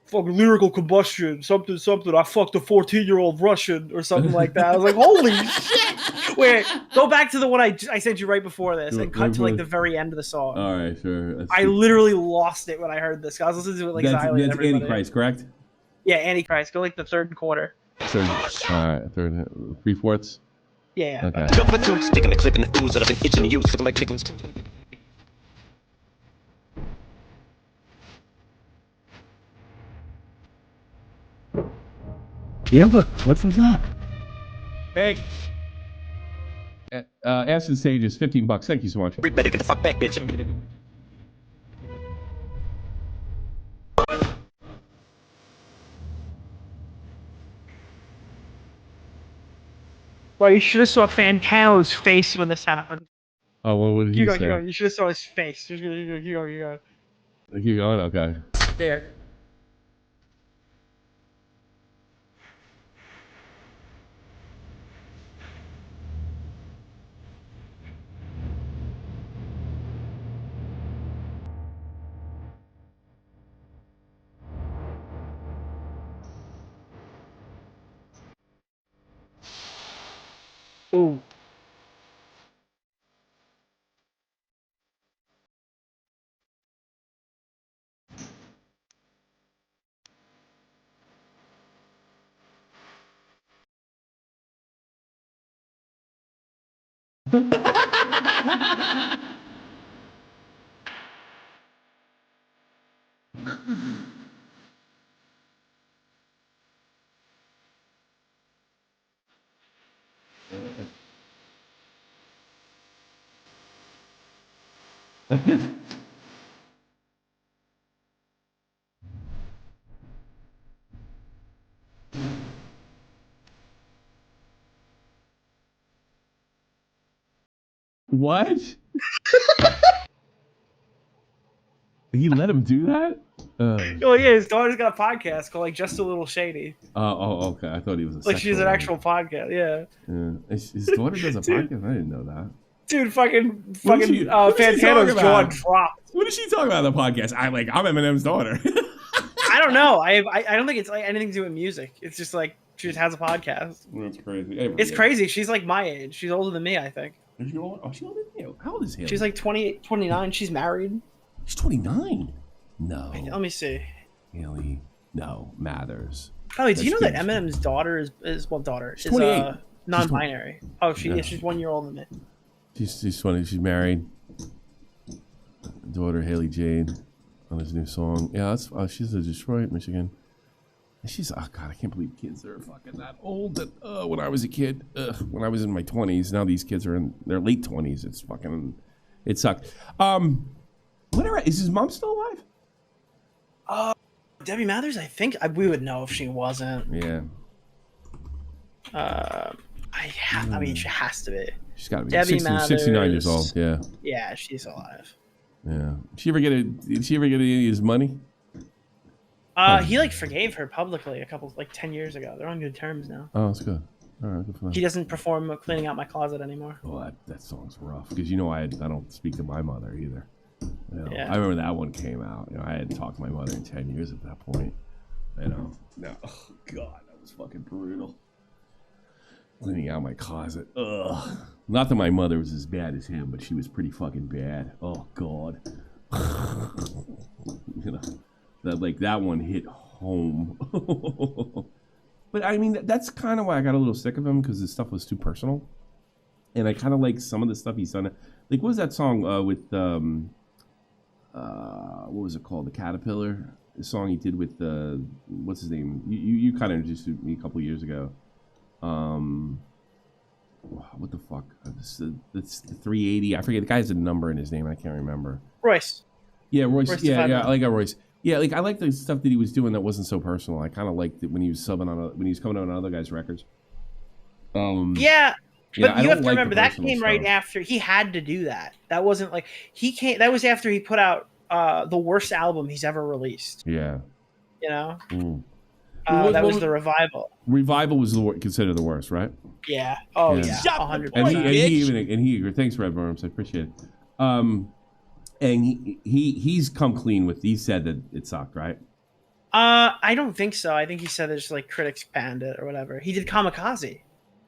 fucking lyrical combustion, something. I fucked a 14-year-old Russian or something like that. I was like, holy shit! Wait, go back to the one I sent you right before this and cut to like the very end of the song. All right, sure. I literally lost it when I heard this. I was listening to it like that's everybody. Antichrist, correct? Yeah, Antichrist. Go like the third quarter. All right, third, 3/4. Yeah. Okay. Sticking the clip in the ooze that I've been itching to use. Looking like chickens. Yeah, look, what's that? Hey. Acid Sage is $15. Thank you so much. Better get the fuck back, bitch. Well, you should have saw Fantano's face when this happened. Oh, what would he say? You should have saw his face. You go. Keep going? Okay. There. Ooh. What? He let him do that? Oh yeah, his daughter's got a podcast called like Just a Little Shady. Oh, okay. I thought he was a Like she's an actual podcast, yeah. His daughter does a podcast? I didn't know that. Dude, fucking Fantano's jaw dropped. What is she talking about on the podcast? I'm Eminem's daughter. I don't know. I don't think it's like anything to do with music. It's just like she just has a podcast. That's crazy. It's crazy. She's like my age. She's older than me, I think. Is she old? Oh, she's older than you. How old is he? She's like 28, 29. She's married. She's 29. No. Let me see. Haley. No. Mathers. Oh, do you know that Eminem's daughter is 28. Non-binary? Oh, she's 1 year older than me. She's 20. She's married. Daughter Haley Jade on his new song. Yeah, that's she's in Detroit, Michigan. And she's God, I can't believe kids are fucking that old. That when I was a kid, when I was in my 20s, now these kids are in their late 20s. It's fucking, it sucked. Whatever. Is his mom still alive? Debbie Mathers, I think we would know if she wasn't. Yeah. I mean, she has to be. She's got to be. Debbie Mathers, 69 years old. Yeah. Yeah, she's alive. Yeah. Did she ever get any of his money? He like forgave her publicly 10 years ago. They're on good terms now. Oh, that's good. All right, good for them. He doesn't perform cleaning out my closet anymore. Oh, that song's rough because I don't speak to my mother either. Yeah. I remember that one came out. I hadn't talked to my mother in 10 years at that point. No, oh God, that was fucking brutal. Cleaning out my closet. Ugh. Not that my mother was as bad as him, but she was pretty fucking bad. Oh God. That one hit home. But I mean, that's kind of why I got a little sick of him, because his stuff was too personal, and I kind of like some of the stuff he's done. Like, what was that song with what was it called? The Caterpillar. The song he did with what's his name? You kind of introduced me a couple years ago. What the fuck? It's the 380. I forget. The guy has a number in his name. I can't remember. Royce. Yeah, Royce. Yeah, I like Royce. Yeah, like I like the stuff that he was doing that wasn't so personal. I kind of liked it when he was subbing when he was coming out on other guys' records. Yeah, but you have to remember that came right after he had to do that. That wasn't like he came. That was after he put out the worst album he's ever released. Yeah. You know. That was the Revival. Revival was considered the worst, right? Yeah. Oh yeah. 100%. And he agreed. Thanks, Red Worms. I appreciate it. And he's come clean with. He said that it sucked, right? I don't think so. I think he said there's like critics panned it or whatever. He did Kamikaze.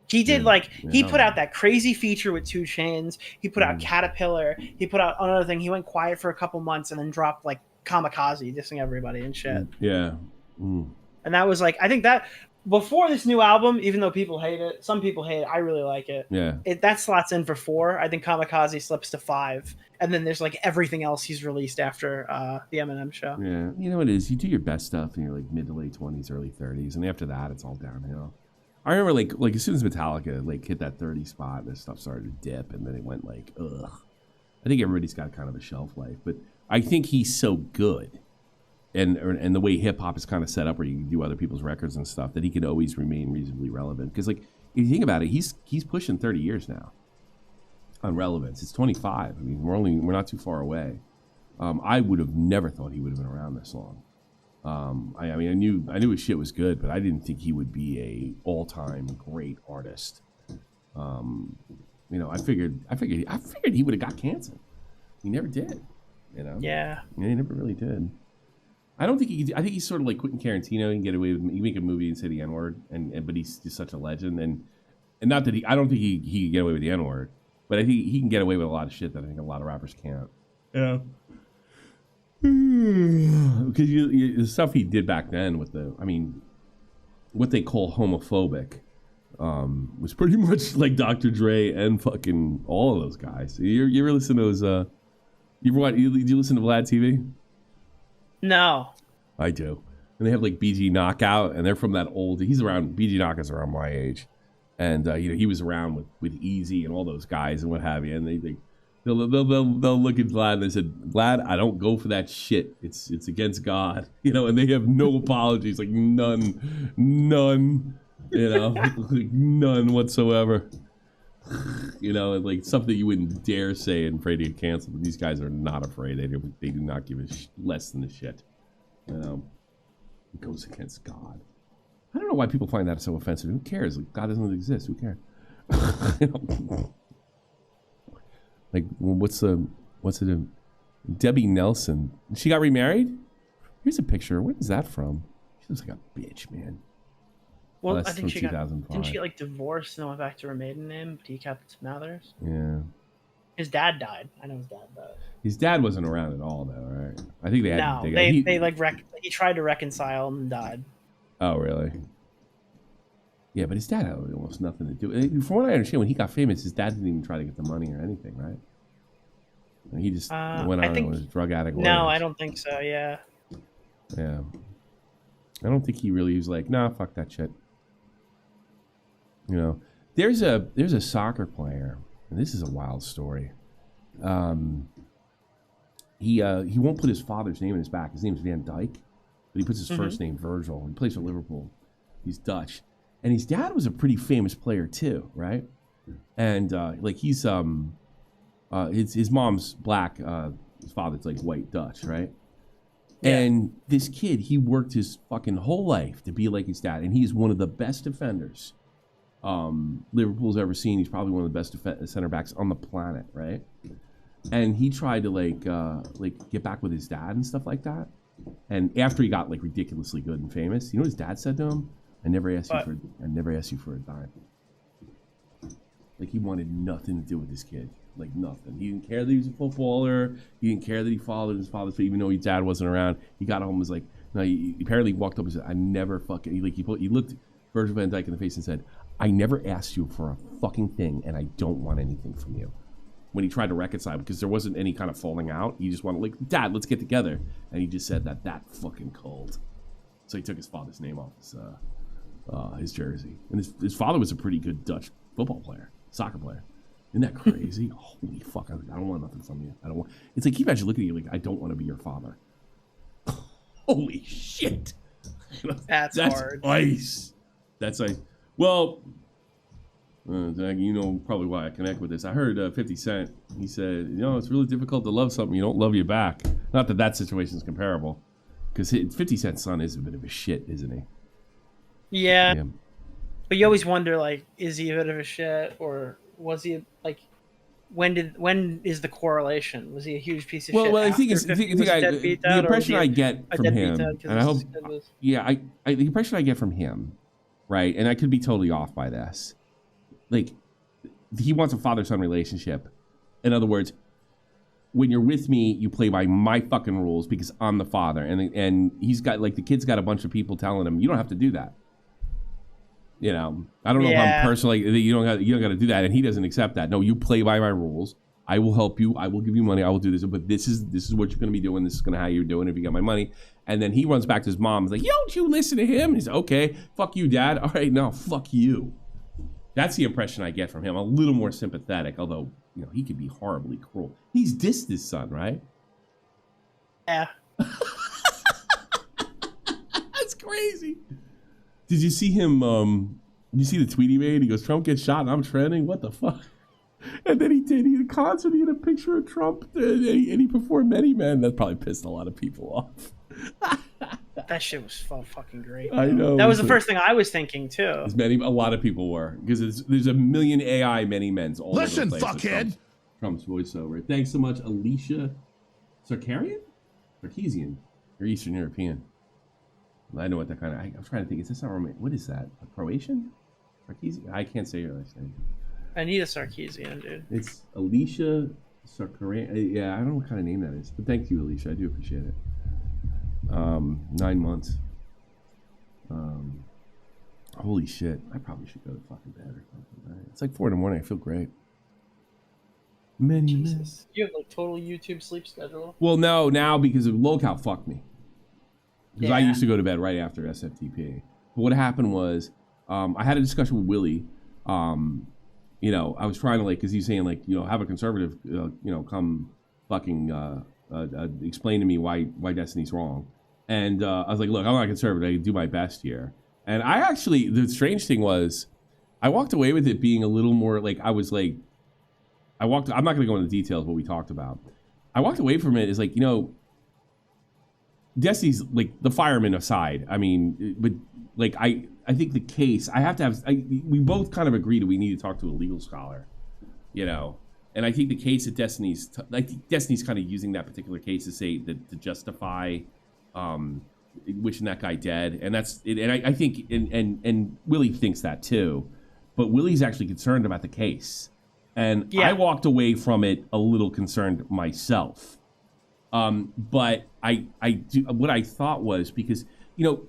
He did he put out that crazy feature with 2 Chainz. He put out Caterpillar. He put out another thing. He went quiet for a couple months and then dropped like Kamikaze, dissing everybody and shit. Yeah. And that was I think that before this new album, even though people hate it, some people hate it, I really like it. Yeah. That slots in for 4. I think Kamikaze slips to 5. And then there's everything else he's released after the Eminem show. Yeah. You know what it is? You do your best stuff in your mid to late 20s, early 30s, and after that it's all downhill. I remember like as soon as Metallica hit that 30 spot, this stuff started to dip, and then it went ugh. I think everybody's got kind of a shelf life, but I think he's so good, and the way hip hop is kind of set up, where you can do other people's records and stuff, that he can always remain reasonably relevant. Because if you think about it, he's pushing 30 years now on relevance. It's 25. I mean, we're not too far away. I would have never thought he would have been around this long. I knew his shit was good, but I didn't think he would be a all-time great artist. I figured he would have got canceled. He never did. Yeah, he never really did. I don't think I think he's sort of like Quentin Tarantino. He can get away with. He make a movie and say the N-word, but he's just such a legend. And not that I don't think he can get away with the N-word, but I think he can get away with a lot of shit that I think a lot of rappers can't. Yeah. Because the stuff he did back then with what they call homophobic, was pretty much like Dr. Dre and fucking all of those guys. You ever listen to those? You listen to Vlad TV? No. I do. And they have BG Knockout, and they're from that old. BG Knockout's around my age, and he was around with Easy and all those guys and what have you. And they'll look at Vlad and they said, Vlad, I don't go for that shit. It's against God, and they have no apologies, none, none whatsoever. Something you wouldn't dare say and afraid to get canceled. But these guys are not afraid. They do not give less than a shit. It goes against God. I don't know why people find that so offensive. Who cares? God doesn't exist. Who cares? What's it? Debbie Nelson. She got remarried? Here's a picture. What is that from? She looks like a bitch, man. Well, I think didn't she get divorced and went back to her maiden name, but he kept Mathers? Yeah. His dad died. I know his dad died. His dad wasn't around at all, though, right? I think they had. No, he tried to reconcile and died. Oh, really? Yeah, but his dad had almost nothing to do. From what I understand, when he got famous, his dad didn't even try to get the money or anything, right? He just went on and was drug addict. No, I don't think so. Yeah. Yeah. I don't think he really was nah, fuck that shit. There's a soccer player, and this is a wild story. He won't put his father's name in his back. His name's Van Dijk, but he puts his first name, Virgil. He plays for Liverpool. He's Dutch. And his dad was a pretty famous player too, right? And he's his mom's black, his father's white Dutch, right? Yeah. And this kid, he worked his fucking whole life to be like his dad, and he's one of the best defenders Liverpool's ever seen. He's probably one of the best center backs on the planet, right? And he tried to get back with his dad and stuff like that. And after he got ridiculously good and famous, you know what his dad said to him? I never asked you for a dime. He wanted nothing to do with this kid. Nothing. He didn't care that he was a footballer. He didn't care that he followed his father's feet, even though his dad wasn't around. He got home and was no, he apparently walked up and said, I never fucking, he looked Virgil van Dijk in the face and said, I never asked you for a fucking thing, and I don't want anything from you. When he tried to reconcile, because there wasn't any kind of falling out, he just wanted, Dad, let's get together. And he just said that fucking cold. So he took his father's name off his jersey. And his father was a pretty good Dutch football player, soccer player. Isn't that crazy? Holy fuck, I don't want nothing from you. I don't want. It's can you imagine looking at you I don't want to be your father. Holy shit. That's hard. Ice. That's well, probably why I connect with this. I heard 50 Cent, he said, it's really difficult to love something you don't love you back. Not that situation is comparable, because 50 Cent's son is a bit of a shit, isn't he? Yeah. But you always wonder, is he a bit of a shit, or was he, when is the correlation? Was he a huge piece of shit? Well, I think the impression I get from him, and I hope, the impression I get from him, right, and I could be totally off by this, like, he wants a father-son relationship. In other words, when you're with me, you play by my fucking rules because I'm the father. And he's got, like, the kid's got a bunch of people telling him, you don't have to do that. You know, I don't know if I'm personally, you don't got to do that. And he doesn't accept that. No, you play by my rules. I will help you. I will give you money. I will do this. But this is what you're going to be doing. This is going to how you're doing if you get my money. And then he runs back to his mom. He's like, don't you listen to him? And he's like, okay, fuck you, Dad. All right, no, fuck you. That's the impression I get from him. A little more sympathetic, although, you know, he could be horribly cruel. He's dissed his son, right? Yeah. That's crazy. Did you see him, you see the tweet he made? He goes, Trump gets shot and I'm trending? What the fuck? And then he had a concert, he had a picture of Trump, and he performed Many Men. That probably pissed a lot of people off. That shit was so fucking great. I know. That was the first thing I was thinking too. A lot of people were, because there's a million AI Many Men's all Listen, over the place. fuckhead. Trump's voiceover. Thanks so much, Alicia Sarkarian? Sarkeesian. You're Eastern European. I know what that kind of. I'm trying to think. Is this not Romanian? What is that? A Croatian? Sarkeesian? I can't say your last name. I need a Sarkeesian, dude. It's Alicia Sarkarian. Yeah, I don't know what kind of name that is. But thank you, Alicia. I do appreciate it. 9 months. Holy shit. I probably should go to fucking bed or something. It's like 4 in the morning. I feel great. Many minutes. You have like total YouTube sleep schedule? Well, no, now because of lolcow fucked me. Because I used to go to bed right after SFTP. But what happened was, I had a discussion with Willie. You know, I was trying to, like, because he's saying, like, you know, have a conservative, you know, come fucking explain to me why Destiny's wrong. And I was like, look, I'm not conservative. I can do my best here. And I actually, the strange thing was, I walked away with it being a little more, like, I was like, I'm not going to go into details what we talked about. I walked away from it as, like, you know, Destiny's, like, the fireman aside. I mean, but, like, I think the case, we both kind of agreed that we need to talk to a legal scholar, you know. And I think the case that Destiny's kind of using that particular case to say that to justify wishing that guy dead, and that's it. And I think and Willie thinks that too, but Willie's actually concerned about the case, and I walked away from it a little concerned myself. But I do what I thought was, because, you know,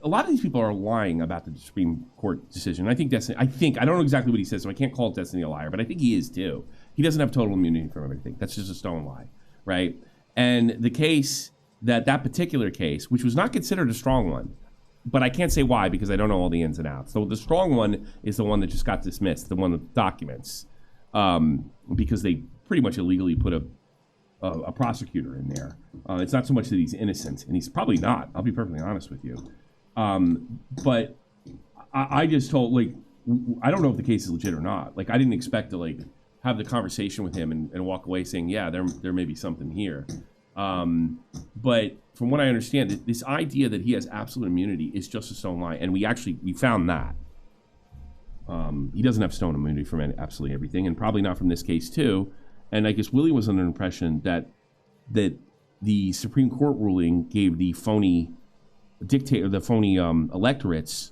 a lot of these people are lying about the Supreme Court decision. I think I don't know exactly what he says, so I can't call Destiny a liar, but I think he is too. He doesn't have total immunity from everything. That's just a stone lie, right? And the case, that particular case, which was not considered a strong one, but I can't say why because I don't know all the ins and outs. So the strong one is the one that just got dismissed, the one with documents, because they pretty much illegally put a prosecutor in there. It's not so much that he's innocent, and he's probably not. I'll be perfectly honest with you. But I just told, like, I don't know if the case is legit or not. Like, I didn't expect to, like, have the conversation with him and walk away saying, yeah, there may be something here. But from what I understand, this idea that he has absolute immunity is just a stone lie, and we found that. He doesn't have stone immunity from absolutely everything, and probably not from this case too. And I guess Willie was under the impression that the Supreme Court ruling gave the phony electorates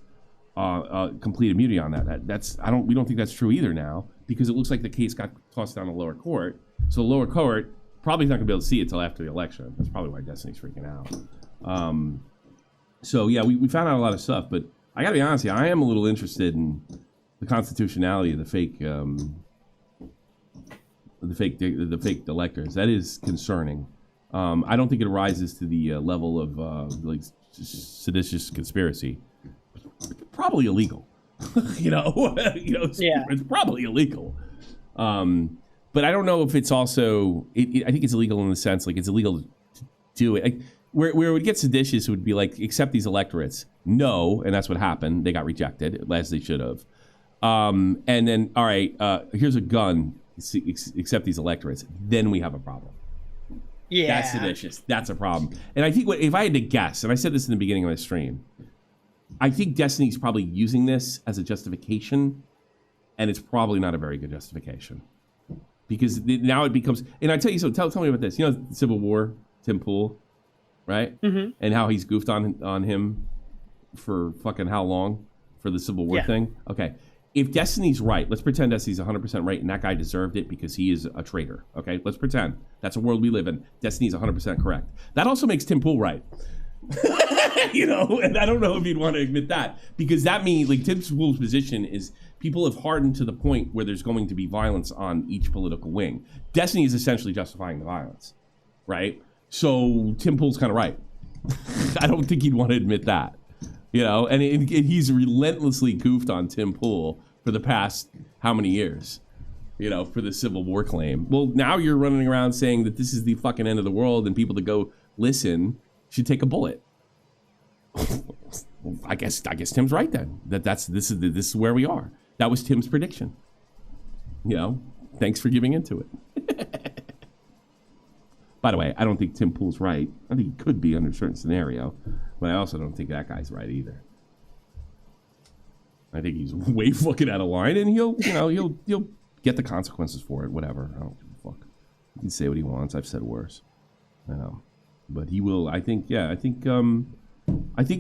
complete immunity on that. We don't think that's true either now, because it looks like the case got tossed down to lower court. So the lower court probably not gonna be able to see it until after the election. That's probably why Destiny's freaking out. So yeah, we found out a lot of stuff, but I gotta be honest with you, I am a little interested in the constitutionality of the fake electors. That is concerning. I don't think it rises to the level of like seditious conspiracy. Probably illegal. you know, it's probably illegal. But I don't know if it's also. I think it's illegal in the sense, like, it's illegal to do it. Like, where it would get seditious would be like, accept these electorates. No, and that's what happened. They got rejected, as they should have. And then, all right, here's a gun. Accept these electorates. Then we have a problem. Yeah, that's seditious. That's a problem. And I think if I had to guess, and I said this in the beginning of my stream, I think Destiny's probably using this as a justification, and it's probably not a very good justification, because now it becomes. And I tell you so. Tell me about this. You know, Civil War, Tim Pool, right? Mm-hmm. And how he's goofed on him for fucking how long for the Civil War thing? Okay. if Destiny's right, let's pretend Destiny's 100% right and that guy deserved it because he is a traitor. Okay, let's pretend that's a world we live in. Destiny's 100% correct. That also makes Tim Pool right. You know, and I don't know if you'd want to admit that, because that means like Tim Pool's position is people have hardened to the point where there's going to be violence on each political wing. Destiny is essentially justifying the violence, right? So Tim Pool's kind of right. I don't think he'd want to admit that, you know, and he's relentlessly goofed on Tim Pool for the past how many years, you know, for the Civil War claim. Well, now you're running around saying that this is the fucking end of the world and people to go listen should take a bullet. I guess Tim's right then. This is where we are. That was Tim's prediction. You know, thanks for giving into it. By the way, I don't think Tim Pool's right. I think he could be under a certain scenario, but I also don't think that guy's right either. I think he's way fucking out of line, and he'll get the consequences for it. Whatever. I don't give a fuck. He can say what he wants. I've said worse. I know, but he will. I think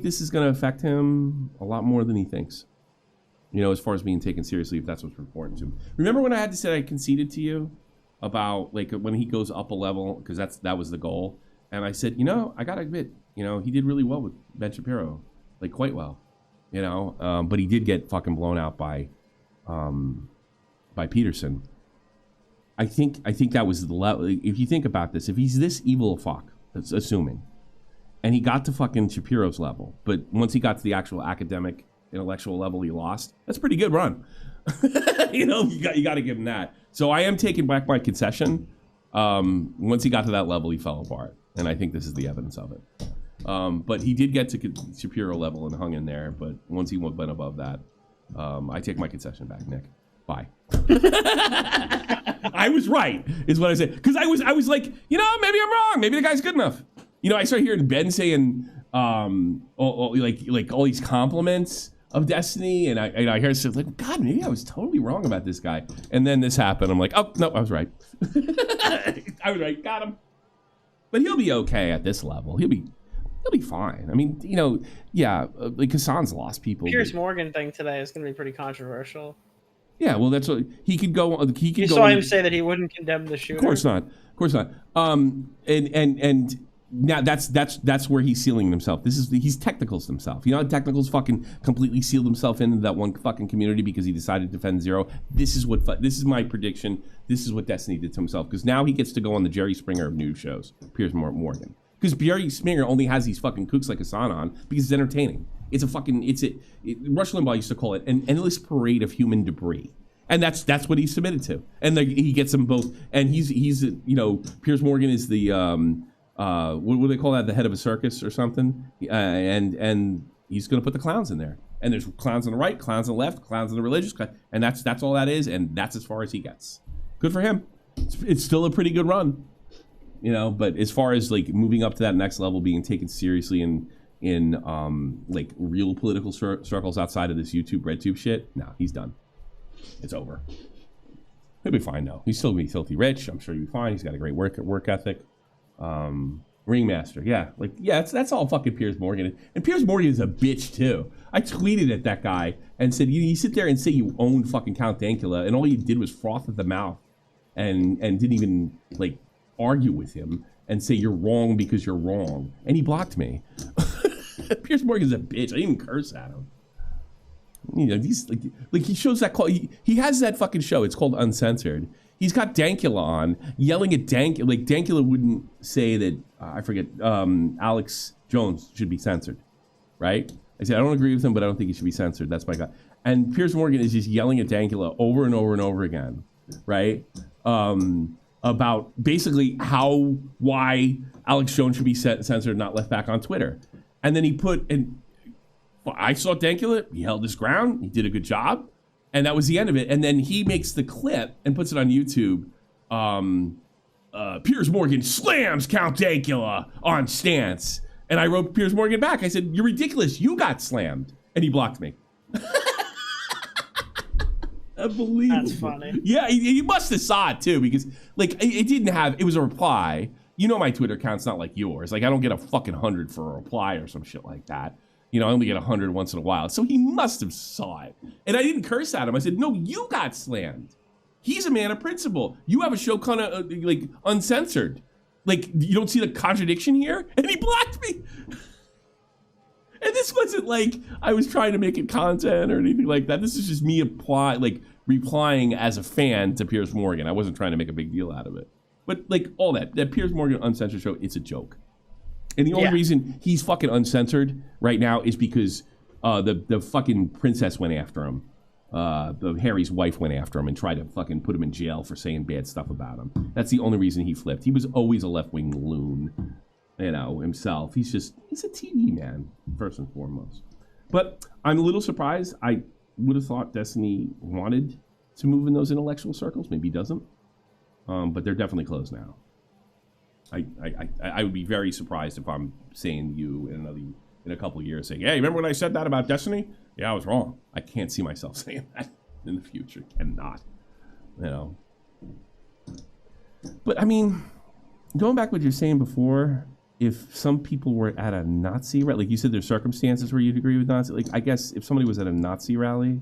this is going to affect him a lot more than he thinks. You know, as far as being taken seriously, if that's what's important to him. Remember when I had to say I conceded to you about like when he goes up a level, because that was the goal, and I said, you know, I gotta admit, you know, he did really well with Ben Shapiro, like quite well, you know, but he did get fucking blown out by Peterson. I think that was the level. If you think about this, if he's this evil a fuck, that's assuming, and he got to fucking Shapiro's level, but once he got to the actual academic intellectual level, he lost. That's a pretty good run. You know, you got to give him that. So I am taking back my concession. Once he got to that level, he fell apart, and I think this is the evidence of it. But he did get to Shapiro level and hung in there. But once he went above that, I take my concession back, Nick. Bye. I was right, is what I said, because I was like, you know, maybe I'm wrong. Maybe the guy's good enough. You know, I started hearing Ben saying like all these compliments of Destiny, and I hear stuff like, God, maybe I was totally wrong about this guy. And then this happened. I'm like, oh no, I was right. I was right. Got him. But he'll be okay at this level. He'll be fine. I mean, you know, yeah, like Hassan's lost people. Piers Morgan thing today is going to be pretty controversial. Yeah, well, that's what he could go. You saw him say that he wouldn't condemn the shooter. Of course not. Of course not. And now that's where he's sealing himself. He's technicals himself. You know, technicals fucking completely sealed himself into that one fucking community because he decided to defend Zero. This is my prediction. This is what Destiny did to himself, because now he gets to go on the Jerry Springer of news shows, Piers Morgan. Because Jerry Springer only has these fucking kooks like Hassan on because it's entertaining. It's a fucking Rush Limbaugh used to call it an endless parade of human debris. And that's what he's submitted to. And he gets them both. And he's you know, Piers Morgan is the what do they call that? The head of a circus or something. And he's going to put the clowns in there. And there's clowns on the right, clowns on the left, clowns on the religious, and that's all that is. And that's as far as he gets. Good for him. It's still a pretty good run, you know. But as far as like moving up to that next level, being taken seriously in like real political circles outside of this YouTube RedTube shit, no, he's done. It's over. He'll be fine though. He's still gonna be filthy rich. I'm sure he'll be fine. He's got a great work ethic. Ringmaster, that's all fucking Piers Morgan. And Piers Morgan is a bitch too. I tweeted at that guy and said, you sit there and say you own fucking Count Dankula, and all you did was froth at the mouth and didn't even like argue with him and say you're wrong because you're wrong. And he blocked me. Piers Morgan's a bitch. I didn't even curse at him. You know, he's like he shows that call. He has that fucking show. It's called Uncensored. He's got Dankula on, yelling at Dankula. Like Dankula wouldn't say that I forget Alex Jones should be censored, right? I said I don't agree with him, but I don't think he should be censored. That's my guy. And Piers Morgan is just yelling at Dankula over and over and over again, right? About basically why Alex Jones should be censored, not left back on Twitter. And then he I saw Dankula, he held his ground, he did a good job, and that was the end of it. And then he makes the clip and puts it on YouTube. Piers Morgan slams Count Dankula on stance. And I wrote Piers Morgan back. I said, you're ridiculous, you got slammed. And he blocked me. Unbelievable. That's funny. Yeah, he must have saw it too, because like it was a reply. You know my Twitter account's not like yours. Like I don't get a fucking 100 for a reply or some shit like that. You know, I only get 100 once in a while. So he must have saw it. And I didn't curse at him. I said, no, you got slammed. He's a man of principle. You have a show kind of like uncensored. Like, you don't see the contradiction here? And he blocked me. And this wasn't like I was trying to make it content or anything like that. This is just me replying as a fan to Piers Morgan. I wasn't trying to make a big deal out of it. But like all that Piers Morgan uncensored show, it's a joke. And the only reason he's fucking uncensored right now is because the fucking princess went after him. Harry's wife went after him and tried to fucking put him in jail for saying bad stuff about him. That's the only reason he flipped. He was always a left-wing loon, you know, himself. He's a TV man, first and foremost. But I'm a little surprised. I would have thought Destiny wanted to move in those intellectual circles. Maybe he doesn't. But they're definitely closed now. I would be very surprised if I'm saying you in a couple of years saying, hey, remember when I said that about Destiny? Yeah, I was wrong. I can't see myself saying that in the future. Cannot. You know. But I mean, going back to what you're saying before, if some people were at a Nazi rally, like you said, there's circumstances where you'd agree with Nazi. Like, I guess if somebody was at a Nazi rally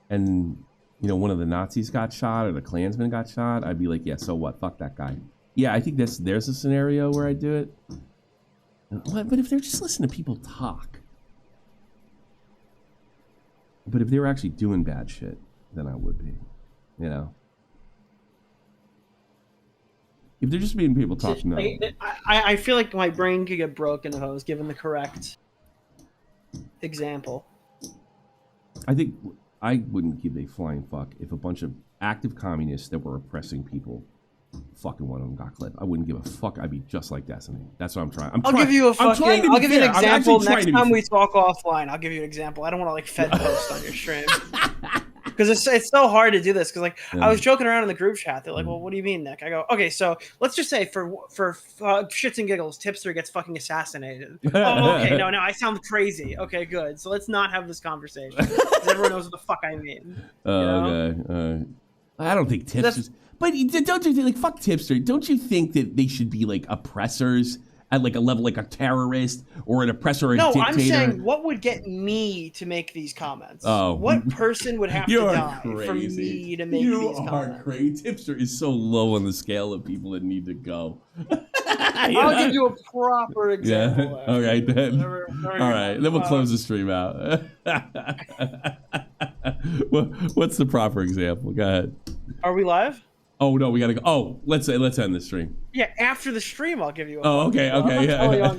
and, you know, one of the Nazis got shot or the Klansman got shot, I'd be like, yeah, so what? Fuck that guy. Yeah, I think there's a scenario where I do it. But if they're just listening to people talk. But if they were actually doing bad shit, then I would be. You know? If they're just being people talk, no. I feel like my brain could get broken if I was given the correct example. I think I wouldn't give a flying fuck if a bunch of active communists that were oppressing people, fucking one of them got clipped. I wouldn't give a fuck. I'd be just like Destiny. That's what I'm trying. I'll give you an example next time we talk offline. I'll give you an example. I don't want to like fed post on your stream. Because it's so hard to do this. Because like I was joking around in the group chat. They're like, "Well, what do you mean, Nick?" I go, "Okay, so let's just say for shits and giggles, Tipster gets fucking assassinated." Oh, okay, no, I sound crazy. Okay, good. So let's not have this conversation. Because everyone knows what the fuck I mean. Okay. I don't think Tipsters. But don't you think, like, fuck Tipster? Don't you think that they should be like oppressors at like a level like a terrorist or an oppressor or a dictator? No, I'm saying what would get me to make these comments? Oh, what person would have to die for me to make these comments? You are crazy. Tipster is so low on the scale of people that need to go. I'll give you a proper example. Yeah. Okay, then. All right, then we'll close the stream out. What's the proper example? Go ahead. Are we live? Oh no, we gotta go. Oh, let's end the stream. Yeah, after the stream, I'll give you. Okay, yeah.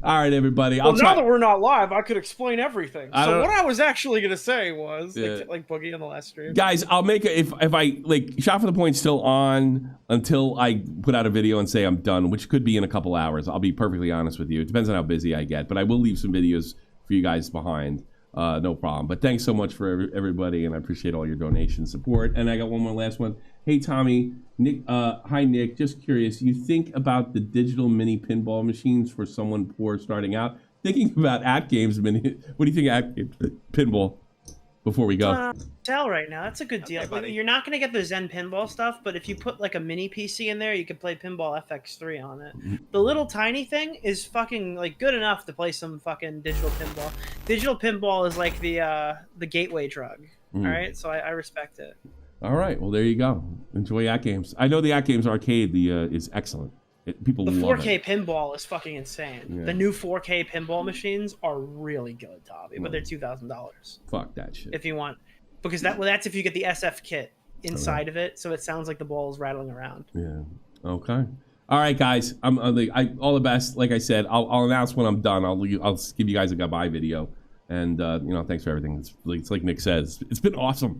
All right, everybody. Well, now that we're not live, I could explain everything. So what I was actually gonna say was like Boogie on the last stream. Guys, I'll make it if I like Shot for the Point's still on until I put out a video and say I'm done, which could be in a couple hours. I'll be perfectly honest with you. It depends on how busy I get, but I will leave some videos for you guys behind. No problem. But thanks so much for everybody, and I appreciate all your donation support. And I got one more last one. Hey, Tommy. Nick. Hi, Nick. Just curious. You think about the digital mini pinball machines for someone poor starting out? Thinking about at-games mini. What do you think of at-games pinball? Before we go. Sell right now. That's a good deal. Okay, you're not going to get the Zen pinball stuff, but if you put like a mini PC in there, you can play Pinball FX3 on it. The little tiny thing is fucking like good enough to play some fucking digital pinball. Digital pinball is like the gateway drug. All right, so I respect it. All right, well there you go. Enjoy at-games. I know the at-games arcade is excellent. People love 4K pinball is fucking insane. Yeah. The new 4K pinball machines are really good, Tommy, but they're $2,000. Fuck that shit. If you want, because that's if you get the SF kit inside of it, so it sounds like the ball is rattling around. Yeah. Okay. All right, guys. I'm all the best. Like I said, I'll announce when I'm done. I'll give you guys a goodbye video, and thanks for everything. It's like Nick says, it's been awesome.